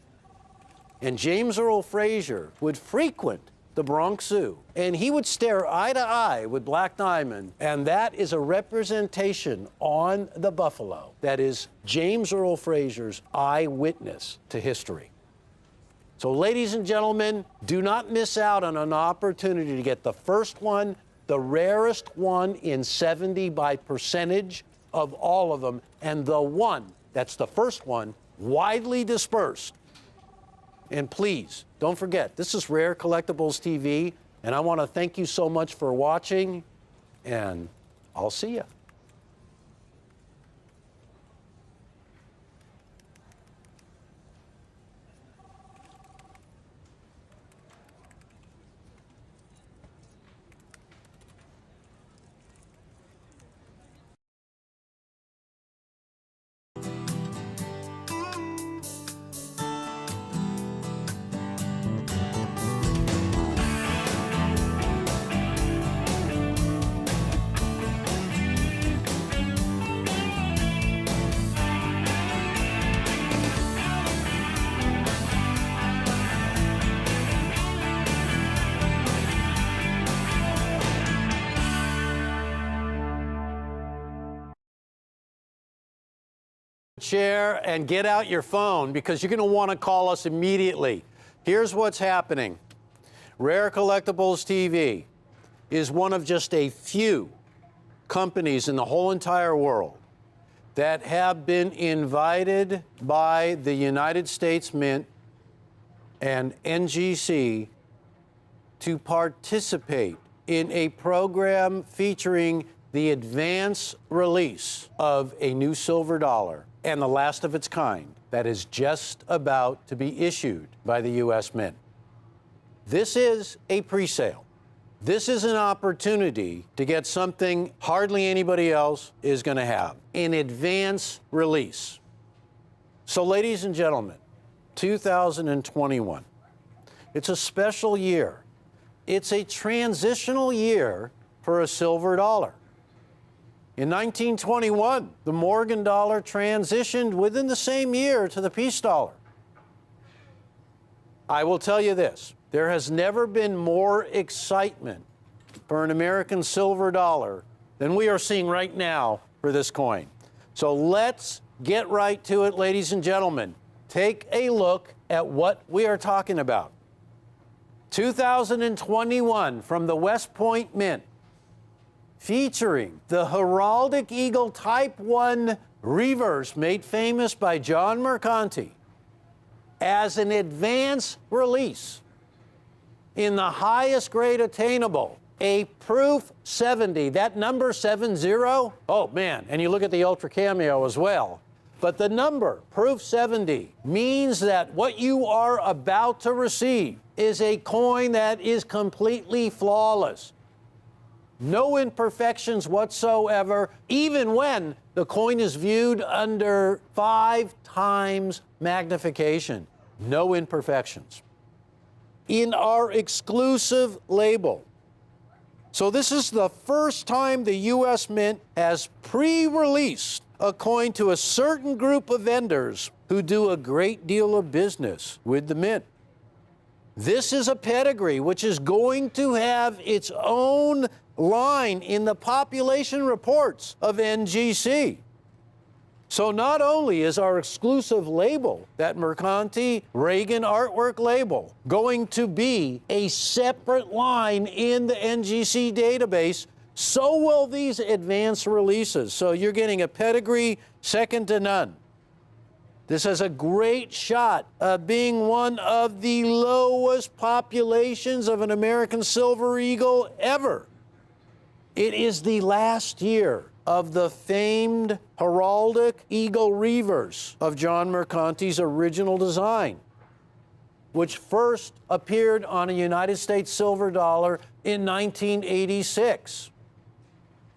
And James Earl Fraser would frequent the Bronx Zoo, and he would stare eye to eye with Black Diamond, and that is a representation on the buffalo that is James Earl Frazier's eyewitness to history. So, ladies and gentlemen, do not miss out on an opportunity to get the first one, the rarest one in 70 by percentage of all of them, and the one that's the first one, widely dispersed. And please, don't forget, this is Rare Collectibles TV, and I want to thank you so much for watching, and I'll see you. Share and get out your phone because you're going to want to call us immediately. Here's what's happening. Rare Collectibles TV is one of just a few companies in the whole entire world that have been invited by the United States Mint and NGC to participate in a program featuring the advance release of a new silver dollar and the last of its kind that is just about to be issued by the U.S. Mint. This is a pre-sale. This is an opportunity to get something hardly anybody else is going to have, an advance release. So, ladies and gentlemen, 2021, it's a special year. It's a transitional year for a silver dollar. In 1921, the Morgan dollar transitioned within the same year to the peace dollar. I will tell you this, there has never been more excitement for an American silver dollar than we are seeing right now for this coin. So let's get right to it, ladies and gentlemen. Take a look at what we are talking about. 2021 from the West Point Mint, featuring the Heraldic Eagle Type 1 reverse made famous by John Mercanti as an advance release in the highest grade attainable, a Proof 70. That number 70, oh man, and you look at the Ultra Cameo as well. But the number, Proof 70, means that what you are about to receive is a coin that is completely flawless. No imperfections whatsoever, even when the coin is viewed under 5 times magnification. No imperfections. In our exclusive label. So this is the first time the U.S. Mint has pre-released a coin to a certain group of vendors who do a great deal of business with the Mint. This is a pedigree which is going to have its own line in the population reports of NGC. So not only is our exclusive label, that Mercanti Reagan artwork label, going to be a separate line in the NGC database, so will these advanced releases. So you're getting a pedigree second to none. This has a great shot of being one of the lowest populations of an American Silver Eagle ever. It is the last year of the famed Heraldic Eagle reverse of John Mercanti's original design, which first appeared on a United States silver dollar in 1986.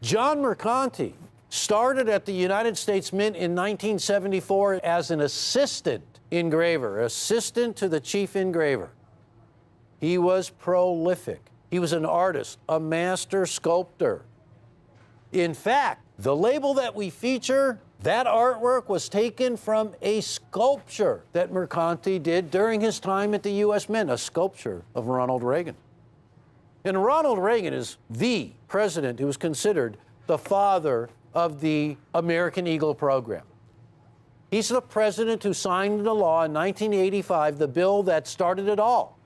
John Mercanti started at the United States Mint in 1974 as an assistant engraver, assistant to the chief engraver. He was prolific. He was an artist, a master sculptor. In fact, the label that we feature, that artwork was taken from a sculpture that Mercanti did during his time at the U.S. Mint, a sculpture of Ronald Reagan. And Ronald Reagan is the president who is considered the father of the American Eagle program. He's the president who signed into law in 1985 the bill that started it all.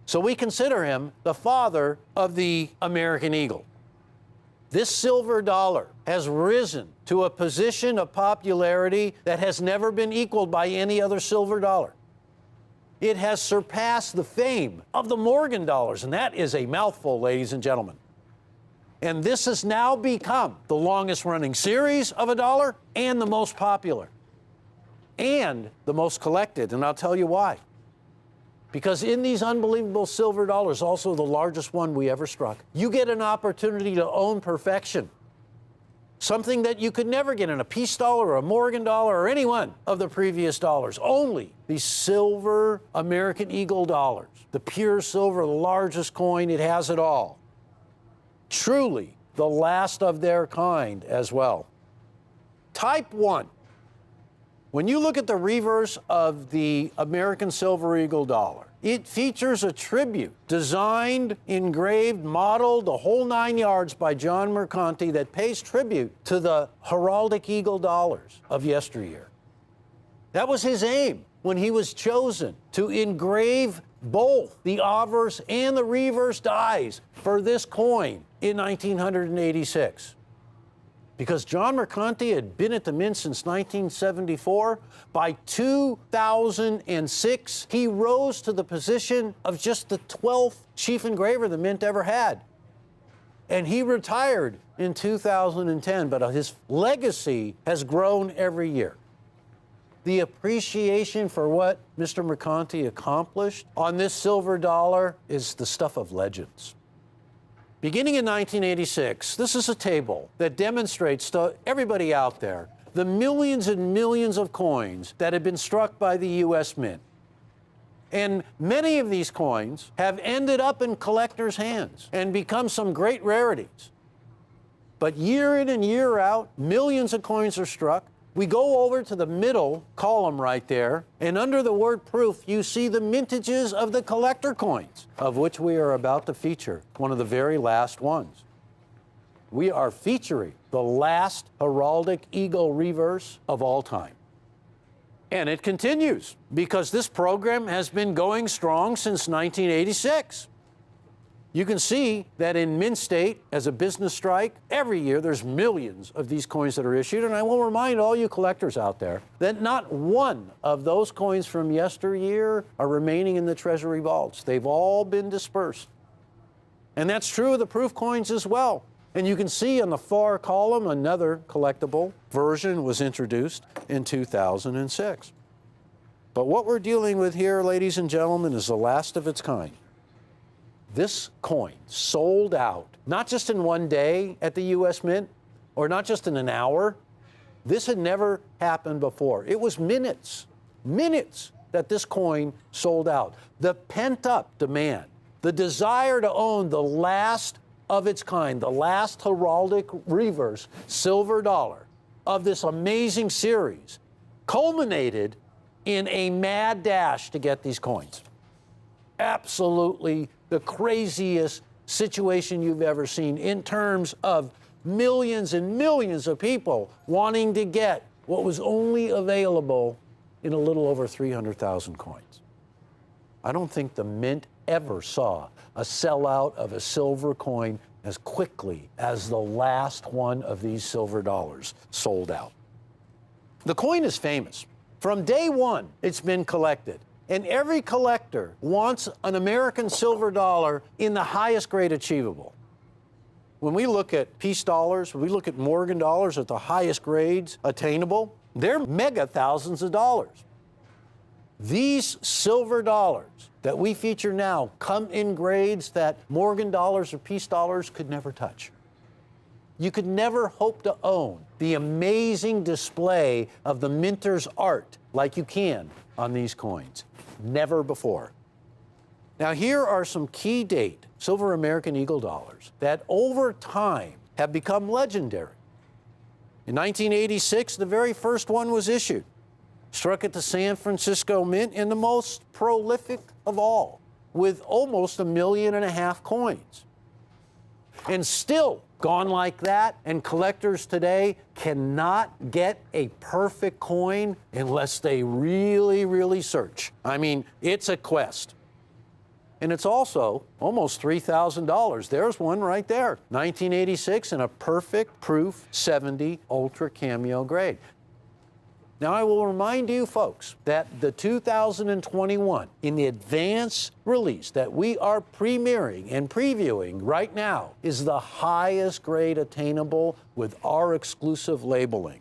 So we consider him the father of the American Eagle. This silver dollar has risen to a position of popularity that has never been equaled by any other silver dollar. It has surpassed the fame of the Morgan dollars, and that is a mouthful, ladies and gentlemen. And this has now become the longest running series of a dollar and the most popular and the most collected, and I'll tell you why. Because in these unbelievable silver dollars, also the largest one we ever struck, you get an opportunity to own perfection. Something that you could never get in a peace dollar or a Morgan dollar or any one of the previous dollars. Only these silver American Eagle dollars, the pure silver, the largest coin, it has it all. Truly the last of their kind as well. Type 1. When you look at the reverse of the American Silver Eagle dollar, it features a tribute designed, engraved, modeled, the whole 9 yards by John Mercanti that pays tribute to the heraldic eagle dollars of yesteryear. That was his aim when he was chosen to engrave both the obverse and the reverse dies for this coin in 1986. Because John Mercanti had been at the Mint since 1974. By 2006, he rose to the position of just the 12th chief engraver the Mint ever had. And he retired in 2010, but his legacy has grown every year. The appreciation for what Mr. Mercanti accomplished on this silver dollar is the stuff of legends. Beginning in 1986, this is a table that demonstrates to everybody out there the millions and millions of coins that have been struck by the U.S. Mint. And many of these coins have ended up in collectors' hands and become some great rarities. But year in and year out, millions of coins are struck. We go over to the middle column right there, and under the word proof, you see the mintages of the collector coins, of which we are about to feature one of the very last ones. We are featuring the last heraldic eagle reverse of all time. And it continues, because this program has been going strong since 1986. You can see that in Mint State, as a business strike, every year there's millions of these coins that are issued. And I will remind all you collectors out there that not one of those coins from yesteryear are remaining in the treasury vaults. They've all been dispersed. And that's true of the proof coins as well. And you can see on the far column, another collectible version was introduced in 2006. But what we're dealing with here, ladies and gentlemen, is the last of its kind. This coin sold out, not just in one day at the U.S. Mint, or not just in an hour. This had never happened before. It was minutes that this coin sold out. The pent-up demand, the desire to own the last of its kind, the last heraldic reverse silver dollar of this amazing series, culminated in a mad dash to get these coins. Absolutely the craziest situation you've ever seen in terms of millions and millions of people wanting to get what was only available in a little over 300,000 coins. I don't think the Mint ever saw a sellout of a silver coin as quickly as the last one of these silver dollars sold out. The coin is famous. From day one, it's been collected. And every collector wants an American silver dollar in the highest grade achievable. When we look at peace dollars, when we look at Morgan dollars at the highest grades attainable, they're mega thousands of dollars. These silver dollars that we feature now come in grades that Morgan dollars or peace dollars could never touch. You could never hope to own the amazing display of the minter's art like you can on these coins. Never before. Now, here are some key date silver American Eagle dollars that over time have become legendary. In 1986, the very first one was issued, struck at the San Francisco Mint in the most prolific of all, with almost 1.5 million coins. And still gone like that, and collectors today cannot get a perfect coin unless they really, really search. I mean, it's a quest. And it's also almost $3,000. There's one right there, 1986 in a perfect proof 70 ultra cameo grade. Now, I will remind you folks that the 2021 in the advance release that we are premiering and previewing right now is the highest grade attainable with our exclusive labeling.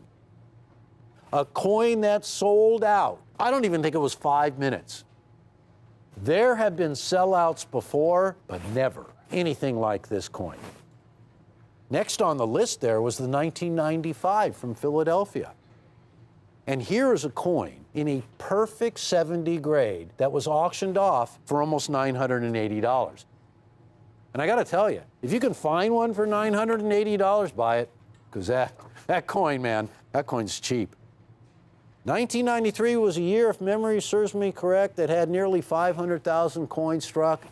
A coin that sold out, I don't even think it was 5 minutes. There have been sellouts before, but never anything like this coin. Next on the list there was the 1995 from Philadelphia. And here is a coin in a perfect 70 grade that was auctioned off for almost $980. And I got to tell you, if you can find one for $980, buy it, because that coin, man, that coin's cheap. 1993 was a year, if memory serves me correct, that had nearly 500,000 coins struck.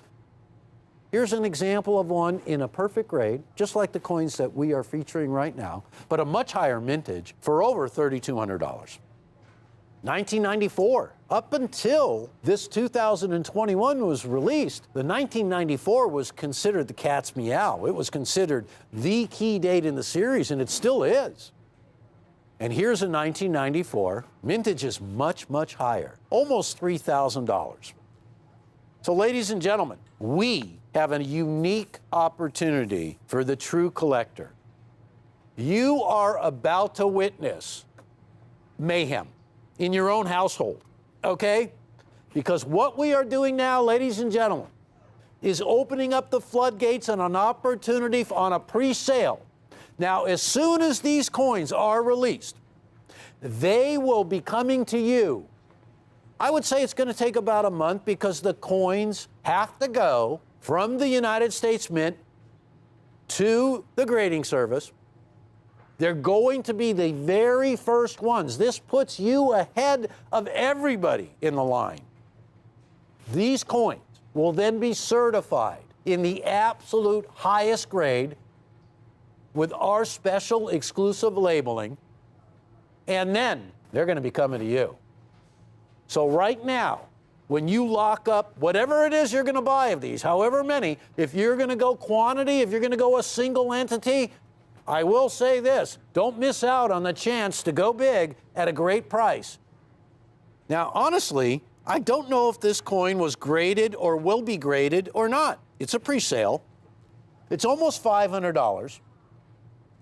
Here's an example of one in a perfect grade, just like the coins that we are featuring right now, but a much higher mintage for over $3,200. 1994, up until this 2021 was released, the 1994 was considered the cat's meow. It was considered the key date in the series, and it still is. And here's a 1994. Mintage is much, much higher, almost $3,000. So, ladies and gentlemen, we have a unique opportunity for the true collector. You are about to witness mayhem in your own household, okay? Because what we are doing now, ladies and gentlemen, is opening up the floodgates and an opportunity on a pre-sale. Now, as soon as these coins are released, they will be coming to you. I would say it's going to take about a month because the coins have to go from the United States Mint to the grading service. They're going to be the very first ones. This puts you ahead of everybody in the line. These coins will then be certified in the absolute highest grade with our special exclusive labeling, and then they're going to be coming to you. So right now, when you lock up whatever it is you're going to buy of these, however many, if you're going to go quantity, if you're going to go a single entity, I will say this, don't miss out on the chance to go big at a great price. Now, honestly, I don't know if this coin was graded or will be graded or not. It's a pre-sale. It's almost $500.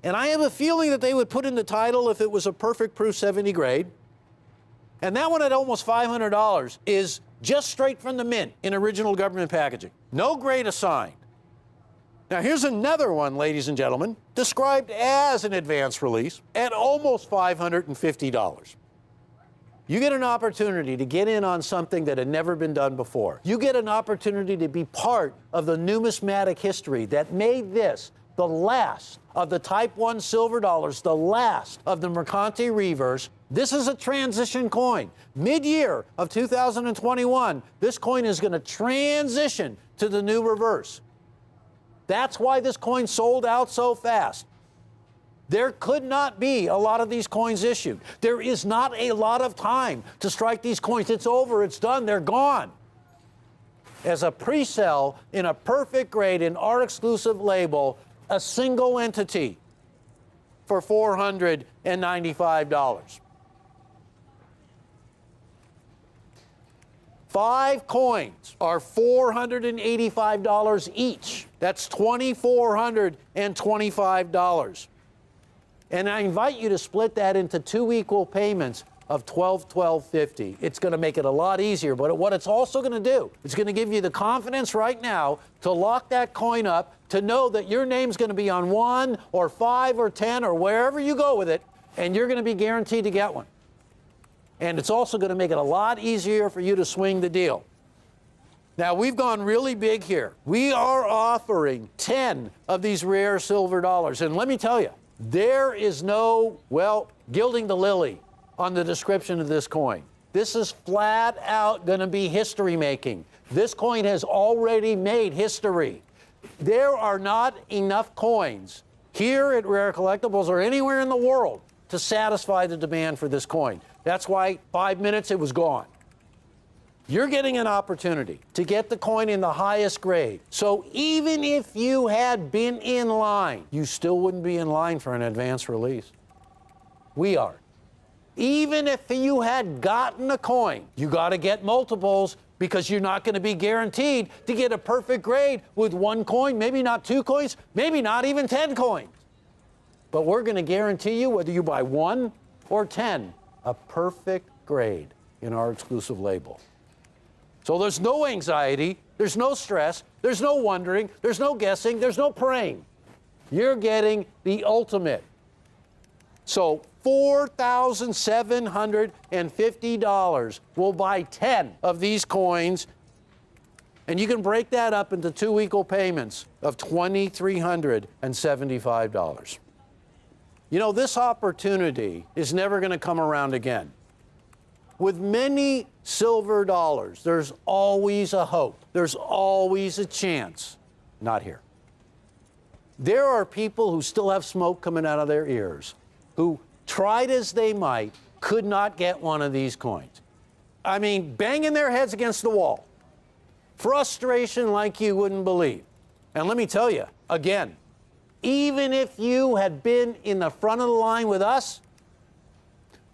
And I have a feeling that they would put in the title if it was a perfect proof 70 grade. And that one at almost $500 is just straight from the mint in original government packaging. No grade assigned. Now, here's another one, ladies and gentlemen, described as an advance release at almost $550. You get an opportunity to get in on something that had never been done before. You get an opportunity to be part of the numismatic history that made this the last of the Type 1 silver dollars, the last of the Mercante reverse. This is a transition coin. Mid-year of 2021, this coin is going to transition to the new reverse. That's why this coin sold out so fast. There could not be a lot of these coins issued. There is not a lot of time to strike these coins. It's over, it's done, they're gone. As a pre-sale in a perfect grade in our exclusive label, a single entity for $495. 5 coins are $485 each. That's $2,425. And I invite you to split that into 2 equal payments of $1,250. It's going to make it a lot easier, but what it's also going to do, it's going to give you the confidence right now to lock that coin up, to know that your name's going to be on 1 or 5 or 10 or wherever you go with it, and you're going to be guaranteed to get one. And it's also going to make it a lot easier for you to swing the deal. Now, we've gone really big here. We are offering 10 of these rare silver dollars. And let me tell you, there is no, well, gilding the lily on the description of this coin. This is flat out going to be history making. This coin has already made history. There are not enough coins here at Rare Collectibles or anywhere in the world to satisfy the demand for this coin. That's why 5 minutes it was gone. You're getting an opportunity to get the coin in the highest grade. So even if you had been in line, you still wouldn't be in line for an advance release. We are. Even if you had gotten a coin, you got to get multiples because you're not going to be guaranteed to get a perfect grade with one coin, maybe not 2 coins, maybe not even 10 coins. But we're going to guarantee you, whether you buy 1 or 10, a perfect grade in our exclusive label. So there's no anxiety, there's no stress, there's no wondering, there's no guessing, there's no praying. You're getting the ultimate. So $4,750 will buy 10 of these coins, and you can break that up into 2 equal payments of $2,375. You know, this opportunity is never going to come around again. With many silver dollars, there's always a hope. There's always a chance. Not here. There are people who still have smoke coming out of their ears, who tried as they might, could not get one of these coins. I mean, banging their heads against the wall. Frustration like you wouldn't believe. And let me tell you, again, even if you had been in the front of the line with us,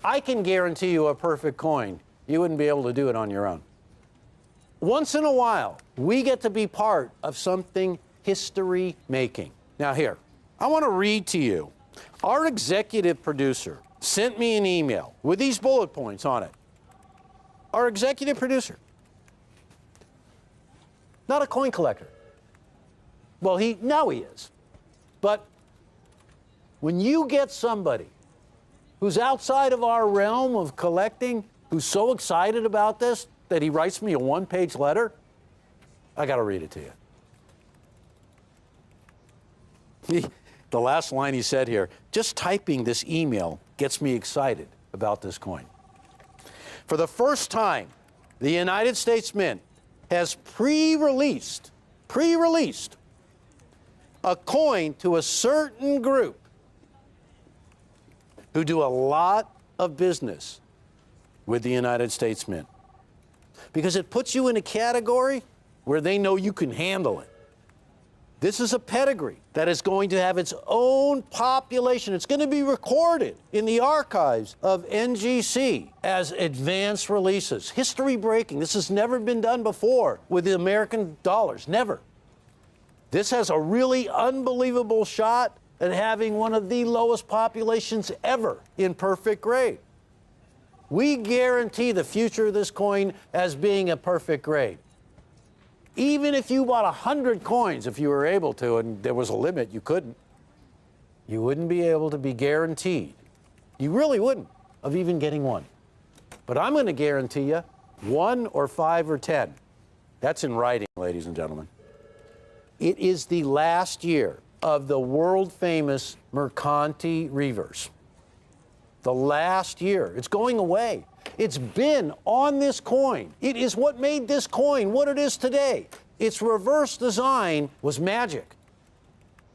I can guarantee you a perfect coin. You wouldn't be able to do it on your own. Once in a while, we get to be part of something history making. Now here, I want to read to you. Our executive producer sent me an email with these bullet points on it. Our executive producer. Not a coin collector. Well, now he is. But when you get somebody who's outside of our realm of collecting, who's so excited about this that he writes me a 1-page letter, I got to read it to you. The last line he said here, just typing this email gets me excited about this coin. For the first time, the United States Mint has pre-released a coin to a certain group who do a lot of business with the United States Mint. Because it puts you in a category where they know you can handle it. This is a pedigree that is going to have its own population. It's going to be recorded in the archives of NGC as advanced releases. History breaking. This has never been done before with the American dollars. Never. This has a really unbelievable shot at having one of the lowest populations ever in perfect grade. We guarantee the future of this coin as being a perfect grade. Even if you bought 100 coins, if you were able to, and there was a limit, you couldn't, you wouldn't be able to be guaranteed. You really wouldn't, of even getting one. But I'm going to guarantee you 1 or 5 or 10. That's in writing, ladies and gentlemen. It is the last year of the world-famous Mercanti reverse. The last year. It's going away. It's been on this coin. It is what made this coin what it is today. Its reverse design was magic.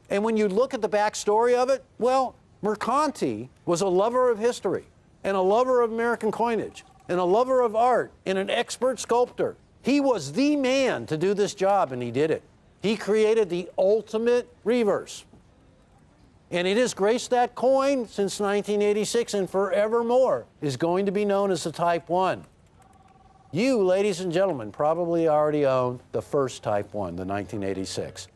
And when you look at the backstory of it, well, Mercanti was a lover of history and a lover of American coinage and a lover of art and an expert sculptor. He was the man to do this job, and he did it. He created the ultimate reverse. And it has graced that coin since 1986 and forevermore is going to be known as the Type 1. You, ladies and gentlemen, probably already own the first Type 1, the 1986.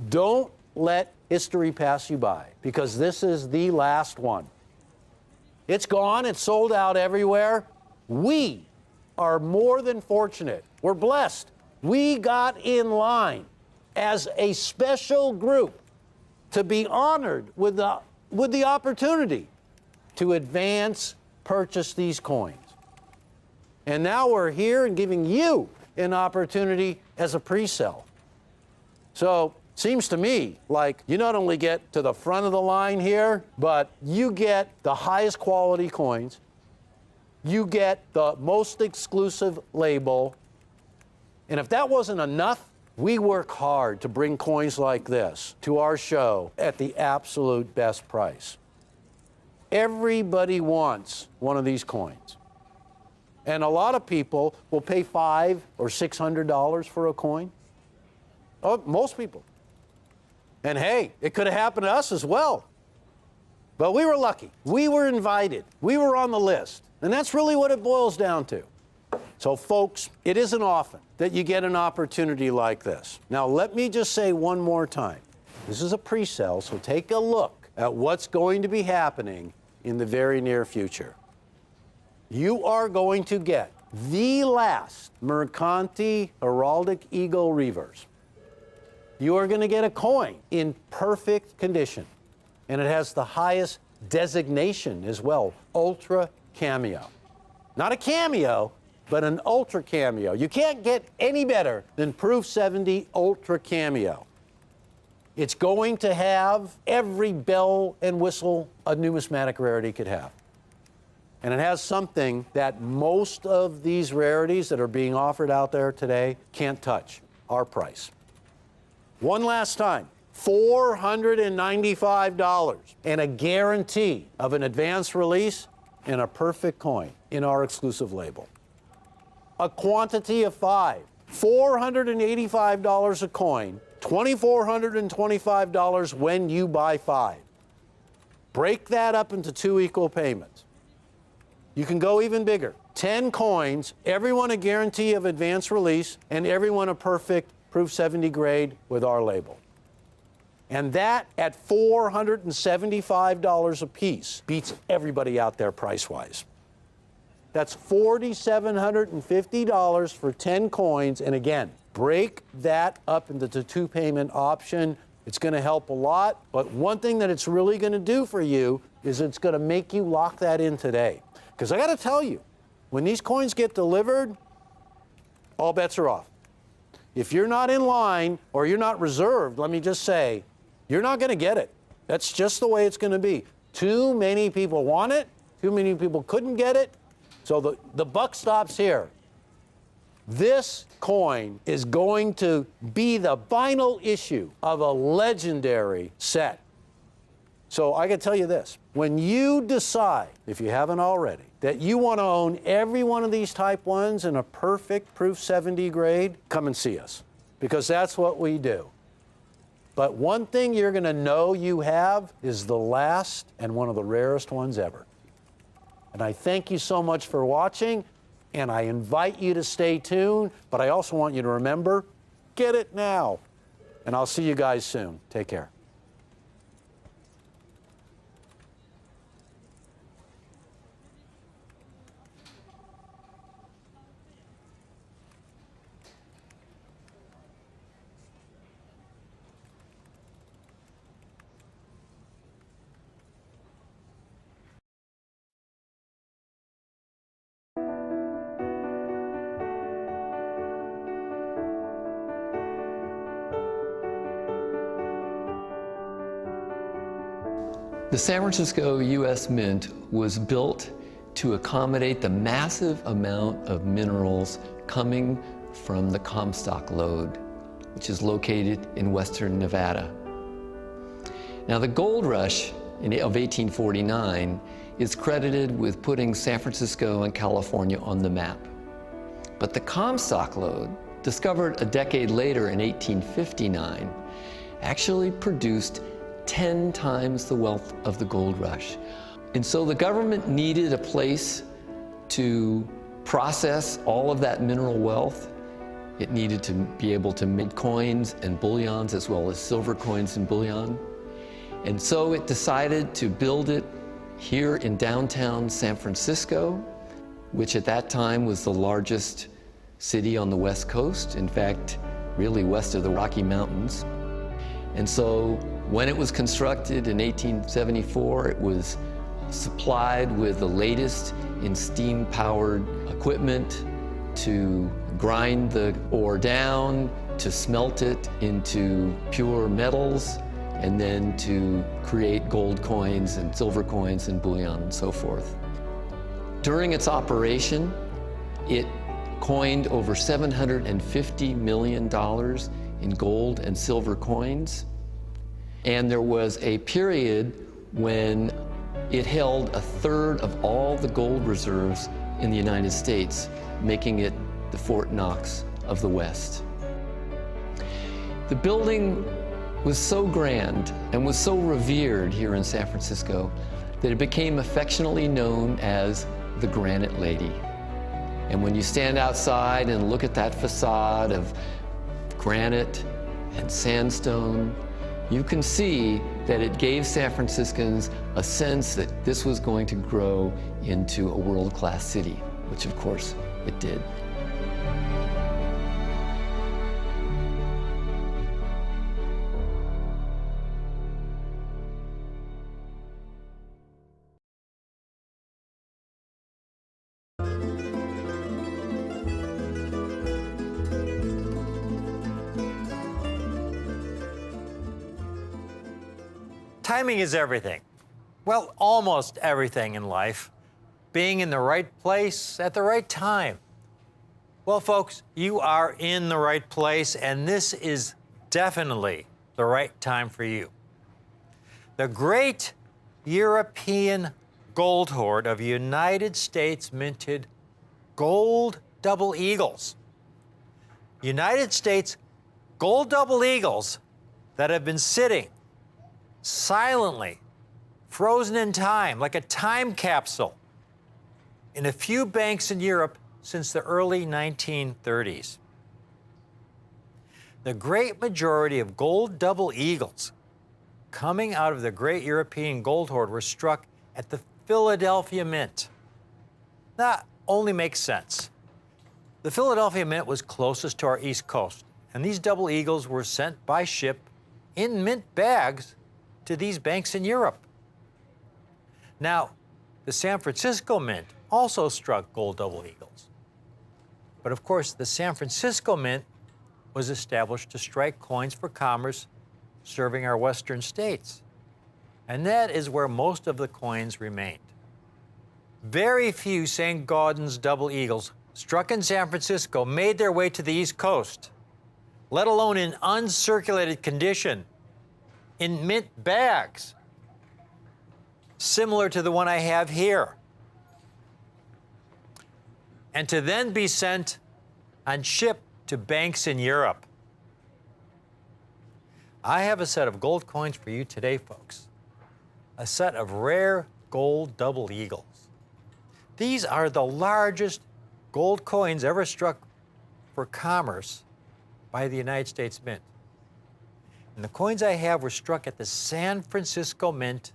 Don't let history pass you by, because this is the last one. It's gone. It's sold out everywhere. We are more than fortunate. We're blessed. We got in line as a special group to be honored with the opportunity to advance purchase these coins. And now we're here and giving you an opportunity as a pre-sale. So seems to me like you not only get to the front of the line here, but you get the highest quality coins. you get the most exclusive label. And if that wasn't enough, we work hard to bring coins like this to our show at the absolute best price. Everybody wants one of these coins. And a lot of people will pay $500 or $600 for a coin. Oh, most people. And hey, it could have happened to us as well. But we were lucky. We were invited. We were on the list. And that's really what it boils down to. So folks, it isn't often that you get an opportunity like this. Now let me just say one more time. This is a pre-sale, so take a look at what's going to be happening in the very near future. You are going to get the last Mercanti Heraldic Eagle Reverse. You are going to get a coin in perfect condition. And it has the highest designation as well, Ultra Cameo. Not a cameo, but an Ultra Cameo. You can't get any better than Proof 70 Ultra Cameo. It's going to have every bell and whistle a numismatic rarity could have. And it has something that most of these rarities that are being offered out there today can't touch: our price. One last time, $495 and a guarantee of an advanced release and a perfect coin in our exclusive label. A quantity of 5, $485 a coin, $2,425 when you buy 5. Break that up into 2 equal payments. You can go even bigger. 10 coins, everyone a guarantee of advanced release, and everyone a perfect Proof 70 grade with our label. And that at $475 a piece beats everybody out there price-wise. That's $4,750 for 10 coins. And again, break that up into the 2-payment option. It's going to help a lot. But one thing that it's really going to do for you is it's going to make you lock that in today. Because I got to tell you, when these coins get delivered, all bets are off. If you're not in line or you're not reserved, let me just say, you're not going to get it. That's just the way it's going to be. Too many people want it. Too many people couldn't get it. So the buck stops here. This coin is going to be the final issue of a legendary set. So I can tell you this. When you decide, if you haven't already, that you want to own every one of these Type 1s in a perfect Proof 70 grade, come and see us, because that's what we do. But one thing you're going to know you have is the last and one of the rarest ones ever. And I thank you so much for watching, and I invite you to stay tuned, but I also want you to remember, get it now. And I'll see you guys soon. Take care. The San Francisco U.S. Mint was built to accommodate the massive amount of minerals coming from the Comstock Lode, which is located in western Nevada. Now, the gold rush of 1849 is credited with putting San Francisco and California on the map. But the Comstock Lode, discovered a decade later in 1859, actually produced 10 times the wealth of the gold rush. And so the government needed a place to process all of that mineral wealth. It needed to be able to mint coins and bullions as well as silver coins and bullion. And so it decided to build it here in downtown San Francisco, which at that time was the largest city on the West Coast, in fact, really west of the Rocky Mountains. And so when it was constructed in 1874, it was supplied with the latest in steam-powered equipment to grind the ore down, to smelt it into pure metals, and then to create gold coins and silver coins and bullion and so forth. During its operation, it coined over $750 million in gold and silver coins. And there was a period when it held a third of all the gold reserves in the United States, making it the Fort Knox of the West. The building was so grand and was so revered here in San Francisco that it became affectionately known as the Granite Lady. And when you stand outside and look at that facade of granite and sandstone, you can see that it gave San Franciscans a sense that this was going to grow into a world-class city, which of course it did. Timing is everything. Well, almost everything in life. Being in the right place at the right time. Well, folks, you are in the right place, and this is definitely the right time for you. The great European gold hoard of United States minted gold double eagles. United States gold double eagles that have been sitting silently, frozen in time, like a time capsule, in a few banks in Europe since the early 1930s. The great majority of gold double eagles coming out of the great European gold hoard were struck at the Philadelphia Mint. That only makes sense. The Philadelphia Mint was closest to our East Coast, and these double eagles were sent by ship in mint bags to these banks in Europe. Now, the San Francisco Mint also struck gold double eagles. But of course, the San Francisco Mint was established to strike coins for commerce serving our western states. And that is where most of the coins remained. Very few St. Gaudens double eagles struck in San Francisco made their way to the East Coast, let alone in uncirculated condition, in mint bags, similar to the one I have here, and to then be sent on ship to banks in Europe. I have a set of gold coins for you today, folks. A set of rare gold double eagles. These are the largest gold coins ever struck for commerce by the United States Mint. And the coins I have were struck at the San Francisco Mint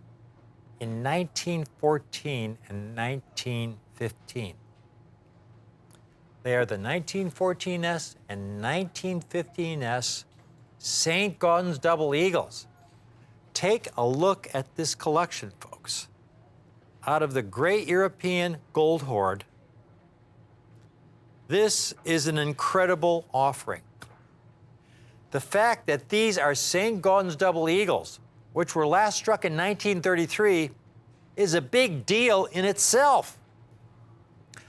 in 1914 and 1915. They are the 1914S and 1915S St. Gaudens double eagles. Take a look at this collection, folks. Out of the great European gold hoard, this is an incredible offering. The fact that these are St. Gaudens double eagles, which were last struck in 1933, is a big deal in itself.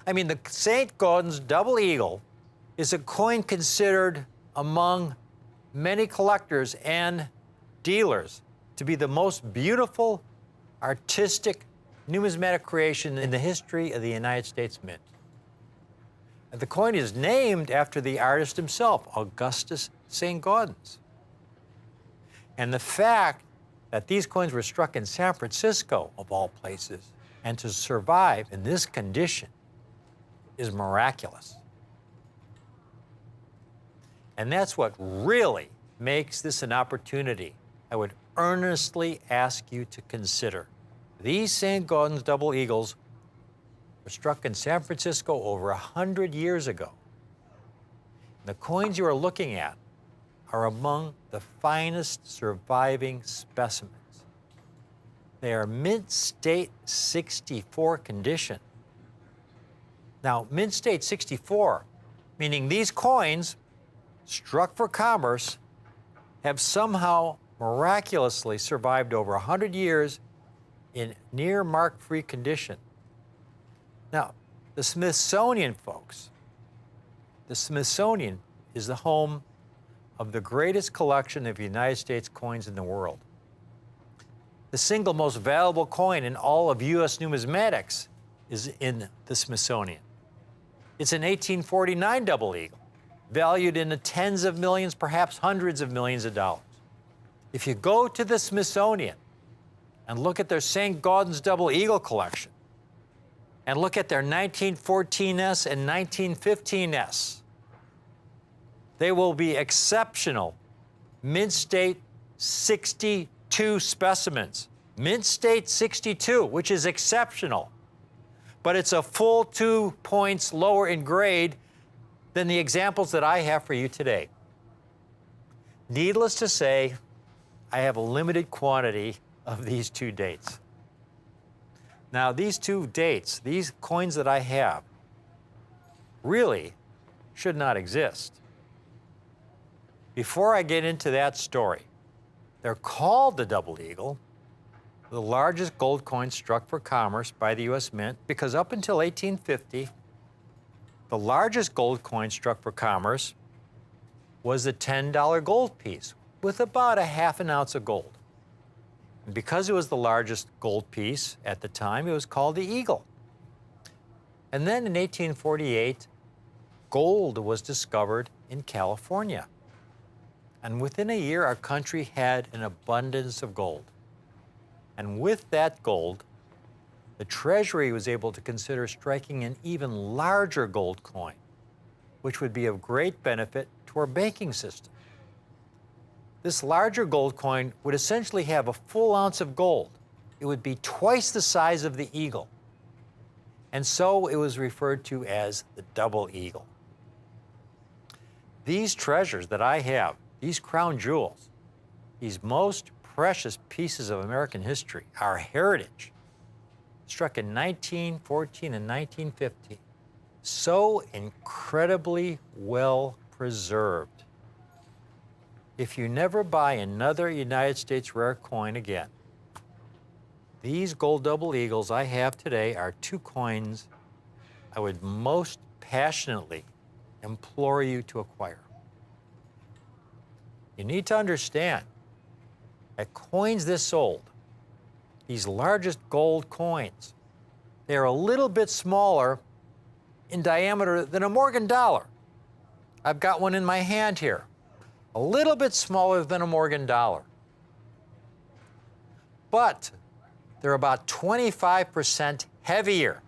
I mean, the St. Gaudens double eagle is a coin considered among many collectors and dealers to be the most beautiful, artistic, numismatic creation in the history of the United States Mint. And the coin is named after the artist himself, Augustus St. Gaudens. And the fact that these coins were struck in San Francisco, of all places, and to survive in this condition is miraculous. And that's what really makes this an opportunity I would earnestly ask you to consider. These St. Gaudens double eagles were struck in San Francisco over 100 years ago. The coins you are looking at are among the finest surviving specimens. They are mint state 64 condition. Now, mint state 64, meaning these coins struck for commerce have somehow miraculously survived over 100 years in near mark-free condition. Now, the Smithsonian, folks, the Smithsonian is the home of the greatest collection of United States coins in the world. The single most valuable coin in all of U.S. numismatics is in the Smithsonian. It's an 1849 double eagle, valued in the tens of millions, perhaps hundreds of millions of dollars. If you go to the Smithsonian and look at their St. Gaudens double eagle collection, and look at their 1914S and 1915S, they will be exceptional mint state 62 specimens. Mint state 62, which is exceptional, but it's a full 2 points lower in grade than the examples that I have for you today. Needless to say, I have a limited quantity of these two dates. Now, these two dates, these coins that I have, really should not exist. Before I get into that story, they're called the double eagle, the largest gold coin struck for commerce by the U.S. Mint, because up until 1850, the largest gold coin struck for commerce was the $10 gold piece with about a half an ounce of gold. And because it was the largest gold piece at the time, it was called the eagle. And then in 1848, gold was discovered in California. And within a year, our country had an abundance of gold. And with that gold, the Treasury was able to consider striking an even larger gold coin, which would be of great benefit to our banking system. This larger gold coin would essentially have a full ounce of gold. It would be twice the size of the eagle. And so it was referred to as the double eagle. These treasures that I have, these crown jewels, these most precious pieces of American history, our heritage, struck in 1914 and 1950, so incredibly well preserved. If you never buy another United States rare coin again, these gold double eagles I have today are two coins I would most passionately implore you to acquire. You need to understand that coins this old, these largest gold coins, they are a little bit smaller in diameter than a Morgan dollar. I've got one in my hand here, a little bit smaller than a Morgan dollar. But they're about 25% heavier.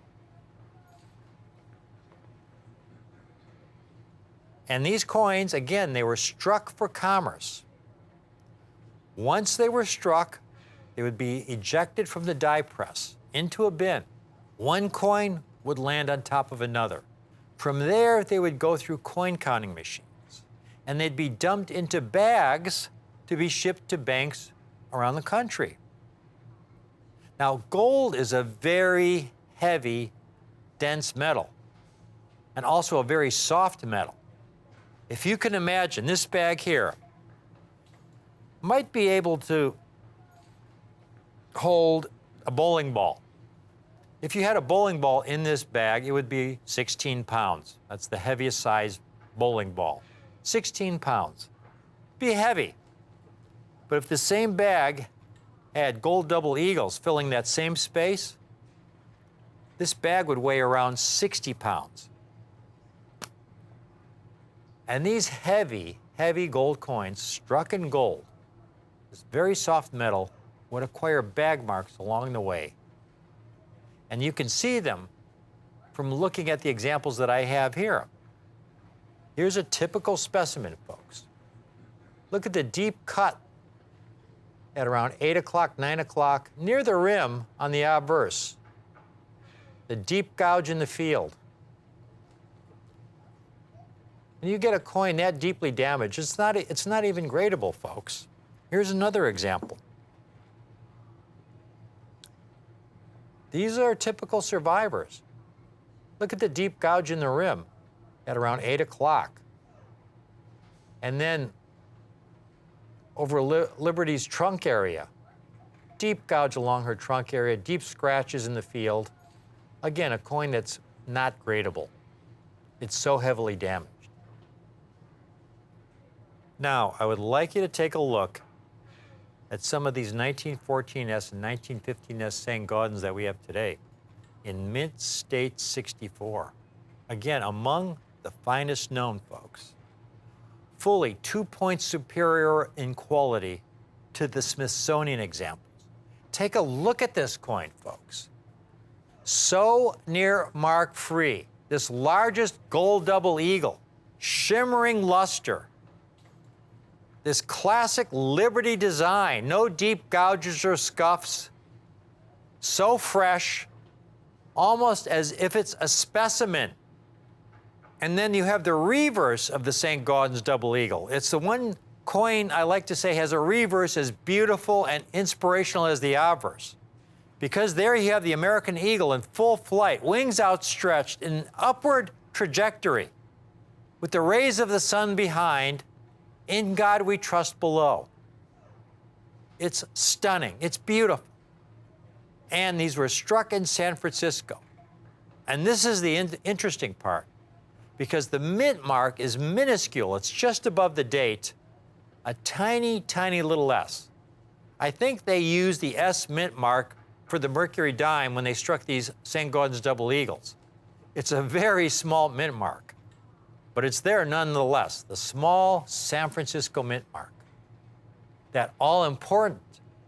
And these coins, again, they were struck for commerce. Once they were struck, they would be ejected from the die press into a bin. One coin would land on top of another. From there, they would go through coin counting machines, and they'd be dumped into bags to be shipped to banks around the country. Now, gold is a very heavy, dense metal, and also a very soft metal. If you can imagine, this bag here might be able to hold a bowling ball. If you had a bowling ball in this bag, it would be 16 pounds. That's the heaviest size bowling ball. 16 pounds. Be heavy. But if the same bag had gold double eagles filling that same space, this bag would weigh around 60 pounds. And these heavy, heavy gold coins struck in gold, this very soft metal, would acquire bag marks along the way. And you can see them from looking at the examples that I have here. Here's a typical specimen, folks. Look at the deep cut at around 8 o'clock, 9 o'clock, near the rim on the obverse. The deep gouge in the field. And you get a coin that deeply damaged, it's not even gradable, folks. Here's another example. These are typical survivors. Look at the deep gouge in the rim at around 8 o'clock. And then over Liberty's trunk area, deep gouge along her trunk area, deep scratches in the field. Again, a coin that's not gradable. It's so heavily damaged. Now, I would like you to take a look at some of these 1914S and 1915S St. Gaudens that we have today in mint state 64. Again, among the finest known, folks. Fully 2 points superior in quality to the Smithsonian examples. Take a look at this coin, folks. So near mark-free, this largest gold double eagle, shimmering luster, this classic Liberty design, no deep gouges or scuffs, so fresh, almost as if it's a specimen. And then you have the reverse of the St. Gaudens double eagle. It's the one coin I like to say has a reverse as beautiful and inspirational as the obverse. Because there you have the American eagle in full flight, wings outstretched in an upward trajectory, with the rays of the sun behind, in God we trust below. It's stunning, it's beautiful. And these were struck in San Francisco. And this is the interesting part, because the mint mark is minuscule. It's just above the date, a tiny, tiny little S. I think they used the S mint mark for the Mercury dime when they struck these St. Gaudens double eagles. It's a very small mint mark, but it's there nonetheless, the small San Francisco mint mark, that all-important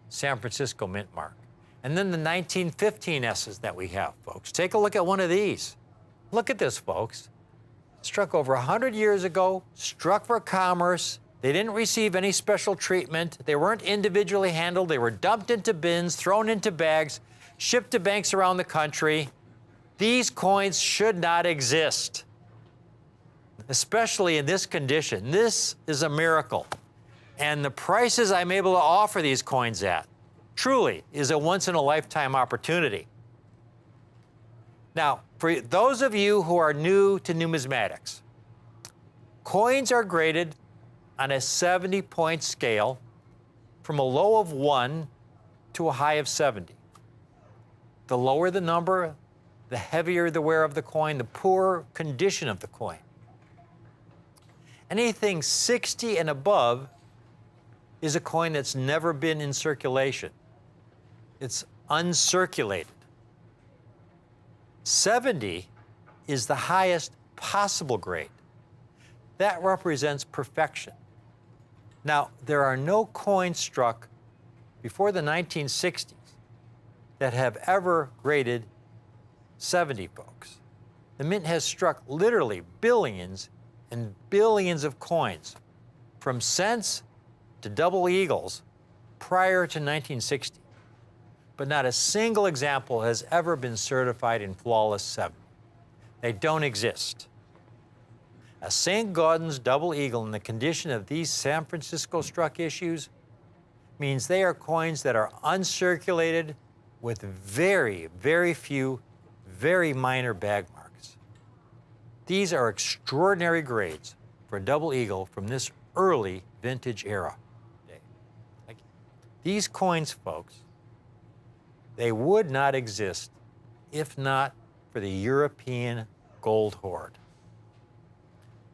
San Francisco mint mark. And then the 1915 S's that we have, folks. Take a look at one of these. Look at this, folks. Struck over 100 years ago, struck for commerce. They didn't receive any special treatment. They weren't individually handled. They were dumped into bins, thrown into bags, shipped to banks around the country. These coins should not exist, especially in this condition. This is a miracle. And the prices I'm able to offer these coins at truly is a once-in-a-lifetime opportunity. Now, for those of you who are new to numismatics, coins are graded on a 70-point scale from a low of 1 to a high of 70. The lower the number, the heavier the wear of the coin, the poorer condition of the coin. Anything 60 and above is a coin that's never been in circulation. It's uncirculated. 70 is the highest possible grade. That represents perfection. Now, there are no coins struck before the 1960s that have ever graded 70, folks. The mint has struck literally billions and billions of coins, from cents to double eagles, prior to 1960. But not a single example has ever been certified in flawless 70. They don't exist. A St. Gaudens double eagle in the condition of these San Francisco struck issues means they are coins that are uncirculated with very, very few, very minor bag marks. These are extraordinary grades for a double eagle from this early vintage era. These coins, folks, they would not exist if not for the European gold hoard.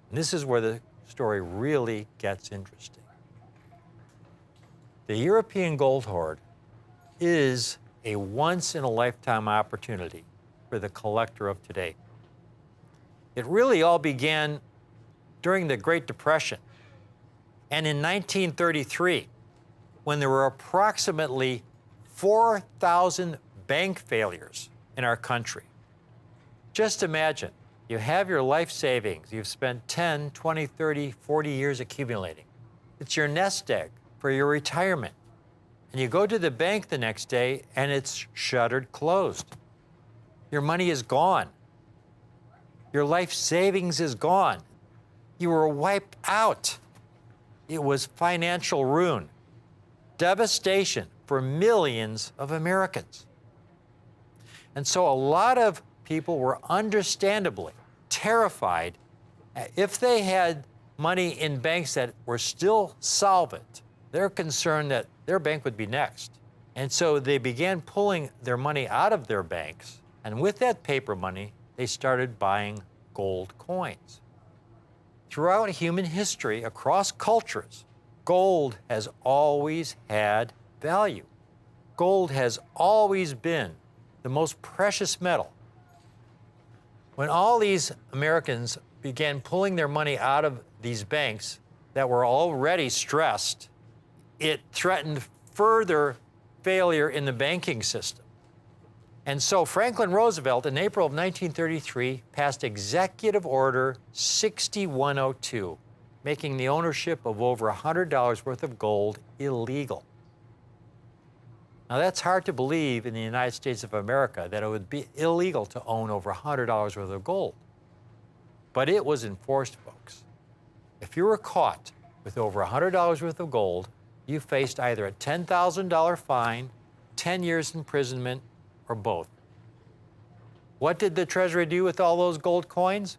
And this is where the story really gets interesting. The European gold hoard is a once-in-a-lifetime opportunity for the collector of today. It really all began during the Great Depression and in 1933, when there were approximately 4,000 bank failures in our country. Just imagine, you have your life savings. You've spent 10, 20, 30, 40 years accumulating. It's your nest egg for your retirement. And you go to the bank the next day and it's shuttered closed. Your money is gone. Your life savings is gone. You were wiped out. It was financial ruin, devastation for millions of Americans. And so a lot of people were understandably terrified if they had money in banks that were still solvent. They're concerned that their bank would be next. And so they began pulling their money out of their banks And with that paper money, they started buying gold coins. Throughout human history, across cultures, gold has always had value. Gold has always been the most precious metal. When all these Americans began pulling their money out of these banks that were already stressed, it threatened further failure in the banking system. And so Franklin Roosevelt, in April of 1933, passed Executive Order 6102, making the ownership of over $100 worth of gold illegal. Now, that's hard to believe in the United States of America, that it would be illegal to own over $100 worth of gold. But it was enforced, folks. If you were caught with over $100 worth of gold, you faced either a $10,000 fine, 10 years imprisonment, or both. What did the Treasury do with all those gold coins?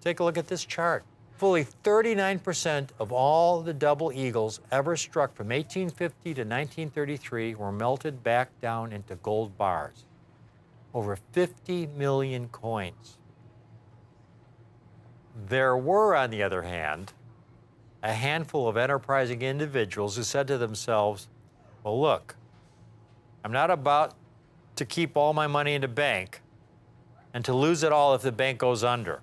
Take a look at this chart. Fully 39% of all the double eagles ever struck from 1850 to 1933 were melted back down into gold bars. Over 50 million coins. There were, on the other hand, a handful of enterprising individuals who said to themselves, well, look, I'm not about to keep all my money in the bank and to lose it all if the bank goes under.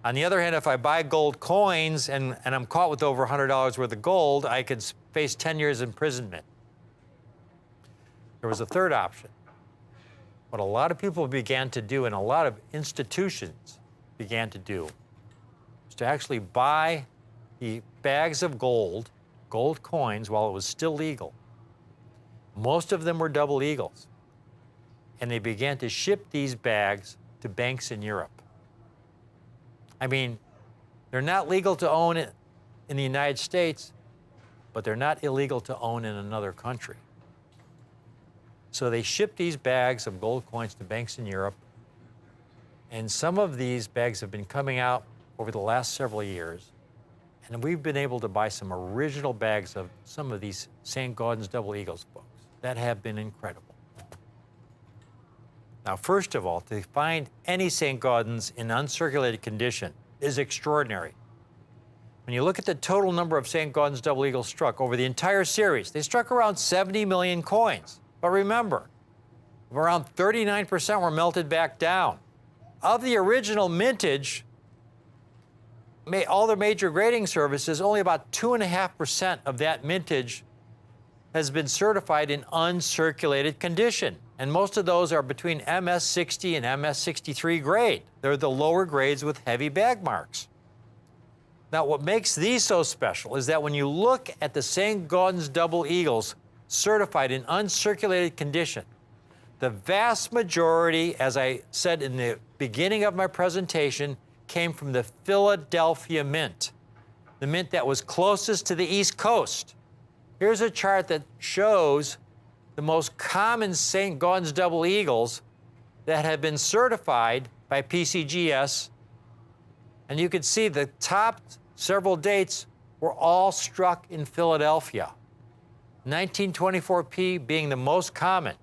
On the other hand, if I buy gold coins and I'm caught with over $100 worth of gold, I could face 10 years imprisonment. There was a third option. What a lot of people began to do, and a lot of institutions began to do, was to actually buy the bags of gold, gold coins, while it was still legal. Most of them were double eagles. And they began to ship these bags to banks in Europe. I mean, they're not legal to own it in the United States, but they're not illegal to own in another country. So they shipped these bags of gold coins to banks in Europe. And some of these bags have been coming out over the last several years. And we've been able to buy some original bags of some of these St. Gaudens double eagles books that have been incredible. Now, first of all, to find any St. Gaudens in uncirculated condition is extraordinary. When you look at the total number of St. Gaudens double eagles struck over the entire series, they struck around 70 million coins. But remember, around 39% were melted back down. Of the original mintage, all the major grading services, only about 2.5% of that mintage has been certified in uncirculated condition. And most of those are between MS60 and MS63 grade. They're the lower grades with heavy bag marks. Now, what makes these so special is that when you look at the St. Gaudens double eagles certified in uncirculated condition, the vast majority, as I said in the beginning of my presentation, came from the Philadelphia Mint, the mint that was closest to the East Coast. Here's a chart that shows the most common St. Gaudens double eagles that have been certified by PCGS. And you can see the top several dates were all struck in Philadelphia. 1924P being the most common.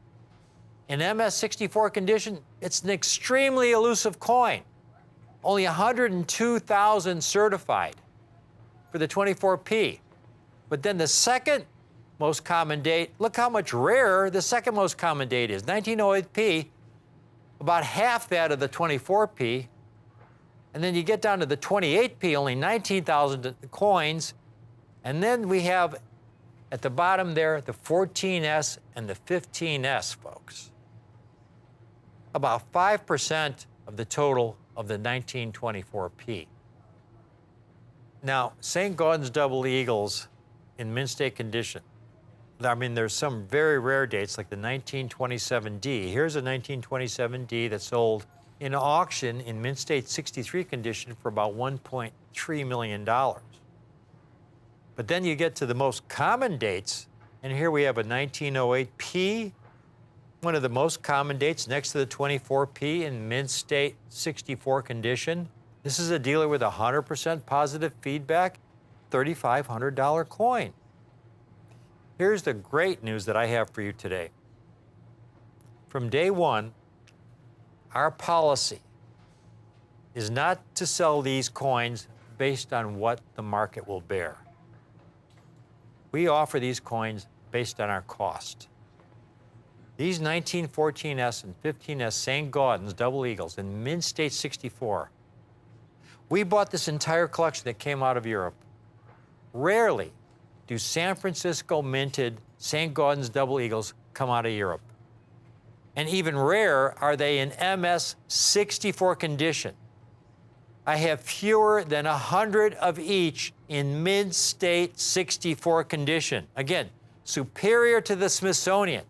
In MS64 condition, it's an extremely elusive coin. Only 102,000 certified for the 24P. But then the second most common date, look how much rarer the second most common date is. 1908P, about half that of the 24P. And then you get down to the 28P, only 19,000 coins. And then we have at the bottom there the 14S and the 15S, folks. About 5% of the total of the 1924P. Now, St. Gaudens double eagles in mint state condition. I mean, there's some very rare dates like the 1927D. Here's a 1927D that sold in auction in mint state 63 condition for about $1.3 million. But then you get to the most common dates, and here we have a 1908P, one of the most common dates next to the 24P in mint state 64 condition. This is a dealer with 100% positive feedback, $3,500 coin. Here's the great news that I have for you today. From day one, our policy is not to sell these coins based on what the market will bear. We offer these coins based on our cost. These 1914S and 15S St. Gaudens double eagles in Mint State 64, we bought this entire collection that came out of Europe. Rarely do San Francisco minted St. Gaudens double eagles come out of Europe. And even rarer are they in MS 64 condition. I have fewer than 100 of each in mid-state 64 condition. Again, superior to the Smithsonian.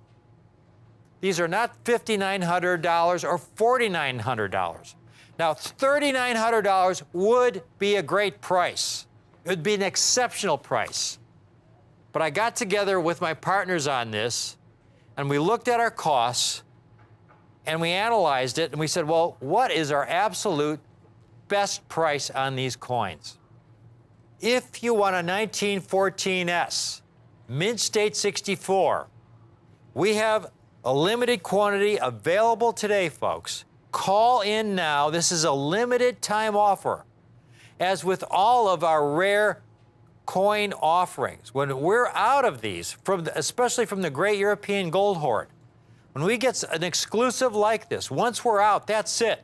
These are not $5,900 or $4,900. Now, $3,900 would be a great price. It would be an exceptional price. But I got together with my partners on this, and we looked at our costs, and we analyzed it, and we said, well, what is our absolute best price on these coins? If you want a 1914S, Mint State 64, we have a limited quantity available today, folks. Call in now. This is a limited time offer. As with all of our rare coin offerings, when we're out of these, especially from the Great European Gold Hoard, when we get an exclusive like this, once we're out, that's it.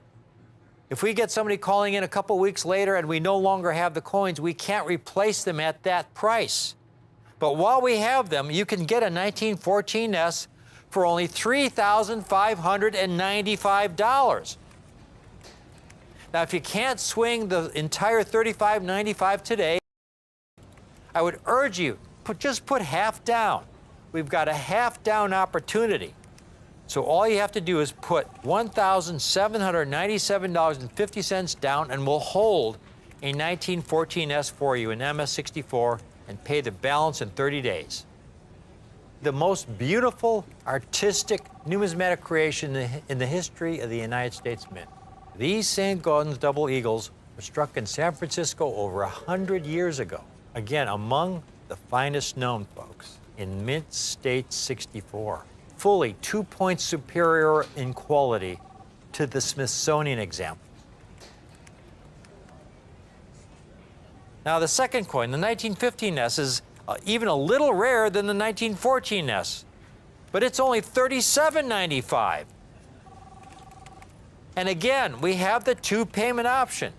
If we get somebody calling in a couple weeks later and we no longer have the coins, we can't replace them at that price. But while we have them, you can get a 1914S for only $3,595. Now, if you can't swing the entire $3,595 today, I would urge you, just put half down. We've got a half down opportunity. So all you have to do is put $1,797.50 down, and we'll hold a 1914S for you in MS64 and pay the balance in 30 days. The most beautiful, artistic, numismatic creation in the history of the United States Mint. These St. Gaudens double eagles were struck in San Francisco over 100 years ago. Again, among the finest known, folks, in Mint State 64. Fully 2 points superior in quality to the Smithsonian example. Now, the second coin, the 1915S, is even a little rarer than the 1914S, but it's only $37.95. And again, we have the two-payment option.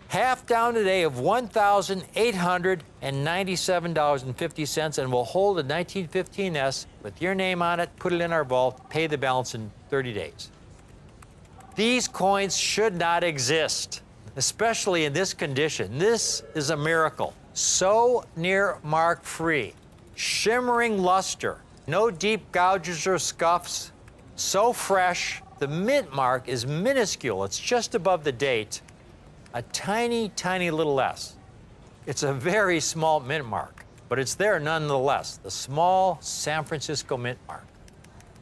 Half down today of $1,897.50, and we'll hold a 1915S with your name on it, put it in our vault, pay the balance in 30 days. These coins should not exist, especially in this condition. This is a miracle. So near mark-free, shimmering luster, no deep gouges or scuffs, so fresh. The mint mark is minuscule. It's just above the date. A tiny, tiny little S. It's a very small mint mark, but it's there nonetheless, the small San Francisco mint mark.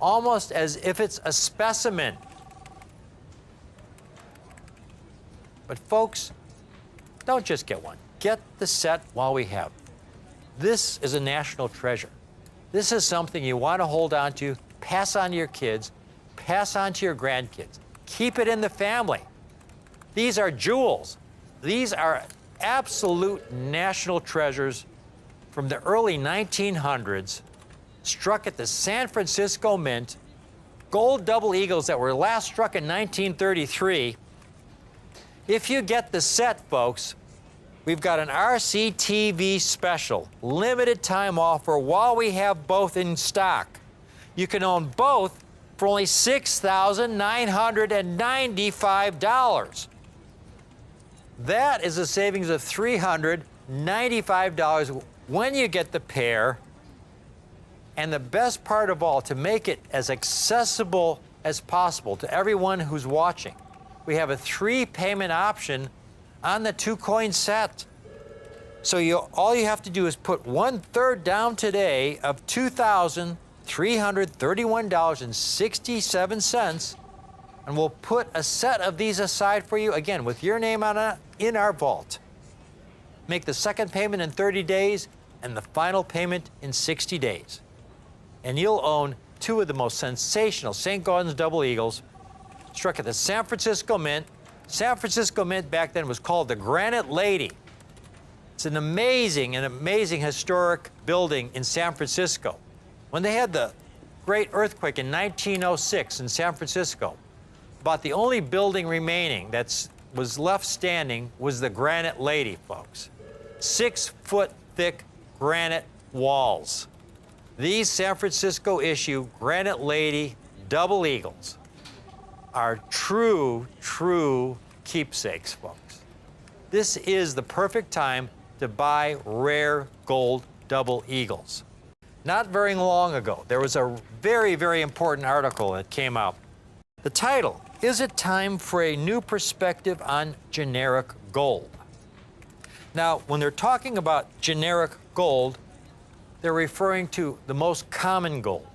Almost as if it's a specimen. But folks, don't just get one. Get the set while we have. This is a national treasure. This is something you want to hold on to, pass on to your kids, pass on to your grandkids. Keep it in the family. These are jewels. These are absolute national treasures from the early 1900s, struck at the San Francisco Mint, gold double eagles that were last struck in 1933. If you get the set, folks, we've got an RCTV special, limited time offer while we have both in stock. You can own both for only $6,995. That is a savings of $395 when you get the pair. And the best part of all, to make it as accessible as possible to everyone who's watching, we have a 3-payment option on the 2-coin set. So all you have to do is put 1/3 down today of $2,331.67, and we'll put a set of these aside for you, again, with your name on it, in our vault. Make the second payment in 30 days and the final payment in 60 days. And you'll own 2 of the most sensational St. Gaudens double eagles, struck at the San Francisco Mint. San Francisco Mint back then was called the Granite Lady. It's an amazing historic building in San Francisco. When they had the great earthquake in 1906 in San Francisco, about the only building remaining that was left standing was the Granite Lady, folks. 6-foot thick granite walls. These San Francisco issue Granite Lady double eagles are true keepsakes, folks. This is the perfect time to buy rare gold double eagles. Not very long ago, there was a very important article that came out. The title, "Is it time for a new perspective on generic gold?" Now, when they're talking about generic gold, they're referring to the most common gold.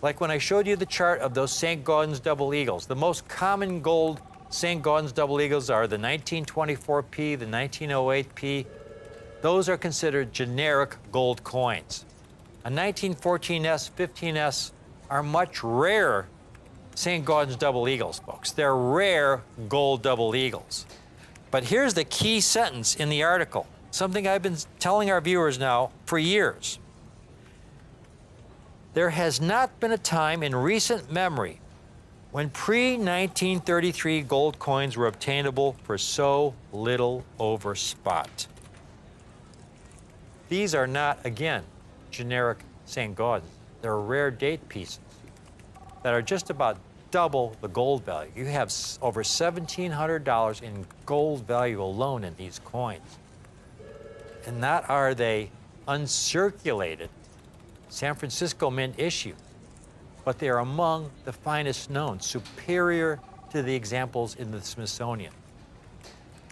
Like when I showed you the chart of those St. Gaudens double eagles, the most common gold St. Gaudens double eagles are the 1924P, the 1908P. Those are considered generic gold coins. A 1914S, 15S are much rarer St. Gaudens double eagles, folks. They're rare gold double eagles. But here's the key sentence in the article, something I've been telling our viewers now for years. There has not been a time in recent memory when pre-1933 gold coins were obtainable for so little over spot. These are not, again, generic St. Gaudens. They're rare date pieces that are just about double the gold value. You have over $1,700 in gold value alone in these coins. And not are they uncirculated San Francisco Mint issue, but they are among the finest known, superior to the examples in the Smithsonian.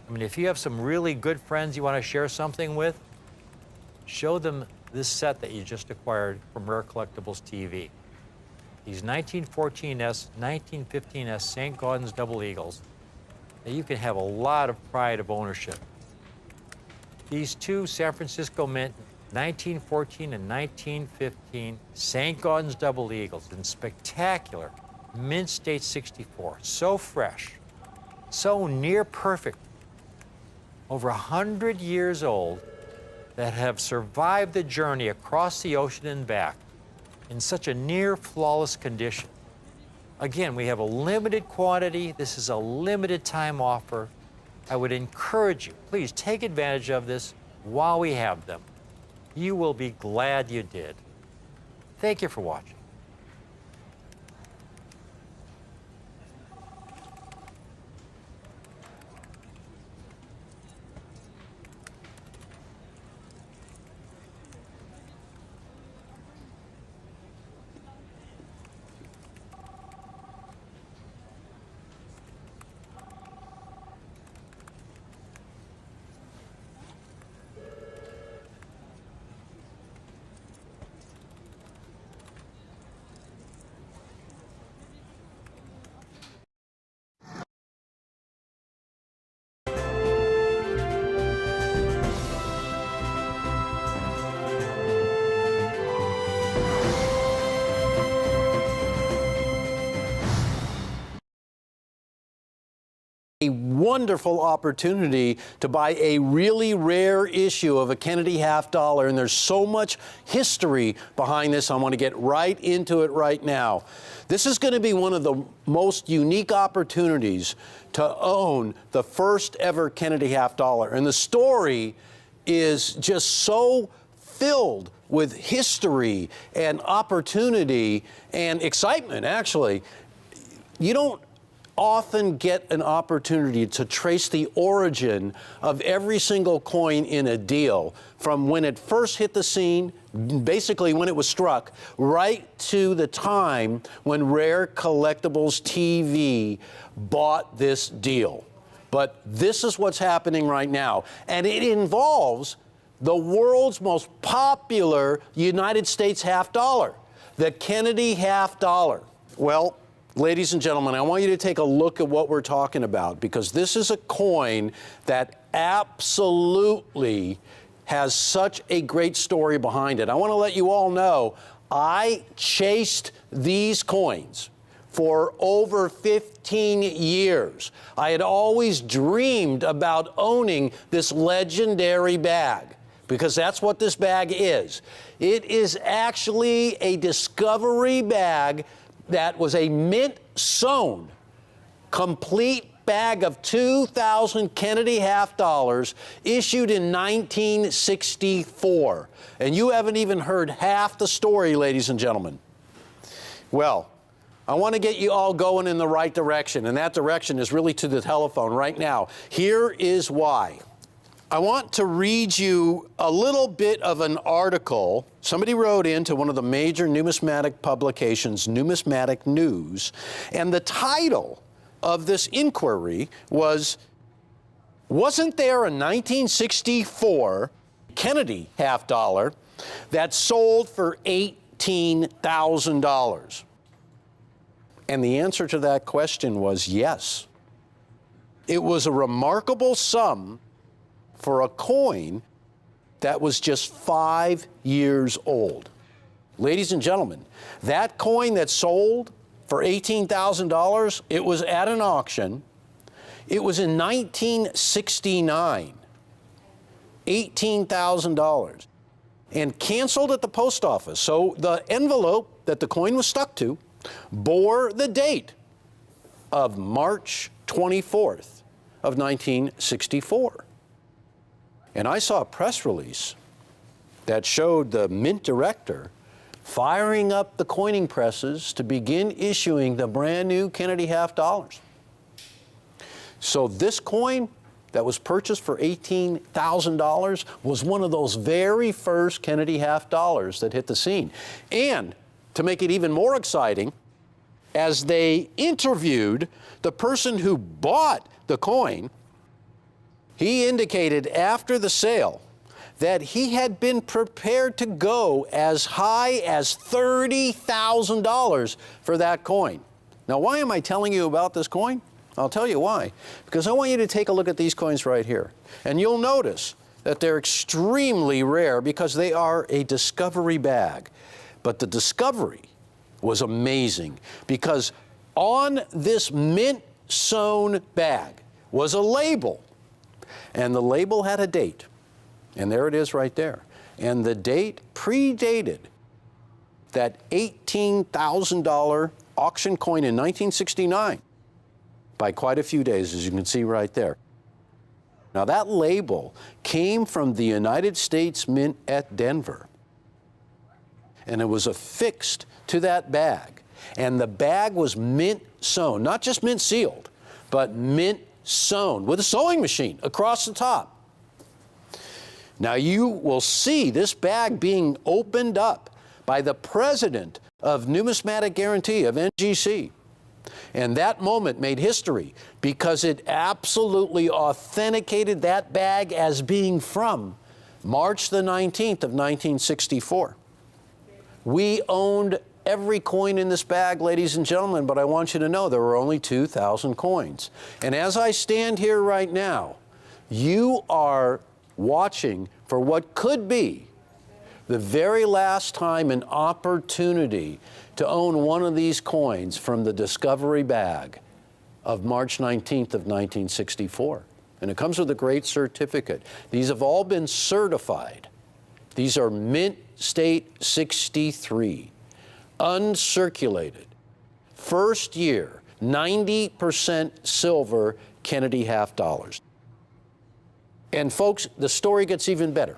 I mean, if you have some really good friends you want to share something with, show them this set that you just acquired from Rare Collectibles TV. These 1914S, 1915S St. Gaudens double eagles that you can have a lot of pride of ownership. These two San Francisco Mint 1914 and 1915 St. Gaudens double eagles in spectacular mint state 64, so fresh, so near perfect, over 100 years old, that have survived the journey across the ocean and back in such a near flawless condition. Again, we have a limited quantity. This is a limited time offer. I would encourage you, please take advantage of this while we have them. You will be glad you did. Thank you for watching. A wonderful opportunity to buy a really rare issue of a Kennedy half dollar, and there's so much history behind this. I want to get right into it right now. This is going to be one of the most unique opportunities to own the first ever Kennedy half dollar, and the story is just so filled with history and opportunity and excitement, actually. You don't often get an opportunity to trace the origin of every single coin in a deal, from when it first hit the scene, basically when it was struck, right to the time when Rare Collectibles TV bought this deal. But this is what's happening right now, and it involves the world's most popular United States half dollar, the Kennedy half dollar. Well, ladies and gentlemen, I want you to take a look at what we're talking about, because this is a coin that absolutely has such a great story behind it. I want to let you all know I chased these coins for over 15 years. I had always dreamed about owning this legendary bag, because that's what this bag is. It is actually a Discovery bag that was a mint-sewn, complete bag of 2,000 Kennedy half dollars issued in 1964. And you haven't even heard half the story, ladies and gentlemen. Well, I want to get you all going in the right direction, and that direction is really to the telephone right now. Here is why. I want to read you a little bit of an article. Somebody wrote into one of the major numismatic publications, Numismatic News, and the title of this inquiry was, wasn't there a 1964 Kennedy half dollar that sold for $18,000? And the answer to that question was yes. It was a remarkable sum for a coin that was just 5 years old. Ladies and gentlemen, that coin that sold for $18,000, it was at an auction. It was in 1969, $18,000, and canceled at the post office. So the envelope that the coin was stuck to bore the date of March 24th of 1964. And I saw a press release that showed the mint director firing up the coining presses to begin issuing the brand new Kennedy half dollars. So this coin that was purchased for $18,000 was one of those very first Kennedy half dollars that hit the scene. And to make it even more exciting, as they interviewed the person who bought the coin, he indicated after the sale that he had been prepared to go as high as $30,000 for that coin. Now, why am I telling you about this coin? I'll tell you why. Because I want you to take a look at these coins right here. And you'll notice that they're extremely rare because they are a Discovery bag. But the discovery was amazing because on this mint-sewn bag was a label. And the label had a date. And there it is right there. And the date predated that $18,000 auction coin in 1969 by quite a few days, as you can see right there. Now, that label came from the United States Mint at Denver. And it was affixed to that bag. And the bag was mint sewn, not just mint sealed, but mint sewn with a sewing machine across the top. Now, you will see this bag being opened up by the president of Numismatic Guarantee of NGC. And that moment made history because it absolutely authenticated that bag as being from March the 19th of 1964. We owned every coin in this bag, ladies and gentlemen, but I want you to know there were only 2,000 coins. And as I stand here right now, you are watching for what could be the very last time an opportunity to own one of these coins from the Discovery bag of March 19th of 1964. And it comes with a great certificate. These have all been certified. These are Mint State 63, uncirculated, first year, 90% silver Kennedy half dollars. And folks, the story gets even better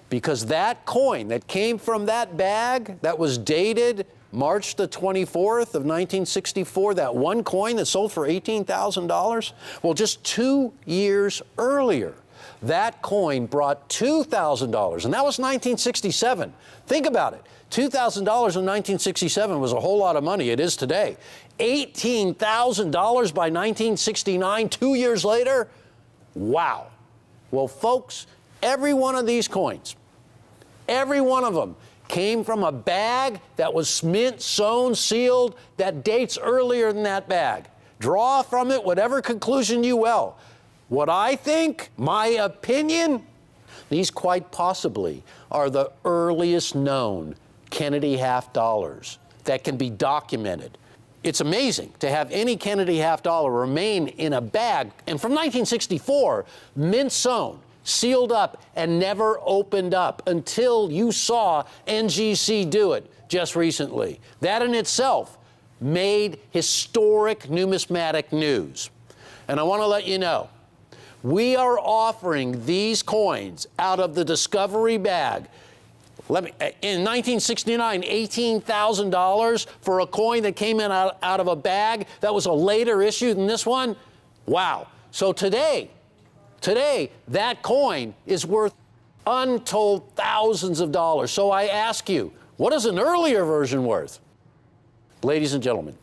because that coin that came from that bag that was dated March the 24th of 1964, that one coin that sold for $18,000, well, just 2 years earlier, that coin brought $2,000, and that was 1967. Think about it. $2,000 in 1967 was a whole lot of money. It is today. $18,000 by 1969, 2 years later? Wow. Well, folks, every one of these coins, every one of them came from a bag that was mint, sewn, sealed, that dates earlier than that bag. Draw from it whatever conclusion you will. What I think, my opinion, these quite possibly are the earliest known Kennedy half dollars that can be documented. it's amazing to have any Kennedy half dollar remain in a bag, and from 1964, mint sewn, sealed up, and never opened up until you saw NGC do it just recently. That in itself made historic numismatic news. And I want to let you know, we are offering these coins out of the Discovery bag. In 1969, $18,000 for a coin that came in out of a bag that was a later issue than this one? Wow. So today, that coin is worth untold thousands of dollars. So I ask you, what is an earlier version worth? Ladies and gentlemen,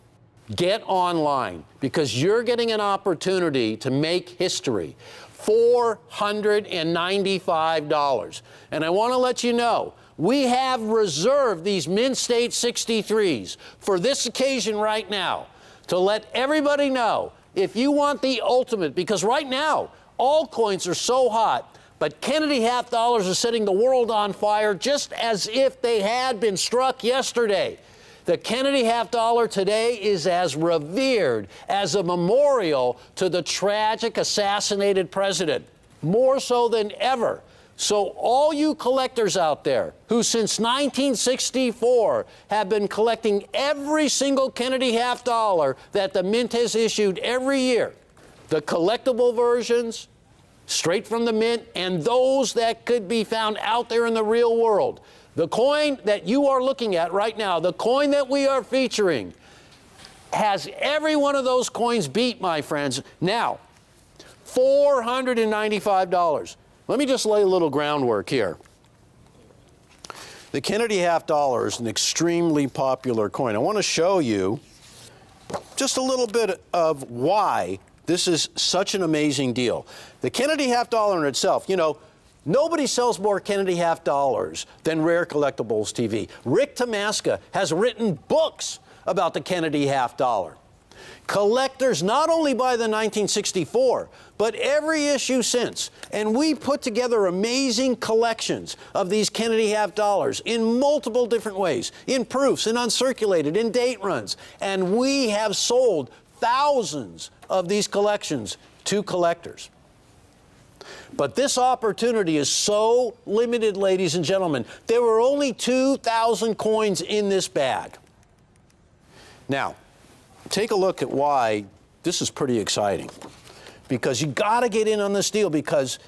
get online because you're getting an opportunity to make history. $495. And I want to let you know, we have reserved these Mint State 63s for this occasion right now to let everybody know if you want the ultimate, because right now, all coins are so hot, but Kennedy half dollars are setting the world on fire just as if they had been struck yesterday. The Kennedy half dollar today is as revered as a memorial to the tragic assassinated president, more so than ever. So all you collectors out there who since 1964 have been collecting every single Kennedy half dollar that the Mint has issued every year, the collectible versions, straight from the Mint, and those that could be found out there in the real world, the coin that you are looking at right now, the coin that we are featuring, has every one of those coins beat, my friends. Now, $495. Let me just lay a little groundwork here. The Kennedy half dollar is an extremely popular coin. I want to show you just a little bit of why this is such an amazing deal. The Kennedy half dollar in itself, you know, nobody sells more Kennedy half dollars than Rare Collectibles TV. Rick Tamaska has written books about the Kennedy half dollar. Collectors not only buy the 1964, but every issue since. And we put together amazing collections of these Kennedy half dollars in multiple different ways, in proofs, in uncirculated, in date runs. And we have sold thousands of these collections to collectors. But this opportunity is so limited, ladies and gentlemen. There were only 2,000 coins in this bag. Now, take a look at why this is pretty exciting. Because you got to get in on this deal, because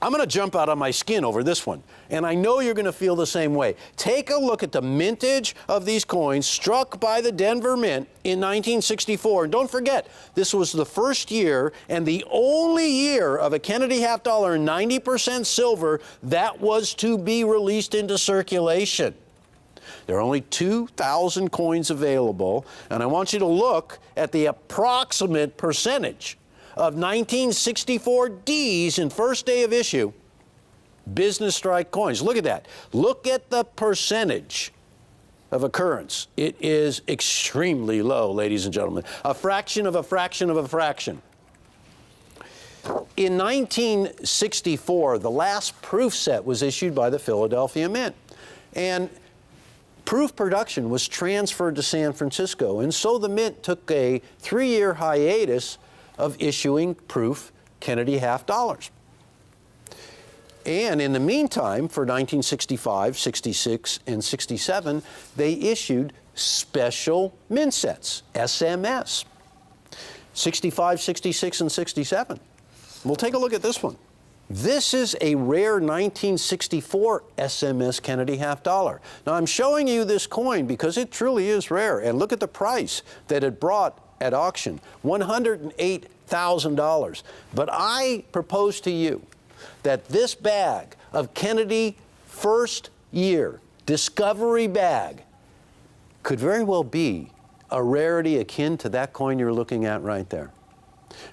I'm going to jump out of my skin over this one. And I know you're going to feel the same way. Take a look at the mintage of these coins struck by the Denver Mint in 1964. And don't forget, this was the first year and the only year of a Kennedy half dollar in 90% silver that was to be released into circulation. There are only 2,000 coins available, and I want you to look at the approximate percentage of 1964 Ds in first day of issue business strike coins. Look at that. Look at the percentage of occurrence. It is extremely low, ladies and gentlemen. A fraction of a fraction of a fraction. In 1964, the last proof set was issued by the Philadelphia Mint. And proof production was transferred to San Francisco. And so the Mint took a 3-year hiatus of issuing proof Kennedy half dollars. And in the meantime, for 1965, 66, and 67, they issued special mint sets, SMS, 65, 66, and 67. We'll take a look at this one. This is a rare 1964 SMS Kennedy half dollar. Now, I'm showing you this coin because it truly is rare. And look at the price that it brought at auction, $108,000. But I propose to you that this bag of Kennedy first year Discovery bag could very well be a rarity akin to that coin you're looking at right there.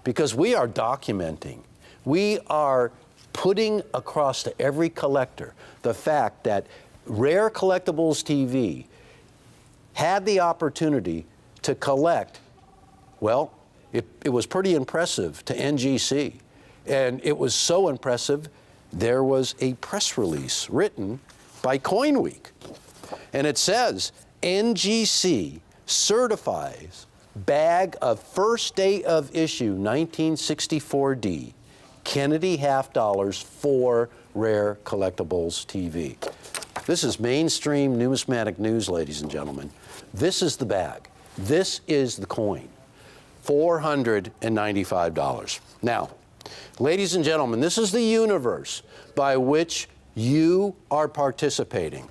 Because we are documenting, we are putting across to every collector the fact that Rare Collectibles TV had the opportunity to collect, well, it was pretty impressive to NGC. And it was so impressive, there was a press release written by Coin Week. And it says, NGC certifies bag of first day of issue 1964D Kennedy half dollars for Rare Collectibles TV. This is mainstream numismatic news, ladies and gentlemen. This is the bag. This is the coin. $495. Now, ladies and gentlemen, this is the universe by which you are participating.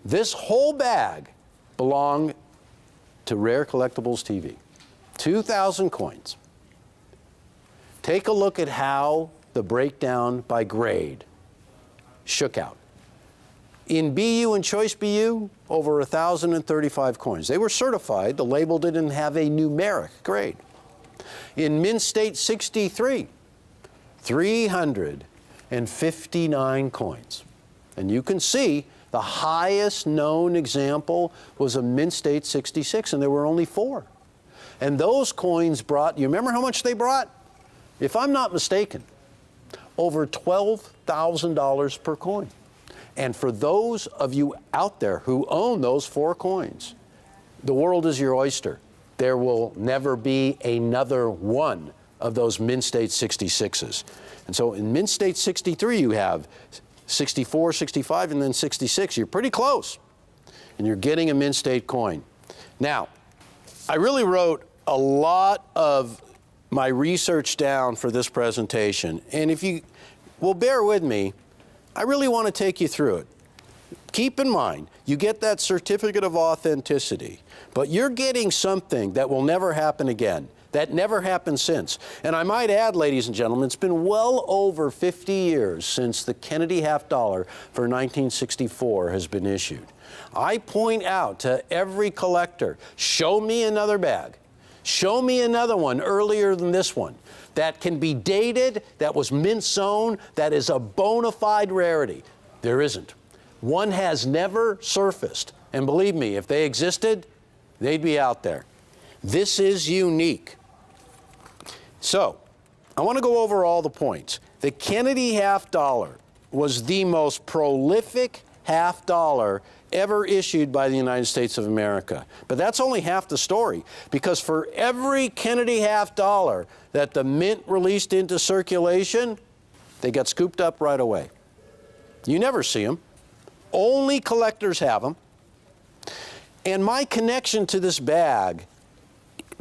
This whole bag belonged to Rare Collectibles TV. 2,000 coins. Take a look at how the breakdown by grade shook out. In BU and Choice BU, over 1,035 coins. They were certified. The label didn't have a numeric grade. In Mint State 63, 359 coins. And you can see the highest known example was a Mint State 66, and there were only 4. And those coins brought, you remember how much they brought? If I'm not mistaken, over $12,000 per coin. And for those of you out there who own those 4 coins, the world is your oyster. There will never be another one of those Mint State 66s. And so in Mint State 63, you have 64, 65, and then 66. You're pretty close. And you're getting a Mint State coin. Now, I really wrote a lot of my research down for this presentation. And if you will bear with me, I really want to take you through it. Keep in mind, you get that certificate of authenticity, but you're getting something that will never happen again, that never happened since. And I might add, ladies and gentlemen, it's been well over 50 years since the Kennedy half dollar for 1964 has been issued. I point out to every collector, show me another bag. Show me another one earlier than this one that can be dated, that was mint sewn, that is a bona fide rarity. There isn't. One has never surfaced. And believe me, if they existed, they'd be out there. This is unique. So, I want to go over all the points. The Kennedy half dollar was the most prolific half dollar ever issued by the United States of America. But that's only half the story, because for every Kennedy half dollar that the Mint released into circulation, they got scooped up right away. You never see them. Only collectors have them. And my connection to this bag,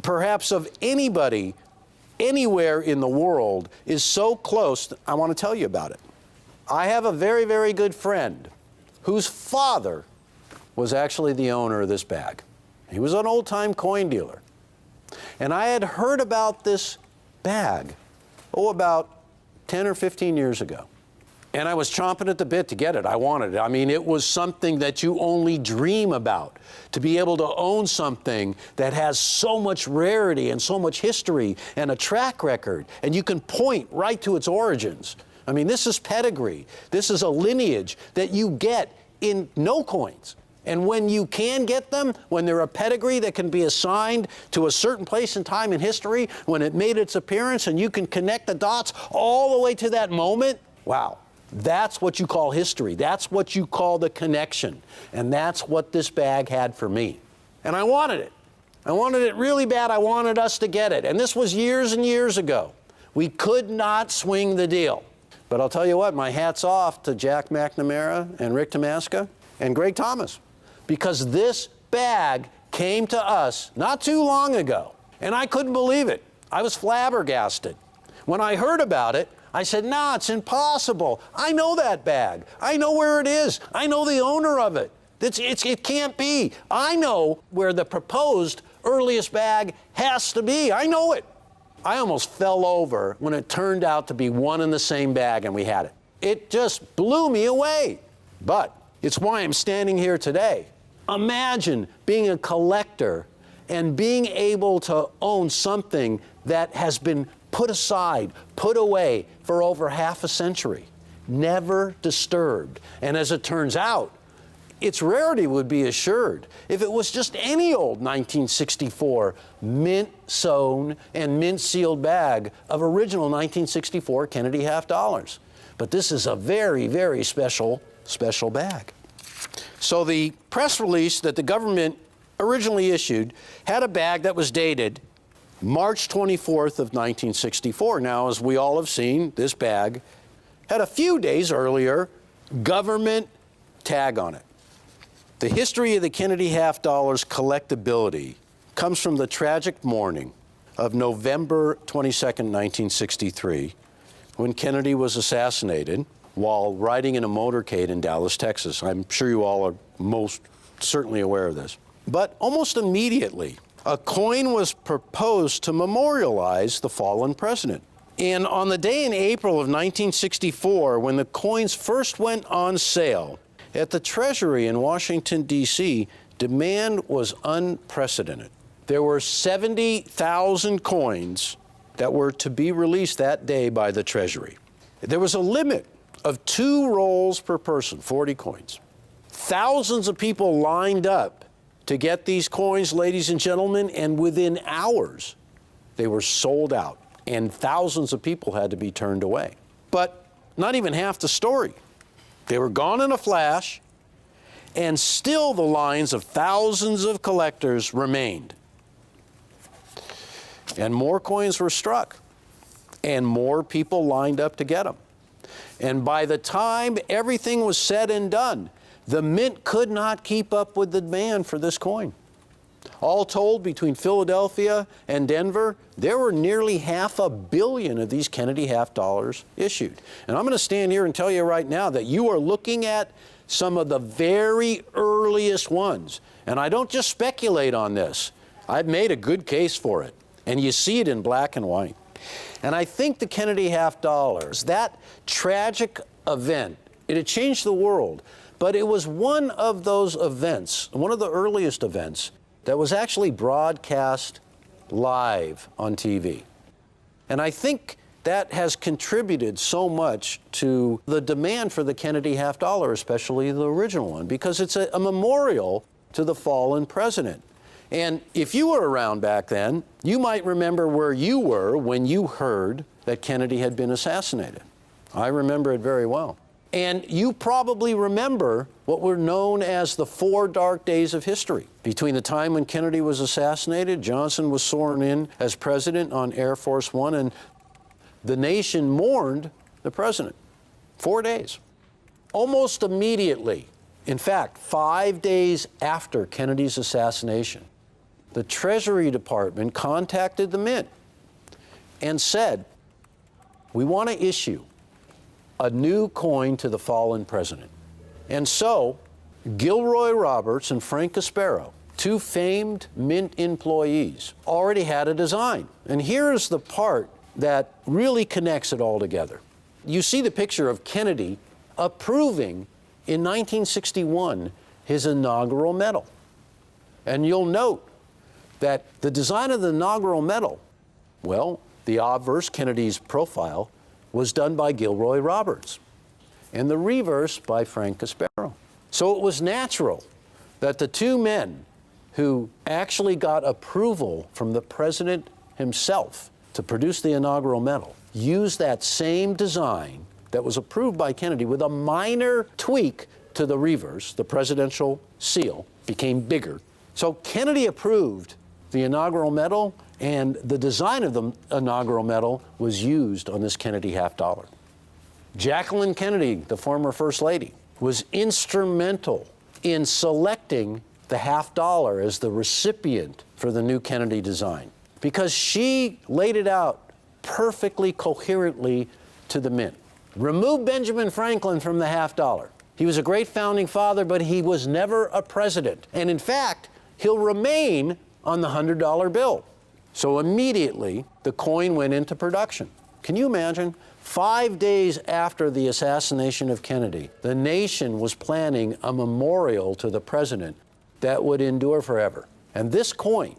perhaps of anybody, anywhere in the world, is so close, I want to tell you about it. I have a very, very good friend whose father was actually the owner of this bag. He was an old-time coin dealer. And I had heard about this bag, about 10 or 15 years ago. And I was chomping at the bit to get it. I wanted it. I mean, it was something that you only dream about, to be able to own something that has so much rarity and so much history and a track record, and you can point right to its origins. I mean, this is pedigree. This is a lineage that you get in no coins. And when you can get them, when they're a pedigree that can be assigned to a certain place in time in history, when it made its appearance and you can connect the dots all the way to that moment, wow, that's what you call history. That's what you call the connection. And that's what this bag had for me. And I wanted it. I wanted it really bad. I wanted us to get it. And this was years and years ago. We could not swing the deal. But I'll tell you what, my hat's off to Jack McNamara and Rick Tomaska and Greg Thomas, because this bag came to us not too long ago, and I couldn't believe it. I was flabbergasted. When I heard about it, I said, nah, it's impossible. I know that bag. I know where it is. I know the owner of it. It can't be. I know where the proposed earliest bag has to be. I know it. I almost fell over when it turned out to be one and the same bag and we had it. It just blew me away. But it's why I'm standing here today. Imagine being a collector and being able to own something that has been put aside, put away for over half a century, never disturbed. And as it turns out, its rarity would be assured if it was just any old 1964 mint sewn and mint sealed bag of original 1964 Kennedy half dollars. But this is a very, very special bag. So the press release that the government originally issued had a bag that was dated March 24th of 1964. Now, as we all have seen, this bag had a few days earlier government tag on it. The history of the Kennedy half dollar's collectability comes from the tragic morning of November 22nd, 1963, when Kennedy was assassinated while riding in a motorcade in Dallas, Texas. I'm sure you all are most certainly aware of this. But almost immediately, a coin was proposed to memorialize the fallen president. And on the day in April of 1964, when the coins first went on sale at the Treasury in Washington, D.C., demand was unprecedented. There were 70,000 coins that were to be released that day by the Treasury. There was a limit of 2 rolls per person, 40 coins. Thousands of people lined up to get these coins, ladies and gentlemen, and within hours, they were sold out, and thousands of people had to be turned away. But not even half the story. They were gone in a flash, and still the lines of thousands of collectors remained. And more coins were struck, and more people lined up to get them. And by the time everything was said and done, the mint could not keep up with the demand for this coin. All told, between Philadelphia and Denver, there were nearly 500 million of these Kennedy half dollars issued. And I'm going to stand here and tell you right now that you are looking at some of the very earliest ones. And I don't just speculate on this. I've made a good case for it. And you see it in black and white. And I think the Kennedy half dollars, that tragic event, it had changed the world. But it was one of those events, one of the earliest events, that was actually broadcast live on TV. And I think that has contributed so much to the demand for the Kennedy half dollar, especially the original one, because it's a memorial to the fallen president. And if you were around back then, you might remember where you were when you heard that Kennedy had been assassinated. I remember it very well. And you probably remember what were known as the 4 dark days of history. Between the time when Kennedy was assassinated, Johnson was sworn in as president on Air Force One, and the nation mourned the president. 4 days. Almost immediately, in fact, 5 days after Kennedy's assassination, the Treasury Department contacted the Mint and said, we want to issue a new coin to the fallen president. And so, Gilroy Roberts and Frank Caspero, 2 famed Mint employees, already had a design. And here's the part that really connects it all together. You see the picture of Kennedy approving in 1961 his inaugural medal. And you'll note that the design of the inaugural medal, well, the obverse, Kennedy's profile, was done by Gilroy Roberts, and the reverse by Frank Caspero. So it was natural that the 2 men who actually got approval from the president himself to produce the inaugural medal used that same design that was approved by Kennedy with a minor tweak to the reverse. The presidential seal became bigger. So Kennedy approved the inaugural medal, and the design of the inaugural medal was used on this Kennedy half dollar. Jacqueline Kennedy, the former First Lady, was instrumental in selecting the half dollar as the recipient for the new Kennedy design, because she laid it out perfectly coherently to the Mint. Remove Benjamin Franklin from the half dollar. He was a great founding father, but he was never a president. And in fact, he'll remain on the $100 bill. So immediately, the coin went into production. Can you imagine? 5 days after the assassination of Kennedy, the nation was planning a memorial to the president that would endure forever. And this coin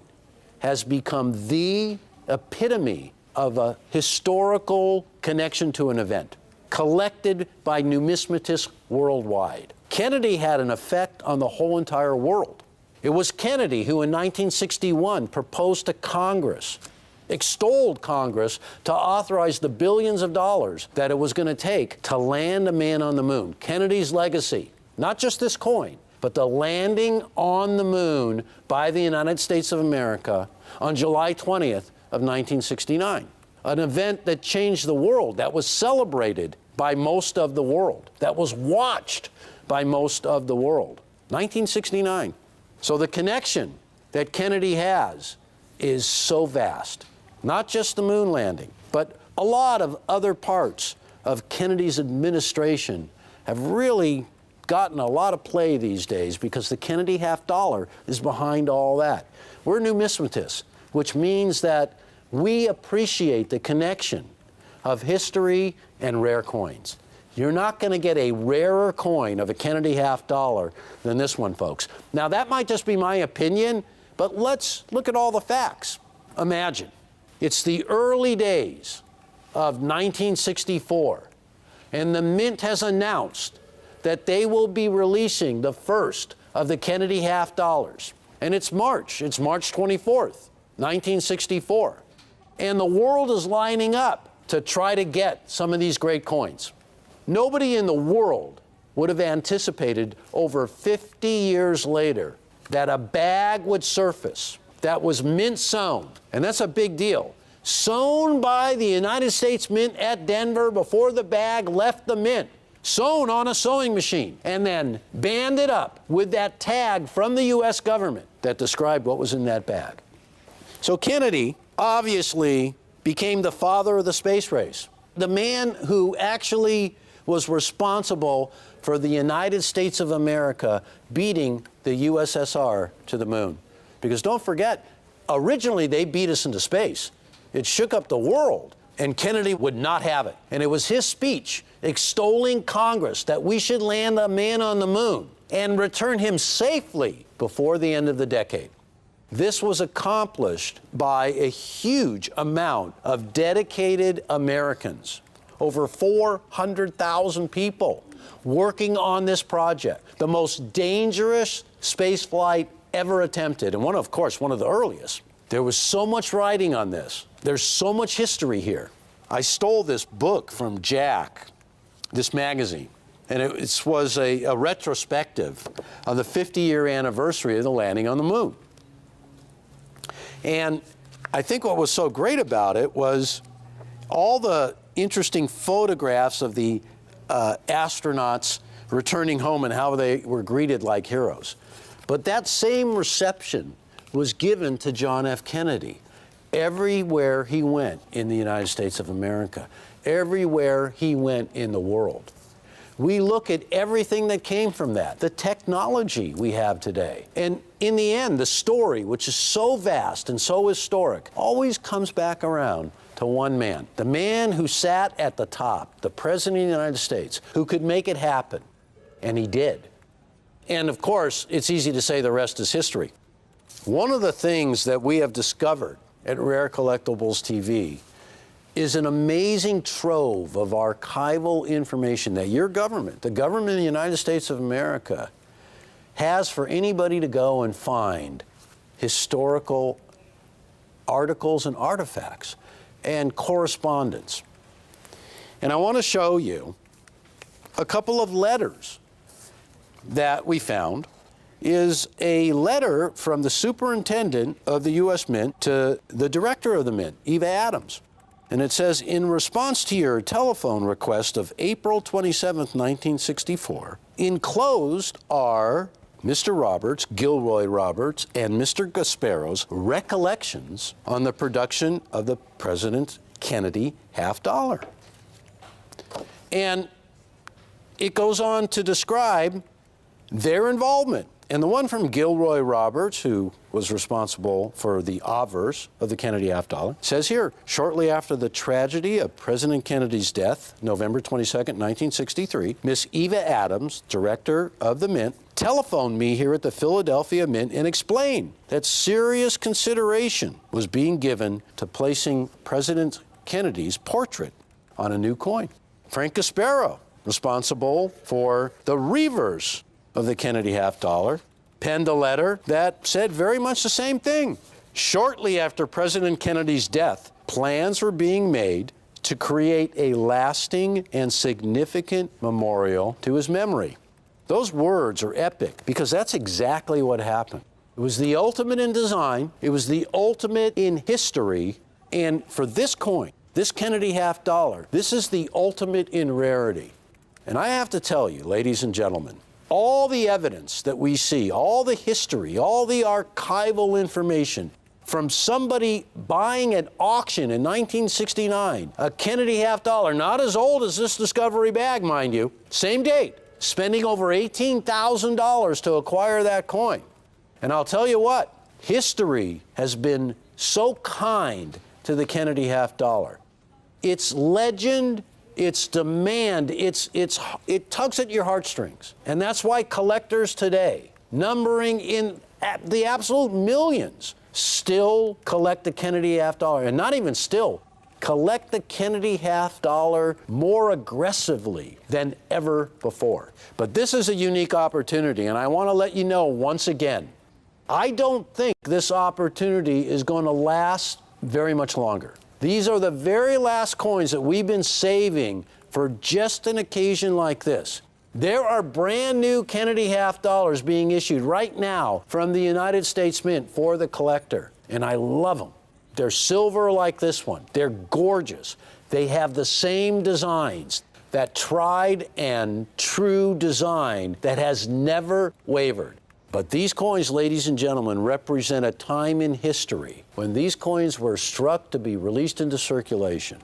has become the epitome of a historical connection to an event, collected by numismatists worldwide. Kennedy had an effect on the whole entire world. It was Kennedy who in 1961 proposed to Congress, extolled Congress to authorize the billions of dollars that it was going to take to land a man on the moon. Kennedy's legacy, not just this coin, but the landing on the moon by the United States of America on July 20th of 1969. An event that changed the world, that was celebrated by most of the world, that was watched by most of the world. 1969. So the connection that Kennedy has is so vast. Not just the moon landing, but a lot of other parts of Kennedy's administration have really gotten a lot of play these days because the Kennedy half dollar is behind all that. We're numismatists, which means that we appreciate the connection of history and rare coins. You're not going to get a rarer coin of a Kennedy half dollar than this one, folks. Now, that might just be my opinion, but let's look at all the facts. Imagine, it's the early days of 1964, and the Mint has announced that they will be releasing the first of the Kennedy half dollars. And it's March 24th, 1964. And the world is lining up to try to get some of these great coins. Nobody in the world would have anticipated over 50 years later that a bag would surface that was mint sewn, and that's a big deal, sewn by the United States Mint at Denver before the bag left the mint, sewn on a sewing machine, and then banded up with that tag from the U.S. government that described what was in that bag. So Kennedy obviously became the father of the space race, the man who actually was responsible for the United States of America beating the USSR to the moon. Because don't forget, originally they beat us into space. It shook up the world, and Kennedy would not have it. And it was his speech extolling Congress that we should land a man on the moon and return him safely before the end of the decade. This was accomplished by a huge amount of dedicated Americans, over 400,000 people working on this project, the most dangerous space flight ever attempted, and one of the earliest. There was so much writing on this. There's so much history here. I stole this book from Jack, this magazine, and it was a retrospective of the 50-year anniversary of the landing on the moon. And I think what was so great about it was all the interesting photographs of the astronauts returning home and how they were greeted like heroes. But that same reception was given to John F. Kennedy everywhere he went in the United States of America, everywhere he went in the world. We look at everything that came from that, the technology we have today. And in the end, the story, which is so vast and so historic, always comes back around to one man, the man who sat at the top, the President of the United States, who could make it happen. And he did. And of course, it's easy to say the rest is history. One of the things that we have discovered at Rare Collectibles TV is an amazing trove of archival information that your government, the government of the United States of America, has for anybody to go and find historical articles and artifacts and correspondence. And I want to show you a couple of letters that we found. Is a letter from the superintendent of the U.S. Mint to the director of the Mint, Eva Adams. And it says, in response to your telephone request of April 27, 1964, enclosed are Mr. Roberts, Gilroy Roberts, and Mr. Gasparo's recollections on the production of the President Kennedy half dollar. And it goes on to describe their involvement. And the one from Gilroy Roberts, who was responsible for the obverse of the Kennedy half dollar, says here, shortly after the tragedy of President Kennedy's death, November 22nd, 1963, Miss Eva Adams, director of the Mint, telephoned me here at the Philadelphia Mint and explained that serious consideration was being given to placing President Kennedy's portrait on a new coin. Frank Gasparo, responsible for the reverse of the Kennedy half dollar, penned a letter that said very much the same thing. Shortly after President Kennedy's death, plans were being made to create a lasting and significant memorial to his memory. Those words are epic because that's exactly what happened. It was the ultimate in design, it was the ultimate in history, and for this coin, this Kennedy half dollar, this is the ultimate in rarity. And I have to tell you, ladies and gentlemen, all the evidence that we see, all the history, all the archival information from somebody buying at auction in 1969, a Kennedy half dollar, not as old as this Discovery bag, mind you, same date, spending over $18,000 to acquire that coin. And I'll tell you what, history has been so kind to the Kennedy half dollar. Its legend, its demand, it tugs at your heartstrings. And that's why collectors today, numbering in the absolute millions, still collect the Kennedy half dollar. And not even still, collect the Kennedy half dollar more aggressively than ever before. But this is a unique opportunity, and I want to let you know once again, I don't think this opportunity is going to last very much longer. These are the very last coins that we've been saving for just an occasion like this. There are brand new Kennedy half dollars being issued right now from the United States Mint for the collector, and I love them. They're silver like this one. They're gorgeous. They have the same designs, that tried and true design that has never wavered. But these coins, ladies and gentlemen, represent a time in history when these coins were struck to be released into circulation.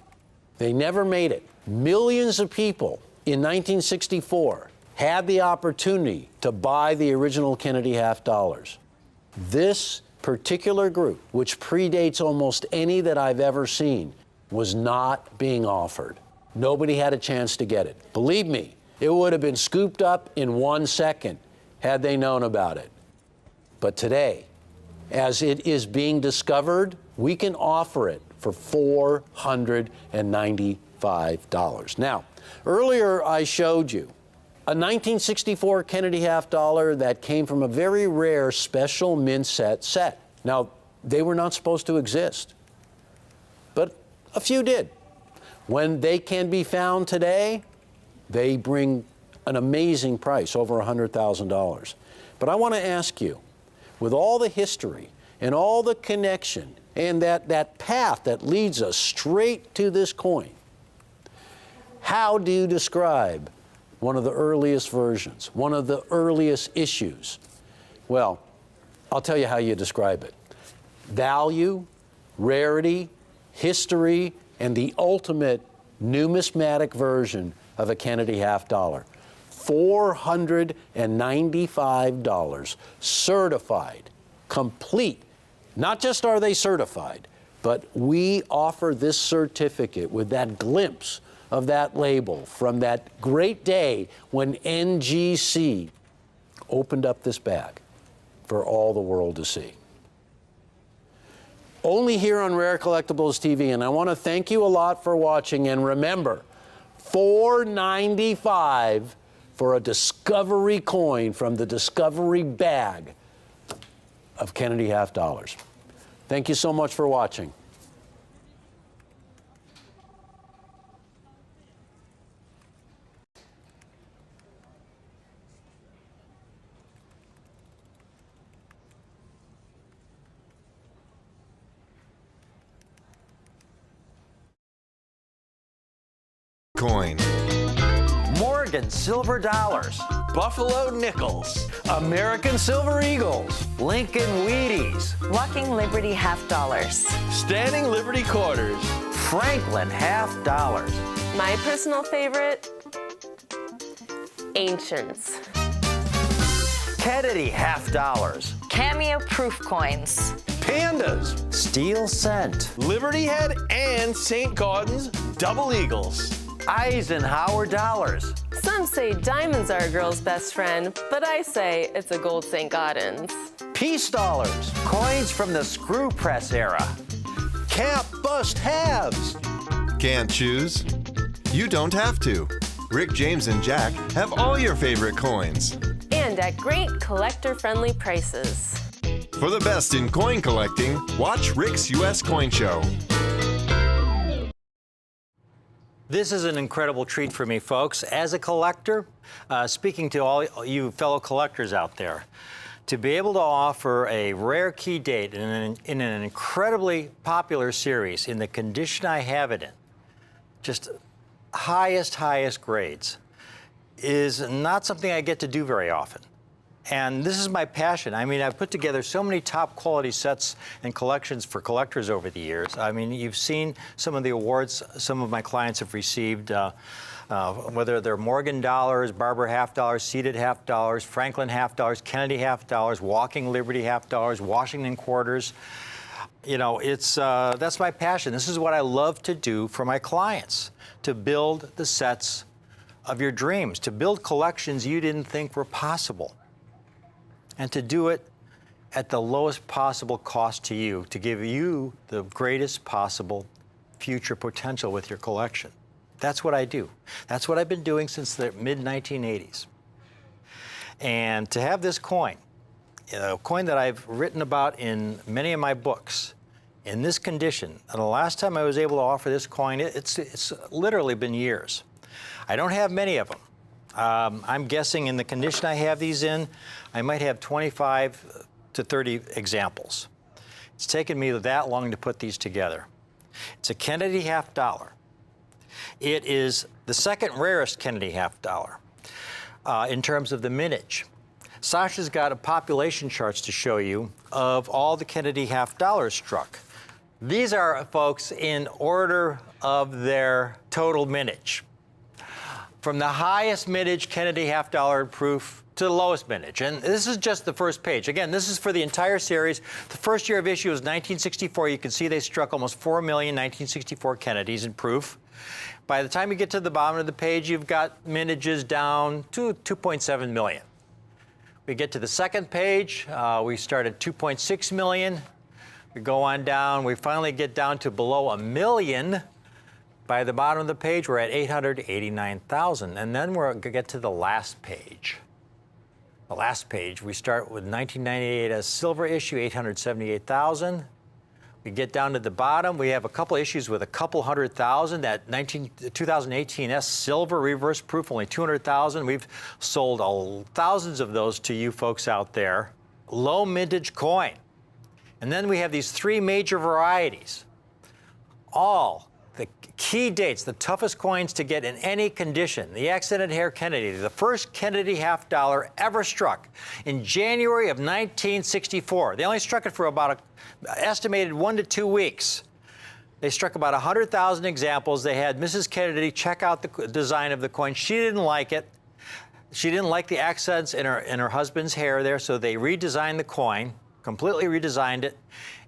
They never made it. Millions of people in 1964 had the opportunity to buy the original Kennedy half dollars. This particular group, which predates almost any that I've ever seen, was not being offered. Nobody had a chance to get it. Believe me, it would have been scooped up in 1 second had they known about it. But today, as it is being discovered, we can offer it for $495. Now, earlier I showed you a 1964 Kennedy half dollar that came from a very rare special mint set. Now, they were not supposed to exist, but a few did. When they can be found today, they bring an amazing price, over $100,000. But I want to ask you, with all the history and all the connection and that path that leads us straight to this coin, how do you describe one of the earliest versions, one of the earliest issues? Well, I'll tell you how you describe it. Value, rarity, history, and the ultimate numismatic version of a Kennedy half dollar. $495, certified, complete. Not just are they certified, but we offer this certificate with that glimpse of that label from that great day when NGC opened up this bag for all the world to see. Only here on Rare Collectibles TV, and I want to thank you a lot for watching, and remember, $495 for a Discovery coin from the Discovery bag of Kennedy half dollars. Thank you so much for watching. Coin. Morgan silver dollars. Buffalo nickels. American Silver Eagles. Lincoln Wheaties. Walking Liberty half dollars. Standing Liberty quarters. Franklin half dollars. My personal favorite, Ancients. Kennedy half dollars. Cameo proof coins. Pandas. Steel cent. Liberty Head and St. Gaudens double eagles. Eisenhower dollars. Some say diamonds are a girl's best friend, but I say it's a gold St. Gaudens. Peace dollars. Coins from the screw press era. Cap bust halves. Can't choose? You don't have to. Rick, James, and Jack have all your favorite coins. And at great collector-friendly prices. For the best in coin collecting, watch Rick's U.S. Coin Show. This is an incredible treat for me, folks. As a collector, speaking to all you fellow collectors out there, to be able to offer a rare key date in an incredibly popular series in the condition I have it in, just highest grades, is not something I get to do very often. And this is my passion. I mean, I've put together so many top quality sets and collections for collectors over the years. I mean, you've seen some of the awards some of my clients have received, whether they're Morgan dollars, Barber half dollars, Seated half dollars, Franklin half dollars, Kennedy half dollars, Walking Liberty half dollars, Washington quarters. You know, that's my passion. This is what I love to do for my clients, to build the sets of your dreams, to build collections you didn't think were possible, and to do it at the lowest possible cost to you, to give you the greatest possible future potential with your collection. That's what I do. That's what I've been doing since the mid-1980s. And to have this coin, a coin that I've written about in many of my books, in this condition, and the last time I was able to offer this coin, it's literally been years. I don't have many of them. I'm guessing in the condition I have these in, I might have 25 to 30 examples. It's taken me that long to put these together. It's a Kennedy half dollar. It is the second rarest Kennedy half dollar in terms of the mintage. Sasha's got a population charts to show you of all the Kennedy half dollars struck. These are, folks, in order of their total mintage. From the highest mintage Kennedy half dollar proof to the lowest mintage. And this is just the first page. Again, this is for the entire series. The first year of issue is 1964. You can see they struck almost 4 million 1964 Kennedys in proof. By the time you get to the bottom of the page, you've got mintages down to 2.7 million. We get to the second page, we start at 2.6 million. We go on down, we finally get down to below 1 million. By the bottom of the page, we're at 889,000. And then we're going to get to the last page. The last page, we start with 1998 as silver issue, 878,000. We get down to the bottom, we have a couple issues with a couple 100,000. That 2018 S silver reverse proof, only 200,000. We've sold thousands of those to you folks out there. Low mintage coin. And then we have these three major varieties. All the key dates, the toughest coins to get in any condition. The accented hair Kennedy, the first Kennedy half dollar ever struck in January of 1964. They only struck it for about an estimated 1 to 2 weeks. They struck about 100,000 examples. They had Mrs. Kennedy check out the design of the coin. She didn't like it. She didn't like the accents in her husband's hair there, so they redesigned the coin, completely redesigned it,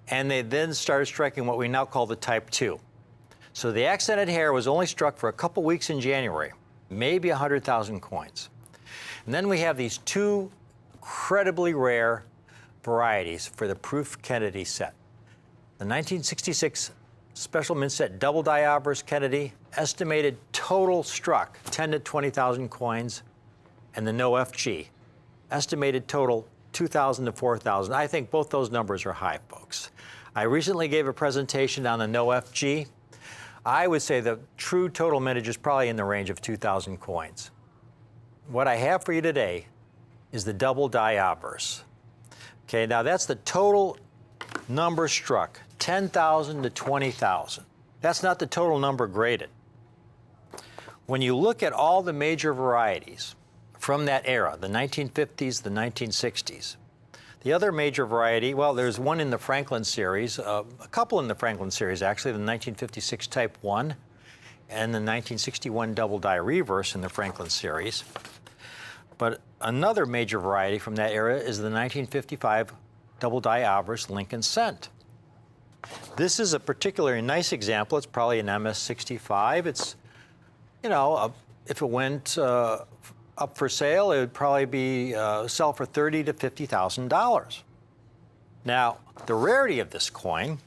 and they then started striking what we now call the Type 2. So the accented hair was only struck for a couple weeks in January, maybe 100,000 coins. And then we have these two incredibly rare varieties for the proof Kennedy set. The 1966 special mint set double die obverse Kennedy, estimated total struck 10 to 20,000 coins, and the no FG, estimated total 2,000 to 4,000. I think both those numbers are high, folks. I recently gave a presentation on the no FG. I would say the true total mintage is probably in the range of 2,000 coins. What I have for you today is the double die obverse. Okay, now that's the total number struck, 10,000 to 20,000. That's not the total number graded. When you look at all the major varieties from that era, the 1950s, the 1960s, the other major variety, well, there's one in the Franklin series, a couple in the Franklin series, actually, the 1956 Type 1 and the 1961 double die reverse in the Franklin series. But another major variety from that era is the 1955 double die obverse Lincoln Cent. This is a particularly nice example. It's probably an MS65. It's, you know, if it went up for sale, it would probably be sell for $30,000 to $50,000. Now, the rarity of this coin,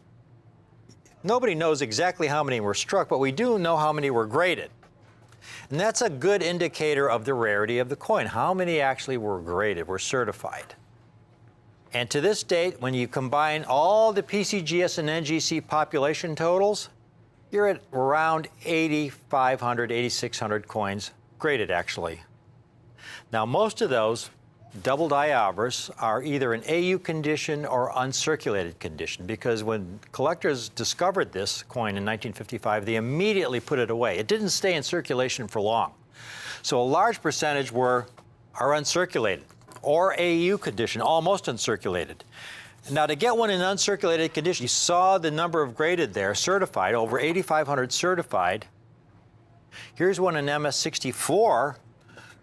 nobody knows exactly how many were struck, but we do know how many were graded. And that's a good indicator of the rarity of the coin. How many actually were graded, were certified? And to this date, when you combine all the PCGS and NGC population totals, you're at around 8,500, 8,600 coins, graded actually. Now, most of those double die Avars are either in AU condition or uncirculated condition, because when collectors discovered this coin in 1955, they immediately put it away. It didn't stay in circulation for long. So a large percentage are uncirculated or AU condition, almost uncirculated. Now, to get one in uncirculated condition, you saw the number of graded there, certified, over 8,500 certified. Here's one in MS64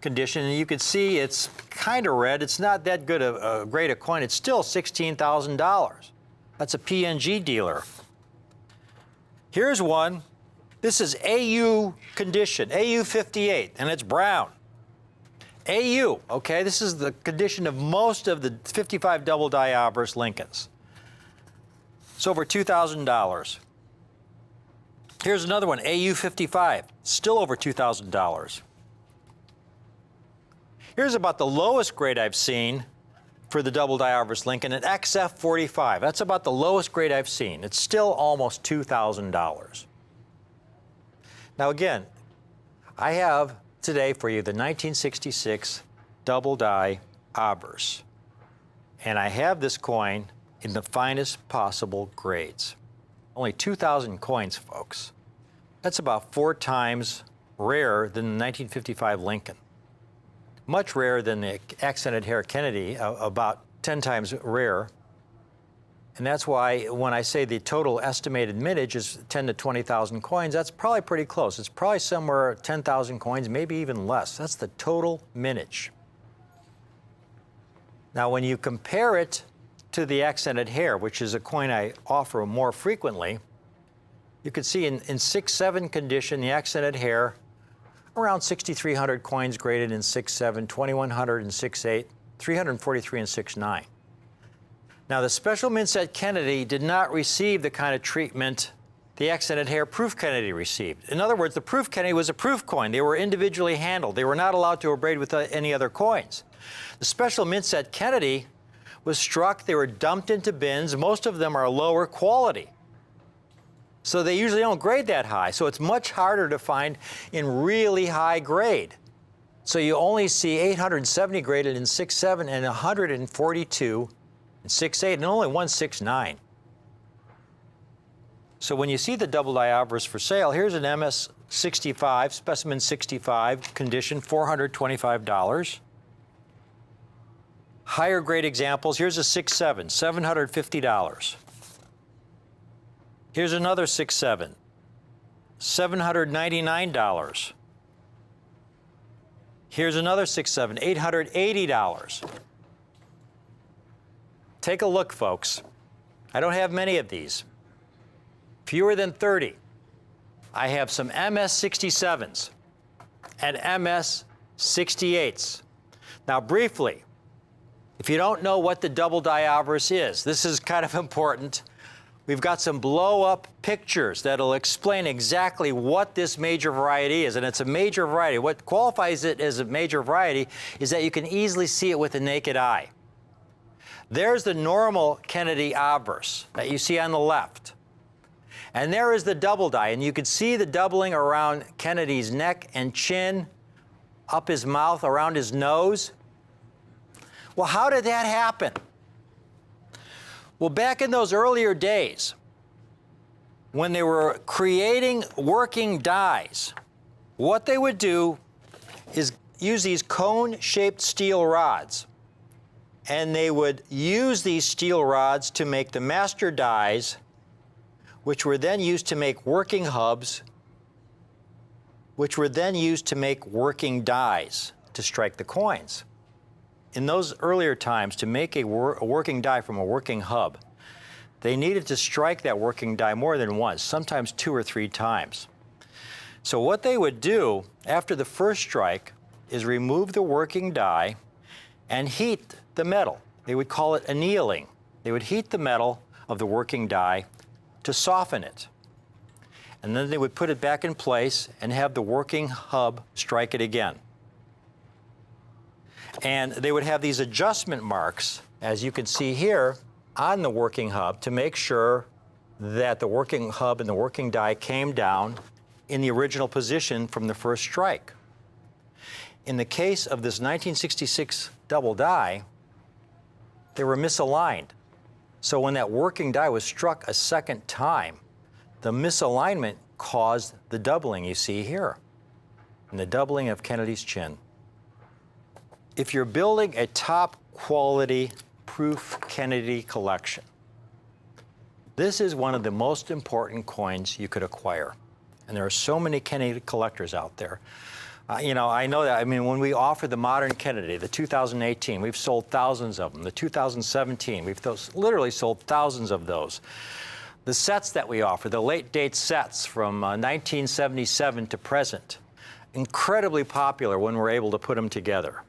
condition, and you can see it's kind of red. It's not that good a grade of coin. It's still $16,000. That's a PNG dealer. Here's one. This is AU condition, AU58, and it's brown. AU, okay, this is the condition of most of the 55 double die Avars Lincolns. It's over $2,000. Here's another one, AU55, still over $2,000. Here's about the lowest grade I've seen for the double die Avars Lincoln, an XF45. That's about the lowest grade I've seen. It's still almost $2,000. Now again, I have today for you the 1966 double die Avars. And I have this coin in the finest possible grades. Only 2,000 coins, folks. That's about 4 times rarer than the 1955 Lincoln. Much rarer than the accented hair Kennedy, about 10 times rarer. And that's why when I say the total estimated mintage is 10 to 20,000 coins, that's probably pretty close. It's probably somewhere 10,000 coins, maybe even less. That's the total mintage. Now, when you compare it to the accented hair, which is a coin I offer more frequently, you can see in 6-7 condition, the accented hair, around 6,300 coins graded in 6-7, 2,100 in 6-8, 343 in 6-9. Now, the special mint set Kennedy did not receive the kind of treatment the accented hair proof Kennedy received. In other words, the proof Kennedy was a proof coin. They were individually handled. They were not allowed to abrade with any other coins. The special mint set Kennedy was struck. They were dumped into bins. Most of them are lower quality. So they usually don't grade that high. So it's much harder to find in really high grade. So you only see 870 graded in 6-7 and 142 in 6-8 and only 1 6-9. So when you see the double die Avars for sale, here's an MS65, specimen 65, condition $425. Higher grade examples, here's a 6-7, $750. Here's another 6-7, $799. Here's another 6-7, $880. Take a look, folks. I don't have many of these. Fewer than 30. I have some MS67s and MS68s. Now, briefly, if you don't know what the double die Avars is, this is kind of important. We've got some blow-up pictures that'll explain exactly what this major variety is, and it's a major variety. What qualifies it as a major variety is that you can easily see it with the naked eye. There's the normal Kennedy Avars that you see on the left. And there is the double die, and you can see the doubling around Kennedy's neck and chin, up his mouth, around his nose. Well, how did that happen? Well, back in those earlier days, when they were creating working dies, what they would do is use these cone-shaped steel rods. And they would use these steel rods to make the master dies, which were then used to make working hubs, which were then used to make working dies to strike the coins. In those earlier times, to make a working die from a working hub, they needed to strike that working die more than once, sometimes 2 or 3 times. So what they would do after the first strike is remove the working die and heat the metal. They would call it annealing. They would heat the metal of the working die to soften it. And then they would put it back in place and have the working hub strike it again. And they would have these adjustment marks, as you can see here, on the working hub to make sure that the working hub and the working die came down in the original position from the first strike. In the case of this 1966 double die, they were misaligned. So when that working die was struck a second time, the misalignment caused the doubling you see here, and the doubling of Kennedy's chin. If you're building a top quality proof Kennedy collection, this is one of the most important coins you could acquire. And there are so many Kennedy collectors out there. You know, I know that, I mean, when we offer the modern Kennedy, the 2018, we've sold thousands of them. The 2017, we've literally sold thousands of those. The sets that we offer, the late date sets from 1977 to present, incredibly popular when we're able to put them together.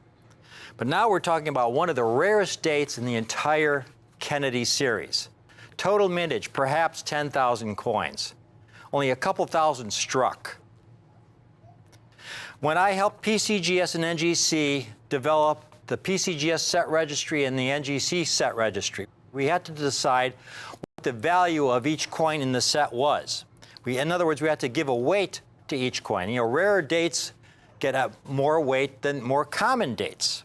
But now we're talking about one of the rarest dates in the entire Kennedy series. Total mintage, perhaps 10,000 coins. Only a couple thousand struck. When I helped PCGS and NGC develop the PCGS set registry and the NGC set registry, we had to decide what the value of each coin in the set was. In other words, we had to give a weight to each coin. You know, rarer dates get more weight than more common dates.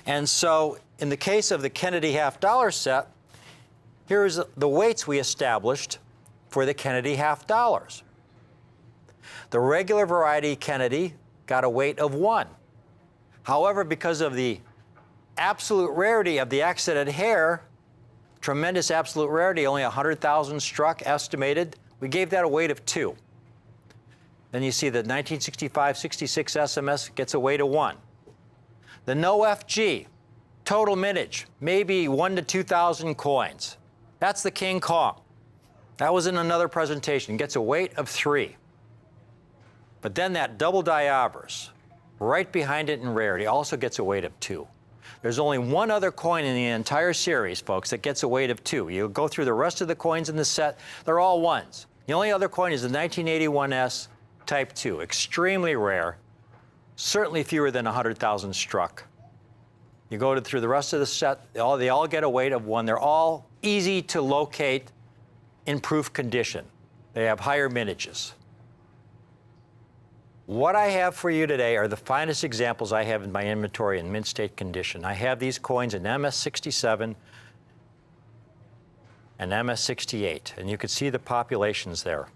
And so in the case of the Kennedy half-dollar set, here's the weights we established for the Kennedy half-dollars. The regular variety Kennedy got a weight of 1. However, because of the absolute rarity of the accented hair, tremendous absolute rarity, only 100,000 struck, estimated, we gave that a weight of 2. Then you see the 1965-66 SMS gets a weight of 1. The no FG, total mintage, maybe 1 to 2,000 coins. That's the King Kong. That was in another presentation, gets a weight of 3. But then that double die obverse, right behind it in rarity, also gets a weight of 2. There's only one other coin in the entire series, folks, that gets a weight of 2. You go through the rest of the coins in the set, they're all 1s. The only other coin is the 1981S Type 2, extremely rare, certainly fewer than 100,000 struck. You go through the rest of the set, they all get a weight of 1. They're all easy to locate in proof condition. They have higher mintages. What I have for you today are the finest examples I have in my inventory in mint state condition. I have these coins in MS67 and MS68, and you can see the populations there.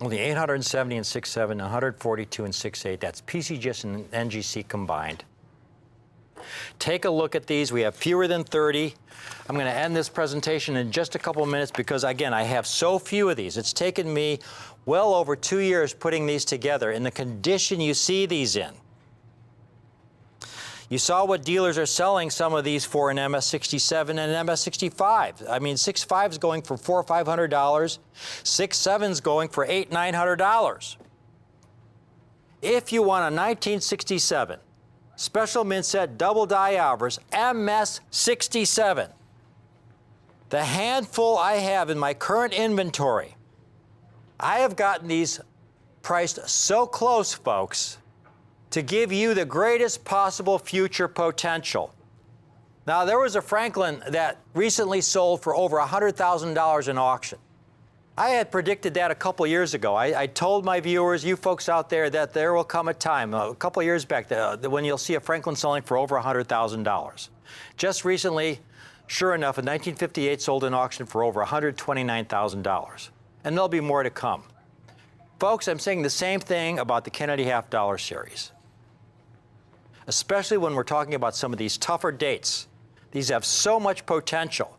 Only 870 in 67, 142 in 68. That's PCGS and NGC combined. Take a look at these. We have fewer than 30. I'm going to end this presentation in just a couple of minutes because, again, I have so few of these. It's taken me well over 2 years putting these together in the condition you see these in. You saw what dealers are selling some of these for in MS67 and MS65. I mean, 6.5 is going for $400 or $500. 6.7 is going for $800, $900. If you want a 1967 special mint set double die obverse MS67, the handful I have in my current inventory, I have gotten these priced so close, folks, to give you the greatest possible future potential. Now, there was a Franklin that recently sold for over $100,000 in auction. I had predicted that a couple years ago. I told my viewers, you folks out there, that there will come a time, a couple years back, when you'll see a Franklin selling for over $100,000. Just recently, sure enough, a 1958 sold in auction for over $129,000. And there'll be more to come. Folks, I'm saying the same thing about the Kennedy half-dollar series, especially when we're talking about some of these tougher dates. These have so much potential.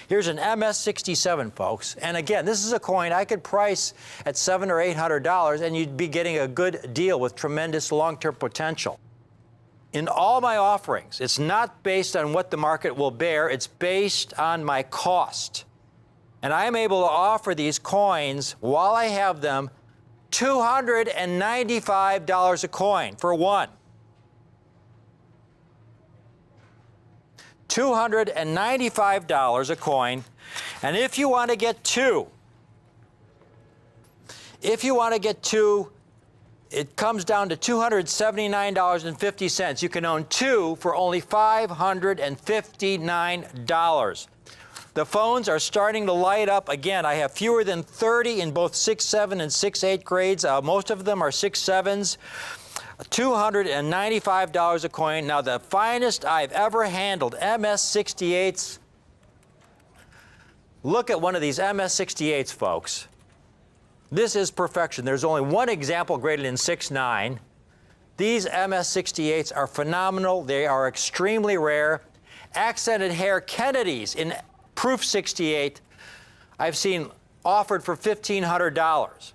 Here's an MS67, folks. And again, this is a coin I could price at $700 or $800, and you'd be getting a good deal with tremendous long-term potential. In all my offerings, it's not based on what the market will bear. It's based on my cost. And I am able to offer these coins, while I have them, $295 a coin for one. $295 a coin. And if you want to get two, it comes down to $279.50. You can own two for only $559. The phones are starting to light up. Again, I have fewer than 30 in both 6.7 and 6.8 grades. Most of them are 6.7s. $295 a coin. Now, the finest I've ever handled, MS-68s. Look at one of these MS-68s, folks. This is perfection. There's only one example graded in 6.9. These MS-68s are phenomenal. They are extremely rare. Accented hair Kennedys in Proof 68 I've seen offered for $1,500.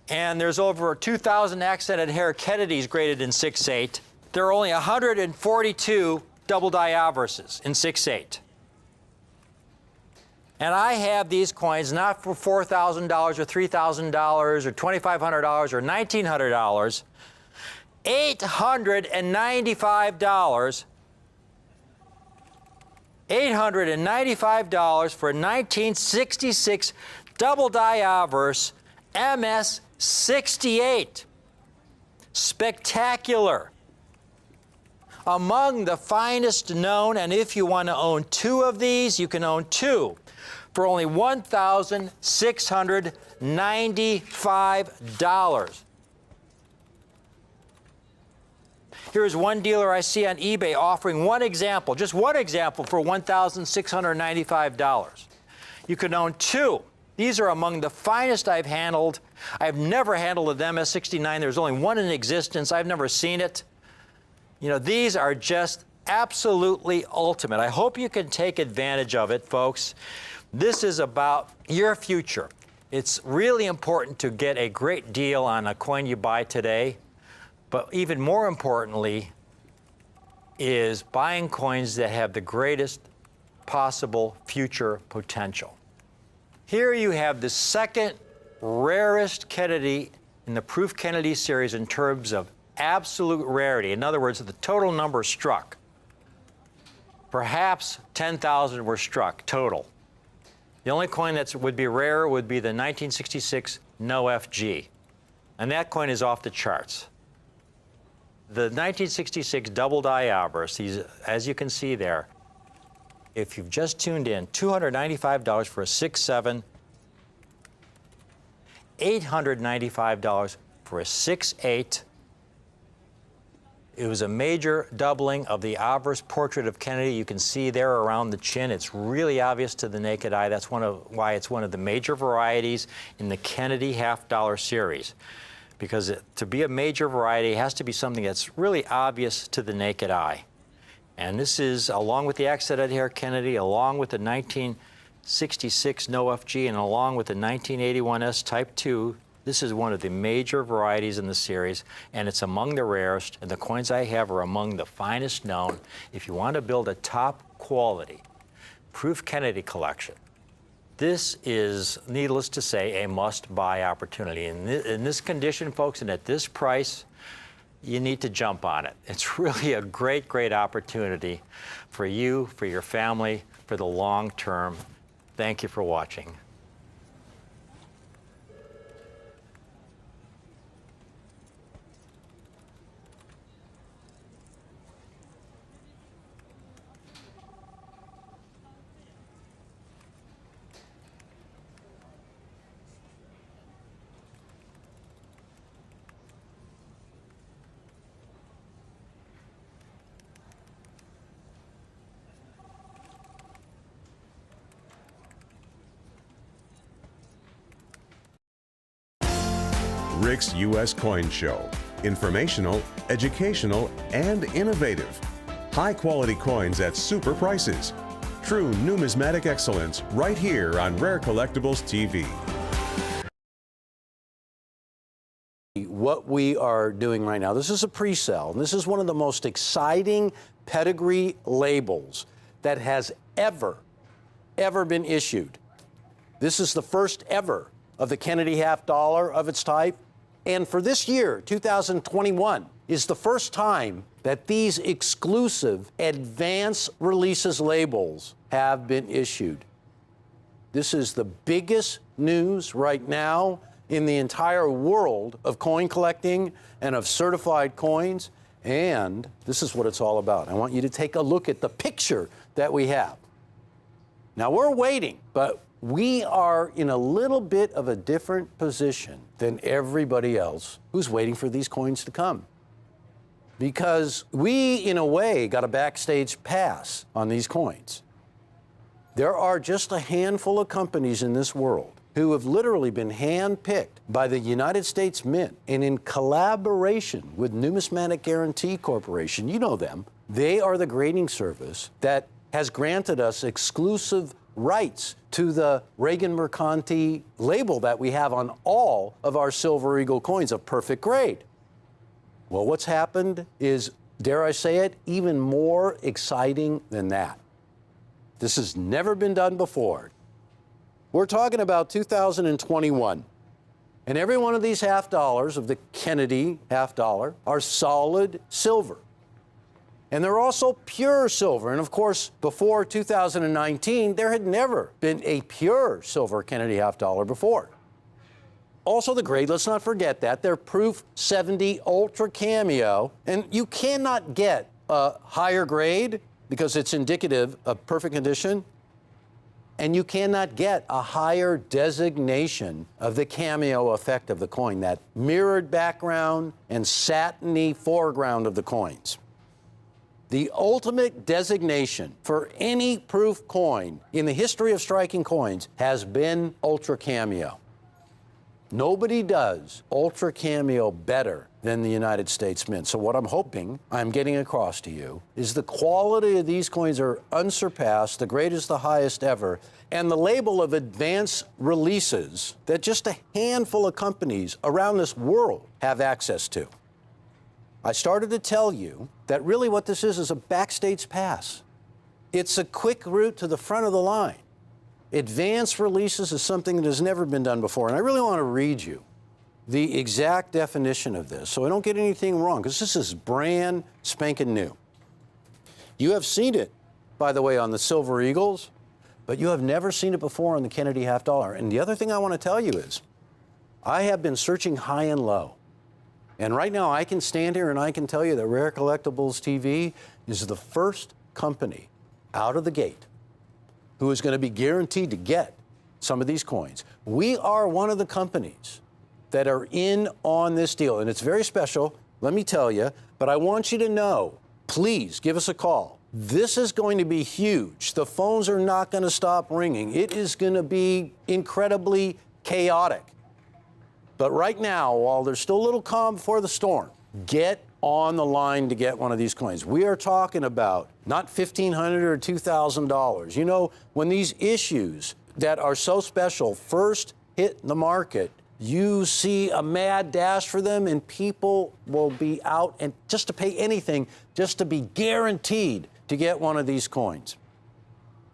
And there's over 2,000 accented hair Kennedys graded in 6.8. There are only 142 double die obverses in 6.8. And I have these coins not for $4,000 or $3,000 or $2,500 or $1,900. $895. $895 for a 1966 double die obverse MS-68. Spectacular. Among the finest known, and if you want to own two of these, you can own two for only $1,695. Here's one dealer I see on eBay offering one example, just one example, for $1,695. You can own two. These are among the finest I've handled. I've never handled an MS-69. There's only one in existence. I've never seen it. You know, these are just absolutely ultimate. I hope you can take advantage of it, folks. This is about your future. It's really important to get a great deal on a coin you buy today. But even more importantly is buying coins that have the greatest possible future potential. Here you have the second rarest Kennedy in the Proof Kennedy series in terms of absolute rarity. In other words, the total number struck. Perhaps 10,000 were struck total. The only coin that would be rare would be the 1966 No FG. And that coin is off the charts. The 1966 double die obverse, as you can see there, if you've just tuned in, $295 for a 6.7, $895 for a 6.8. It was a major doubling of the obverse portrait of Kennedy. You can see there around the chin. It's really obvious to the naked eye. That's why it's one of the major varieties in the Kennedy half-dollar series. Because to be a major variety, it has to be something that's really obvious to the naked eye. And this is, along with the accented hair Kennedy, along with the 1966 No FG, and along with the 1981 S Type 2, this is one of the major varieties in the series, and it's among the rarest, and the coins I have are among the finest known. If you want to build a top quality Proof Kennedy collection, this is, needless to say, a must-buy opportunity. In this condition, folks, and at this price, you need to jump on it. It's really a great, great opportunity for you, for your family, for the long term. Thank you for watching. Rick's U.S. Coin Show. Informational, educational, and innovative. High-quality coins at super prices. True numismatic excellence right here on Rare Collectibles TV. What we are doing right now, this is a pre-sale, and this is one of the most exciting pedigree labels that has ever been issued. This is the first ever of the Kennedy half-dollar of its type. And for this year, 2021, is the first time that these exclusive advance releases labels have been issued. This is the biggest news right now in the entire world of coin collecting and of certified coins. And this is what it's all about. I want you to take a look at the picture that we have. Now we're waiting, but we are in a little bit of a different position than everybody else who's waiting for these coins to come. Because we, in a way, got a backstage pass on these coins. There are just a handful of companies in this world who have literally been handpicked by the United States Mint and in collaboration with Numismatic Guarantee Corporation, you know them, they are the grading service that has granted us exclusive rights to the Reagan Mercanti label that we have on all of our Silver Eagle coins of perfect grade. Well, what's happened is, dare I say it, even more exciting than that. This has never been done before. We're talking about 2021. And every one of these half dollars of the Kennedy half dollar are solid silver. And they're also pure silver. And of course, before 2019, there had never been a pure silver Kennedy half dollar before. Also the grade, let's not forget that, they're Proof 70 Ultra Cameo. And you cannot get a higher grade because it's indicative of perfect condition. And you cannot get a higher designation of the cameo effect of the coin, that mirrored background and satiny foreground of the coins. The ultimate designation for any proof coin in the history of striking coins has been Ultra Cameo. Nobody does Ultra Cameo better than the United States Mint. So what I'm hoping I'm getting across to you is the quality of these coins are unsurpassed, the grade is the highest ever, and the label of advanced releases that just a handful of companies around this world have access to. I started to tell you that really what this is a backstage pass. It's a quick route to the front of the line. Advanced releases is something that has never been done before, and I really want to read you the exact definition of this so I don't get anything wrong, because this is brand spanking new. You have seen it, by the way, on the Silver Eagles, but you have never seen it before on the Kennedy half dollar. And the other thing I want to tell you is I have been searching high and low. And right now I can stand here and I can tell you that Rare Collectibles TV is the first company out of the gate who is going to be guaranteed to get some of these coins. We are one of the companies that are in on this deal, and it's very special, let me tell you, but I want you to know, please give us a call. This is going to be huge. The phones are not going to stop ringing. It is going to be incredibly chaotic. But right now, while there's still a little calm before the storm, get on the line to get one of these coins. We are talking about not $1,500 or $2,000. You know, when these issues that are so special first hit the market, you see a mad dash for them, and people will be out and just to pay anything just to be guaranteed to get one of these coins.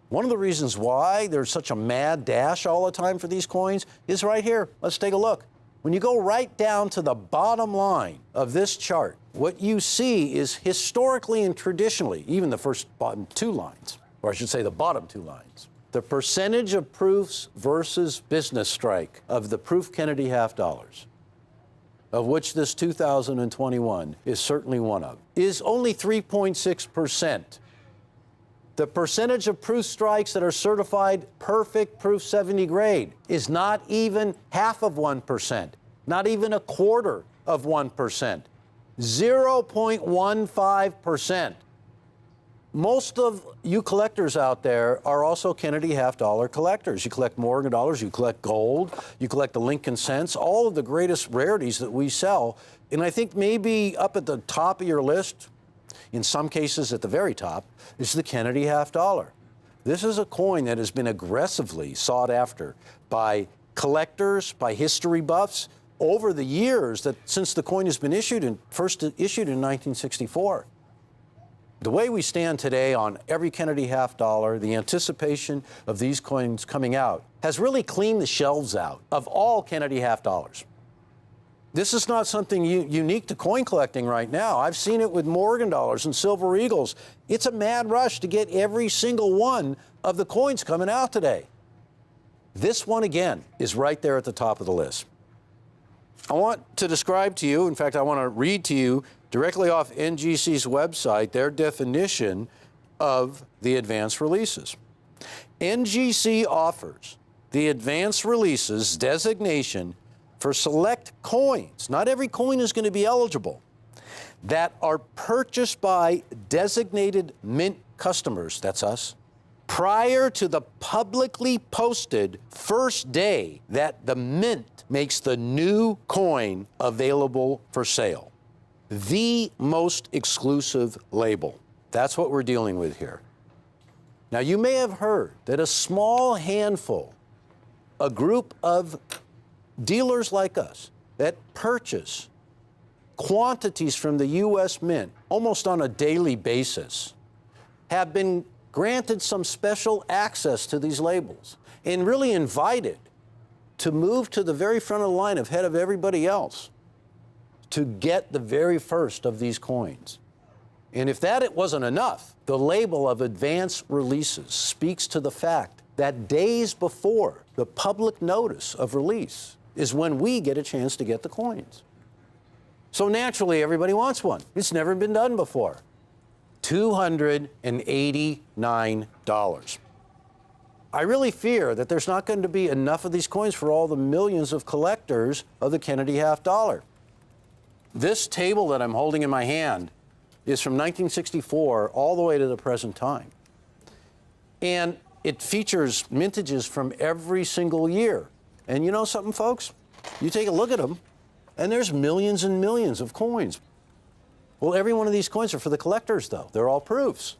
One of the reasons why there's such a mad dash all the time for these coins is right here. Let's take a look. When you go right down to the bottom line of this chart, what you see is historically and traditionally, even the first bottom two lines, or I should say the bottom two lines, the percentage of proofs versus business strike of the proof Kennedy half dollars, of which this 2021 is certainly one of, is only 3.6%. The percentage of proof strikes that are certified perfect Proof 70 grade is not even half of 1%, not even a quarter of 1%, 0.15%. Most of you collectors out there are also Kennedy half dollar collectors. You collect Morgan dollars, you collect gold, you collect the Lincoln cents, all of the greatest rarities that we sell. And I think maybe up at the top of your list, in some cases at the very top, is the Kennedy half dollar. This is a coin that has been aggressively sought after by collectors, by history buffs, over the years that since the coin has been issued and first issued in 1964. The way we stand today on every Kennedy half dollar, the anticipation of these coins coming out has really cleaned the shelves out of all Kennedy half dollars. This is not something unique to coin collecting right now. I've seen it with Morgan dollars and Silver Eagles. It's a mad rush to get every single one of the coins coming out today. This one, again, is right there at the top of the list. I want to describe to you, in fact, I want to read to you directly off NGC's website their definition of the advanced releases. NGC offers the advance releases designation for select coins. Not every coin is going to be eligible. That are purchased by designated mint customers, that's us, prior to the publicly posted first day that the mint makes the new coin available for sale. The most exclusive label. That's what we're dealing with here. Now, you may have heard that a small handful, a group of dealers like us that purchase quantities from the U.S. Mint almost on a daily basis have been granted some special access to these labels and really invited to move to the very front of the line ahead of everybody else to get the very first of these coins. And if that it wasn't enough, the label of advance releases speaks to the fact that days before the public notice of release is when we get a chance to get the coins. So naturally, everybody wants one. It's never been done before. $289. I really fear that there's not going to be enough of these coins for all the millions of collectors of the Kennedy half dollar. This table that I'm holding in my hand is from 1964 all the way to the present time. And it features mintages from every single year. And you know something, folks? You take a look at them, and there's millions and millions of coins. Well, every one of these coins are for the collectors, though. They're all proofs.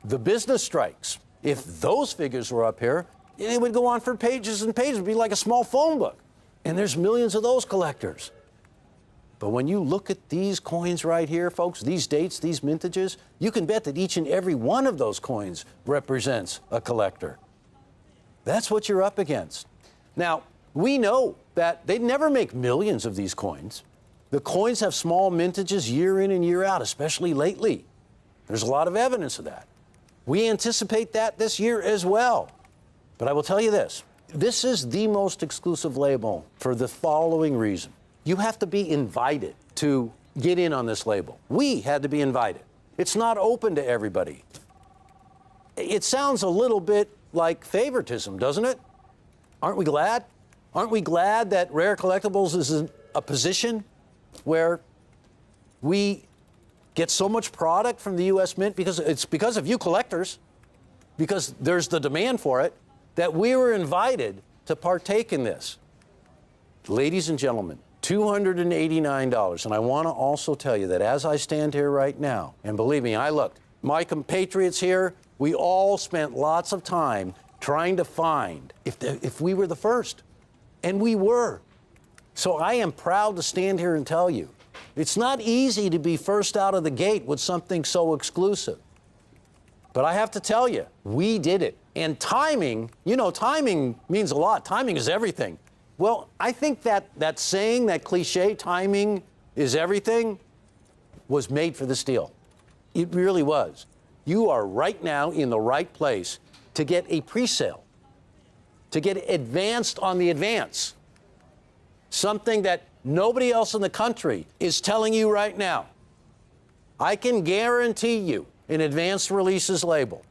The business strikes, if those figures were up here, it would go on for pages and pages. It would be like a small phone book. And there's millions of those collectors. But when you look at these coins right here, folks, these dates, these mintages, you can bet that each and every one of those coins represents a collector. That's what you're up against. Now, we know that they never make millions of these coins. The coins have small mintages year in and year out, especially lately. There's a lot of evidence of that. We anticipate that this year as well. But I will tell you this. This is the most exclusive label for the following reason. You have to be invited to get in on this label. We had to be invited. It's not open to everybody. It sounds a little bit like favoritism, doesn't it? Aren't we glad? Aren't we glad that Rare Collectibles is in a position where we get so much product from the U.S. Mint because it's because of you collectors, because there's the demand for it, that we were invited to partake in this. Ladies and gentlemen, $289. And I want to also tell you that as I stand here right now, and believe me, I looked, my compatriots here, we all spent lots of time trying to find if we were the first. And we were. So I am proud to stand here and tell you, it's not easy to be first out of the gate with something so exclusive. But I have to tell you, we did it. And timing, you know, timing means a lot. Timing is everything. Well, I think that saying, that cliche, timing is everything, was made for this deal. It really was. You are right now in the right place to get a pre-sale, to get advanced on the advance. Something that nobody else in the country is telling you right now. I can guarantee you an advanced releases label.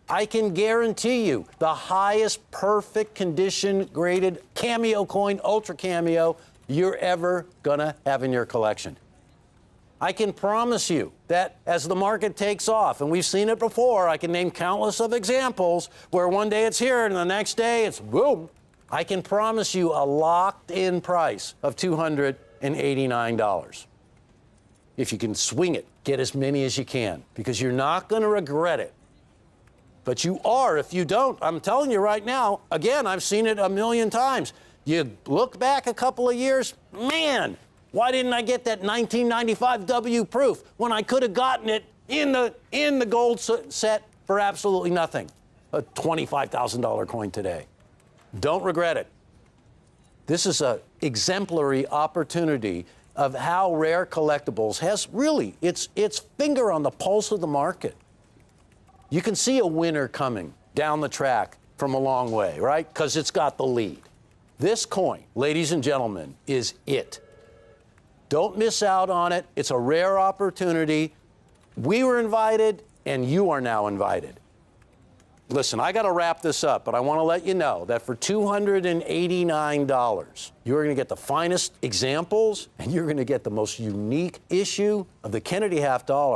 I can guarantee you the highest perfect condition graded cameo coin, ultra cameo, you're ever gonna have in your collection. I can promise you that as the market takes off, and we've seen it before, I can name countless of examples where one day it's here and the next day it's boom. I can promise you a locked-in price of $289. If you can swing it, get as many as you can, because you're not going to regret it. But you are if you don't. I'm telling you right now, again, I've seen it a million times. You look back a couple of years, man, why didn't I get that 1995 W proof when I could have gotten it in the gold set for absolutely nothing? A $25,000 coin today. Don't regret it. This is an exemplary opportunity of how Rare Collectibles has really its finger on the pulse of the market. You can see a winner coming down the track from a long way, right? Because it's got the lead. This coin, ladies and gentlemen, is it. Don't miss out on it. It's a rare opportunity. We were invited, and you are now invited. Listen, I got to wrap this up, but I want to let you know that for $289, you're going to get the finest examples, and you're going to get the most unique issue of the Kennedy half dollar.